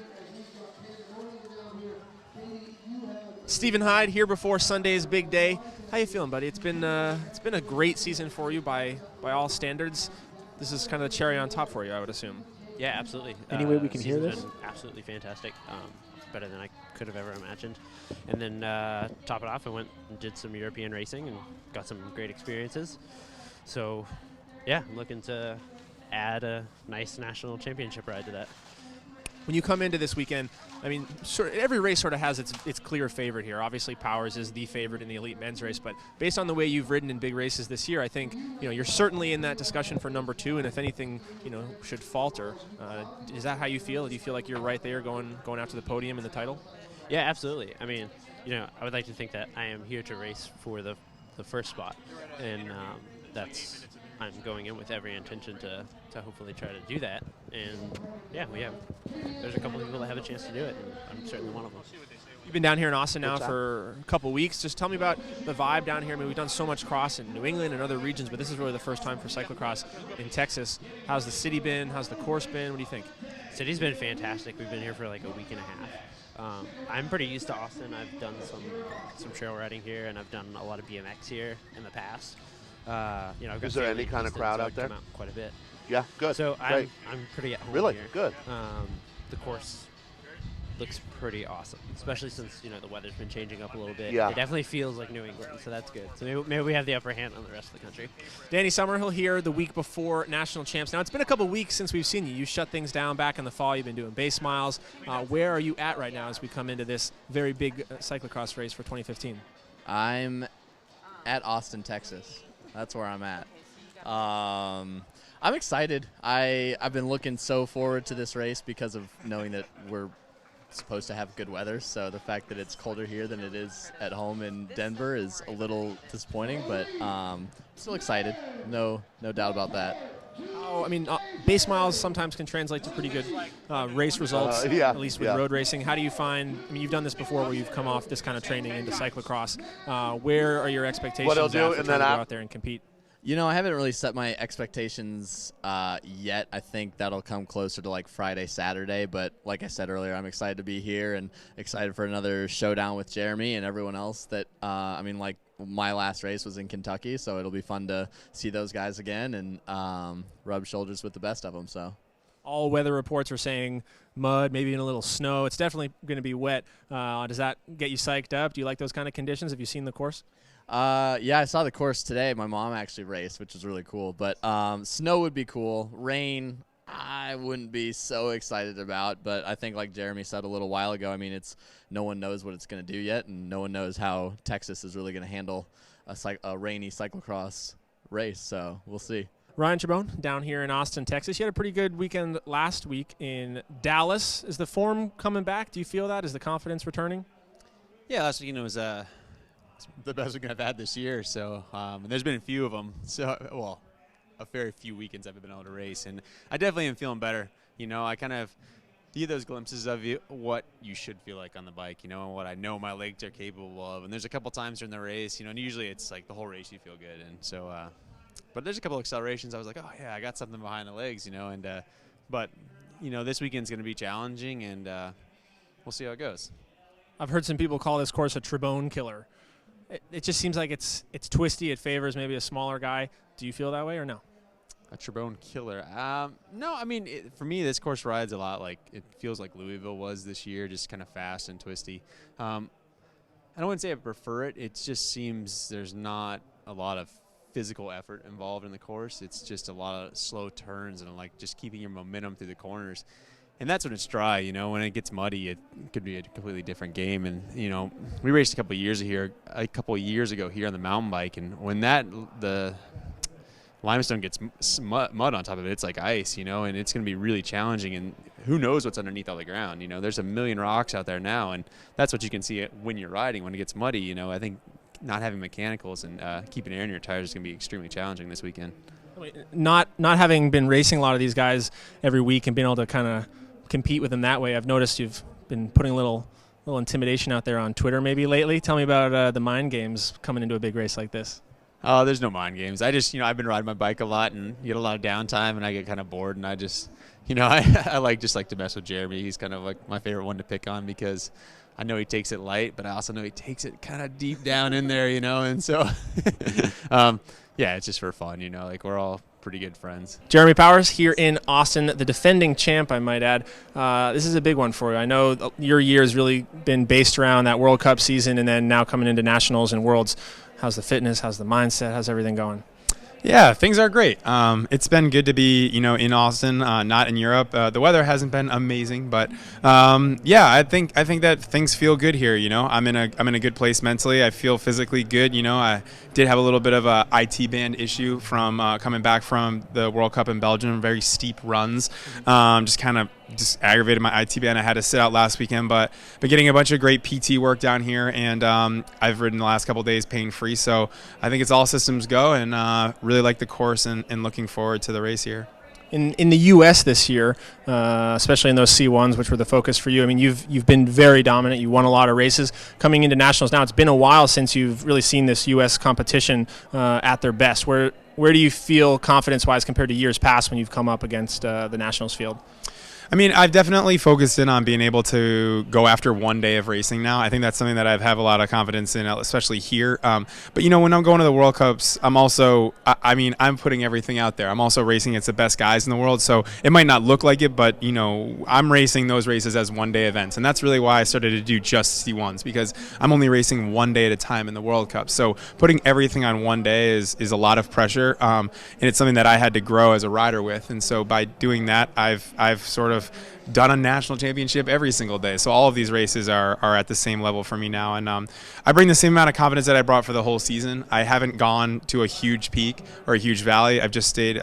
Speaker 24: Stephen Hyde here before Sunday's big day.
Speaker 3: How you feeling, buddy? It's been a great season for you by all standards. This is kind of the cherry on top for you, I would assume.
Speaker 1: Yeah, absolutely.
Speaker 3: Any way we can hear
Speaker 1: season's
Speaker 3: this?
Speaker 1: been absolutely fantastic. Better than I could have ever imagined. And then top it off, I went and did some European racing and got some great experiences. So, yeah, I'm looking to add a nice national championship ride to that.
Speaker 3: When you come into this weekend, I mean, every race sort of has its clear favorite here. Obviously, Powers is the favorite in the elite men's race, but based on the way you've ridden in big races this year, I think you're certainly in that discussion for number 2. And if anything, should falter, is that how you feel? Do you feel like you're right there going out to the podium in the title?
Speaker 1: Yeah, absolutely. I mean, I would like to think that I am here to race for the first spot, and I'm going in with every intention to hopefully try to do that. And yeah, there's a couple of people that have a chance to do it, and I'm certainly one of them.
Speaker 3: You've been down here in Austin now for a couple weeks. Just tell me about the vibe down here. I mean, we've done so much cross in New England and other regions, but this is really the first time for cyclocross in Texas. How's the city been? How's the course been? What do you think?
Speaker 1: City's been fantastic. We've been here for like a week and a half. I'm pretty used to Austin. I've done some trail riding here, and I've done a lot of BMX here in the past. I've got
Speaker 12: Is there any kind of crowd out there?
Speaker 1: Come out quite a bit.
Speaker 12: Yeah, good.
Speaker 1: So
Speaker 12: Great.
Speaker 1: I'm pretty at home
Speaker 12: Really?
Speaker 1: here.
Speaker 12: Good.
Speaker 1: The course looks pretty awesome, especially since the weather's been changing up a little bit.
Speaker 12: Yeah.
Speaker 1: It definitely feels like New England, so that's good. So maybe we have the upper hand on the rest of the country.
Speaker 3: Danny Summerhill here the week before National Champs. Now, it's been a couple weeks since we've seen you. You shut things down back in the fall. You've been doing base miles. Where are you at right now as we come into this very big cyclocross race for 2015?
Speaker 4: I'm at Austin, Texas. That's where I'm at. I'm excited. I've been looking so forward to this race because of knowing that we're supposed to have good weather. So the fact that it's colder here than it is at home in Denver is a little disappointing, but still excited. No doubt about that.
Speaker 3: I mean, base miles sometimes can translate to pretty good race results, at least with road racing. How do you find, I mean, you've done this before where you've come off this kind of training into cyclocross. Where are your expectations
Speaker 12: What he'll do,
Speaker 3: after
Speaker 12: and
Speaker 3: trying
Speaker 12: then
Speaker 3: to go out there and compete?
Speaker 4: I haven't really set my expectations yet. I think that'll come closer to like Friday, Saturday. But like I said earlier, I'm excited to be here and excited for another showdown with Jeremy and everyone else that, like my last race was in Kentucky, so it'll be fun to see those guys again and rub shoulders with the best of them. So,
Speaker 3: all weather reports are saying mud, maybe even a little snow. It's definitely going to be wet. Does that get you psyched up? Do you like those kind of conditions? Have you seen the course?
Speaker 4: Yeah, I saw the course today. My mom actually raced, which was really cool. But snow would be cool. Rain, I wouldn't be so excited about. But I think, like Jeremy said a little while ago, I mean, no one knows what it's going to do yet, and no one knows how Texas is really going to handle a rainy cyclocross race. So we'll see.
Speaker 3: Ryan Chabon down here in Austin, Texas. You had a pretty good weekend last week in Dallas. Is the form coming back? Do you feel that? Is the confidence returning?
Speaker 7: Yeah, last weekend was it's the best weekend I've had this year. So, and there's been a few of them. So, a very few weekends I've been able to race, and I definitely am feeling better. I kind of get those glimpses of what you should feel like on the bike, and what I know my legs are capable of. And there's a couple times during the race, and usually it's like the whole race you feel good. And so, but there's a couple accelerations I was like, oh yeah, I got something behind the legs, and but this weekend's going to be challenging, and we'll see how it goes.
Speaker 3: I've heard some people call this course a Trebone killer. It just seems like it's twisty. It favors maybe a smaller guy. Do you feel that way or no?
Speaker 7: A Trebone killer? No, I mean, for me, this course rides a lot like it feels like Louisville was this year, just kind of fast and twisty. I wouldn't say I prefer it. It just seems there's not a lot of physical effort involved in the course. It's just a lot of slow turns and like just keeping your momentum through the corners. And that's when it's dry, when it gets muddy, it could be a completely different game. And, we raced a couple of years ago here on the mountain bike. And when the limestone gets mud on top of it, it's like ice, and it's going to be really challenging. And who knows what's underneath all the ground? There's a million rocks out there now. And that's what you can see when you're riding. When it gets muddy, I think not having mechanicals and keeping air in your tires is going to be extremely challenging this weekend.
Speaker 3: Not having been racing a lot of these guys every week and being able to kind of compete with them that way, I've noticed you've been putting a little intimidation out there on Twitter maybe lately. Tell me about the mind games coming into a big race like this.
Speaker 7: Oh, there's no mind games. I just, I've been riding my bike a lot and you get a lot of downtime and I get kind of bored and I just, I like to mess with Jeremy. He's kind of like my favorite one to pick on because I know he takes it light, but I also know he takes it kind of deep down in there, and so, yeah, it's just for fun, like we're all pretty good friends.
Speaker 3: Jeremy Powers here in Austin, the defending champ, I might add. This is a big one for you. I know your year has really been based around that World Cup season and then now coming into Nationals and Worlds. How's the fitness? How's the mindset? How's everything going?
Speaker 23: Yeah, things are great. It's been good to be, in Austin, not in Europe. The weather hasn't been amazing, but yeah, I think that things feel good here. I'm in a good place mentally. I feel physically good. I did have a little bit of a IT band issue from coming back from the World Cup in Belgium. Very steep runs, just aggravated my IT band. I had to sit out last weekend, but getting a bunch of great PT work down here, and I've ridden the last couple of days pain free. So I think it's all systems go, and really like the course and looking forward to the race here.
Speaker 3: In the U.S. this year, especially in those C1s, which were the focus for you, I mean, you've been very dominant. You won a lot of races. Coming into Nationals now, it's been a while since you've really seen this U.S. competition at their best. Where do you feel confidence-wise compared to years past when you've come up against the Nationals field?
Speaker 23: I mean, I've definitely focused in on being able to go after one day of racing now. I think that's something that I have a lot of confidence in, especially here. But, when I'm going to the World Cups, I'm also, I'm putting everything out there. I'm also racing against the best guys in the world. So it might not look like it, but, I'm racing those races as one-day events. And that's really why I started to do just C1s, because I'm only racing one day at a time in the World Cup. So putting everything on one day is a lot of pressure. And it's something that I had to grow as a rider with. And so by doing that, I've sort of done a national championship every single day. So all of these races are at the same level for me now. And I bring the same amount of confidence that I brought for the whole season. I haven't gone to a huge peak or a huge valley. I've just stayed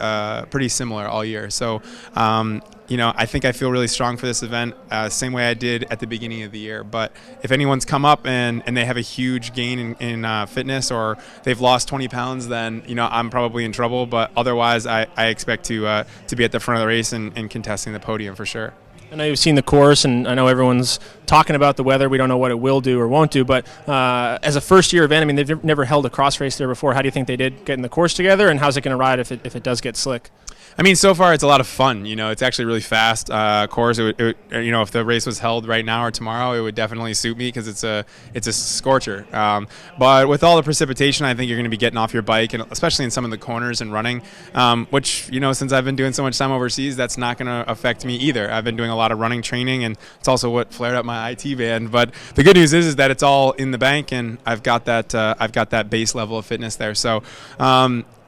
Speaker 23: pretty similar all year. So, I think I feel really strong for this event, same way I did at the beginning of the year. But if anyone's come up and they have a huge gain in fitness or they've lost 20 pounds, then, I'm probably in trouble. But otherwise, I expect to be at the front of the race and contesting the podium for sure.
Speaker 3: I know you've seen the course, and I know everyone's talking about the weather. We don't know what it will do or won't do, but as a first-year event, I mean, they've never held a cross race there before. How do you think they did getting the course together, and how's it going to ride if it does get slick?
Speaker 23: I mean, so far it's a lot of fun. It's actually really fast course. It would, if the race was held right now or tomorrow, it would definitely suit me because it's a scorcher. But with all the precipitation, I think you're going to be getting off your bike, and especially in some of the corners and running, which since I've been doing so much time overseas, that's not going to affect me either. I've been doing a lot of running training, and it's also what flared up my IT band. But the good news is that it's all in the bank, and I've got that base level of fitness there. So.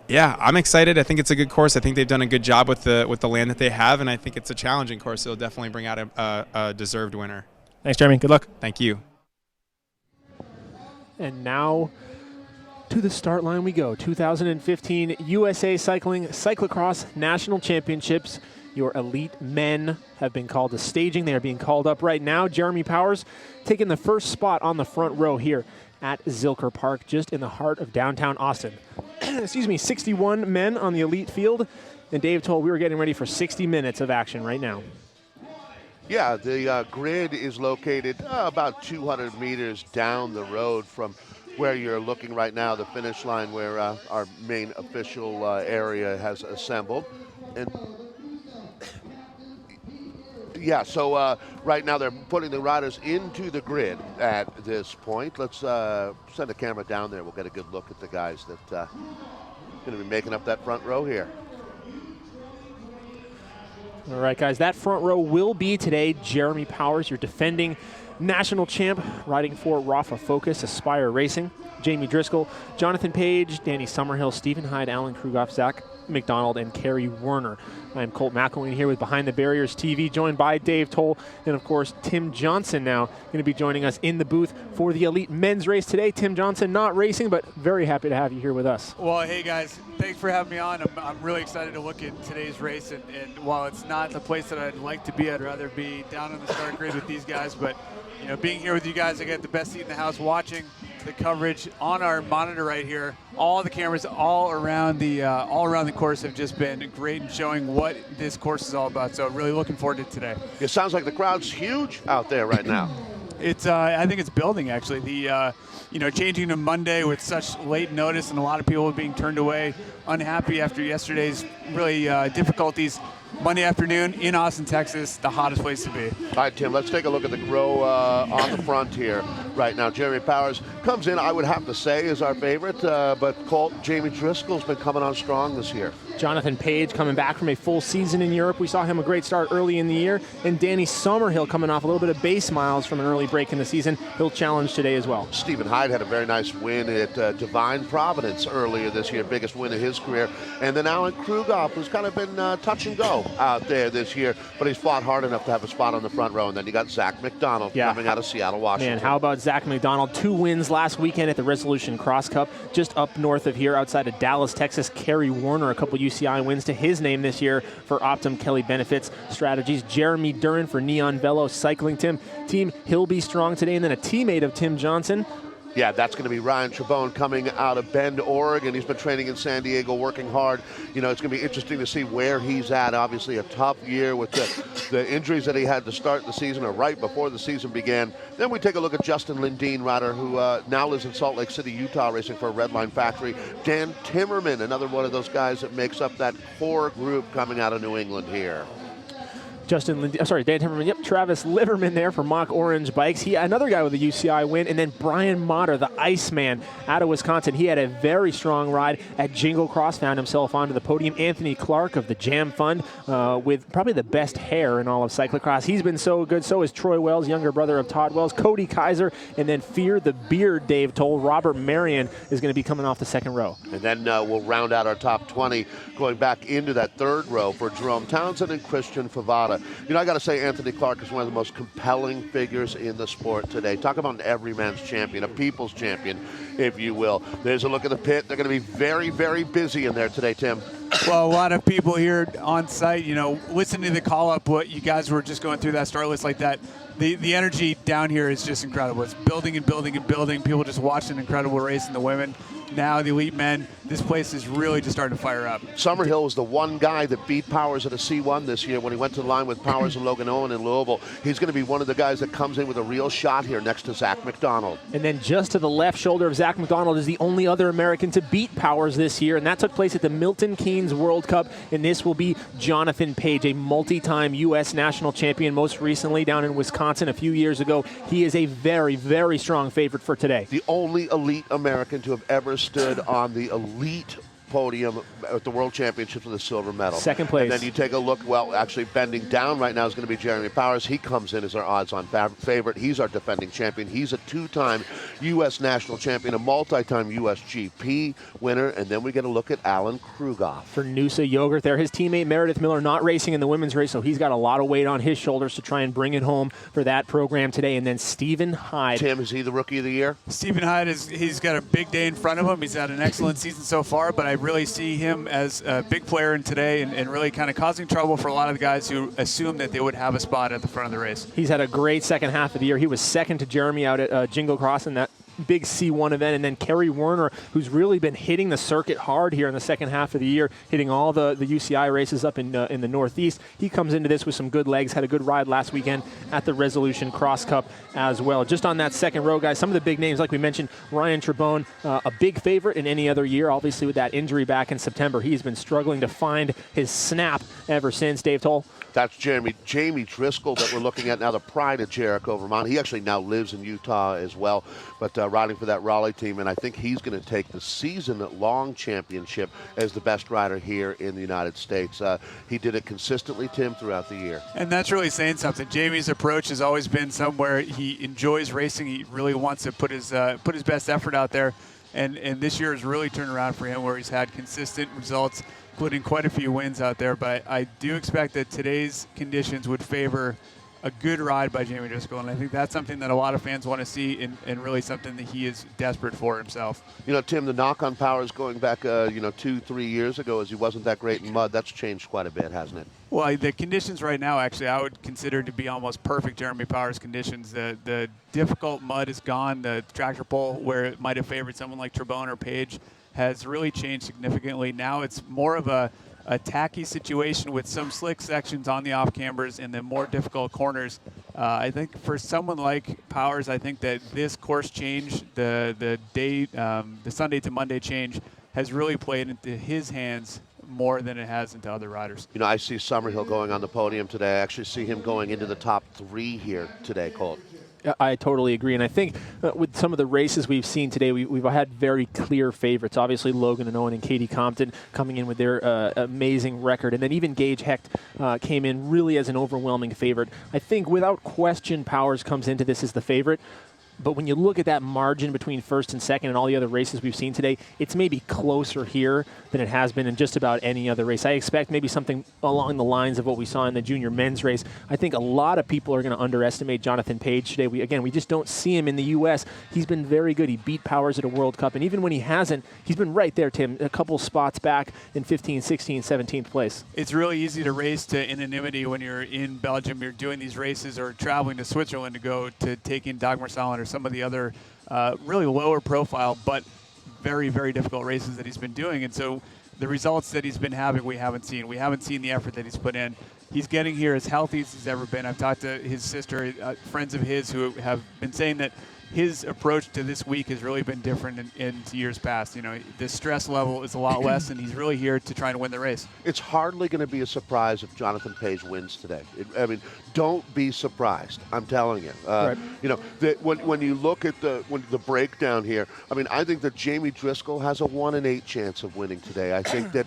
Speaker 23: Yeah, I'm excited. I think it's a good course. I think they've done a good job with the land that they have, and I think it's a challenging course. It'll definitely bring out a deserved winner.
Speaker 3: Thanks, Jeremy. Good luck.
Speaker 23: Thank you.
Speaker 3: And now to the start line we go. 2015 USA Cycling Cyclo-cross National Championships. Your elite men have been called to staging. They are being called up right now. Jeremy Powers taking the first spot on the front row here at Zilker Park, just in the heart of downtown Austin. Excuse me, 61 men on the elite field, and Dave told we were getting ready for 60 minutes of action right now.
Speaker 12: Yeah, the grid is located about 200 meters down the road from where you're looking right now, the finish line where our main official area has assembled. And yeah, so right now they're putting the riders into the grid at this point. Let's send a camera down there. We'll get a good look at the guys that are going to be making up that front row here.
Speaker 3: All right, guys, that front row will be today Jeremy Powers, your defending national champ, riding for Rafa Focus, Aspire Racing, Jamie Driscoll, Jonathan Page, Danny Summerhill, Stephen Hyde, Alan Krugoff, Zach McDonald, and Kerry Werner. I'm Colt McElwain here with Behind the Barriers TV, joined by Dave Toll, and of course Tim Johnson now going to be joining us in the booth for the elite men's race today. Tim Johnson not racing, but very happy to have you here with us.
Speaker 6: Well, hey guys, thanks for having me on. I'm really excited to look at today's race, and while it's not the place that I'd like to be, I'd rather be down on the start grid with these guys, but being here with you guys, I get the best seat in the house watching the coverage on our monitor right here. All the cameras all around the course have just been great in showing what this course is all about. So really looking forward to today.
Speaker 12: It sounds like the crowd's huge out there right now.
Speaker 6: It's I think it's building actually. The changing to Monday with such late notice and a lot of people being turned away, unhappy after yesterday's really difficulties. Monday afternoon in Austin, Texas, the hottest place to be.
Speaker 12: All right, Tim, let's take a look at the row on the front here right now. Jeremy Powers comes in, I would have to say, is our favorite, but Colt, Jamie Driscoll's been coming on strong this year.
Speaker 3: Jonathan Page coming back from a full season in Europe. We saw him a great start early in the year. And Danny Summerhill coming off a little bit of base miles from an early break in the season. He'll challenge today as well.
Speaker 12: Stephen Hyde had a very nice win at Divine Providence earlier this year, biggest win of his career. And then Alan Krugoff, who's kind of been touch and go out there this year, but he's fought hard enough to have a spot on the front row. And then you got Zach McDonald coming out of Seattle, Washington.
Speaker 3: Man, how about Zach McDonald? 2 wins last weekend at the Resolution Cross Cup, just up north of here outside of Dallas, Texas. Kerry Warner, a couple UCI wins to his name this year for Optum Kelly Benefits Strategies. Jeremy Duran for Neon Velo Cycling Team. He'll be strong today. And then a teammate of Tim Johnson.
Speaker 12: Yeah, that's going to be Ryan Trebone coming out of Bend, Oregon. He's been training in San Diego, working hard. It's going to be interesting to see where he's at. Obviously, a tough year with the injuries that he had to start the season or right before the season began. Then we take a look at Justin Lindeen, rider who now lives in Salt Lake City, Utah, racing for a Redline Factory. Dan Timmerman, another one of those guys that makes up that core group coming out of New England here.
Speaker 3: Dan Timmerman, Travis Liverman there for Mock Orange Bikes. Another guy with a UCI win. And then Brian Motter, the Iceman out of Wisconsin. He had a very strong ride at Jingle Cross, found himself onto the podium. Anthony Clark of the Jam Fund with probably the best hair in all of cyclocross. He's been so good. So is Troy Wells, younger brother of Todd Wells, Cody Kaiser, and then Fear the Beard, Dave told. Robert Marion is going to be coming off the second row.
Speaker 12: And then we'll round out our top 20 going back into that third row for Jerome Townsend and Christian Favada. I got to say Anthony Clark is one of the most compelling figures in the sport today. Talk about an everyman's champion, a people's champion, if you will. There's a look at the pit. They're going to be very, very busy in there today, Tim.
Speaker 6: Well, a lot of people here on site, listening to the call-up, what you guys were just going through that start list like that. The energy down here is just incredible. It's building and building and building. People just watched an incredible race in the women. Now the elite men, this place is really just starting to fire up.
Speaker 12: Summerhill was the one guy that beat Powers at a C1 this year when he went to the line with Powers and Logan Owen in Louisville. He's going to be one of the guys that comes in with a real shot here next to Zach McDonald.
Speaker 3: And then just to the left shoulder of Zach McDonald is the only other American to beat Powers this year, and that took place at the Milton Keynes World Cup, and this will be Jonathan Page, a multi-time U.S. national champion, most recently down in Wisconsin a few years ago. He is a very, very strong favorite for today.
Speaker 12: The only elite American to have ever stood on the elite podium at the World Championships with a silver medal.
Speaker 3: Second place.
Speaker 12: And then you take a look, actually bending down right now is going to be Jeremy Powers. He comes in as our odds-on favorite. He's our defending champion. He's a 2-time U.S. national champion, a multi-time U.S. GP winner. And then we get a look at Alan Krugoff.
Speaker 3: For Noosa Yogurt there. His teammate Meredith Miller not racing in the women's race, so he's got a lot of weight on his shoulders to try and bring it home for that program today. And then Stephen Hyde.
Speaker 12: Tim, is he the Rookie of the Year?
Speaker 6: Stephen Hyde, he's got a big day in front of him. He's had an excellent season so far, but I really see him as a big player in today and really kind of causing trouble for a lot of the guys who assumed that they would have a spot at the front of the race.
Speaker 3: He's had a great second half of the year. He was second to Jeremy out at Jingle Cross in that big C1 event, and then Kerry Werner, who's really been hitting the circuit hard here in the second half of the year, hitting all the UCI races up in the Northeast. He comes into this with some good legs, had a good ride last weekend at the Resolution Cross Cup as well. Just on that second row, guys, some of the big names, like we mentioned, Ryan Trebone, a big favorite in any other year, obviously with that injury back in September. He's been struggling to find his snap ever since. Dave Toll.
Speaker 12: That's Jamie Driscoll that we're looking at now, the pride of Jericho, Vermont. He actually now lives in Utah as well, but riding for that Raleigh team, and I think he's going to take the season-long championship as the best rider here in the United States. He did it consistently, Tim, throughout the year.
Speaker 6: And that's really saying something. Jamie's approach has always been somewhere he enjoys racing. He really wants to put his best effort out there, and this year has really turned around for him where he's had consistent results, including quite a few wins out there. But I do expect that today's conditions would favor a good ride by Jamie Driscoll, and I think that's something that a lot of fans want to see and really something that he is desperate for himself.
Speaker 12: Tim, the knock on Powers going back 2-3 years ago is he wasn't that great in mud. That's changed quite a bit, hasn't it?
Speaker 6: Well, the conditions right now, actually, I would consider to be almost perfect Jeremy Powers conditions. The difficult mud is gone. The tractor pull, where it might have favored someone like Trebone or Page, has really changed significantly. Now it's more of a a tacky situation with some slick sections on the off cambers and the more difficult corners. I think for someone like Powers, I think that this course change, the Sunday to Monday change, has really played into his hands more than it has into other riders.
Speaker 12: You know, I see Summerhill going on the podium today. I actually see him going into the top 3 here today, Colt.
Speaker 3: I totally agree, and I think with some of the races we've seen today, we've had very clear favorites. Obviously, Logan and Owen and Katie Compton coming in with their amazing record, and then even Gage Hecht came in really as an overwhelming favorite. I think without question, Powers comes into this as the favorite. But when you look at that margin between first and second and all the other races we've seen today, it's maybe closer here than it has been in just about any other race. I expect maybe something along the lines of what we saw in the junior men's race. I think a lot of people are going to underestimate Jonathan Page today. We just don't see him in the U.S. He's been very good. He beat Powers at a World Cup, and even when he hasn't, he's been right there, Tim, a couple spots back in 15th, 16th, 17th place.
Speaker 6: It's really easy to race to anonymity when you're in Belgium. You're doing these races or traveling to Switzerland to go to take in Dagmarsallen or some of the other really lower profile but very, very difficult races that he's been doing. And so the results that he's been having, we haven't seen. We haven't seen the effort that he's put in. He's getting here as healthy as he's ever been. I've talked to his sister, friends of his who have been saying that his approach to this week has really been different in years past. You know, the stress level is a lot less, and he's really here to try and win the race.
Speaker 12: It's hardly going to be a surprise if Jonathan Page wins today. I mean, don't be surprised. I'm telling you.
Speaker 3: Right.
Speaker 12: You know, when you look at the breakdown here, I mean, I think that Jamie Driscoll has a 1 in 8 chance of winning today. I think that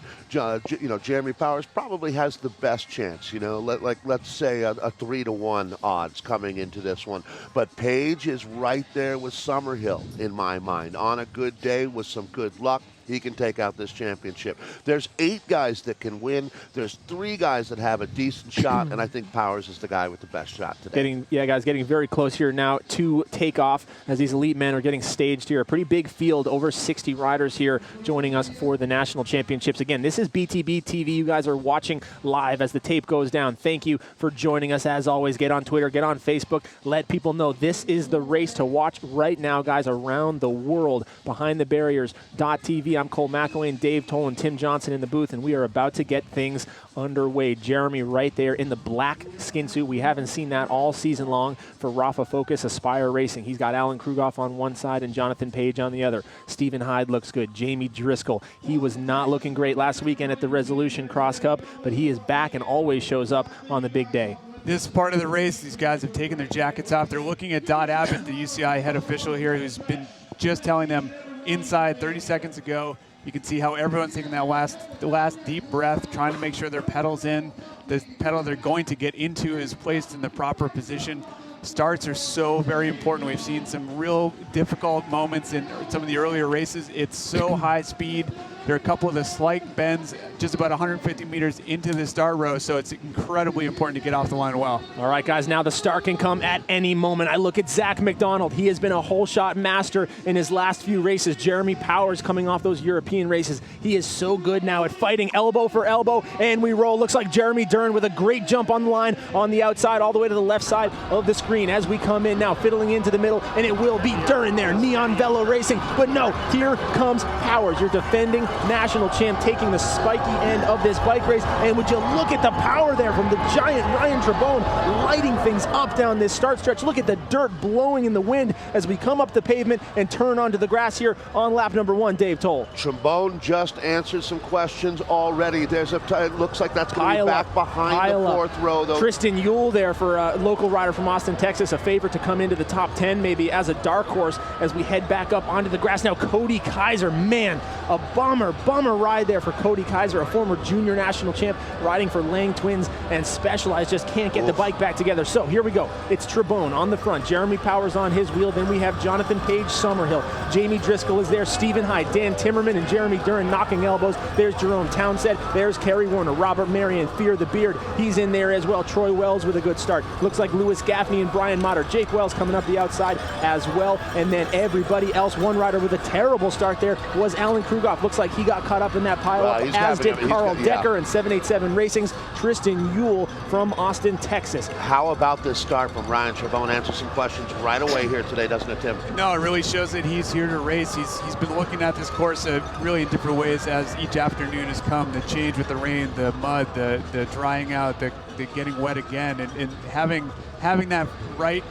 Speaker 12: Jeremy Powers probably has the best chance. You know, let's say a 3-to-1 odds coming into this one. But Page is right there with Summerhill in my mind. On a good day with some good luck, he can take out this championship. There's 8 guys that can win. There's 3 guys that have a decent shot, and I think Powers is the guy with the best shot today.
Speaker 3: Getting very close here now to take off as these elite men are getting staged here. A pretty big field, over 60 riders here joining us for the national championships. Again, this is BTB TV. You guys are watching live as the tape goes down. Thank you for joining us. As always, get on Twitter, get on Facebook. Let people know this is the race to watch right now, guys, around the world. BehindTheBarriers.tv. I'm Cole McElwain, Dave Toll, and Tim Johnson in the booth, and we are about to get things underway. Jeremy right there in the black skin suit. We haven't seen that all season long for Rafa Focus, Aspire Racing. He's got Alan Krugoff on one side and Jonathan Page on the other. Stephen Hyde looks good. Jamie Driscoll, he was not looking great last weekend at the Resolution Cross Cup, but he is back and always shows up on the big day.
Speaker 6: This part of the race, these guys have taken their jackets off. They're looking at Dot Abbott, the UCI head official here, who's been just telling them inside 30 seconds ago. You can see how everyone's taking that last deep breath, trying to make sure their pedal's in. The pedal they're going to get into is placed in the proper position. Starts are so very important. We've seen some real difficult moments in some of the earlier races. It's so high speed. There are a couple of the slight bends just about 150 meters into the start row, so it's incredibly important to get off the line well.
Speaker 3: All right, guys, now the start can come at any moment. I look at Zach McDonald. He has been a whole shot master in his last few races. Jeremy Powers coming off those European races. He is so good now at fighting elbow for elbow, and we roll. Looks like Jeremy Dern with a great jump on the line on the outside all the way to the left side of the screen as we come in now, fiddling into the middle, and it will be Dern there, Neon Velo Racing. But no, here comes Powers, your defending national champ, taking the spiky end of this bike race. And would you look at the power there from the giant Ryan Trebone, lighting things up down this start stretch. Look at the dirt blowing in the wind as we come up the pavement and turn onto the grass here on lap number 1. Dave Toll.
Speaker 12: Trebone just answered some questions already. It looks like that's going to be back behind the 4th row, though.
Speaker 3: Tristan Yule there for a local rider from Austin, Texas, a favorite to come into the top 10 maybe as a dark horse as we head back up onto the grass. Now Cody Kaiser, man, a bummer ride there for Cody Kaiser, a former junior national champ riding for Lang Twins and Specialized, just can't get the bike back together. So here we go. It's Trebone on the front, Jeremy Powers on his wheel, then we have Jonathan Page, Summerhill, Jamie Driscoll is there, Stephen Hyde, Dan Timmerman and Jeremy Dern knocking elbows. There's Jerome Townsend, there's Kerry Warner, Robert Marion, Fear the Beard, he's in there as well. Troy Wells with a good start. Looks like Lewis Gaffney and Brian Motter. Jake Wells coming up the outside as well, and then everybody else. One rider with a terrible start there was Alan Krugoff. Looks like like he got caught up in that pileup, as did Carl Decker and 787 Racing's Tristan Yule from Austin, Texas.
Speaker 12: How about this start from Ryan Chabon? Answer some questions right away here today, doesn't it, Tim?
Speaker 6: No, it really shows that he's here to race. He's been looking at this course really in different ways as each afternoon has come. The change with the rain, the mud, the drying out, the getting wet again, and having that right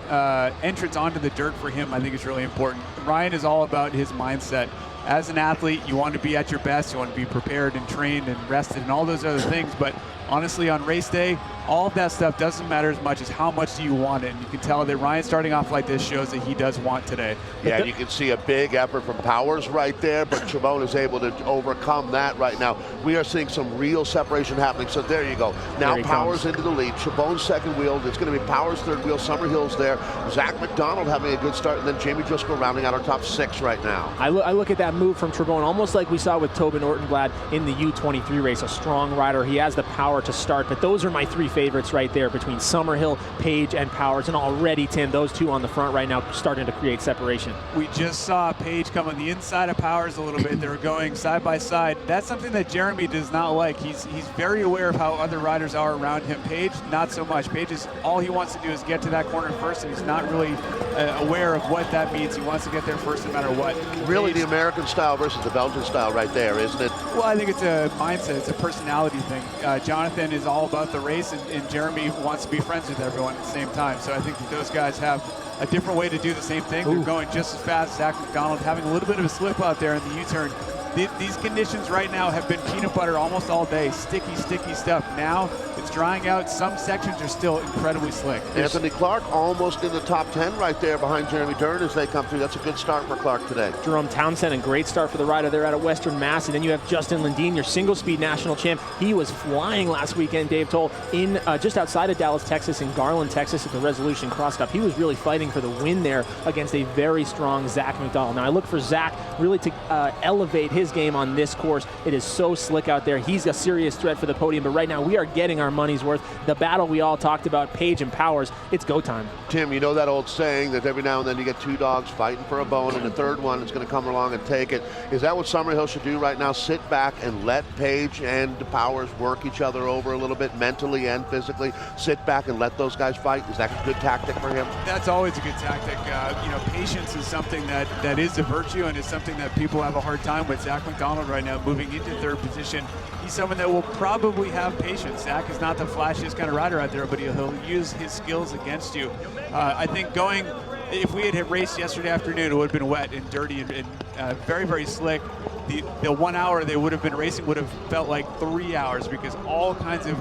Speaker 6: entrance onto the dirt for him, I think is really important. Ryan is all about his mindset. As an athlete, you want to be at your best, you want to be prepared and trained and rested and all those other things, but honestly, on race day, all of that stuff doesn't matter as much as how much do you want it. And you can tell that Ryan starting off like this shows that he does want today.
Speaker 12: Yeah, you can see a big effort from Powers right there, but Chabon is able to overcome that right now. We are seeing some real separation happening, so there you go. Now Powers into the lead, Chabon's second wheel, it's going to be Powers' third wheel, Summerhill's there, Zach McDonald having a good start, and then Jamie Driscoll rounding out our top 6 right now.
Speaker 3: I look at that move from Chabon almost like we saw with Tobin Ortenblad in the U23 race, a strong rider. He has the power to start, but those are my 3 favorites right there between Summerhill, Page, and Powers, and already, Tim, those 2 on the front right now starting to create separation.
Speaker 6: We just saw Page come on the inside of Powers a little bit. They were going side by side. That's something that Jeremy does not like. He's very aware of how other riders are around him. Page, not so much. Page is all he wants to do is get to that corner first, and he's not really aware of what that means. He wants to get there first no matter what.
Speaker 12: Really the American style versus the Belgian style right there, isn't it?
Speaker 6: Well, I think it's a mindset. It's a personality thing. Jonathan is all about the race, and Jeremy wants to be friends with everyone at the same time. So I think that those guys have a different way to do the same thing. They're going just as fast. Zach McDonald having a little bit of a slip out there in the U-turn. These conditions right now have been peanut butter almost all day. Sticky stuff. Now it's drying out. Some sections are still incredibly slick.
Speaker 12: Anthony Clark almost in the top 10 right there behind Jeremy Dern as they come through. That's a good start for Clark today.
Speaker 3: Jerome Townsend, a great start for the rider there out of Western Mass. And then you have Justin Lundeen, your single-speed national champ. He was flying last weekend, Dave Toll, in just outside of Dallas, Texas, in Garland, Texas at the Resolution Cross Cup. He was really fighting for the win there against a very strong Zach McDonald. Now I look for Zach really to elevate his game on this course. It is so slick out there. He's a serious threat for the podium, but right now we are getting our money's worth. The battle we all talked about, Page and Powers, it's go time.
Speaker 12: Tim, you know that old saying that every now and then you get 2 dogs fighting for a bone and the third one is going to come along and take it. Is that what Summerhill should do right now? Sit back and let Page and Powers work each other over a little bit mentally and physically. Sit back and let those guys fight. Is that a good tactic for him?
Speaker 6: That's always a good tactic. Patience is something that is a virtue, and it's something that people have a hard time with. Zach McDonald right now moving into 3rd position. He's someone that will probably have patience. Zach is not the flashiest kind of rider out there, but he'll use his skills against you. I think if we had raced yesterday afternoon, it would have been wet and dirty and very, very slick. The 1 hour they would have been racing would have felt like 3 hours because all kinds of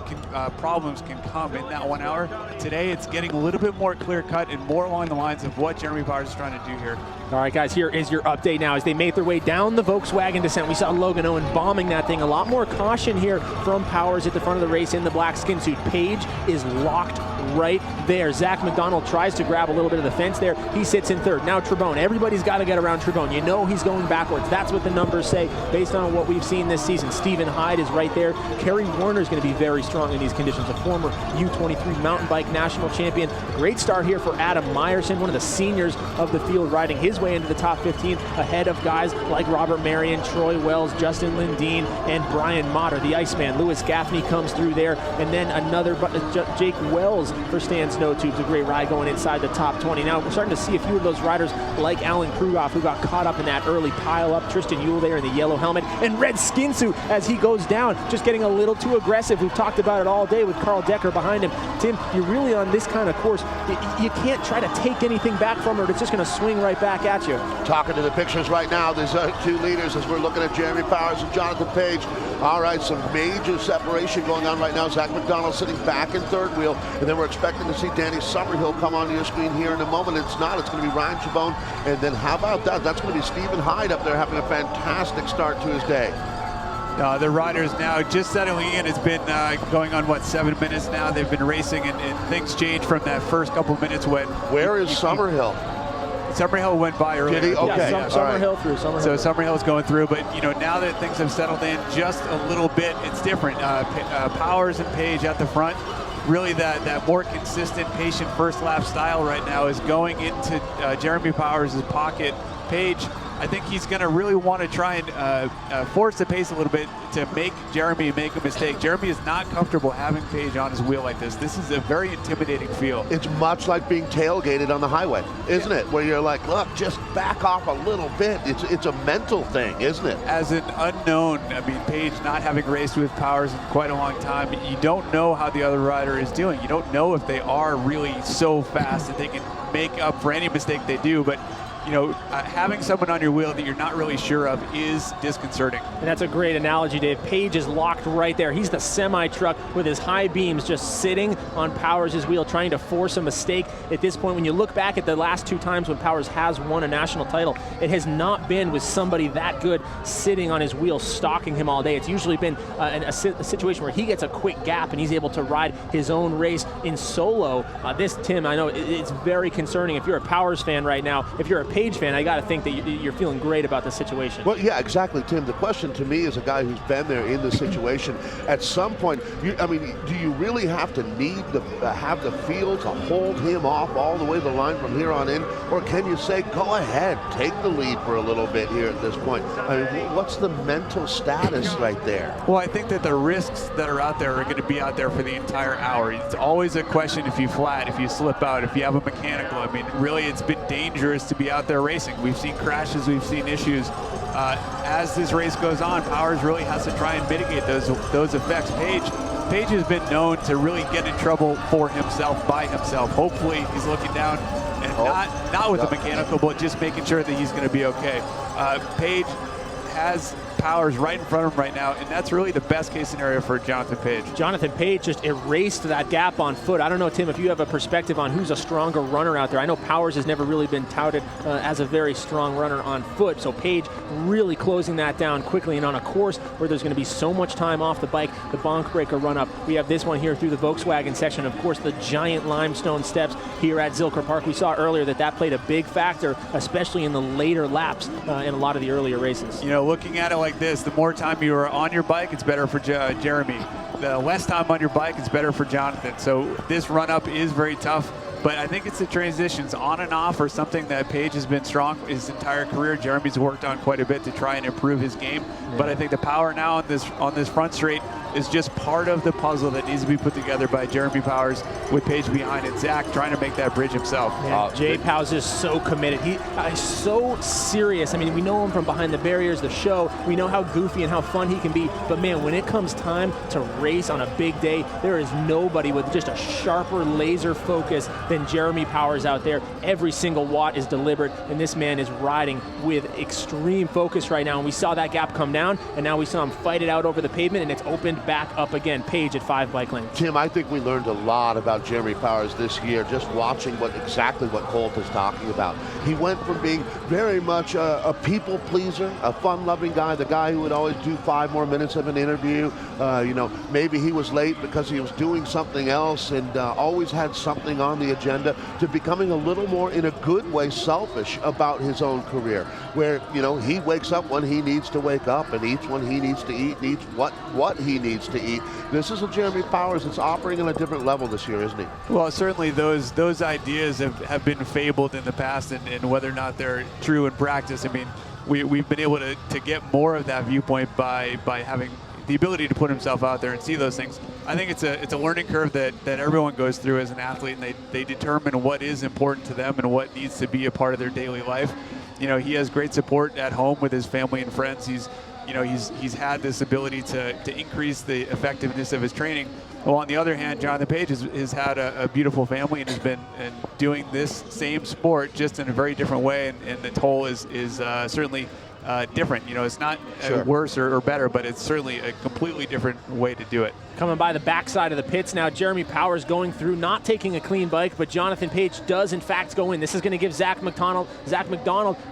Speaker 6: problems can come in that 1 hour. Today it's getting a little bit more clear cut and more along the lines of what Jeremy Powers is trying to do here.
Speaker 3: All right, guys, here is your update now as they make their way down the Volkswagen descent. We saw Logan Owen bombing that thing. A lot more caution here from Powers at the front of the race in the black skin suit. Page is locked right there. Zach McDonald tries to grab a little bit of the fence there. He sits in 3rd. Now Trebon. Everybody's got to get around Trebon. You know he's going backwards. That's what the numbers say based on what we've seen this season. Stephen Hyde is right there. Kerry Warner is going to be very strong in these conditions. A former U23 mountain bike national champion. Great start here for Adam Meyerson, one of the seniors of the field, riding his way into the top 15 ahead of guys like Robert Marion, Troy Wells, Justin Lundeen, and Brian Motter. The Iceman, Lewis Gaffney comes through there, and then another Jake Wells for Stan Snowtubes. A great ride going inside the top 20. Now we're starting to see a few of those riders like Alan Krugoff, who got caught up in that early pile up. Tristan Yule there in the yellow helmet and red skin suit as he goes down, just getting a little too aggressive. We've talked about it all day with Carl Decker behind him. Tim, you're really on this kind of course, you can't try to take anything back from her. It's just going to swing right back at you.
Speaker 12: Talking to the pictures right now, there's 2 leaders as we're looking at Jeremy Powers and Jonathan Page. All right, some major separation going on right now. Zach McDonald sitting back in 3rd wheel, and then we're expecting to see Danny Summerhill come onto your screen here in a moment. It's not. It's going to be Ryan Chabon, and then how about that? That's going to be Stephen Hyde up there having a fantastic start to his day.
Speaker 6: The riders now just settling in. It's been going on, 7 minutes now. They've been racing, and things changed from that first couple minutes when...
Speaker 12: Where is Summerhill?
Speaker 6: Summerhill went by earlier.
Speaker 12: Did he? Okay.
Speaker 3: Yeah, Summerhill through.
Speaker 6: So Summerhill's going through, but now that things have settled in just a little bit, it's different. Powers and Page at the front. Really that more consistent, patient first lap style right now is going into Jeremy Powers' pocket. Page I think he's going to really want to try and force the pace a little bit to make Jeremy make a mistake. Jeremy is not comfortable having Page on his wheel like this. This is a very intimidating feel.
Speaker 12: It's much like being tailgated on the highway, isn't it? Where you're like, look, just back off a little bit. It's a mental thing, isn't it?
Speaker 6: As an unknown, I mean, Page not having raced with Powers in quite a long time, you don't know how the other rider is doing. You don't know if they are really so fast that they can make up for any mistake they do, but you know, having someone on your wheel that you're not really sure of is disconcerting.
Speaker 3: And that's a great analogy, Dave. Page is locked right there. He's the semi-truck with his high beams just sitting on Powers' wheel, trying to force a mistake. At this point, when you look back at the last 2 times when Powers has won a national title, it has not been with somebody that good sitting on his wheel, stalking him all day. It's usually been a situation where he gets a quick gap and he's able to ride his own race in solo. This, Tim, I know it's very concerning. If you're a Powers fan right now, if you're a Page fan, I got to think that you're feeling great about the situation.
Speaker 12: Well, yeah, exactly, Tim. The question to me, as a guy who's been there in the situation, at some point, I mean, do you really have to have the field to hold him off all the way the line from here on in, or can you say, go ahead, take the lead for a little bit here at this point? I mean, what's the mental status right there?
Speaker 6: Well, I think that the risks that are out there are going to be out there for the entire hour. It's always a question if you flat, if you slip out, if you have a mechanical. I mean, really, it's been dangerous to be out there racing. We've seen crashes, we've seen issues. As this race goes on, Powers really has to try and mitigate those effects. Page has been known to really get in trouble for himself, by himself. Hopefully he's looking down and not with the mechanical, but just making sure that he's going to be okay. Page has Powers right in front of him right now, and that's really the best case scenario for Jonathan Page.
Speaker 3: Jonathan Page just erased that gap on foot. I don't know, Tim, if you have a perspective on who's a stronger runner out there. I know Powers has never really been touted as a very strong runner on foot, so Page really closing that down quickly, and on a course where there's going to be so much time off the bike, the bonk breaker run up. We have this one here through the Volkswagen section. Of course, the giant limestone steps here at Zilker Park. We saw earlier that played a big factor, especially in the later laps in a lot of the earlier races.
Speaker 6: You know, looking at it like this, the more time you are on your bike, it's better for Jeremy. The less time on your bike, it's better for Jonathan. So this run-up is very tough, but I think it's the transitions on and off or something that Page has been strong his entire career. Jeremy's worked on quite a bit to try and improve his game, but I think the power now on this front straight is just part of the puzzle that needs to be put together by Jeremy Powers with Page behind it. Zach trying to make that bridge himself.
Speaker 3: Jay Powers is so committed. He's so serious. I mean, we know him from behind the barriers, the show. We know how goofy and how fun he can be. But man, when it comes time to race on a big day, there is nobody with just a sharper laser focus than Jeremy Powers out there. Every single watt is deliberate, and this man is riding with extreme focus right now. And we saw that gap come down, and now we saw him fight it out over the pavement, and it's opened back up again. Page at 5 bike lanes.
Speaker 12: Tim, I think we learned a lot about Jeremy Powers this year just watching exactly what Colt is talking about. He went from being very much a people pleaser, a fun-loving guy, the guy who would always do 5 more minutes of an interview. You know, maybe he was late because he was doing something else and always had something on the agenda, to becoming a little more, in a good way, selfish about his own career, where, you know, he wakes up when he needs to wake up and eats when he needs to eat and eats what he needs to eat. This is a Jeremy Powers that's operating on a different level this year, isn't he?
Speaker 6: Well, certainly those ideas have been fabled in the past, and whether or not they're true in practice, I mean, we've been able to get more of that viewpoint by having the ability to put himself out there and see those things. I think it's a learning curve that everyone goes through as an athlete, and they determine what is important to them and what needs to be a part of their daily life. You know, he has great support at home with his family and friends. He's had this ability to increase the effectiveness of his training. Well, on the other hand, Jonathan Page has had a beautiful family and has been doing this same sport just in a very different way, and the toll is certainly different. You know, it's not worse or better, but it's certainly a completely different way to do it.
Speaker 3: Coming by the backside of the pits now, Jeremy Powers going through, not taking a clean bike, but Jonathan Page does in fact go in. This is going to give Zach McDonald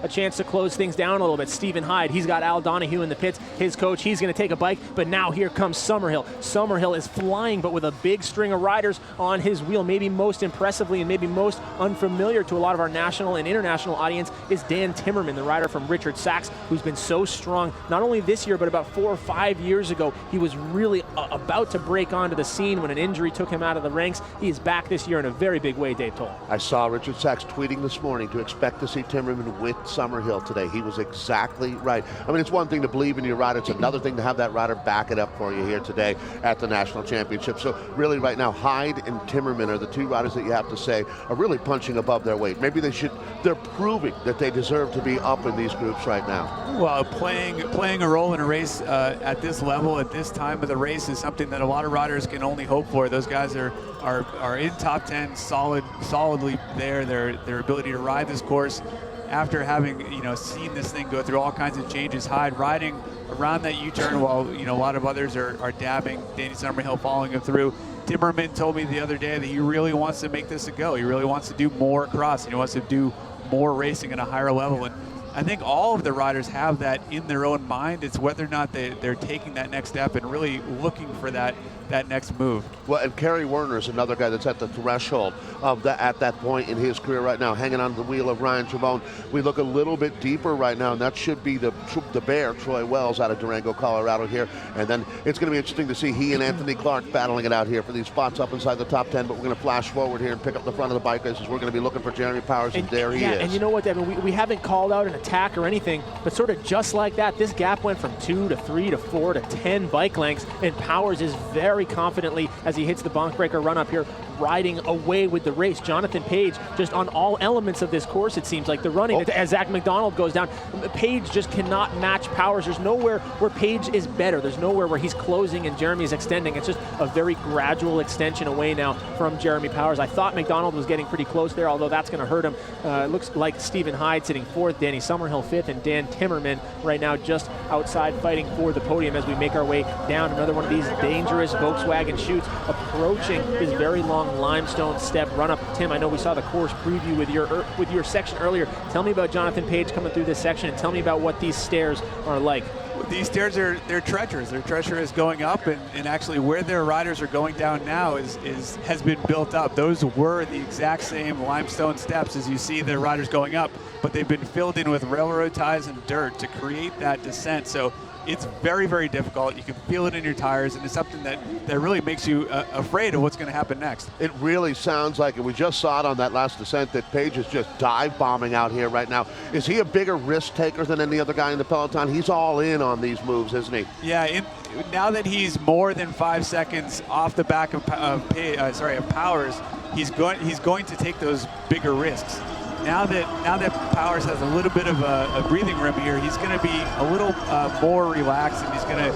Speaker 3: a chance to close things down a little bit. Stephen Hyde, he's got Al Donahue in the pits, his coach, he's going to take a bike, but now here comes Summerhill. Summerhill is flying, but with a big string of riders on his wheel. Maybe most impressively and maybe most unfamiliar to a lot of our national and international audience is Dan Timmerman, the rider from Richard Sachs, who's been so strong, not only this year, but about 4 or 5 years ago. He was really about to to break onto the scene when an injury took him out of the ranks. He is back this year in a very big way, Dave Toll.
Speaker 12: I saw Richard Sachs tweeting this morning to expect to see Timmerman with Summerhill today. He was exactly right. I mean, it's one thing to believe in your rider. It's another thing to have that rider back it up for you here today at the National Championship. So really right now, Hyde and Timmerman are the two riders that you have to say are really punching above their weight. Maybe they're proving that they deserve to be up in these groups right now.
Speaker 6: Well, playing a role in a race at this level, at this time of the race, is something that a lot of riders can only hope for. Those guys are in top 10, solidly there. Their ability to ride this course after having seen this thing go through all kinds of changes. Hyde riding around that U-turn while a lot of others are dabbing. Danny Summerhill following him through. Timmerman told me the other day that he really wants to make this a go. He really wants to do more cross, and he wants to do more racing at a higher level. And I think all of the riders have that in their own mind. It's whether or not they're taking that next step and really looking for that next move.
Speaker 12: Well, and Kerry Werner is another guy that's at the threshold of at that point in his career right now, hanging on to the wheel of Ryan Trebone. We look a little bit deeper right now, and that should be the bear, Troy Wells, out of Durango, Colorado here. And then it's going to be interesting to see he and Anthony Clark battling it out here for these spots up inside the top 10. But we're going to flash forward here and pick up the front of the bike races. We're going to be looking for Jeremy Powers, and there he is.
Speaker 3: And you know what, Devin? We haven't called out an attack or anything, but sort of just like that, this gap went from 2 to 3 to 4 to 10 bike lengths, and Powers is very confidently, as he hits the bonk breaker run up here, riding away with the race. Jonathan Page just on all elements of this course, it seems like the running. As Zach McDonald goes down, Page just cannot match Powers. There's nowhere where Page is better. There's nowhere where he's closing and Jeremy's extending. It's just a very gradual extension away now from Jeremy Powers. I thought McDonald was getting pretty close there, although that's going to hurt him. It looks like Stephen Hyde sitting 4th, Danny Summerhill 5th, and Dan Timmerman right now just outside fighting for the podium as we make our way down another one of these dangerous Volkswagen chutes, approaching his very long limestone step run up. Tim, I know we saw the course preview with your section earlier. Tell me about Jonathan Page coming through this section, and tell me about what these stairs are like.
Speaker 6: These stairs they're treacherous. They're treacherous going up, and actually where their riders are going down now has been built up. Those were the exact same limestone steps as you see the riders going up, but they've been filled in with railroad ties and dirt to create that descent. So it's very, very difficult. You can feel it in your tires, and it's something that really makes you afraid of what's going to happen next.
Speaker 12: It really sounds like it. We just saw it on that last descent that Page is just dive bombing out here right now. Is he a bigger risk taker than any other guy in the peloton? He's all in on these moves, isn't he?
Speaker 6: Yeah, now that he's more than 5 seconds off the back of Powers, he's going to take those bigger risks. Now that Powers has a little bit of a breathing room here, he's going to be a little more relaxed, and he's going to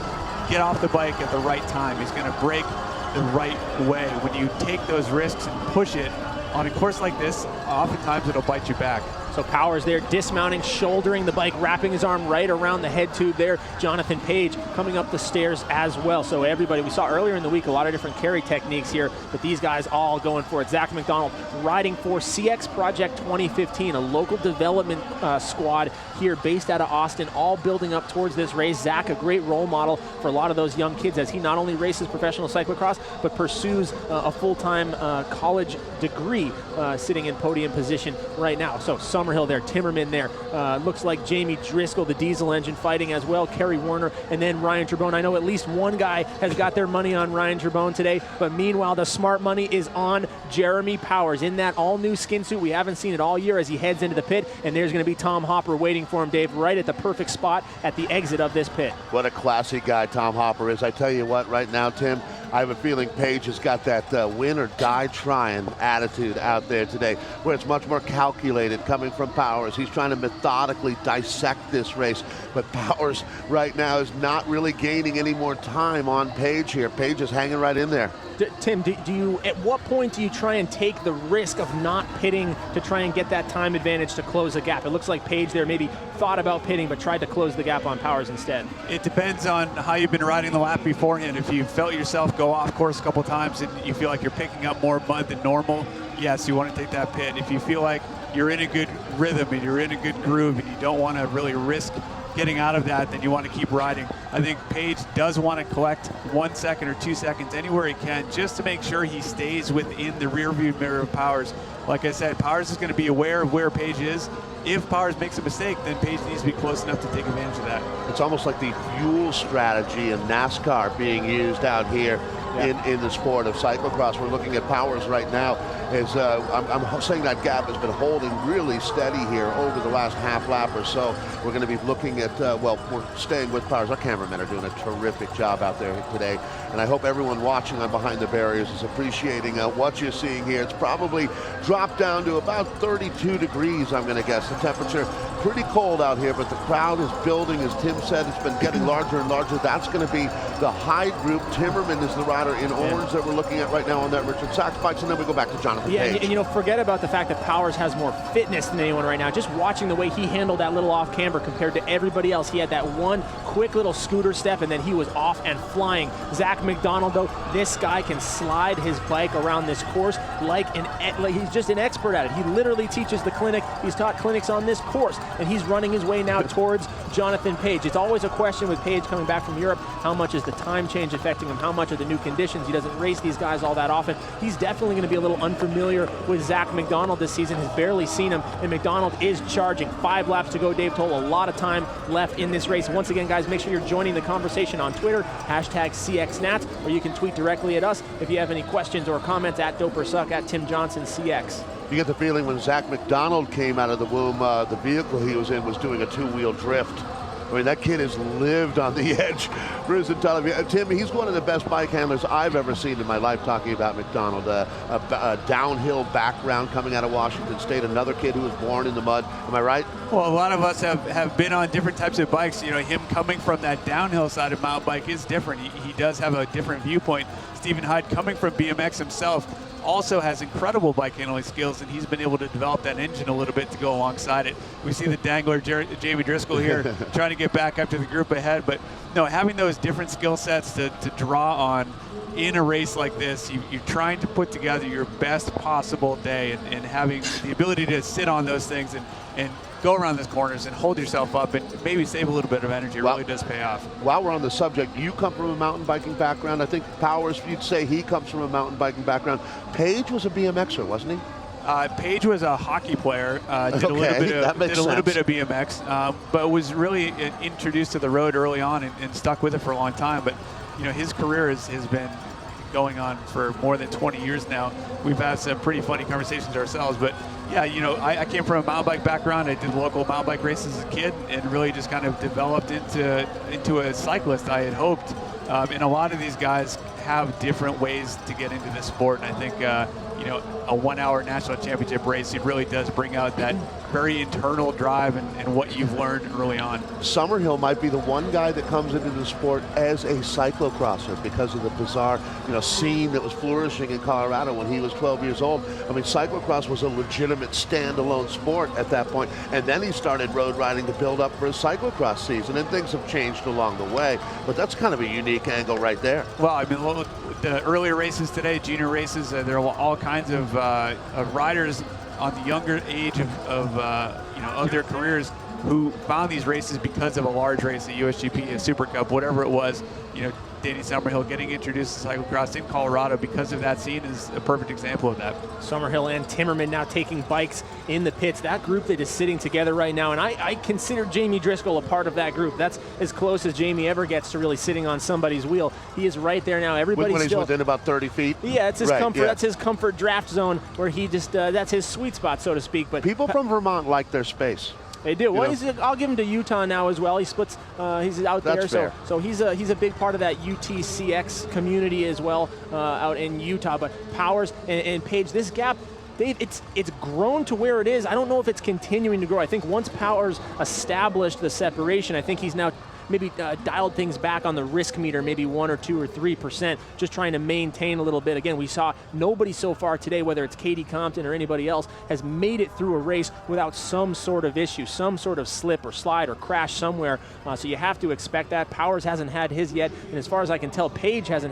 Speaker 6: get off the bike at the right time. He's going to brake the right way. When you take those risks and push it on a course like this, oftentimes it'll bite you back.
Speaker 3: So Powers there dismounting, shouldering the bike, wrapping his arm right around the head tube there. Jonathan Page coming up the stairs as well. So everybody, we saw earlier in the week a lot of different carry techniques here, but these guys all going for it. Zach McDonald riding for CX Project 2015, a local development squad here based out of Austin, all building up towards this race. Zach, a great role model for a lot of those young kids as he not only races professional cyclocross, but pursues a full-time college degree, sitting in podium position right now. So Summerhill there, Timmerman there. Looks like Jamie Driscoll, the diesel engine, fighting as well. Kerry Werner, and then Ryan Trebone. I know at least one guy has got their money on Ryan Trebone today, but meanwhile, the smart money is on Jeremy Powers in that all-new skin suit. We haven't seen it all year as he heads into the pit, and there's going to be Tom Hopper waiting for him, Dave, right at the perfect spot at the exit of this pit.
Speaker 12: What a classy guy Tom Hopper is. I tell you what, right now, Tim, I have a feeling Page has got that win or die trying attitude out there today, where it's much more calculated coming from Powers. He's trying to methodically dissect this race, but Powers right now is not really gaining any more time on Page here. Page is hanging right in there.
Speaker 3: Tim, do you, at what point do you try and take the risk of not pitting to try and get that time advantage to close the gap? It looks like Page there maybe thought about pitting but tried to close the gap on Powers instead.
Speaker 6: It depends on how you've been riding the lap beforehand. If you felt yourself go off course a couple times and you feel like you're picking up more mud than normal, yes, you want to take that pit. If you feel like you're in a good rhythm and you're in a good groove and you don't want to really risk getting out of that, then you want to keep riding. I think Page does want to collect 1 second or 2 seconds anywhere he can, just to make sure he stays within the rear view mirror of Powers. Like I said, Powers is going to be aware of where Page is. If Powers makes a mistake, then Page needs to be close enough to take advantage of that.
Speaker 12: It's almost like the fuel strategy in NASCAR being used out here in the sport of cyclocross. We're looking at Powers right now. As I'm saying that gap has been holding really steady here over the last half lap or so. We're going to be looking at, well, we're staying with Powers. Our cameramen are doing a terrific job out there today. And I hope everyone watching on Behind the Barriers is appreciating what you're seeing here. It's probably dropped down to about 32 degrees, I'm going to guess. The temperature pretty cold out here, but the crowd is building. As Tim said, it's been getting larger and larger. That's going to be the high group. Timmerman is the rider in orange that we're looking at right now on that Richard Sachs bikes, and then we go back to Jonathan Page.
Speaker 3: And you know, forget about the fact that Powers has more fitness than anyone right now. Just watching the way he handled that little off camber compared to everybody else. He had that one quick little scooter step, and then he was off and flying. Zach McDonald, though, this guy can slide his bike around this course like he's just an expert at it. He literally teaches the clinic. He's taught clinics on this course, and he's running his way now towards Jonathan Page. It's always a question with Page coming back from Europe. How much is the time change affecting him? How much are the new conditions? He doesn't race these guys all that often. He's definitely going to be a little unfamiliar with Zach McDonald this season. Has barely seen him, and McDonald is charging. 5 laps to go, Dave Toll. A lot of time left in this race. Once again, guys, make sure you're joining the conversation on Twitter, #CXNats, or you can tweet directly at us if you have any questions or comments at @DoperSuck, @TimJohnsonCX.
Speaker 12: You get the feeling when Zach McDonald came out of the womb, the vehicle he was in was doing a 2-wheel drift. I mean, that kid has lived on the edge for his entire life. Tim, he's one of the best bike handlers I've ever seen in my life, talking about McDonald. A downhill background coming out of Washington State, another kid who was born in the mud. Am I right?
Speaker 6: Well, a lot of us have been on different types of bikes. You know, him coming from that downhill side of mountain bike is different. He does have a different viewpoint. Stephen Hyde, coming from BMX himself, also has incredible bike handling skills, and he's been able to develop that engine a little bit to go alongside it. We see the dangler Jamie Driscoll here trying to get back up to the group ahead, but no, having those different skill sets to draw on in a race like this, you're trying to put together your best possible day, and having the ability to sit on those things and go around those corners and hold yourself up and maybe save a little bit of energy really does pay off.
Speaker 12: While we're on the subject, you come from a mountain biking background. I think Powers, you'd say he comes from a mountain biking background. Page was a BMXer, wasn't he?
Speaker 6: Page was a hockey player, did a little bit of BMX, but was really introduced to the road early on and stuck with it for a long time. But you know, his career has been going on for more than 20 years now. We've had some pretty funny conversations ourselves, but yeah, you know, I came from a mountain bike background. I did local mountain bike races as a kid and really just kind of developed into a cyclist, I had hoped. And a lot of these guys have different ways to get into this sport, and I think you know, a 1-hour national championship race, it really does bring out that very internal drive and what you've learned early on.
Speaker 12: Summerhill might be the one guy that comes into the sport as a cyclocrosser because of the bizarre, you know, scene that was flourishing in Colorado when he was 12 years old. I mean, cyclocross was a legitimate standalone sport at that point, and then he started road riding to build up for his cyclocross season, and things have changed along the way, but that's kind of a unique angle right there.
Speaker 6: Well, I mean, look, the earlier races today, junior races, there are all kinds of riders on the younger age of their careers who found these races because of a large race, a USGP, a Super Cup, whatever it was. You know, Danny Summerhill getting introduced to cyclocross in Colorado because of that scene is a perfect example of that.
Speaker 3: Summerhill and Timmerman now taking bikes in the pits. That group that is sitting together right now, and I consider Jamie Driscoll a part of that group. That's as close as Jamie ever gets to really sitting on somebody's wheel. He is right there now. Everybody's
Speaker 12: when he's
Speaker 3: still
Speaker 12: within about 30 feet.
Speaker 3: Yeah, it's his comfort.
Speaker 12: Yeah.
Speaker 3: That's his comfort draft zone where he just that's his sweet spot, so to speak. But
Speaker 12: people from Vermont like their space.
Speaker 3: They do. Well, I'll give him to Utah now as well. He splits. He's out there, so he's a big part of that UTCX community as well out in Utah. But Powers and Page, this gap, Dave, it's grown to where it is. I don't know if it's continuing to grow. I think once Powers established the separation, I think he's now maybe dialed things back on the risk meter, maybe 1 or 2 or 3%, just trying to maintain a little bit. Again, we saw nobody so far today, whether it's Katie Compton or anybody else, has made it through a race without some sort of issue, some sort of slip or slide or crash somewhere. So you have to expect that. Powers hasn't had his yet, and as far as I can tell, Page has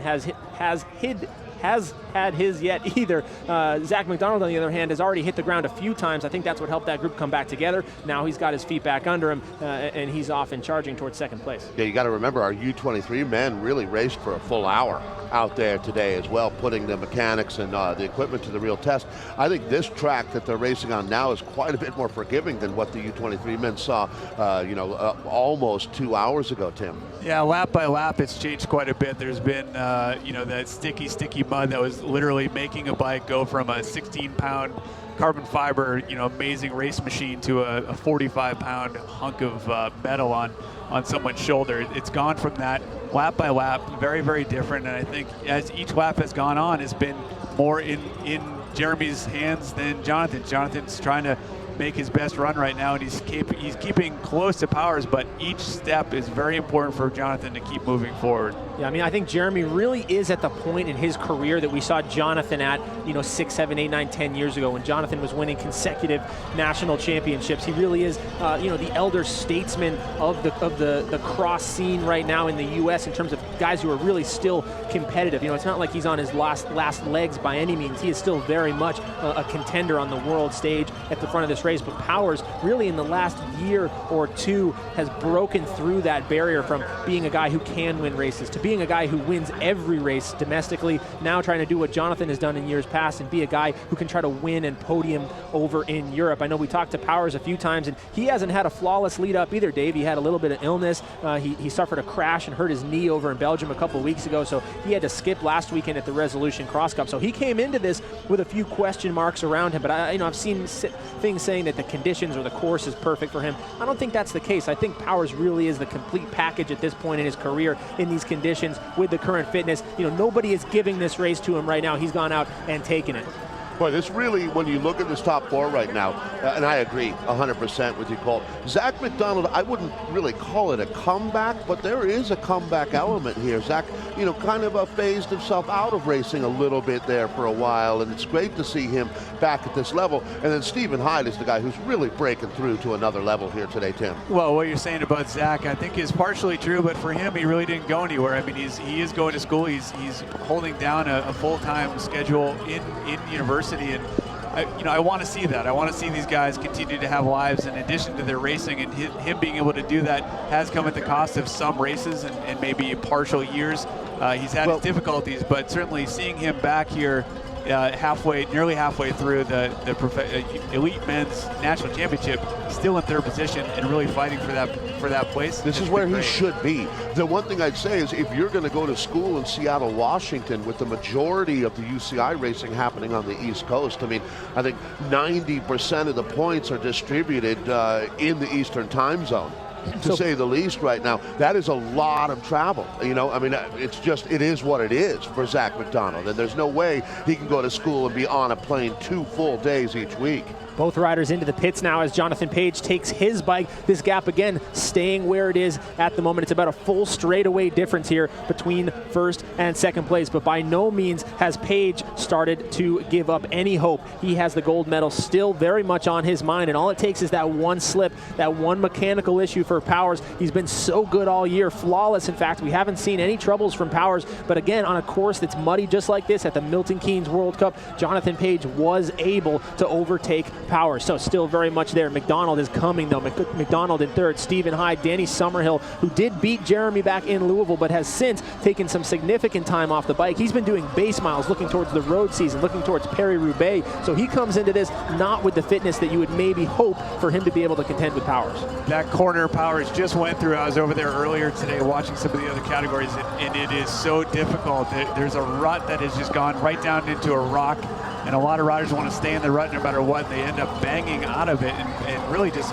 Speaker 3: has had his yet either. Zach McDonald, on the other hand, has already hit the ground a few times. I think that's what helped that group come back together. Now he's got his feet back under him, and he's off and charging towards second place.
Speaker 12: Yeah, you got to remember our U23 men really raced for a full hour out there today as well, putting the mechanics and the equipment to the real test. I think this track that they're racing on now is quite a bit more forgiving than what the U23 men saw, almost 2 hours ago, Tim.
Speaker 6: Yeah, lap by lap, it's changed quite a bit. There's been, that sticky mud that was literally making a bike go from a 16-pound carbon fiber, amazing race machine to a 45-pound hunk of metal on someone's shoulder. It's gone from that lap by lap, very, very different. And I think as each lap has gone on, it's been more in Jeremy's hands than Jonathan's. Jonathan's trying to make his best run right now, and he's keeping close to Powers, but each step is very important for Jonathan to keep moving forward.
Speaker 3: Yeah, I think Jeremy really is at the point in his career that we saw Jonathan at, 6, 7, 8, 9, 10 years ago when Jonathan was winning consecutive national championships. He really is, the elder statesman of the cross scene right now in the U.S. in terms of guys who are really still competitive. It's not like he's on his last legs by any means. He is still very much a contender on the world stage at the front of this race, but Powers really in the last year or two has broken through that barrier from being a guy who can win races to being a guy who wins every race domestically, now trying to do what Jonathan has done in years past and be a guy who can try to win and podium over in Europe. I know we talked to Powers a few times, and he hasn't had a flawless lead up either, Dave. He had a little bit of illness. He suffered a crash and hurt his knee over in Belgium a couple weeks ago, so he had to skip last weekend at the Resolution Cross Cup. So he came into this with a few question marks around him, but I've seen things saying that the conditions or the course is perfect for him. I don't think that's the case. I think Powers really is the complete package at this point in his career in these conditions with the current fitness. Nobody is giving this race to him right now. He's gone out and taken it.
Speaker 12: Boy, this really, when you look at this top four right now, and I agree 100% with you, Cole. Zach McDonald, I wouldn't really call it a comeback, but there is a comeback element here. Zach, kind of phased himself out of racing a little bit there for a while, and it's great to see him back at this level. And then Stephen Hyde is the guy who's really breaking through to another level here today, Tim.
Speaker 6: Well, what you're saying about Zach, I think is partially true, but for him, he really didn't go anywhere. He is going to school. He's holding down a full-time schedule in university. And I want to see that. I want to see these guys continue to have lives in addition to their racing, and him being able to do that has come at the cost of some races and maybe partial years. He's had his difficulties, but certainly seeing him back here nearly halfway through the elite men's national championship, still in third position and really fighting for that place.
Speaker 12: This is where he should be. The one thing I'd say is if you're going to go to school in Seattle, Washington, with the majority of the UCI racing happening on the East Coast, I think 90% of the points are distributed in the Eastern time zone. To say the least right now. That is a lot of travel. It is what it is for Zach McDonald, and there's no way he can go to school and be on a plane 2 full days each week.
Speaker 3: Both riders into the pits now as Jonathan Page takes his bike. This gap again staying where it is at the moment. It's about a full straightaway difference here between first and second place, but by no means has Page started to give up any hope. He has the gold medal still very much on his mind, and all it takes is that one slip, that one mechanical issue for Powers. He's been so good all year, flawless. In fact, we haven't seen any troubles from Powers, but again, on a course that's muddy just like this at the Milton Keynes World Cup, Jonathan Page was able to overtake Powers. So still very much there. McDonald is coming though. McDonald in third. Stephen Hyde, Danny Summerhill, who did beat Jeremy back in Louisville, but has since taken some significant time off the bike. He's been doing base miles, looking towards the road season, looking towards Paris-Roubaix. So he comes into this not with the fitness that you would maybe hope for him to be able to contend with Powers.
Speaker 6: That corner Powers just went through. I was over there earlier today watching some of the other categories, and it is so difficult. There's a rut that has just gone right down into a rock, and a lot of riders want to stay in the rut no matter what. They end up banging out of it and really just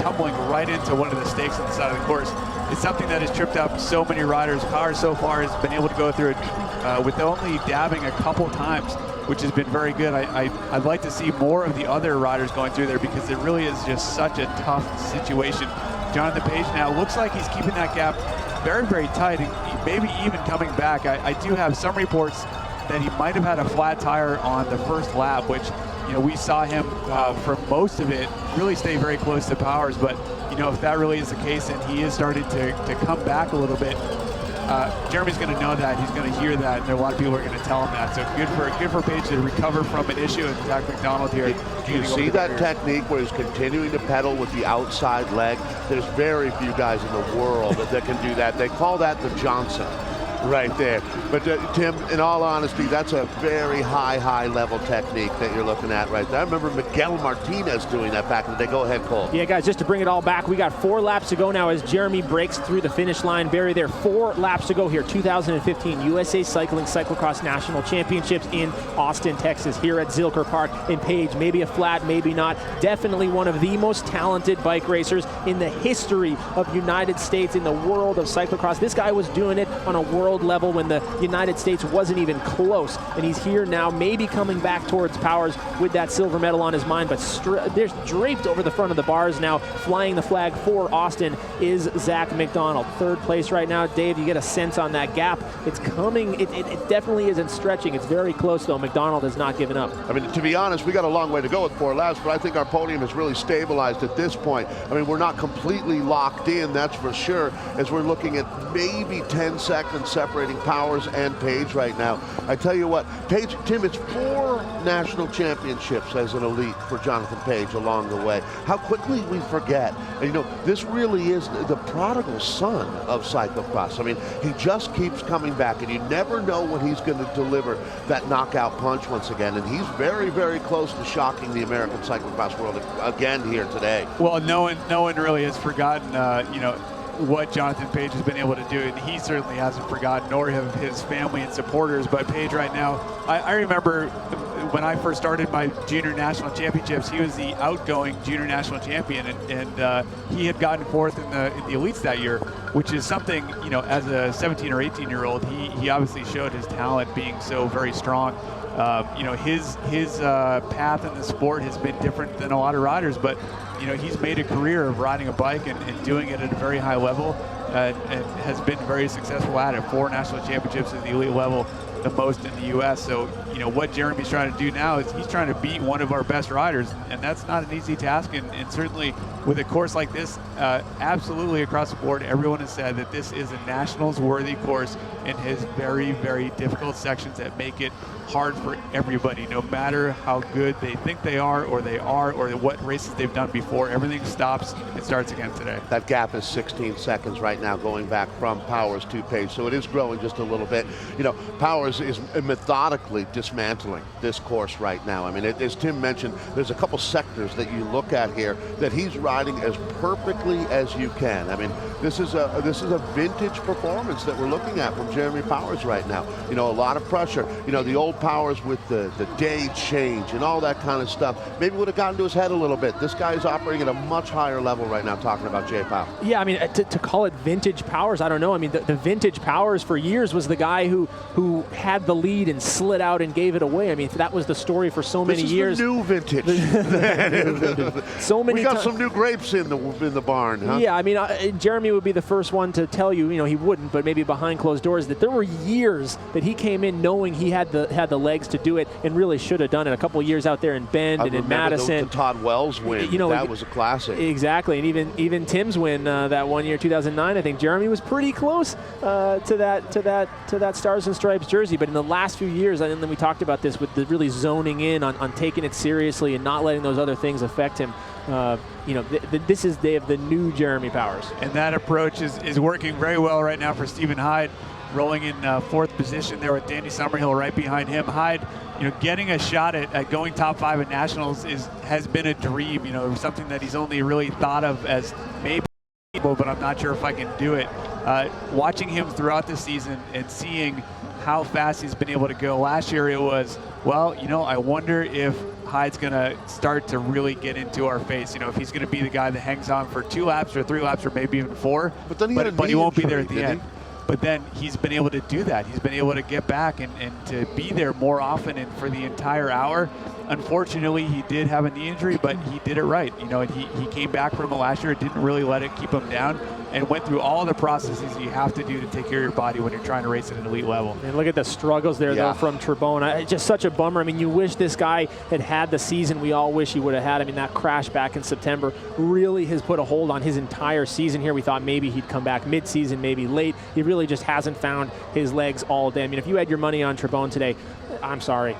Speaker 6: tumbling right into one of the stakes on the side of the course. It's something that has tripped up so many riders. Powers so far has been able to go through it with only dabbing a couple times, which has been very good. I'd like to see more of the other riders going through there because it really is just such a tough situation. Jonathan Page now looks like he's keeping that gap very, very tight, and maybe even coming back. I do have some reports that he might have had a flat tire on the first lap, which we saw him for most of it really stay very close to Powers. But if that really is the case and he is starting to come back a little bit, Jeremy's going to know that. He's going to hear that. And there are a lot of people who are going to tell him that. So good for Paige to recover from an issue. And Zach McDonald here.
Speaker 12: You see that technique where he's continuing to pedal with the outside leg? There's very few guys in the world that can do that. They call that the Johnson right there. But Tim, in all honesty, that's a very high level technique that you're looking at right there. I remember Miguel Martinez doing that back in the day. Go ahead, Cole.
Speaker 3: Yeah, guys, just to bring it all back, we got 4 laps to go now as Jeremy breaks through the finish line. Barry, there 4 laps to go here. 2015 USA Cycling Cyclo-cross National Championships in Austin, Texas, here at Zilker Park. And Paige, maybe a flat, maybe not. Definitely one of the most talented bike racers in the history of United States, in the world of cyclocross. This guy was doing it on a world level when the United States wasn't even close, and he's here now, maybe coming back towards Powers with that silver medal on his mind, but there's draped over the front of the bars now, flying the flag for Austin, is Zach McDonald. 3rd place right now. Dave, you get a sense on that gap. It's coming. It definitely isn't stretching. It's very close, though. McDonald has not given up.
Speaker 12: I mean, to be honest, we got a long way to go with 4 laps, but I think our podium is really stabilized at this point. I mean, we're not completely locked in, that's for sure, as we're looking at maybe 10 seconds separating Powers and Paige right now. I tell you what, Paige, Tim, it's 4 national championships as an elite for Jonathan Paige along the way. How quickly we forget. And, you know, this really is the prodigal son of cyclocross. I mean, he just keeps coming back, and you never know when he's going to deliver that knockout punch once again. And he's very close to shocking the American cyclocross world again here today.
Speaker 6: Well, no one really has forgotten, you know, what Jonathan Paige has been able to do, and he certainly hasn't forgotten, nor have his family and supporters. But Paige right now, I remember when I first started my junior national championships, he was the outgoing junior national champion, and he had gotten 4th in the elites that year, which is something, you know, as a 17 or 18-year-old, he obviously showed his talent being so very strong. You know, his path in the sport has been different than a lot of riders, but you know, he's made a career of riding a bike and doing it at a very high level, and has been very successful at it. 4 national championships at the elite level, the most in the U.S. So, you know, what Jeremy's trying to do now is he's trying to beat one of our best riders, and that's not an easy task. And certainly with a course like this, absolutely across the board, everyone has said that this is a nationals-worthy course and has very difficult sections that make it hard for everybody, no matter how good they think they are, or what races they've done before. Everything stops and starts again today.
Speaker 12: That gap is 16 seconds right now going back from Powers to Paige, so it is growing just a little bit. You know, Powers is methodically dismantling this course right now. I mean, as Tim mentioned, there's a couple sectors that you look at here that he's riding as perfectly as you can. I mean, this is a vintage performance that we're looking at from Jeremy Powers right now. You know, a lot of pressure. You know, the old Powers with the day change and all that kind of stuff maybe would have gotten to his head a little bit. This guy is operating at a much higher level right now, talking about Jay Powers.
Speaker 3: Yeah, I mean, to call it vintage Powers, I don't know. I mean, the vintage Powers for years was the guy who had the lead and slid out and gave it away. I mean, that was the story for so many years.
Speaker 12: This is the new vintage.
Speaker 3: So many.
Speaker 12: We got some new grapes in the barn, huh?
Speaker 3: Yeah, I mean, Jeremy would be the first one to tell you, you know, he wouldn't, but maybe behind closed doors, that there were years that he came in knowing he had the legs to do it, and really should have done it. A couple of years out there in Bend and in Madison.
Speaker 12: The Todd Wells win. You know, that was a classic.
Speaker 3: Exactly, and even Tim's win that one year, 2009. I think Jeremy was pretty close to that Stars and Stripes jersey. But in the last few years, and then we talked about this with the really zoning in on taking it seriously and not letting those other things affect him. You know, this is the new Jeremy Powers.
Speaker 6: And that approach is working very well right now for Stephen Hyde, rolling in 4th position there with Danny Summerhill right behind him. Hyde, you know, getting a shot at going top 5 at nationals has been a dream. You know, something that he's only really thought of as maybe, but I'm not sure if I can do it. Watching him throughout the season and seeing how fast he's been able to go. Last year it was, well, you know, I wonder if Hyde's going to start to really get into our face. You know, if he's going to be the guy that hangs on for 2 laps or 3 laps or maybe even 4.
Speaker 12: But then
Speaker 6: he won't be there at the end. But then he's been able to do that. He's been able to get back and to be there more often and for the entire hour. Unfortunately, he did have a knee injury, but he did it right. You know, and he came back from it last year. It didn't really let it keep him down, and went through all the processes you have to do to take care of your body when you're trying to race at an elite level.
Speaker 3: And look at the struggles there, though, from Trebon. Just such a bummer. I mean, you wish this guy had the season we all wish he would have had. I mean, that crash back in September really has put a hold on his entire season here. We thought maybe he'd come back mid-season, maybe late. He really really just hasn't found his legs all day. I mean, if you had your money on Trebon today, I'm sorry.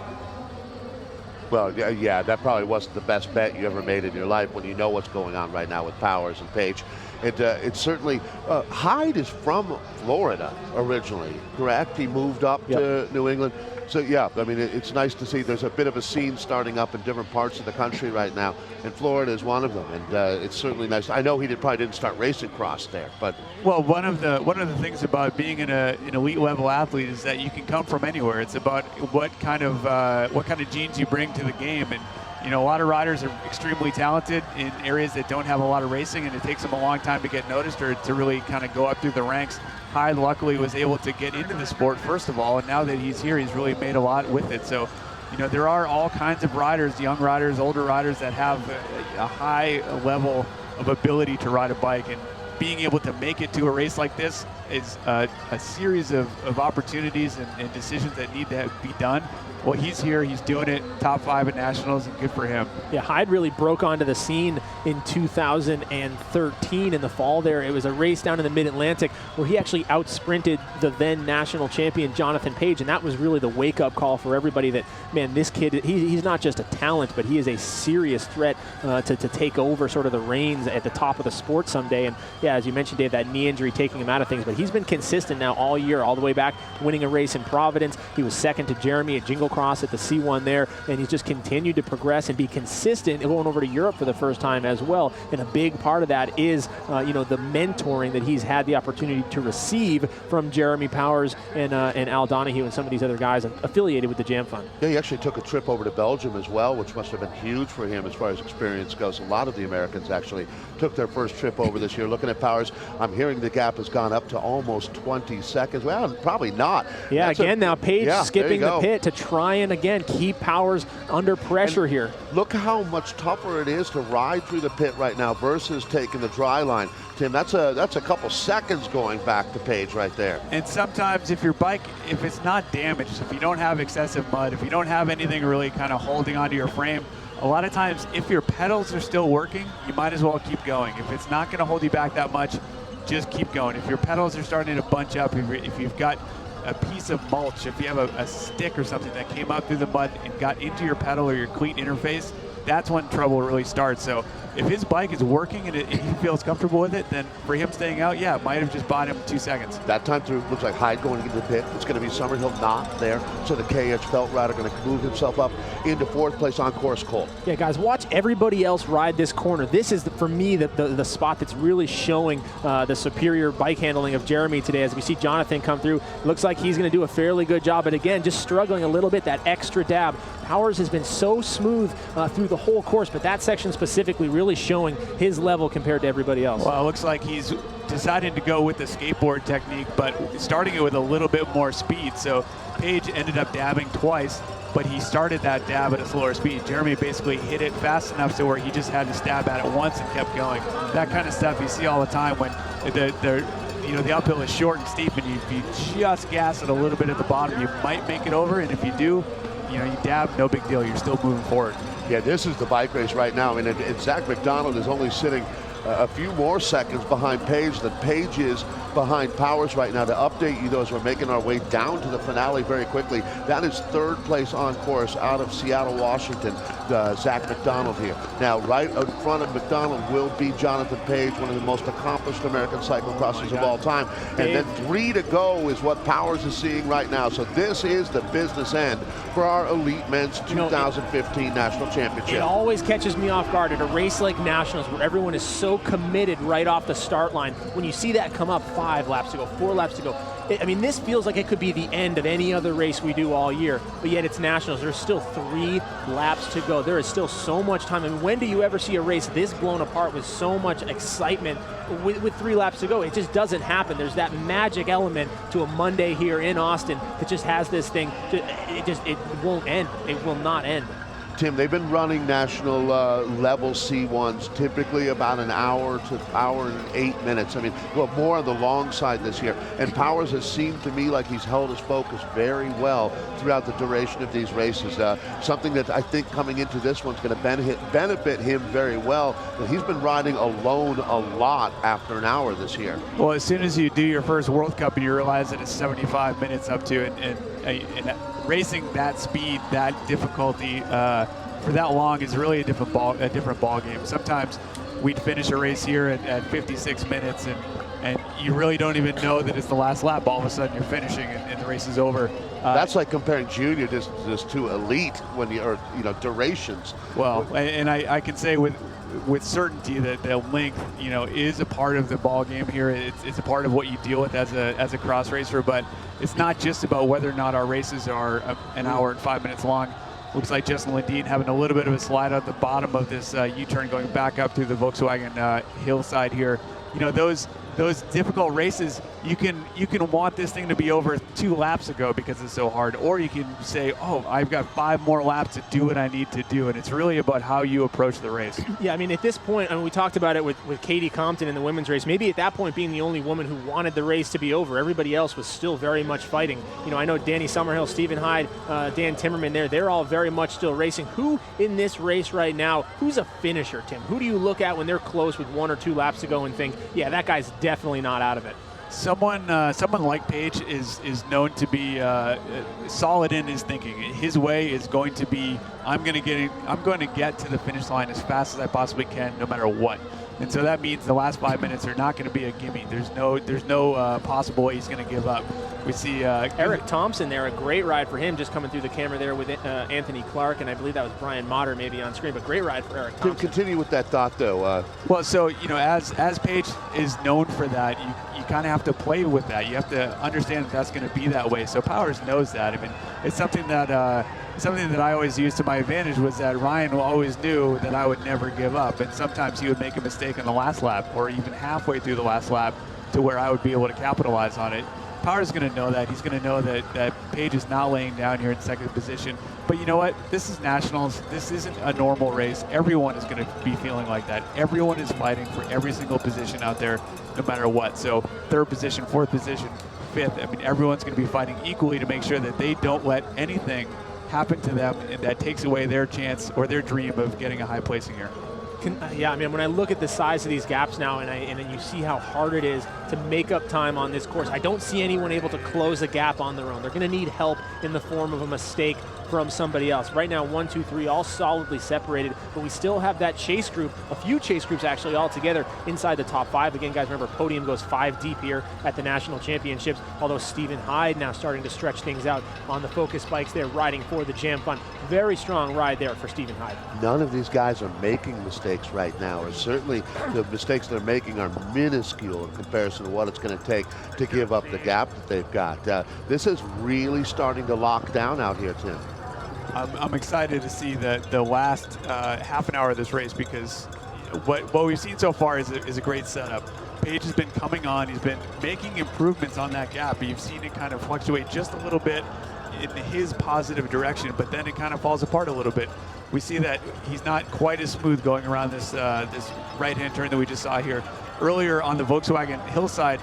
Speaker 12: Well, yeah, that probably wasn't the best bet you ever made in your life when you know what's going on right now with Powers and Page. It's certainly, Hyde is from Florida originally, correct? He moved up to New England. So, yeah, I mean, it's nice to see there's a bit of a scene starting up in different parts of the country right now, and Florida is one of them, and it's certainly nice. I know he probably didn't start racing cross there, but...
Speaker 6: Well, one of the things about being an elite level athlete is that you can come from anywhere. It's about what kind of genes you bring to the game, and you know, a lot of riders are extremely talented in areas that don't have a lot of racing, and it takes them a long time to get noticed or to really kind of go up through the ranks. Hyde luckily was able to get into the sport first of all, and now that he's here, he's really made a lot with it. So, you know, there are all kinds of riders, young riders, older riders that have a high level of ability to ride a bike, and being able to make it to a race like this is a series of opportunities and decisions that need to be done. Well, he's here, he's doing it, top 5 at Nationals, and good for him.
Speaker 3: Yeah, Hyde really broke onto the scene in 2013 in the fall there. It was a race down in the Mid-Atlantic where he actually out-sprinted the then national champion Jonathan Page, and that was really the wake-up call for everybody that, man, this kid, he's not just a talent, but he is a serious threat to take over sort of the reins at the top of the sport someday. And yeah, as you mentioned, Dave, that knee injury taking him out of things, but he's been consistent now all year, all the way back, winning a race in Providence. He was second to Jeremy at Cyclo-cross at the C1 there, and he's just continued to progress and be consistent, going over to Europe for the first time as well. And a big part of that is, you know, the mentoring that he's had the opportunity to receive from Jeremy Powers and Al Donahue and some of these other guys affiliated with the Jam Fund.
Speaker 12: Yeah, he actually took a trip over to Belgium as well, which must have been huge for him as far as experience goes. A lot of the Americans actually took their first trip over this year. Looking at Powers, I'm hearing the gap has gone up to almost 20 seconds. Well, probably not.
Speaker 3: Yeah, again, now Page skipping the pit to try and again keep Powers under pressure here.
Speaker 12: Look how much tougher it is to ride through the pit right now versus taking the dry line. Tim, that's a couple seconds going back to Page right there.
Speaker 6: And sometimes if your bike, if it's not damaged, if you don't have excessive mud, if you don't have anything really kind of holding onto your frame, a lot of times if your pedals are still working, you might as well keep going. If it's not going to hold you back that much, just keep going. If your pedals are starting to bunch up, if you've got a piece of mulch, if you have a stick or something that came out through the mud and got into your pedal or your cleat interface, that's when trouble really starts. So if his bike is working and he feels comfortable with it, then for him staying out, yeah, it might have just bought him 2 seconds.
Speaker 12: That time through, looks like Hyde going into the pit. It's going to be Summerhill not there. So the KH Felt rider going to move himself up into 4th place on course, Cole.
Speaker 3: Yeah, guys, watch everybody else ride this corner. This is, for me, the spot that's really showing the superior bike handling of Jeremy today. As we see Jonathan come through, looks like he's going to do a fairly good job. But again, just struggling a little bit, that extra dab. Powers has been so smooth through the whole course, but that section specifically really showing his level compared to everybody else.
Speaker 6: Well, it looks like he's decided to go with the skateboard technique, but starting it with a little bit more speed. So Page ended up dabbing twice, but he started that dab at a slower speed. Jeremy basically hit it fast enough to where he just had to stab at it once and kept going. That kind of stuff you see all the time when the uphill is short and steep, and if you just gas it a little bit at the bottom, you might make it over, and if you do, you dab, no big deal, you're still moving forward.
Speaker 12: Yeah, this is the bike race right now, and Zach McDonald is only sitting a few more seconds behind Page than Page is behind Powers right now. To update you, though, as we're making our way down to the finale very quickly, that is 3rd place on course out of Seattle, Washington, Zach McDonald here. Now, right in front of McDonald will be Jonathan Page, one of the most accomplished American cyclocrossers of all time. And then 3 to go is what Powers is seeing right now. So this is the business end for our Elite Men's 2015 National Championship.
Speaker 3: It always catches me off guard at a race like Nationals where everyone is so committed right off the start line. When you see that come up 5 laps to go, 4 laps to go, I mean, this feels like it could be the end of any other race we do all year, but yet it's Nationals. There's still 3 laps to go. There is still so much time. I mean, when do you ever see a race this blown apart with so much excitement with 3 laps to go? It just doesn't happen. There's that magic element to a Monday here in Austin that just has this thing. It won't end. It will not end.
Speaker 12: Tim, they've been running national level C1s typically about an hour to hour and 8 minutes. I mean, well, more on the long side this year. And Powers has seemed to me like he's held his focus very well throughout the duration of these races. Something that I think coming into this one's going to benefit him very well. And he's been riding alone a lot after an hour this year.
Speaker 6: Well, as soon as you do your first World Cup and you realize that it's 75 minutes up to it, and racing that speed, that difficulty for that long is really a different ball game. Sometimes we'd finish a race here at 56 minutes, and you really don't even know that it's the last lap. All of a sudden, you're finishing and the race is over.
Speaker 12: That's like comparing junior distances to elite when durations.
Speaker 6: Well, and I can say with certainty that the length, is a part of the ball game here. It's a part of what you deal with as a cross racer, but it's not just about whether or not our races are an hour and 5 minutes long. Looks like Justin Lundin having a little bit of a slide at the bottom of this U-turn going back up through the Volkswagen hillside here. Those difficult races, you can want this thing to be over 2 laps ago because it's so hard, or you can say, oh, I've got 5 more laps to do what I need to do, and it's really about how you approach the race.
Speaker 3: Yeah, I mean, at this point, we talked about it with Katie Compton in the women's race, maybe at that point being the only woman who wanted the race to be over. Everybody else was still very much fighting. I know Danny Summerhill, Stephen Hyde, Dan Timmerman they're all very much still racing. Who in this race right now, who's a finisher, Tim? Who do you look at when they're close with 1 or 2 laps to go and think, yeah, that guy's definitely not out of it?
Speaker 6: Someone like Page is known to be solid in his thinking. His way is going to be, I'm going to get to the finish line as fast as I possibly can, no matter what. And so that means the last 5 minutes are not going to be a gimme. There's no possible way he's going to give up. We see
Speaker 3: Eric Thompson there, a great ride for him, just coming through the camera there with Anthony Clark, and I believe that was Brian Motter maybe on screen, but great ride for Eric Thompson.
Speaker 12: Continue with that thought, though.
Speaker 6: Well, so, as Page is known for that, you kind of have to play with that. You have to understand that that's going to be that way. So Powers knows that. I mean, it's something that I always used to my advantage was that Ryan always knew that I would never give up, and sometimes he would make a mistake in the last lap or even halfway through the last lap to where I would be able to capitalize on it. Powers is going to know that. He's going to know that Page is not laying down here in second position. But you know what? This is nationals. This isn't a normal race. Everyone is going to be feeling like that. Everyone is fighting for every single position out there, no matter what. So 3rd position, 4th position, 5th. I mean, everyone's going to be fighting equally to make sure that they don't let anything happen to them and that takes away their chance or their dream of getting a high placing here.
Speaker 3: Yeah, I mean, when I look at the size of these gaps now and then you see how hard it is to make up time on this course, I don't see anyone able to close the gap on their own. They're going to need help in the form of a mistake from somebody else. Right now, 1, 2, 3, all solidly separated, but we still have that chase group, a few chase groups actually all together inside the top 5. Again, guys, remember, podium goes 5 deep here at the National Championships, although Stephen Hyde now starting to stretch things out on the Focus bikes there, riding for the Jam Fund. Very strong ride there for Stephen Hyde.
Speaker 12: None of these guys are making mistakes right now, or certainly the mistakes they're making are minuscule in comparison to what it's going to take to give up the gap that they've got. This is really starting to lock down out here, Tim.
Speaker 6: I'm excited to see the last half an hour of this race because what we've seen so far is a great setup. Page has been coming on. He's been making improvements on that gap. You've seen it kind of fluctuate just a little bit in his positive direction, but then it kind of falls apart a little bit. We see that he's not quite as smooth going around this right-hand turn that we just saw here. Earlier on the Volkswagen hillside,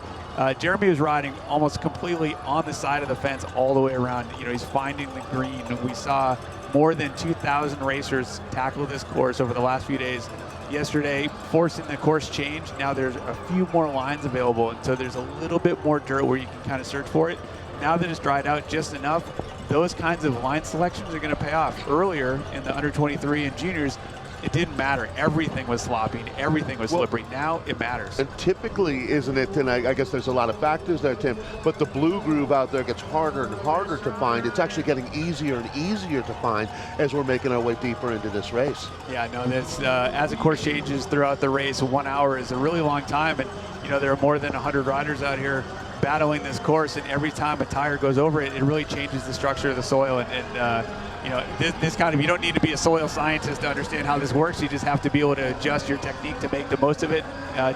Speaker 6: Jeremy was riding almost completely on the side of the fence all the way around. He's finding the green. We saw more than 2,000 racers tackle this course over the last few days. Yesterday, forcing the course change. Now there's a few more lines available, and so there's a little bit more dirt where you can kind of search for it. Now that it's dried out just enough, those kinds of line selections are going to pay off. Earlier in the under 23 and juniors, it didn't matter. Everything was sloppy. Everything was slippery. Now it matters.
Speaker 12: And typically, isn't it, and I guess there's a lot of factors there, Tim, but the blue groove out there gets harder and harder to find. It's actually getting easier and easier to find as we're making our way deeper into this race.
Speaker 6: Yeah, no, that's, as the course changes throughout the race, 1 hour is a really long time. And, there are more than 100 riders out here battling this course, and every time a tire goes over it, it really changes the structure of the soil. And this kind of, you don't need to be a soil scientist to understand how this works. You just have to be able to adjust your technique to make the most of it.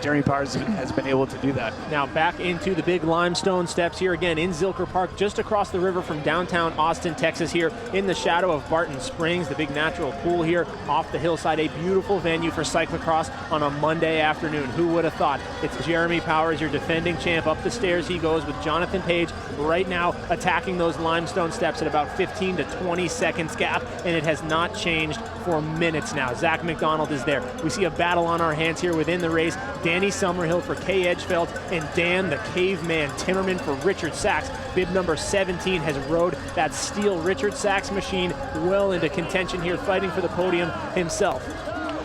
Speaker 6: Jeremy Powers has been able to do that.
Speaker 3: Now back into the big limestone steps here again in Zilker Park, just across the river from downtown Austin, Texas, here in the shadow of Barton Springs, the big natural pool here off the hillside. A beautiful venue for cyclocross on a Monday afternoon. Who would have thought? It's Jeremy Powers, your defending champ. Up the stairs he goes with Jonathan Page right now attacking those limestone steps at about 15 to 20 seconds gap, and it has not changed for minutes now. Zach McDonald is there. We see a battle on our hands here within the race. Danny Summerhill for Kay Edgefeld and Dan the Caveman Timmerman for Richard Sachs. Bib number 17 has rode that steel Richard Sachs machine well into contention here, fighting for the podium himself.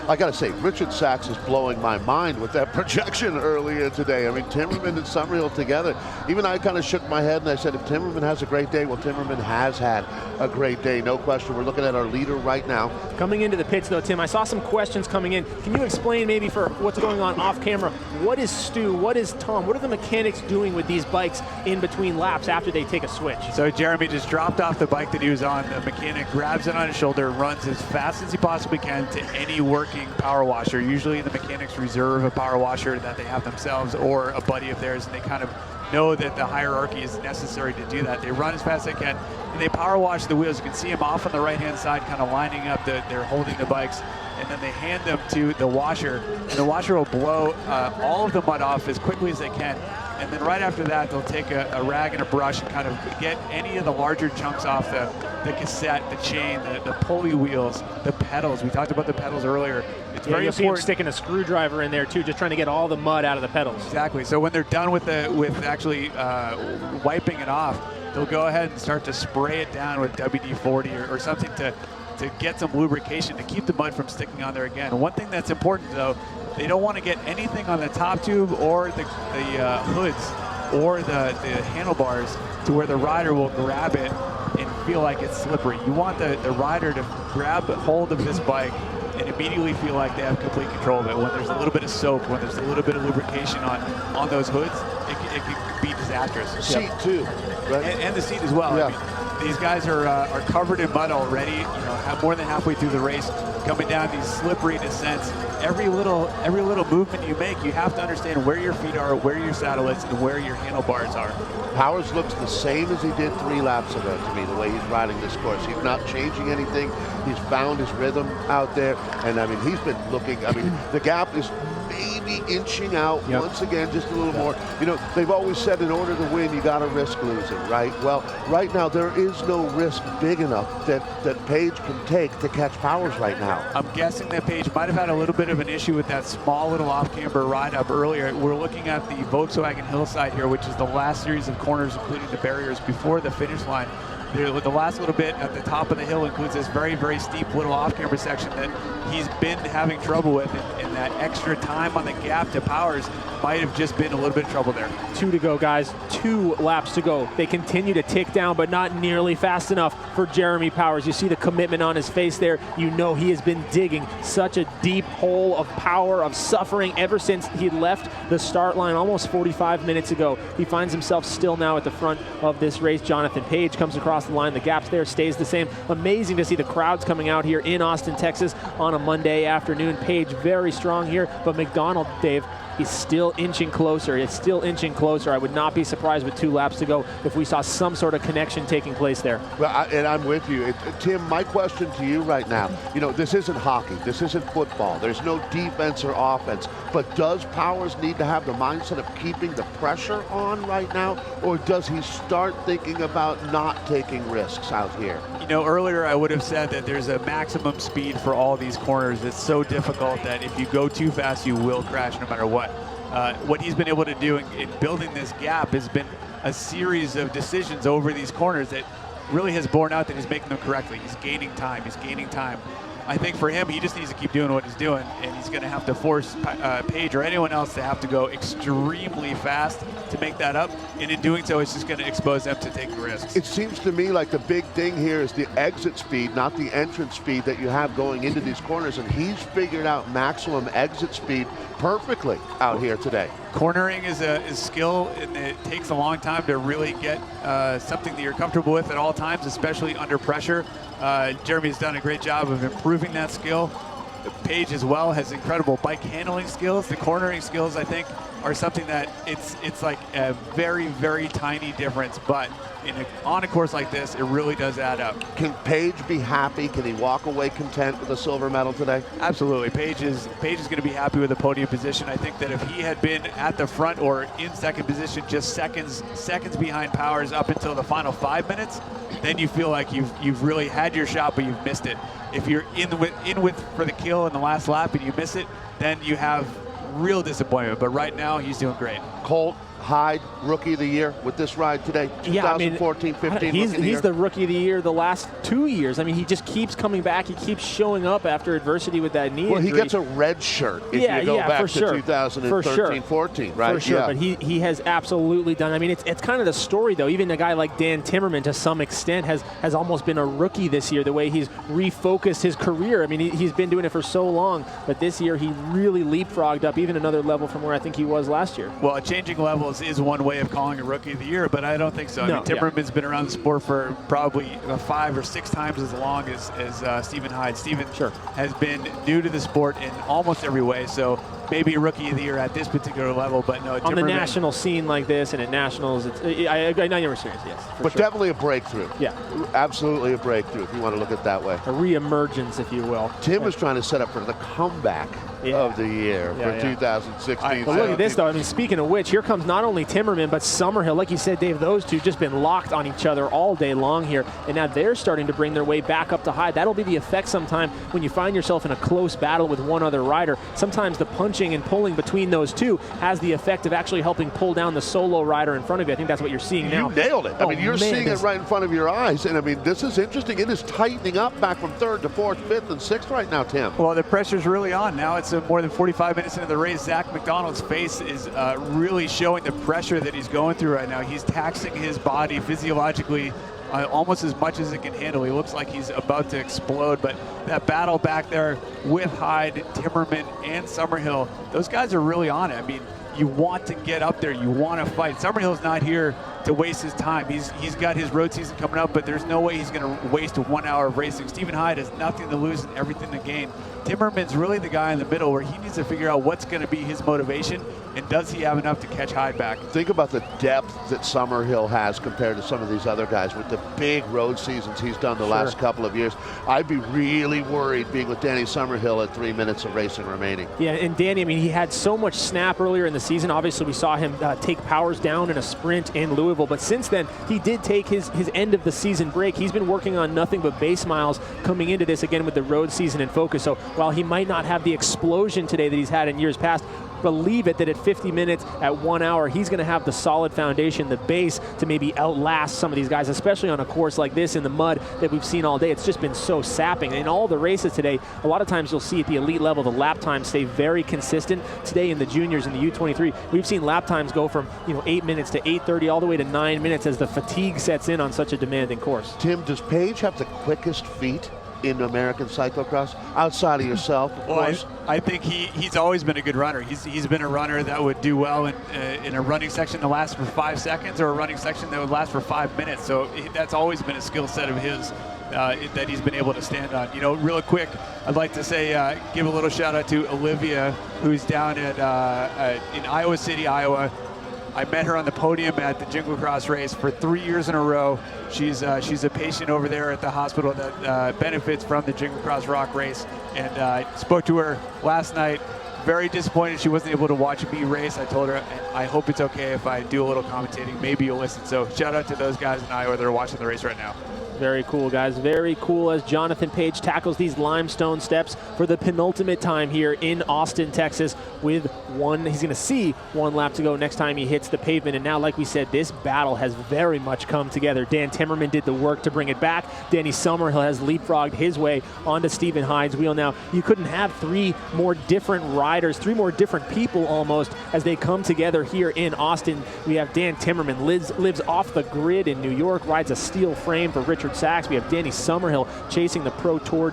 Speaker 12: I got to say, Richard Sachs is blowing my mind with that projection earlier today. I mean, Timmerman and Summerhill together. Even I kind of shook my head and I said, if Timmerman has a great day, well, Timmerman has had a great day, no question. We're looking at our leader right now.
Speaker 3: Coming into the pits, though, Tim, I saw some questions coming in. Can you explain maybe for what's going on off camera? What is Stu? What is Tom? What are the mechanics doing with these bikes in between laps after they take a switch?
Speaker 6: So Jeremy just dropped off the bike that he was on. The mechanic grabs it on his shoulder, runs as fast as he possibly can to any working power washer. Usually the mechanics reserve a power washer that they have themselves or a buddy of theirs, and they kind of know that the hierarchy is necessary to do that. They run as fast as they can, and they power wash the wheels. You can see them off on the right-hand side, kind of lining up. They're holding the bikes, and then they hand them to the washer, and the washer will blow all of the mud off as quickly as they can. And then right after that, they'll take a rag and a brush and kind of get any of the larger chunks off the cassette, the chain, the pulley wheels, the pedals. We talked about the pedals earlier. It's very important.
Speaker 3: Sticking a screwdriver in there too, just trying to get all the mud out of the pedals.
Speaker 6: Exactly. So when they're done with actually wiping it off, they'll go ahead and start to spray it down with WD-40 or something to get some lubrication to keep the mud from sticking on there again. One thing that's important though, they don't want to get anything on the top tube or the hoods or the handlebars to where the rider will grab it and feel like it's slippery. You want the rider to grab hold of this bike and immediately feel like they have complete control of it. When there's a little bit of soap, when there's a little bit of lubrication on those hoods, it can be disastrous.
Speaker 12: Seat too, right?
Speaker 6: And the seat as well.
Speaker 12: Yeah.
Speaker 6: I mean, these guys are covered in mud already, more than halfway through the race, coming down these slippery descents. Every little movement you make, you have to understand where your feet are, where your saddle is, and where your handlebars are.
Speaker 12: Powers looks the same as he did 3 laps ago to me, the way he's riding this course. He's not changing anything. He's found his rhythm out there, and I mean, he's been looking, I mean, the gap is maybe inching out once again, just a little more. They've always said in order to win, you got to risk losing, right? Well, right now, there is no risk big enough that Page can take to catch Powers right now.
Speaker 6: I'm guessing that Page might have had a little bit of an issue with that small little off-camber ride up earlier. We're looking at the Volkswagen hillside here, which is the last series of corners, including the barriers before the finish line. The last little bit at the top of the hill includes this very, very steep little off-camber section that he's been having trouble with, and that extra time on the gap to Powers might have just been a little bit of trouble there.
Speaker 3: 2 to go, guys. 2 laps to go. They continue to tick down, but not nearly fast enough for Jeremy Powers. You see the commitment on his face there. You know he has been digging such a deep hole of power, of suffering ever since he left the start line almost 45 minutes ago. He finds himself still now at the front of this race. Jonathan Page comes across the line. The gaps there stays the same. Amazing to see the crowds coming out here in Austin, Texas on a Monday afternoon. Page very strong here, but McDonald, Dave, he's still inching closer. It's still inching closer. I would not be surprised with 2 laps to go if we saw some sort of connection taking place there.
Speaker 12: Well, and I'm with you. Tim, my question to you right now, this isn't hockey. This isn't football. There's no defense or offense. But does Powers need to have the mindset of keeping the pressure on right now? Or does he start thinking about not taking risks out here?
Speaker 6: Earlier I would have said that there's a maximum speed for all these corners. It's so difficult that if you go too fast, you will crash no matter what. What he's been able to do in building this gap has been a series of decisions over these corners that really has borne out that he's making them correctly. He's gaining time. I think for him, he just needs to keep doing what he's doing, and he's going to have to force Page or anyone else to have to go extremely fast to make that up, and in doing so, it's just going to expose them to taking risks.
Speaker 12: It seems to me like the big thing here is the exit speed, not the entrance speed that you have going into these corners, and he's figured out maximum exit speed perfectly out here today.
Speaker 6: Cornering is a skill, and it takes a long time to really get something that you're comfortable with at all times, especially under pressure. Jeremy's done a great job of improving that skill. Paige as well has incredible bike handling skills. The cornering skills, I think, are something that it's like a very, very tiny difference, but on a course like this, it really does add up.
Speaker 12: Can Paige be happy? Can he walk away content with a silver medal today?
Speaker 6: Absolutely. Paige is going to be happy with the podium position. I think that if he had been at the front or in second position, just seconds behind Powers up until the final 5 minutes, then you feel like you've really had your shot, but you've missed it. If you're in with for the kill in the last lap and you miss it, then you have real disappointment. But right now, he's doing great.
Speaker 12: Colt Hyde, Rookie of the Year with this ride today. 2014-15
Speaker 3: he's the Rookie of the Year the last 2 years. I mean, he just keeps coming back. He keeps showing up after adversity with that knee injury.
Speaker 12: He gets a red shirt if you go back to 2013-14, right?
Speaker 3: For sure, but he has absolutely done. I mean, it's kind of the story, though. Even a guy like Dan Timmerman, to some extent, has almost been a rookie this year, the way he's refocused his career. I mean, he's been doing it for so long, but this year he really leapfrogged up even another level from where I think he was last year.
Speaker 6: Well, changing levels is one way of calling a Rookie of the Year, but I don't think so. I mean, Timmerman's been around the sport for probably 5 or 6 times as long as Stephen Hyde. Stephen has been new to the sport in almost every way, so maybe a Rookie of the Year at this particular level, but no.
Speaker 3: On the national scene like this and at nationals, I know you were serious, yes.
Speaker 12: But definitely a breakthrough.
Speaker 3: Yeah.
Speaker 12: Absolutely a breakthrough, if you want to look at it that way.
Speaker 3: A re-emergence, if you will.
Speaker 12: Tim was trying to set up for the comeback of the year for 2016.
Speaker 3: But look at this, though. I mean, speaking of which, here comes not only Timmerman, but Summerhill. Like you said, Dave, those two just been locked on each other all day long here, and now they're starting to bring their way back up to Hyde. That'll be the effect sometime when you find yourself in a close battle with one other rider. Sometimes the punching and pulling between those two has the effect of actually helping pull down the solo rider in front of you. I think that's what you're seeing now.
Speaker 12: You nailed it. I mean, you're seeing it right in front of your eyes, and I mean, this is interesting. It is tightening up back from 3rd to 4th, 5th, and 6th right now, Tim.
Speaker 6: Well, the pressure's really on now. It's more than 45 minutes into the race. Zach McDonald's face is really showing the pressure that he's going through right now. He's taxing his body physiologically almost as much as it can handle. He looks like he's about to explode, but that battle back there with Hyde, Timmerman, and Summerhill, those guys are really on it. I mean, you want to get up there. You want to fight. Summerhill's not here to waste his time. He's got his road season coming up, but there's no way he's going to waste 1 hour of racing. Stephen Hyde has nothing to lose and everything to gain. Timmerman's really the guy in the middle where he needs to figure out what's going to be his motivation and does he have enough to catch Hyde back.
Speaker 12: Think about the depth that Summerhill has compared to some of these other guys with the big road seasons he's done the last couple of years. I'd be really worried being with Danny Summerhill at 3 minutes of racing remaining.
Speaker 3: Yeah, and Danny, I mean, he had so much snap earlier in the season. Obviously, we saw him take Powers down in a sprint in Louisville, but since then, he did take his end of the season break. He's been working on nothing but base miles coming into this again with the road season in focus. So while he might not have the explosion today that he's had in years past, believe it that at 50 minutes, at 1 hour, he's going to have the solid foundation, the base to maybe outlast some of these guys, especially on a course like this in the mud that we've seen all day. It's just been so sapping. In all the races today, a lot of times you'll see at the elite level, the lap times stay very consistent. Today in the juniors, in the U23, we've seen lap times go from 8 minutes to 8:30 all the way to 9 minutes as the fatigue sets in on such a demanding course.
Speaker 12: Tim, does Paige have the quickest feet in American cyclocross outside of yourself, of course?
Speaker 6: I think he's always been a good runner. He's been a runner that would do well in a running section that lasts for 5 seconds or a running section that would last for 5 minutes. So that's always been a skill set of his that he's been able to stand on. Real quick, I'd like to say give a little shout out to Olivia, who's down at in Iowa City, Iowa. I met her on the podium at the Cyclo-cross race for 3 years in a row. She's a patient over there at the hospital that benefits from the Cyclo-cross rock race, and I spoke to her last night. Very disappointed she wasn't able to watch me race. I told her I hope it's okay if I do a little commentating. Maybe you'll listen. So shout out to those guys in Iowa that are watching the race right now.
Speaker 3: Very cool, guys. Very cool as Jonathan Page tackles these limestone steps for the penultimate time here in Austin, Texas with one. He's going to see 1 lap to go next time he hits the pavement. And now, like we said, this battle has very much come together. Dan Timmerman did the work to bring it back. Danny Summerhill has leapfrogged his way onto Stephen Hyde's wheel. Now, you couldn't have 3 more different riders, 3 more different people almost as they come together here in Austin. We have Dan Timmerman, lives off the grid in New York, rides a steel frame for Richard Richard Sachs. We have Danny Summerhill chasing the Pro Tour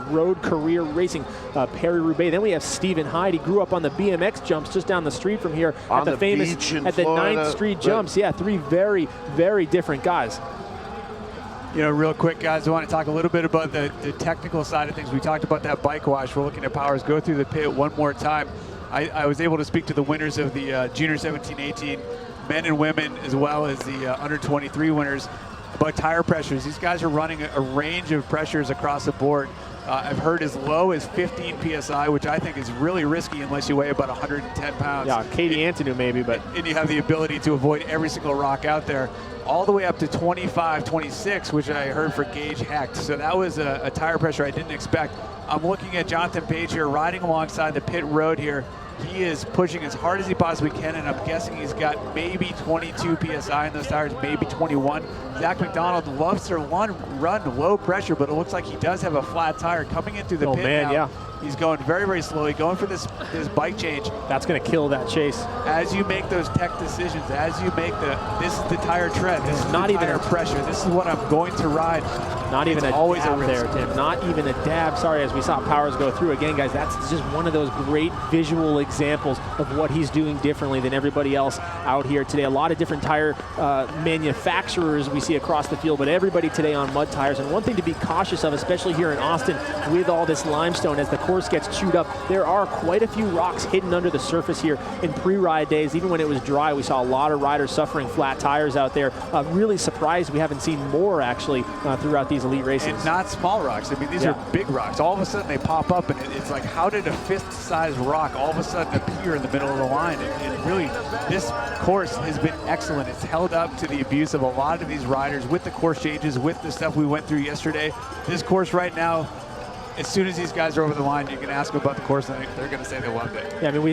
Speaker 3: road career, racing Paris-Roubaix. Then we have Stephen Hyde. He grew up on the BMX jumps just down the street from here
Speaker 12: on
Speaker 3: at the famous at the
Speaker 12: Florida.
Speaker 3: 9th Street jumps. Yeah, three very, very different guys.
Speaker 6: You know, real quick, guys, I want to talk a little bit about the technical side of things. We talked about that bike wash. We're looking at Powers go through the pit one more time. I was able to speak to the winners of the Junior 17-18 men and women, as well as the under 23 winners, about tire pressures. These guys are running a range of pressures across the board. I've heard as low as 15 PSI, which I think is really risky unless you weigh about 110 pounds.
Speaker 3: Yeah, Katie Antonou maybe, but...
Speaker 6: And you have the ability to avoid every single rock out there, all the way up to 25, 26, which I heard for Gage Hecht. So that was a tire pressure I didn't expect. I'm looking at Jonathan Page here, riding alongside the pit road here. He is pushing as hard as he possibly can, and I'm guessing he's got maybe 22 PSI in those tires, maybe 21. Zach McDonald loves to run low pressure, but it looks like he does have a flat tire coming in through the pit now.
Speaker 3: Yeah.
Speaker 6: He's going very, very slowly, going for this bike change.
Speaker 3: That's going to kill that chase.
Speaker 6: As you make those tech decisions, as you make this is the tire tread, this is
Speaker 3: not
Speaker 6: the
Speaker 3: even
Speaker 6: tire pressure, this is what I'm going to ride.
Speaker 3: Not even
Speaker 6: it's
Speaker 3: a
Speaker 6: always
Speaker 3: dab
Speaker 6: a
Speaker 3: there, Tim. Not even a dab. Sorry, as we saw Powers go through. Again, guys, that's just one of those great visual examples of what he's doing differently than everybody else out here today. A lot of different tire manufacturers we see across the field, but everybody today on mud tires. And one thing to be cautious of, especially here in Austin, with all this limestone, as the course gets chewed up, there are quite a few rocks hidden under the surface here in pre-ride days. Even when it was dry, we saw a lot of riders suffering flat tires out there. Really surprised we haven't seen more, actually, throughout these elite races.
Speaker 6: And not small rocks. I mean, these are big rocks. All of a sudden, they pop up, and it's like, how did a fist-sized rock all of a sudden appear in the middle of the line? And really, this course has been excellent. It's held up to the abuse of a lot of these riders with the course changes, with the stuff we went through yesterday. This course right now, as soon as these guys are over the line, you can ask them about the course, and they're going to say they loved it.
Speaker 3: Yeah, I mean,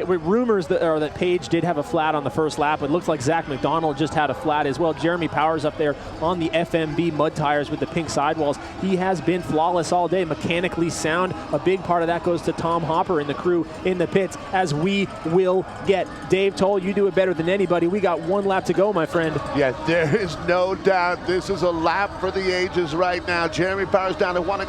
Speaker 3: we rumors that Page did have a flat on the first lap. It looks like Zach McDonald just had a flat as well. Jeremy Powers up there on the FMB mud tires with the pink sidewalls. He has been flawless all day, mechanically sound. A big part of that goes to Tom Hopper and the crew in the pits, as we will get. Dave Toll, you do it better than anybody. We got one lap to go, my friend.
Speaker 12: Yeah, there is no doubt this is a lap for the ages right now. Jeremy Powers down to one to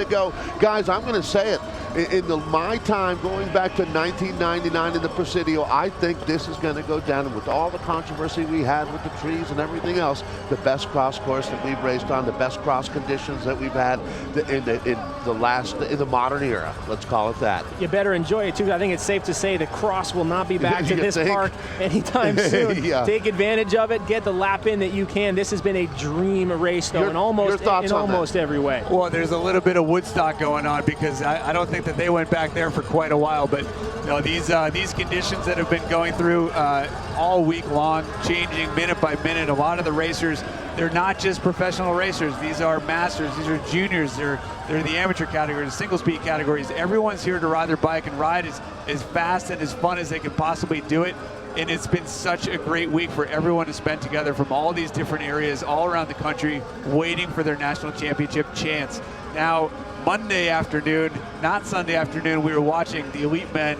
Speaker 12: go. Guys, I'm going to say it. In my time, going back to 1999 in the Presidio, I think this is going to go down, and with all the controversy we had with the trees and everything else, the best cross course that we've raced on, the best cross conditions that we've had in the modern era. Let's call it that.
Speaker 3: You better enjoy it too. I think it's safe to say the cross will not be back to this park anytime soon. Take advantage of it. Get the lap in that you can. This has been a dream race, though, in almost every way.
Speaker 6: Well, there's a little bit of Woodstock going on, because I don't think that they went back there for quite a while, but you know, these conditions that have been going through all week long, changing minute by minute. A lot of the racers, they're not just professional racers. These are masters. These are juniors. They're the amateur category, the single speed categories. Everyone's here to ride their bike and ride as fast and as fun as they can possibly do it. And it's been such a great week for everyone to spend together from all these different areas all around the country, waiting for their national championship chance. Now, Monday afternoon, not Sunday afternoon, we were watching the elite men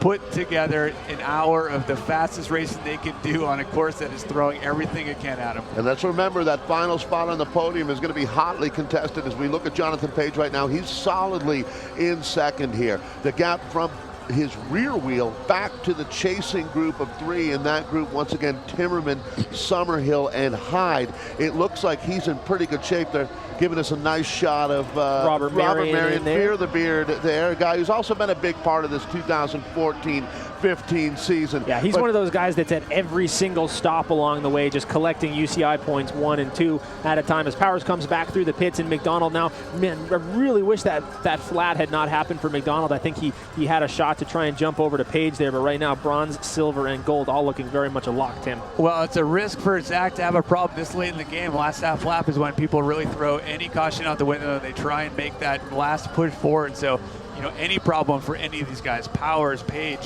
Speaker 6: put together an hour of the fastest racing they can do on a course that is throwing everything it can at them.
Speaker 12: And let's remember that final spot on the podium is going to be hotly contested. As we look at Jonathan Page right now, he's solidly in second here. The gap from his rear wheel back to the chasing group of three, and that group once again Timmerman, Summerhill, and Hyde. It looks like he's in pretty good shape. They're giving us a nice shot of Robert Marion, Fear the Beard there, a guy who's also been a big part of this 2014-15 season.
Speaker 3: Yeah, he's one of those guys that's at every single stop along the way, just collecting UCI points 1 and 2 at a time. As Powers comes back through the pits, and McDonald now, man, I really wish that flat had not happened for McDonald. I think he had a shot to try and jump over to Page there, but right now bronze, silver, and gold all looking very much a lock, Tim.
Speaker 6: Well, it's a risk for Zach to have a problem this late in the game. Last half lap is when people really throw any caution out the window. They try and make that last push forward. So, you know, any problem for any of these guys, Powers, Page,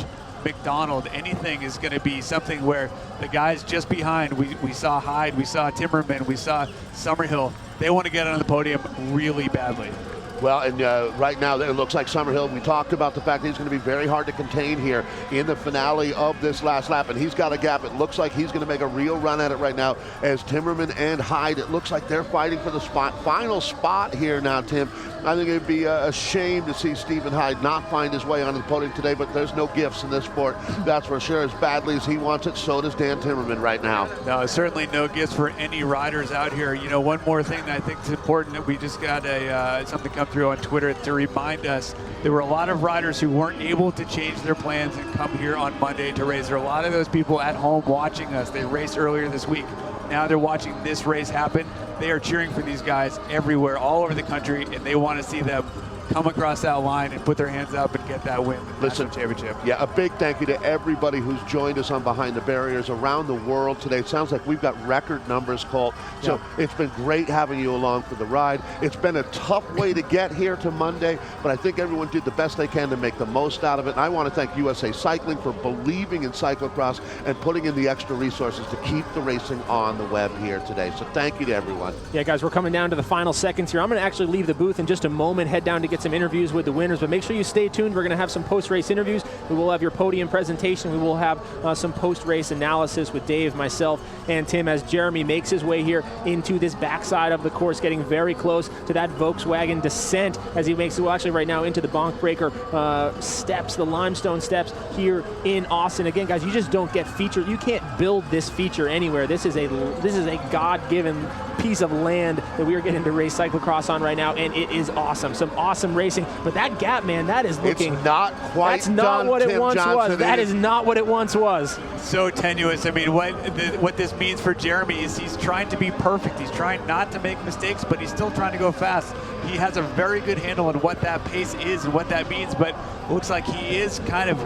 Speaker 6: McDonald, anything is going to be something where the guys just behind, we saw Hyde, we saw Timmerman, we saw Summerhill, they want to get on the podium really badly.
Speaker 12: Well, and right now it looks like Summerhill, we talked about the fact that he's going to be very hard to contain here in the finale of this last lap, and he's got a gap. It looks like he's going to make a real run at it right now as Timmerman and Hyde, it looks like they're fighting for the final spot here now, Tim. I think it'd be a shame to see Stephen Hyde not find his way onto the podium today, but there's no gifts in this sport, that's for sure. As badly as he wants it, so does Dan Timmerman right now.
Speaker 6: No, certainly no gifts for any riders out here. You know, one more thing that I think is important, that we just got something come through on Twitter to remind us there were a lot of riders who weren't able to change their plans and come here on Monday to race. There are a lot of those people at home watching us. They raced earlier this week. Now they're watching this race happen. They are cheering for these guys everywhere, all over the country, and they want to see them come across that line and put their hands up and get that win.
Speaker 12: Listen, championship. Yeah, a big thank you to everybody who's joined us on Behind the Barriers around the world today. It sounds like we've got record numbers, Colt. So it's been great having you along for the ride. It's been a tough way to get here to Monday, but I think everyone did the best they can to make the most out of it. And I want to thank USA Cycling for believing in cyclocross and putting in the extra resources to keep the racing on the web here today. So thank you to everyone.
Speaker 3: Yeah, guys, we're coming down to the final seconds here. I'm going to actually leave the booth in just a moment, head down to get some interviews with the winners, but make sure you stay tuned. We're going to have some post-race interviews. We will have your podium presentation. We will have some post-race analysis with Dave, myself, and Tim as Jeremy makes his way here into this backside of the course, getting very close to that Volkswagen descent as he makes it, well, actually right now into the bonk breaker steps, the limestone steps here in Austin. Again, guys, you just don't get featured. You can't build this feature anywhere. This is a God-given piece of land that we are getting to race cyclocross on right now, and it is awesome. Some awesome racing, but that gap, man, that is looking...
Speaker 12: It's not quite
Speaker 3: That's not
Speaker 12: done,
Speaker 3: what it
Speaker 12: Tim
Speaker 3: once
Speaker 12: Johnson.
Speaker 3: was. That is not what it once was.
Speaker 6: So tenuous. I mean, what this means for Jeremy is he's trying to be perfect. He's trying not to make mistakes, but he's still trying to go fast. He has a very good handle on what that pace is and what that means, but it looks like he is kind of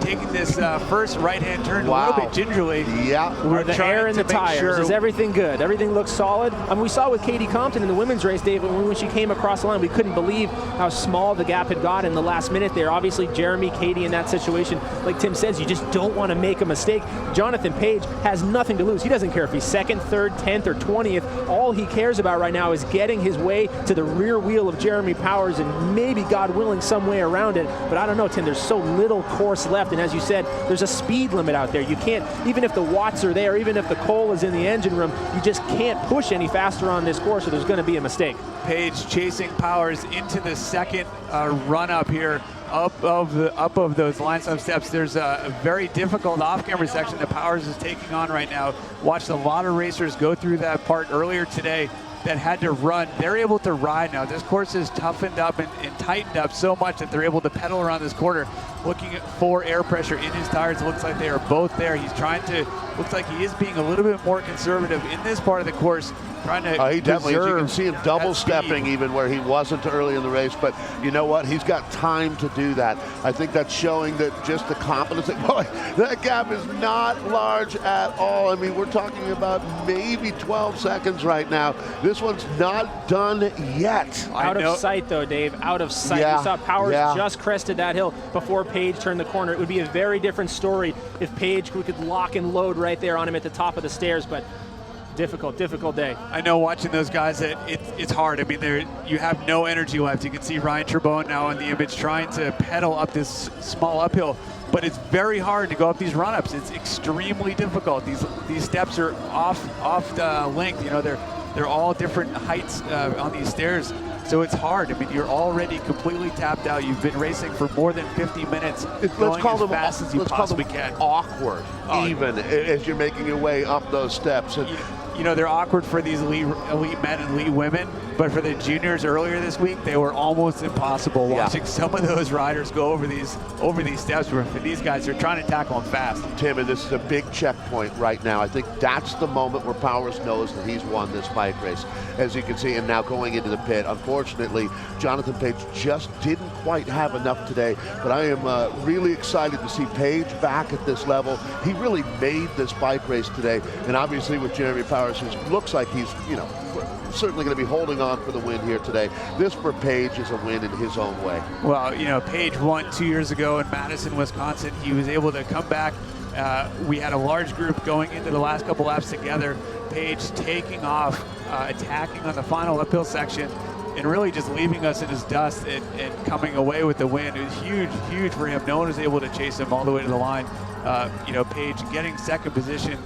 Speaker 6: taking this first right-hand turn a little bit gingerly.
Speaker 12: Yeah.
Speaker 3: We're the air in the tires. Is everything good? Everything looks solid? I mean, we saw with Katie Compton in the women's race, Dave, when she came across the line, we couldn't believe how small the gap had got in the last minute there. Obviously, Jeremy, Katie in that situation, like Tim says, you just don't want to make a mistake. Jonathan Page has nothing to lose. He doesn't care if he's second, third, 10th, or 20th. All he cares about right now is getting his way to the rear wheel of Jeremy Powers and maybe, God willing, some way around it. But I don't know, Tim, there's so little course left. And as you said, there's a speed limit out there. You can't, even if the watts are there, even if the coal is in the engine room, you just can't push any faster on this course, or there's going to be a mistake.
Speaker 6: Page chasing Powers into the second run up here, up of those limestone steps. There's a very difficult off-camera section that Powers is taking on right now. Watched a lot of racers go through that part earlier today that had to run. They're able to ride now. This course is toughened up and tightened up so much that they're able to pedal around this corner, looking for air pressure in his tires. It looks like they are both there. He's trying to, looks like he is being a little bit more conservative in this part of the course, trying to
Speaker 12: he definitely, you can see him double stepping even where he wasn't early in the race, but you know what, he's got time to do that. I think that's showing that just the confidence that, boy, that gap is not large at all. I mean, we're talking about maybe 12 seconds right now. This one's not done yet.
Speaker 3: Out of sight though, Dave, out of sight.
Speaker 12: Yeah.
Speaker 3: We saw Powers just crested that hill before Page turned the corner. It would be a very different story if Page could lock and load right there on him at the top of the stairs, but difficult day.
Speaker 6: I know watching those guys, it's hard. I mean, you have no energy left. You can see Ryan Trebone now in the image trying to pedal up this small uphill, but it's very hard to go up these run-ups. It's extremely difficult. These steps are off the length. You know, they're all different heights on these stairs. So it's hard. I mean, you're already completely tapped out. You've been racing for more than 50 minutes.
Speaker 12: Let's call them
Speaker 6: fast as you possibly can.
Speaker 12: Awkward, even as you're making your way up those steps. And
Speaker 6: you know, they're awkward for these elite men and elite women, but for the juniors earlier this week, they were almost impossible. Watching some of those riders go over these steps, where for these guys, they're trying to tackle them fast.
Speaker 12: Tim, and this is a big checkpoint right now. I think that's the moment where Powers knows that he's won this bike race, as you can see. And now going into the pit, unfortunately, Jonathan Page just didn't quite have enough today, but I am really excited to see Page back at this level. He really made this bike race today, and obviously with Jeremy Powers, who looks like he's, you know, certainly going to be holding on for the win here today. This for Page is a win in his own way.
Speaker 6: Well, you know, Page won 2 years ago in Madison, Wisconsin. He was able to come back. We had a large group going into the last couple laps together. Page taking off, attacking on the final uphill section. and really just leaving us in his dust and coming away with the win. It was huge for him. No one was able to chase him all the way to the line. Page getting second position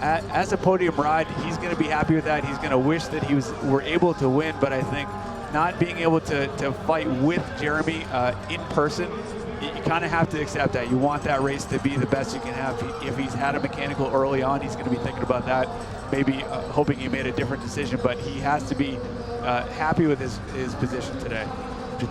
Speaker 6: as a podium ride, he's going to be happy with that. He's going to wish that were able to win, but I think not being able to fight with Jeremy in person, you kind of have to accept that. You want that race to be the best you can have. If he's had a mechanical early on, he's going to be thinking about that, maybe hoping he made a different decision, but he has to be happy with his position today.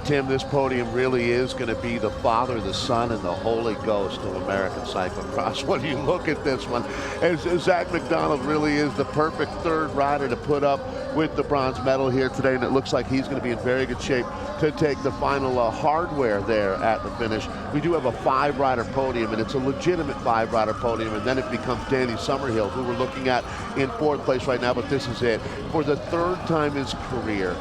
Speaker 12: Tim, this podium really is going to be the Father, the Son, and the Holy Ghost of American cyclocross. When you look at this one, as Zach McDonald really is the perfect third rider to put up with the bronze medal here today, and it looks like he's going to be in very good shape to take the final hardware there at the finish. We do have a 5-rider podium, and it's a legitimate 5-rider podium, and then it becomes Danny Summerhill, who we're looking at in 4th place right now, but this is it. For the 3rd time in his career,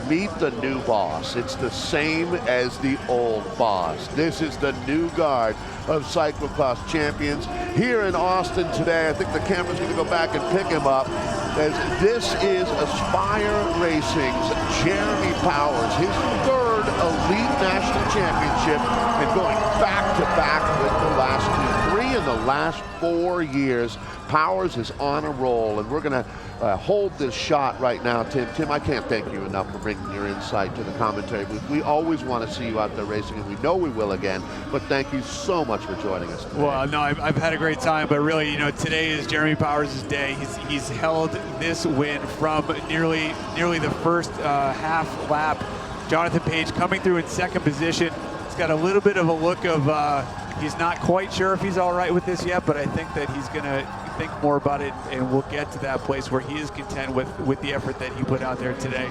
Speaker 12: meet the new boss. It's the same as the old boss. This is the new guard of cyclocross champions here in Austin today. I think the camera's going to go back and pick him up, as this is Aspire Racing's Jeremy Powers, his 3rd Elite National Championship, and going back-to-back with the last 2, 3 in the last 4 years. Powers is on a roll, and we're going to hold this shot right now, Tim. Tim, I can't thank you enough for bringing your insight to the commentary booth. We always want to see you out there racing, and we know we will again, but thank you so much for joining us today.
Speaker 6: Well, no, I've had a great time, but really, today is Jeremy Powers' day. He's held this win from nearly the first half lap. Jonathan Page coming through in 2nd position. He's got a little bit of a look of he's not quite sure if he's all right with this yet, but I think that he's going to think more about it, and we'll get to that place where he is content with the effort that he put out there today.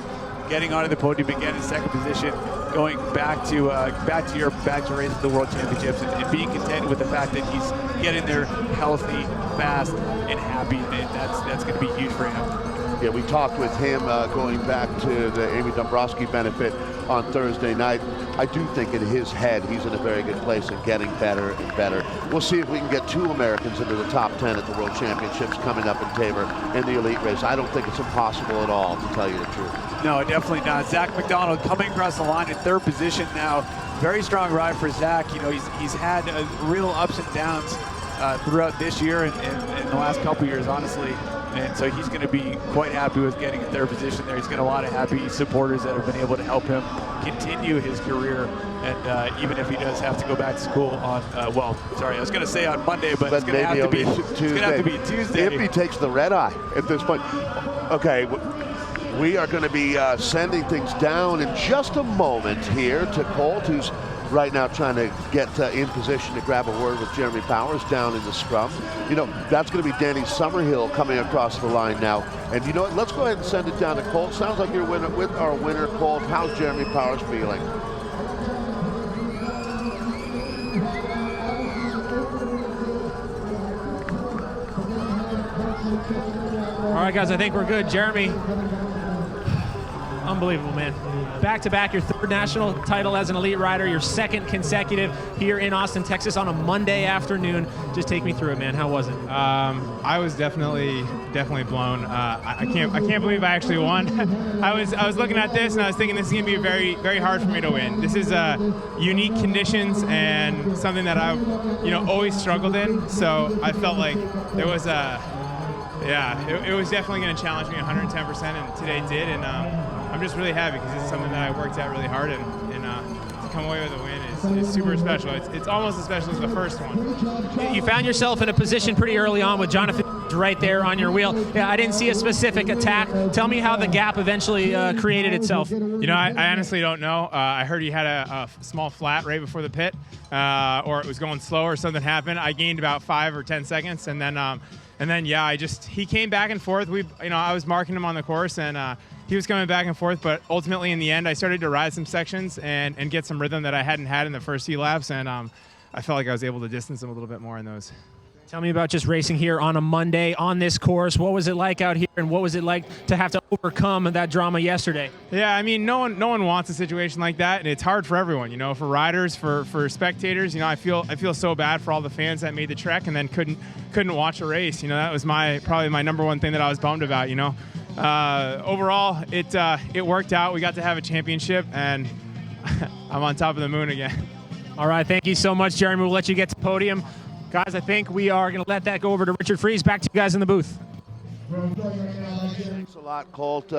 Speaker 6: Getting onto the podium again in 2nd position, going back to race at the World Championships, and being content with the fact that he's getting there healthy, fast, and happy, and that's going to be huge for him.
Speaker 12: Yeah, we talked with him going back to the Amy Dombrowski benefit on Thursday night. I do think in his head he's in a very good place and getting better and better. We'll see if we can get 2 Americans into the top 10 at the World Championships coming up in Tabor in the elite race. I don't think it's impossible at all, to tell you the truth.
Speaker 6: No, definitely not. Zach McDonald coming across the line in 3rd position now. Very strong ride for Zach. He's had real ups and downs throughout this year and the last couple years, honestly. And so he's going to be quite happy with getting a 3rd position there. He's got a lot of happy supporters that have been able to help him continue his career. And even if he does have to go back to school on, I was going to say on Monday, but it's going to have to be Tuesday. It's going to have to be Tuesday.
Speaker 12: If he takes the red eye at this point. Okay, we are going to be sending things down in just a moment here to Colt, who's right now trying to get in position to grab a word with Jeremy Powers down in the scrum. That's going to be Danny Summerhill coming across the line now. And you know what? Let's go ahead and send it down to Colt. Sounds like you're with our winner, Colt. How's Jeremy Powers feeling?
Speaker 8: All right, guys, I think we're good. Jeremy, unbelievable, man. Back-to-back, your 3rd national title as an elite rider, your 2nd consecutive here in Austin, Texas on a Monday afternoon. Just take me through it, man. How was it?
Speaker 9: I was definitely blown. I can't believe I actually won. I was looking at this and I was thinking this is going to be very, very hard for me to win. This is unique conditions and something that I've always struggled in. So I felt like there was it was definitely going to challenge me 110%, and today did. And I'm just really happy because it's something that I worked at really hard, and to come away with a win is super special. It's almost as special as the first one.
Speaker 8: You found yourself in a position pretty early on with Jonathan right there on your wheel. Yeah, I didn't see a specific attack. Tell me how the gap eventually created itself.
Speaker 9: I honestly don't know. I heard he had a small flat right before the pit, or it was going slow or something happened. I gained about 5 or 10 seconds, and then he came back and forth. I was marking him on the course, and he was coming back and forth, but ultimately in the end, I started to ride some sections and get some rhythm that I hadn't had in the first few laps, and I felt like I was able to distance him a little bit more in those.
Speaker 8: Tell me about just racing here on a Monday on this course. What was it like out here, and what was it like to have to overcome that drama yesterday?
Speaker 9: Yeah, I mean, no one wants a situation like that, and it's hard for everyone. For riders, for spectators. I feel so bad for all the fans that made the trek and then couldn't watch a race. That was probably my number one thing that I was bummed about. overall, it worked out. We got to have a championship, and I'm on top of the moon again.
Speaker 8: All right, thank you so much, Jeremy. We'll let you get to the podium. Guys, I think we are going to let that go over to Richard Freeze. Back to you guys in the booth.
Speaker 12: Thanks a lot, Colt.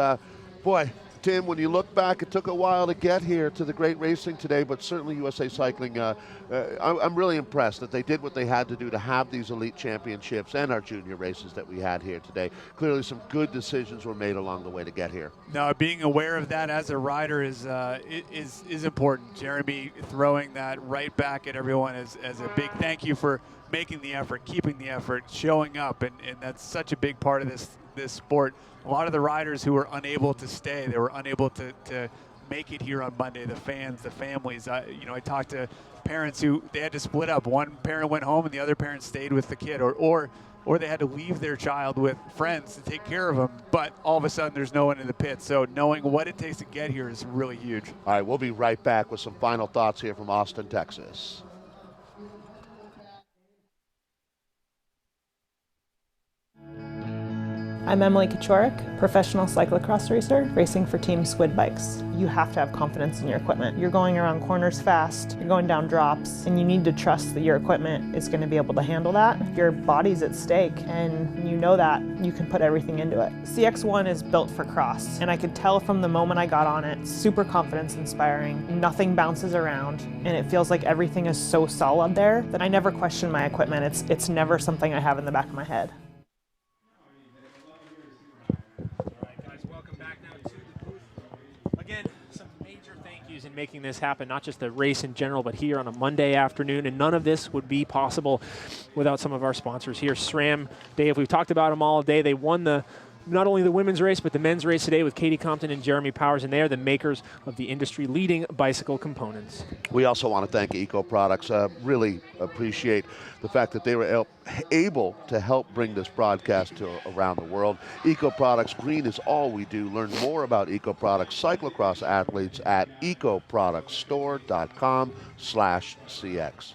Speaker 12: Boy, Tim, when you look back, it took a while to get here to the great racing today, but certainly USA Cycling, I'm really impressed that they did what they had to do to have these elite championships and our junior races that we had here today. Clearly some good decisions were made along the way to get here.
Speaker 6: No, being aware of that as a rider is important. Jeremy throwing that right back at everyone as a big thank you for making the effort, keeping the effort, showing up, and that's such a big part of this sport. A lot of the riders who were unable to stay, they were unable to make it here on Monday, the fans, the families. I talked to parents who they had to split up. One parent went home and the other parent stayed with the kid, or they had to leave their child with friends to take care of them, but all of a sudden there's no one in the pit. So knowing what it takes to get here is really huge.
Speaker 12: All right, we'll be right back with some final thoughts here from Austin, Texas.
Speaker 5: I'm Emily Kachorik, professional cyclocross racer, racing for Team Squid Bikes. You have to have confidence in your equipment. You're going around corners fast, you're going down drops, and you need to trust that your equipment is going to be able to handle that. Your body's at stake, and you know that you can put everything into it. CX1 is built for cross, and I could tell from the moment I got on it, super confidence inspiring, nothing bounces around, and it feels like everything is so solid there that I never question my equipment. It's never something I have in the back of my head.
Speaker 3: In making this happen, not just the race in general, but here on a Monday afternoon, and none of this would be possible without some of our sponsors here. SRAM, Dave, we've talked about them all day. They won not only the women's race, but the men's race today with Katie Compton and Jeremy Powers, and they are the makers of the industry-leading bicycle components.
Speaker 12: We also want to thank Eco Products. Really appreciate the fact that they were able to help bring this broadcast to around the world. Eco Products, green is all we do. Learn more about Eco Products cyclocross athletes at ecoproductstore.com/CX.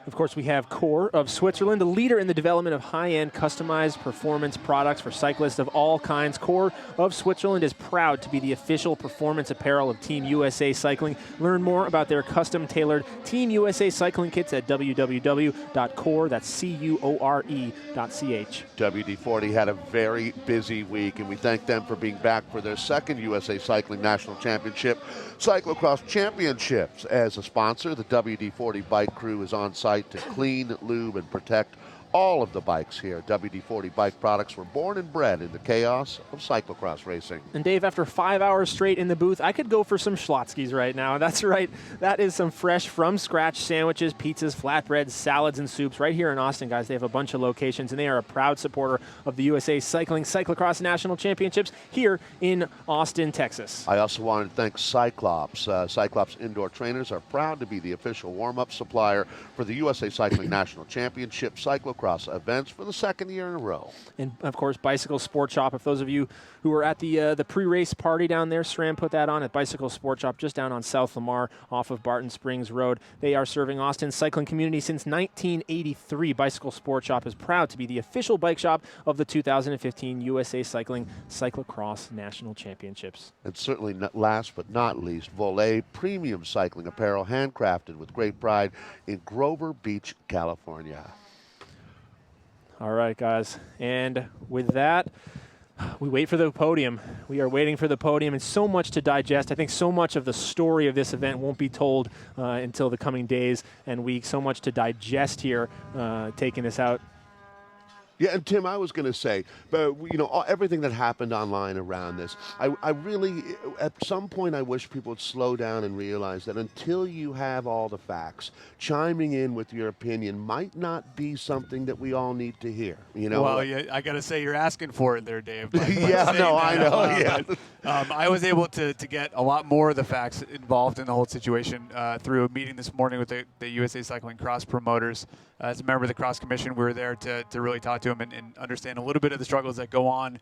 Speaker 3: Of course, we have Core of Switzerland, a leader in the development of high-end customized performance products for cyclists of all kinds. Core of Switzerland is proud to be the official performance apparel of Team USA Cycling. Learn more about their custom-tailored Team USA Cycling kits at www.core, that's CUORE.ch.
Speaker 12: WD-40 had a very busy week, and we thank them for being back for their second USA Cycling National Championship Cyclo-cross Championships. As a sponsor, the WD-40 bike crew is on site to clean, lube, and protect all of the bikes here. WD-40 bike products were born and bred in the chaos of cyclocross racing.
Speaker 3: And Dave, after 5 hours straight in the booth, I could go for some Schlotzsky's right now. That's right. That is some fresh from-scratch sandwiches, pizzas, flatbreads, salads, and soups right here in Austin, guys. They have a bunch of locations, and they are a proud supporter of the USA Cycling Cyclocross National Championships here in Austin, Texas.
Speaker 12: I also wanted to thank Cyclops. Cyclops indoor trainers are proud to be the official warm-up supplier for the USA Cycling National Championship Cyclocross events for the second year in a row.
Speaker 3: And of course, Bicycle Sport Shop. If those of you who were at the pre-race party down there, SRAM put that on at Bicycle Sport Shop just down on South Lamar off of Barton Springs Road. They are serving Austin's cycling community since 1983. Bicycle Sport Shop is proud to be the official bike shop of the 2015 USA Cycling Cyclocross National Championships.
Speaker 12: And certainly last but not least, Volet premium cycling apparel, handcrafted with great pride in Grover Beach, California.
Speaker 3: All right, guys. And with that, we wait for the podium. We are waiting for the podium, and so much to digest. I think so much of the story of this event won't be told until the coming days and weeks. So much to digest here, taking this out.
Speaker 12: Yeah, and Tim, I was going to say, but you know, everything that happened online around this, I really, at some point, I wish people would slow down and realize that until you have all the facts, chiming in with your opinion might not be something that we all need to hear. You know.
Speaker 6: Well, yeah, I got to say, you're asking for it there, Dave.
Speaker 12: Yeah, no, I know. Yeah.
Speaker 6: I was able to get a lot more of the facts involved in the whole situation through a meeting this morning with the USA Cycling Cross promoters. As a member of the Cross Commission, we were there to really talk to them and understand a little bit of the struggles that go on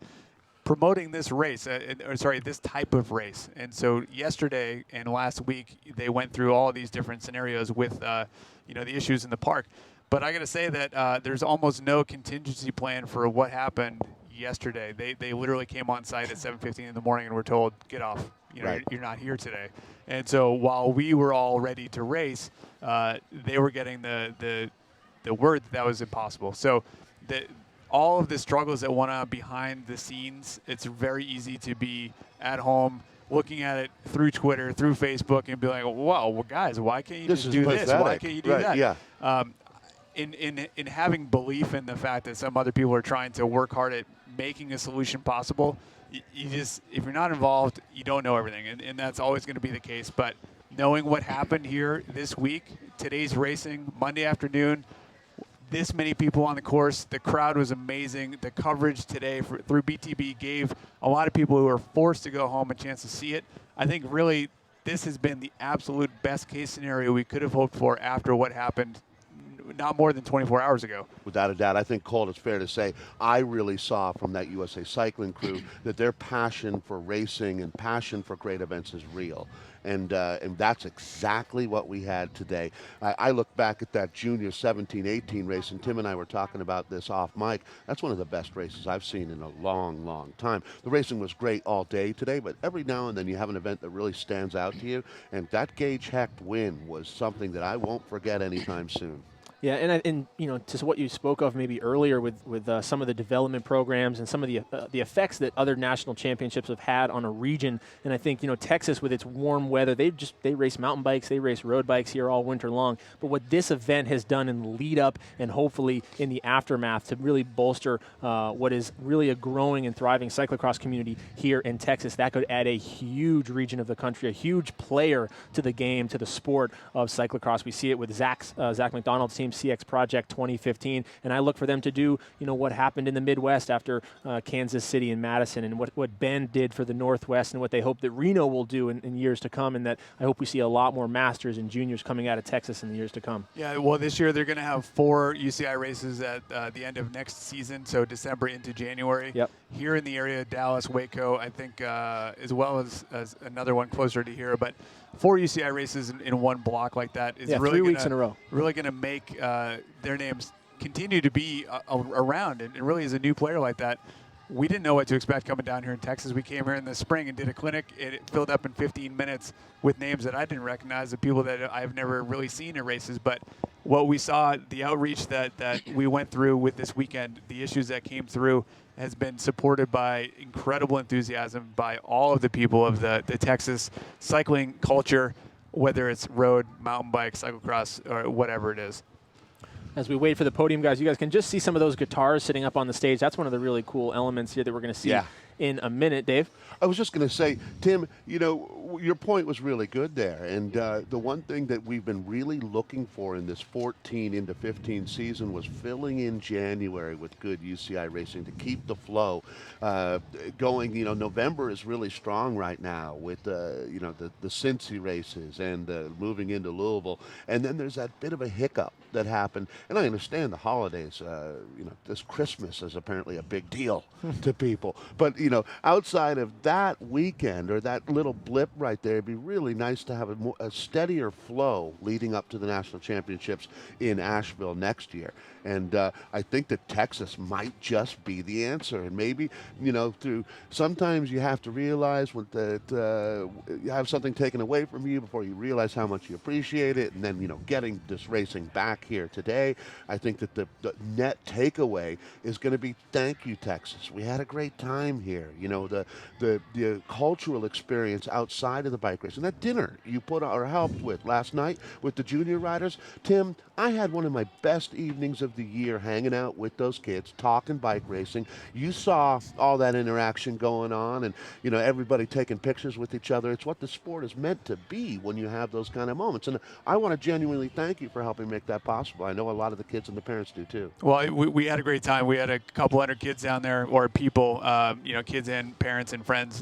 Speaker 6: promoting this race, this type of race. And so yesterday and last week, they went through all of these different scenarios with, the issues in the park. But I got to say that there's almost no contingency plan for what happened yesterday. They literally came on site at 7:15 in the morning and were told, get off.
Speaker 12: Right.
Speaker 6: You're not here today. And so while we were all ready to race, they were getting the word that was impossible. So all of the struggles that went on behind the scenes, it's very easy to be at home looking at it through Twitter, through Facebook, and be like, "Whoa, well, guys, why can't you just do this? Why can't you do that?"
Speaker 12: Yeah.
Speaker 6: In having belief in the fact that some other people are trying to work hard at making a solution possible, you just, if you're not involved, you don't know everything, and that's always going to be the case. But knowing what happened here this week, today's racing, Monday afternoon, this many people on the course, the crowd was amazing. The coverage today through BTB gave a lot of people who were forced to go home a chance to see it. I think really this has been the absolute best case scenario we could have hoped for after what happened not more than 24 hours ago.
Speaker 12: Without a doubt. I think, Colt, it's fair to say I really saw from that USA Cycling crew that their passion for racing and passion for great events is real. And that's exactly what we had today. I look back at that junior 17-18 race, and Tim and I were talking about this off mic. That's one of the best races I've seen in a long, long time. The racing was great all day today, but every now and then you have an event that really stands out to you, and that Gage Hecht win was something that I won't forget anytime soon.
Speaker 3: Yeah, and you know, to what you spoke of maybe earlier with some of the development programs and some of the effects that other national championships have had on a region. And I think, you know, Texas with its warm weather, they race mountain bikes, they race road bikes here all winter long. But what this event has done in the lead up and hopefully in the aftermath to really bolster what is really a growing and thriving cyclocross community here in Texas, that could add a huge region of the country, a huge player to the game, to the sport of cyclocross. We see it with Zach McDonald's team, CX Project 2015, and I look for them to do, you know, what happened in the Midwest after Kansas City and Madison, and what Bend did for the Northwest, and what they hope that Reno will do in years to come, and that I hope we see a lot more masters and juniors coming out of Texas in the years to come.
Speaker 6: Yeah, well, this year they're going to have 4 UCI races at the end of next season, so December into January.
Speaker 3: Yep.
Speaker 6: Here in the area, Dallas, Waco, I think, as well as another one closer to here, but 4 UCI races in one block like that is really
Speaker 3: 3 weeks in a row.
Speaker 6: Really going to make their names continue to be around, and really as a new player like that, we didn't know what to expect coming down here in Texas. We came here in the spring and did a clinic. It filled up in 15 minutes with names that I didn't recognize, the people that I've never really seen in races. But what we saw, the outreach that we went through with this weekend, the issues that came through, has been supported by incredible enthusiasm by all of the people of the Texas cycling culture, whether it's road, mountain bike, cyclocross, or whatever it is.
Speaker 3: As we wait for the podium, guys, you guys can just see some of those guitars sitting up on the stage. That's one of the really cool elements here that we're going to see in a minute. Dave?
Speaker 12: I was just going to say, Tim, you know, your point was really good there. And the one thing that we've been really looking for in this 14 into 15 season was filling in January with good UCI racing to keep the flow going. You know, November is really strong right now with, you know, the Cincy races and moving into Louisville. And then there's that bit of a hiccup that happened. And I understand the holidays, you know, this Christmas is apparently a big deal to people. But, you know, outside of that weekend or that little blip right there, it'd be really nice to have a steadier flow leading up to the national championships in Asheville next year. And I think that Texas might just be the answer. And maybe, you know, sometimes you have to realize that you have something taken away from you before you realize how much you appreciate it. And then, you know, getting this racing back here today, I think that the net takeaway is going to be thank you, Texas. We had a great time here. You know, the cultural experience outside of the bike race. And that dinner you put or helped with last night with the junior riders, Tim, I had one of my best evenings of the year hanging out with those kids, talking bike racing. You saw all that interaction going on and, you know, everybody taking pictures with each other. It's what the sport is meant to be when you have those kind of moments. And I want to genuinely thank you for helping make that possible. I know a lot of the kids and the parents do too.
Speaker 6: Well, we had a great time. We had a couple hundred kids down there, or people, you know, kids and parents and friends,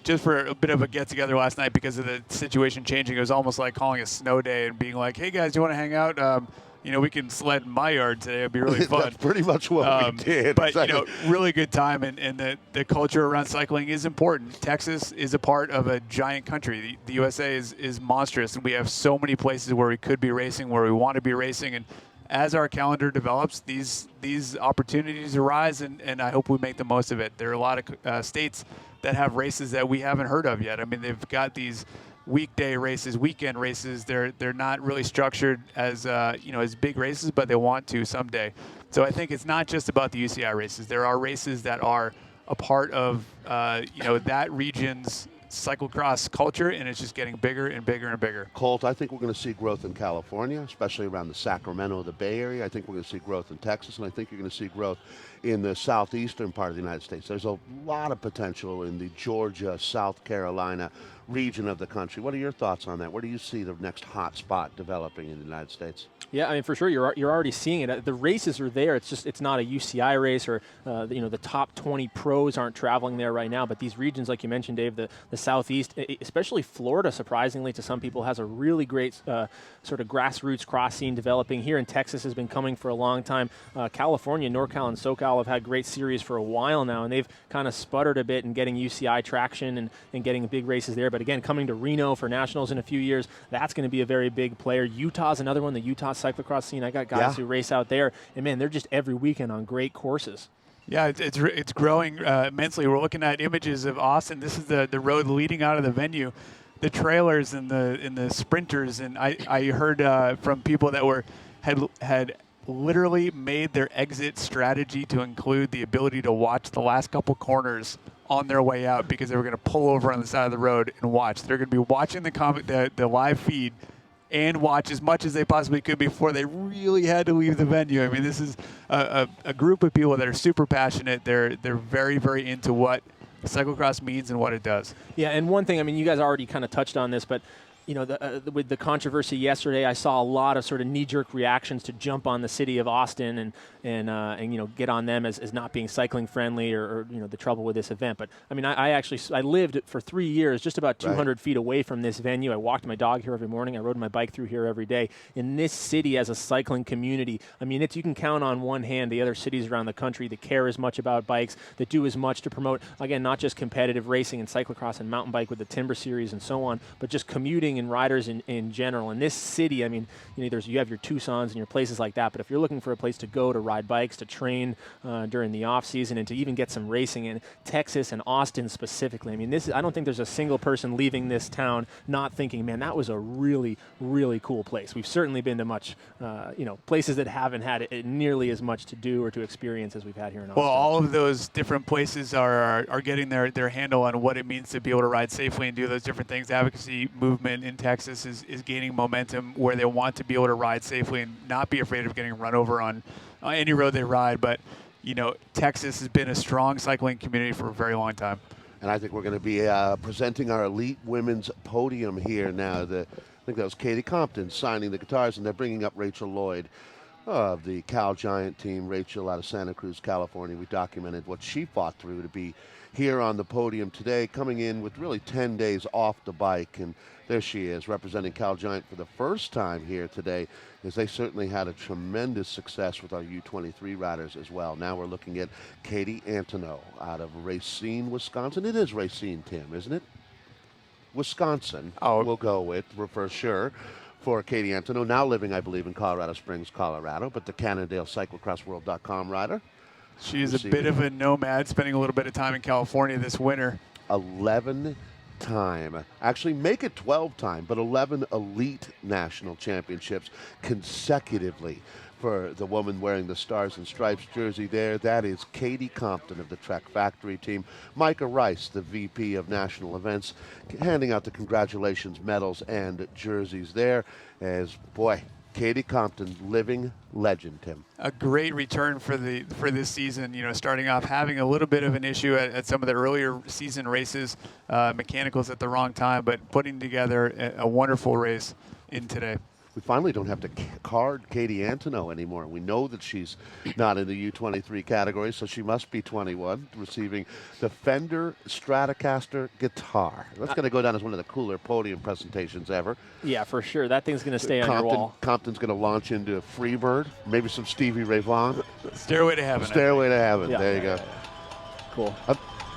Speaker 6: just for a bit of a get-together last night because of the situation changing. It was almost like calling a snow day and being like, hey, guys, do you want to hang out? You know, we can sled in my yard today. It'd be really fun.
Speaker 12: That's pretty much what we did.
Speaker 6: But,
Speaker 12: exactly.
Speaker 6: You know, really good time. And the culture around cycling is important. Texas is a part of a giant country. The USA is monstrous. And we have so many places where we could be racing, where we want to be racing. And as our calendar develops, these opportunities arise, and I hope we make the most of it. There are a lot of states that have races that we haven't heard of yet. I mean, they've got these weekday races, weekend races. They're not really structured as as big races, but they want to someday. So I think it's not just about the UCI races. There are races that are a part of that region's cyclocross culture, and it's just getting bigger and bigger and bigger.
Speaker 12: Colt, I think we're going to see growth in California, especially around the Sacramento, the Bay Area. I think we're going to see growth in Texas, and I think you're going to see growth in the southeastern part of the United States. There's a lot of potential in the Georgia, South Carolina region of the country. What are your thoughts on that? Where do you see the next hot spot developing in the United States?
Speaker 3: Yeah, I mean, for sure, you're already seeing it. The races are there. It's not a UCI race, or the top 20 pros aren't traveling there right now. But these regions, like you mentioned, Dave, the Southeast, especially Florida, surprisingly to some people, has a really great sort of grassroots cross scene developing. Here in Texas has been coming for a long time. California, NorCal, and SoCal have had great series for a while now, and they've kind of sputtered a bit in getting UCI traction and getting big races there. But again, coming to Reno for nationals in a few years, that's going to be a very big player. Utah's another one, the Utah cyclocross scene. I got guys who race out there, and man, they're just every weekend on great courses.
Speaker 6: Yeah, it's growing immensely. We're looking at images of Austin. This is the road leading out of the venue, the trailers and the sprinters. And I heard from people that had literally made their exit strategy to include the ability to watch the last couple corners on their way out, because they were going to pull over on the side of the road and watch. They're going to be watching the live feed and watch as much as they possibly could before they really had to leave the venue. I mean, this is a group of people that are super passionate. They're very, very into what cyclocross means and what it does.
Speaker 3: Yeah, and one thing, I mean, you guys already kind of touched on this, but with the controversy yesterday, I saw a lot of sort of knee-jerk reactions to jump on the city of Austin and get on them as not being cycling friendly or the trouble with this event. But I mean, I lived for 3 years just about 200 feet away from this venue. I walked my dog here every morning. I rode my bike through here every day. In this city, as a cycling community, I mean, you can count on one hand the other cities around the country that care as much about bikes, that do as much to promote, again, not just competitive racing and cyclocross and mountain bike with the Timber Series and so on, but just commuting and riders in general. In this city, I mean, you have your Tucsons and your places like that, but if you're looking for a place to go to ride bikes, to train during the off season, and to even get some racing in Texas and Austin specifically, I mean, I don't think there's a single person leaving this town not thinking, man, that was a really, really cool place. We've certainly been to much, places that haven't had nearly as much to do or to experience as we've had here in Austin.
Speaker 6: Well, all of those different places are getting their handle on what it means to be able to ride safely and do those different things. The advocacy movement in Texas is gaining momentum, where they want to be able to ride safely and not be afraid of getting run over on any road they ride. But, Texas has been a strong cycling community for a very long time.
Speaker 12: And I think we're going to be presenting our elite women's podium here now. I think that was Katie Compton signing the guitars, and they're bringing up Rachel Lloyd of the Cal Giant team. Rachel out of Santa Cruz, California. We documented what she fought through to be here on the podium today, coming in with really 10 days off the bike. And there she is, representing Cal Giant for the first time here today, as they certainly had a tremendous success with our U23 riders as well. Now we're looking at Katie Antoneau out of Racine, Wisconsin. It is Racine, Tim, isn't it? Wisconsin, we'll go with, for sure, for Katie Antoneau, now living, I believe, in Colorado Springs, Colorado, but the Cannondale CyclocrossWorld.com rider.
Speaker 6: She is a bit of a nomad, spending a little bit of time in California this winter.
Speaker 12: 11-time, actually make it 12-time, but 11 elite national championships consecutively for the woman wearing the Stars and Stripes jersey there. That is Katie Compton of the Trek Factory team. Micah Rice, the VP of National Events, handing out the congratulations medals and jerseys there. As, boy, Katie Compton, living legend, Tim.
Speaker 6: A great return for this season. Starting off having a little bit of an issue at some of the earlier season races, mechanicals at the wrong time, but putting together a wonderful race in today.
Speaker 12: We finally don't have to card Katie Antoneau anymore. We know that she's not in the U23 category, so she must be 21, receiving the Fender Stratocaster guitar. That's going to go down as one of the cooler podium presentations ever.
Speaker 3: Yeah, for sure. That thing's going to stay on your wall.
Speaker 12: Compton's going to launch into Freebird, maybe some Stevie Ray Vaughan.
Speaker 6: Stairway to Heaven.
Speaker 12: Stairway to Heaven.
Speaker 3: Yeah.
Speaker 12: There you go.
Speaker 3: Cool.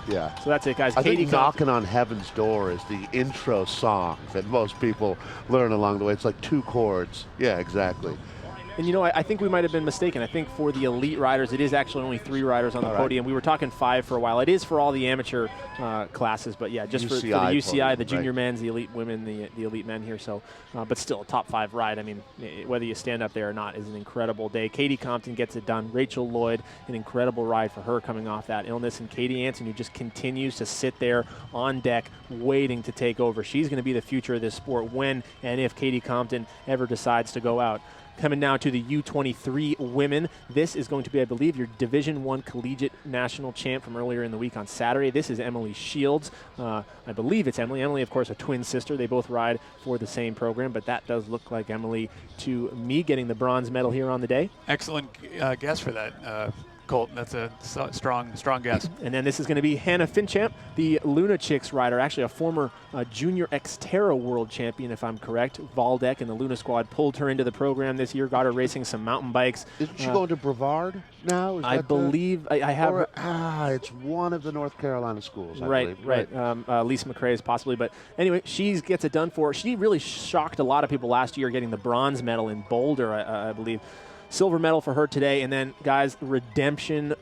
Speaker 12: Yeah.
Speaker 3: So that's it, guys.
Speaker 12: I
Speaker 3: Katie
Speaker 12: think Knocking on Heaven's Door is the intro song that most people learn along the way. It's like 2 chords. Yeah, exactly.
Speaker 3: And, you know, I think we might have been mistaken. I think for the elite riders, it is actually only 3 riders on the podium. We were talking 5 for a while. It is for all the amateur classes, but, yeah, just for the UCI, podium, the junior men's, the elite women, the elite men here. So, but still, a top 5 ride. I mean, whether you stand up there or not is an incredible day. Katie Compton gets it done. Rachel Lloyd, an incredible ride for her coming off that illness. And Katie Anson, who just continues to sit there on deck waiting to take over. She's going to be the future of this sport when and if Katie Compton ever decides to go out. Coming now to the U23 women. This is going to be, I believe, your Division I Collegiate National Champ from earlier in the week on Saturday. This is Emily Shields. I believe it's Emily. Emily, of course, a twin sister. They both ride for the same program, but that does look like Emily to me getting the bronze medal here on the day. Excellent guess for that, Colton. That's a strong guess. And then this is going to be Hannah Finchamp, the Luna Chicks rider, actually a former Junior Xterra world champion, if I'm correct. Valdeck and the Luna squad pulled her into the program this year, got her racing some mountain bikes.
Speaker 12: Isn't she going to Brevard now?
Speaker 3: I believe I have.
Speaker 12: Or, it's one of the North Carolina schools, I believe.
Speaker 3: Right. Lisa McRae's possibly. But anyway, she gets it done for her. She really shocked a lot of people last year getting the bronze medal in Boulder, I believe. Silver medal for her today. And then, guys, redemption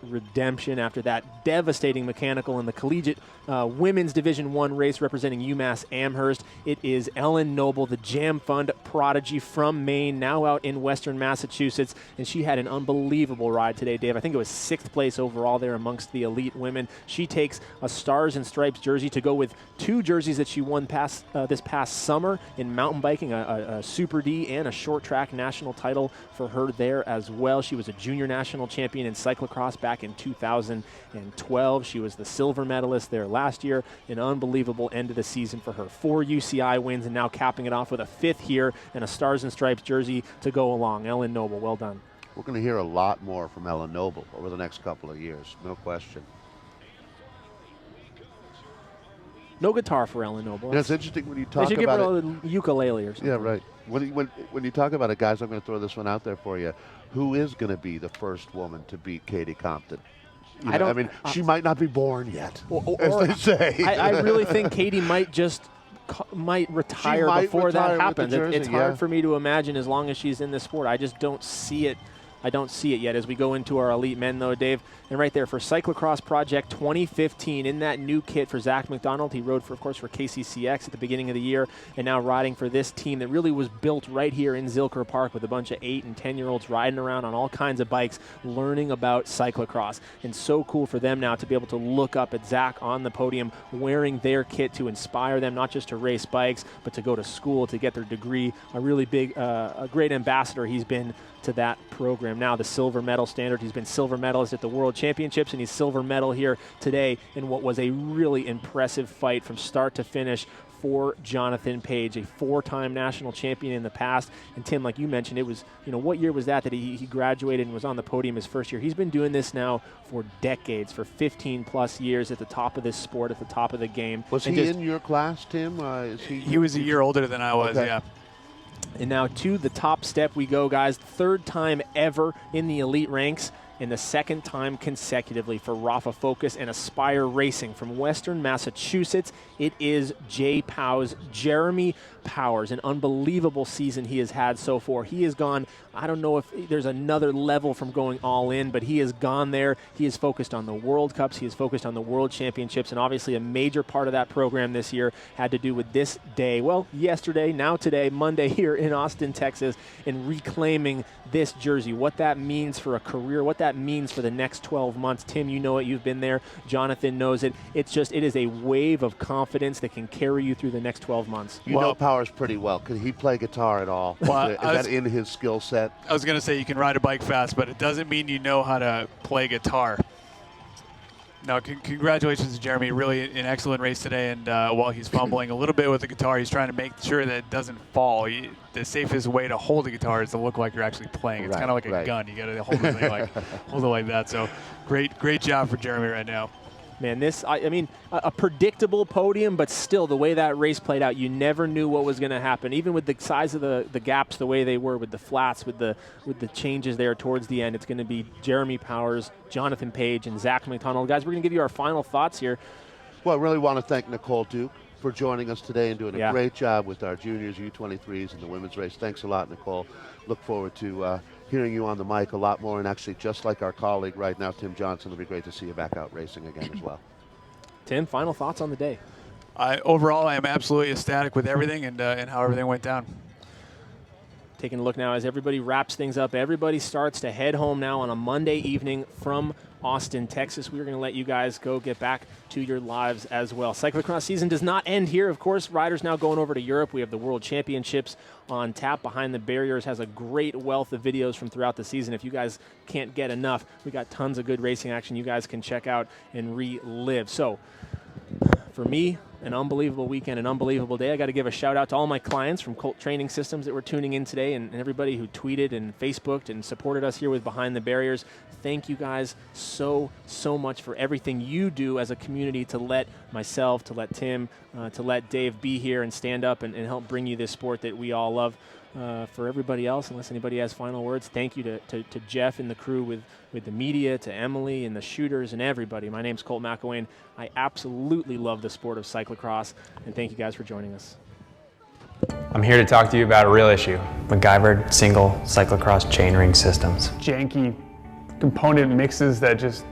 Speaker 3: after that devastating mechanical in the collegiate women's Division I race representing UMass Amherst. It is Ellen Noble, the Jam Fund prodigy from Maine, now out in Western Massachusetts. And she had an unbelievable ride today, Dave. I think it was 6th place overall there amongst the elite women. She takes a Stars and Stripes jersey to go with 2 jerseys that she won this past summer in mountain biking, a Super D and a short track national title for her there as well. She was a junior national champion in cyclocross back in 2012. She was the silver medalist there last year. An unbelievable end of the season for her. 4 UCI wins and now capping it off with a 5th here and a Stars and Stripes jersey to go along. Ellen Noble, well done.
Speaker 12: We're going to hear a lot more from Ellen Noble over the next couple of years, no question.
Speaker 3: No guitar for Ellen Noble.
Speaker 12: That's interesting when you talk about it.
Speaker 3: They should give her a ukulele or something.
Speaker 12: Yeah, right. When you talk about it, guys, I'm going to throw this one out there for you. Who is going to be the first woman to beat Katie Compton? I mean, she might not be born yet, as they say.
Speaker 3: I really think Katie might retire before that happens. It's hard for me to imagine as long as she's in this sport. I just don't see it. I don't see it yet as we go into our elite men, though, Dave. And right there for Cyclo-cross Project 2015 in that new kit for Zach McDonald. He rode, of course, for KCCX at the beginning of the year and now riding for this team that really was built right here in Zilker Park with a bunch of 8 and 10-year-olds riding around on all kinds of bikes, learning about cyclocross. And so cool for them now to be able to look up at Zach on the podium wearing their kit to inspire them not just to race bikes, but to go to school, to get their degree. A really big, a great ambassador he's been to that program. Now the silver medal standard. He's been silver medalist at the World Championships, and he's silver medal here today in what was a really impressive fight from start to finish for Jonathan Page, a 4-time national champion in the past. And Tim, like you mentioned, it was, what year was that he graduated and was on the podium his first year? He's been doing this now for decades, for 15 plus years at the top of this sport, at the top of the game.
Speaker 12: Was he in your class, Tim?
Speaker 6: He was a year older than I was,
Speaker 12: okay.
Speaker 6: Yeah.
Speaker 3: And now to the top step we go, guys. 3rd time ever in the elite ranks and the 2nd time consecutively for Rafa Focus and Aspire Racing from Western Massachusetts. It is Jeremy Powers. An unbelievable season he has had so far. He has gone, I don't know if there's another level from going all in, but he has gone there. He is focused on the World Cups. He is focused on the World Championships, and obviously a major part of that program this year had to do with this day. Well, yesterday, now today, Monday here in Austin, Texas, and reclaiming this jersey, what that means for a career, what that means for the next 12 months. Tim, you know it. You've been there. Jonathan knows it. It is a wave of confidence that can carry you through the next 12 months.
Speaker 12: You know Powers pretty well. Could he play guitar at all?
Speaker 6: Well,
Speaker 12: is that in his skill set?
Speaker 6: I was going to say you can ride a bike fast, but it doesn't mean you know how to play guitar. No, congratulations to Jeremy. Really an excellent race today. And while he's fumbling a little bit with the guitar, he's trying to make sure that it doesn't fall. The safest way to hold a guitar is to look like you're actually playing. It's kind of like a gun. You got to hold it like that. So great job for Jeremy right now.
Speaker 3: Man, a predictable podium, but still the way that race played out, you never knew what was going to happen. Even with the size of the gaps the way they were, with the flats, with the changes there towards the end, it's going to be Jeremy Powers, Jonathan Page, and Zach McDonald. Guys, we're going to give you our final thoughts here.
Speaker 12: Well, I really want to thank Nicole Duke for joining us today and doing a great job with our juniors, U23s, and the women's race. Thanks a lot, Nicole. Look forward to hearing you on the mic a lot more, and actually just like our colleague right now, Tim Johnson, it'll be great to see you back out racing again as well.
Speaker 3: Tim, final thoughts on the day?
Speaker 6: Overall, I am absolutely ecstatic with everything and how everything went down.
Speaker 3: Taking a look now as everybody wraps things up. Everybody starts to head home now on a Monday evening from Austin, Texas. We're going to let you guys go get back to your lives as well. Cyclocross season does not end here. Of course, riders now going over to Europe. We have the World Championships on tap. Behind the Barriers has a great wealth of videos from throughout the season. If you guys can't get enough, we got tons of good racing action you guys can check out and relive. So for me, an unbelievable weekend, an unbelievable day. I got to give a shout out to all my clients from Colt Training Systems that were tuning in today, and everybody who tweeted and Facebooked and supported us here with Behind the Barriers. Thank you guys so much for everything you do as a community to let myself, to let Tim, to let Dave be here and stand up and help bring you this sport that we all love. For everybody else, unless anybody has final words, thank you to Jeff and the crew with the media, to Emily and the shooters and everybody. My name's Colt McElwain. I absolutely love the sport of cyclocross, and thank you guys for joining us.
Speaker 23: I'm here to talk to you about a real issue: MacGyvered single cyclocross chainring systems.
Speaker 10: Janky component mixes that just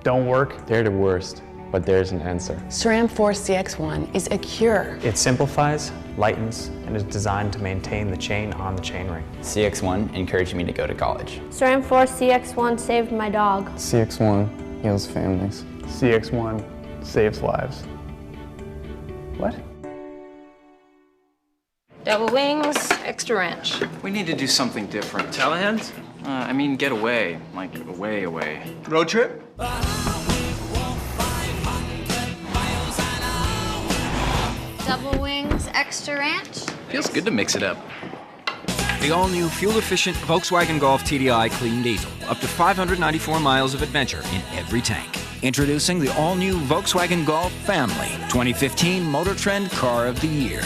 Speaker 10: don't work.
Speaker 14: They're the worst, but there's an answer.
Speaker 15: SRAM 4 CX1 is a cure.
Speaker 23: It simplifies, lightens, and is designed to maintain the chain on the chainring.
Speaker 24: CX1 encouraged me to go to college.
Speaker 25: SRAM 4 CX1 saved my dog.
Speaker 14: CX1 heals families.
Speaker 10: CX1 saves lives. What?
Speaker 26: Double wings, extra wrench.
Speaker 27: We need to do something different. Telehands? I mean, get away. Like, away. Road trip?
Speaker 26: Double wings, extra wrench.
Speaker 27: Feels good to mix it up.
Speaker 11: The all-new fuel-efficient Volkswagen Golf TDI Clean Diesel. Up to 594 miles of adventure in every tank. Introducing the all-new Volkswagen Golf Family, 2015 Motor Trend Car of the Year.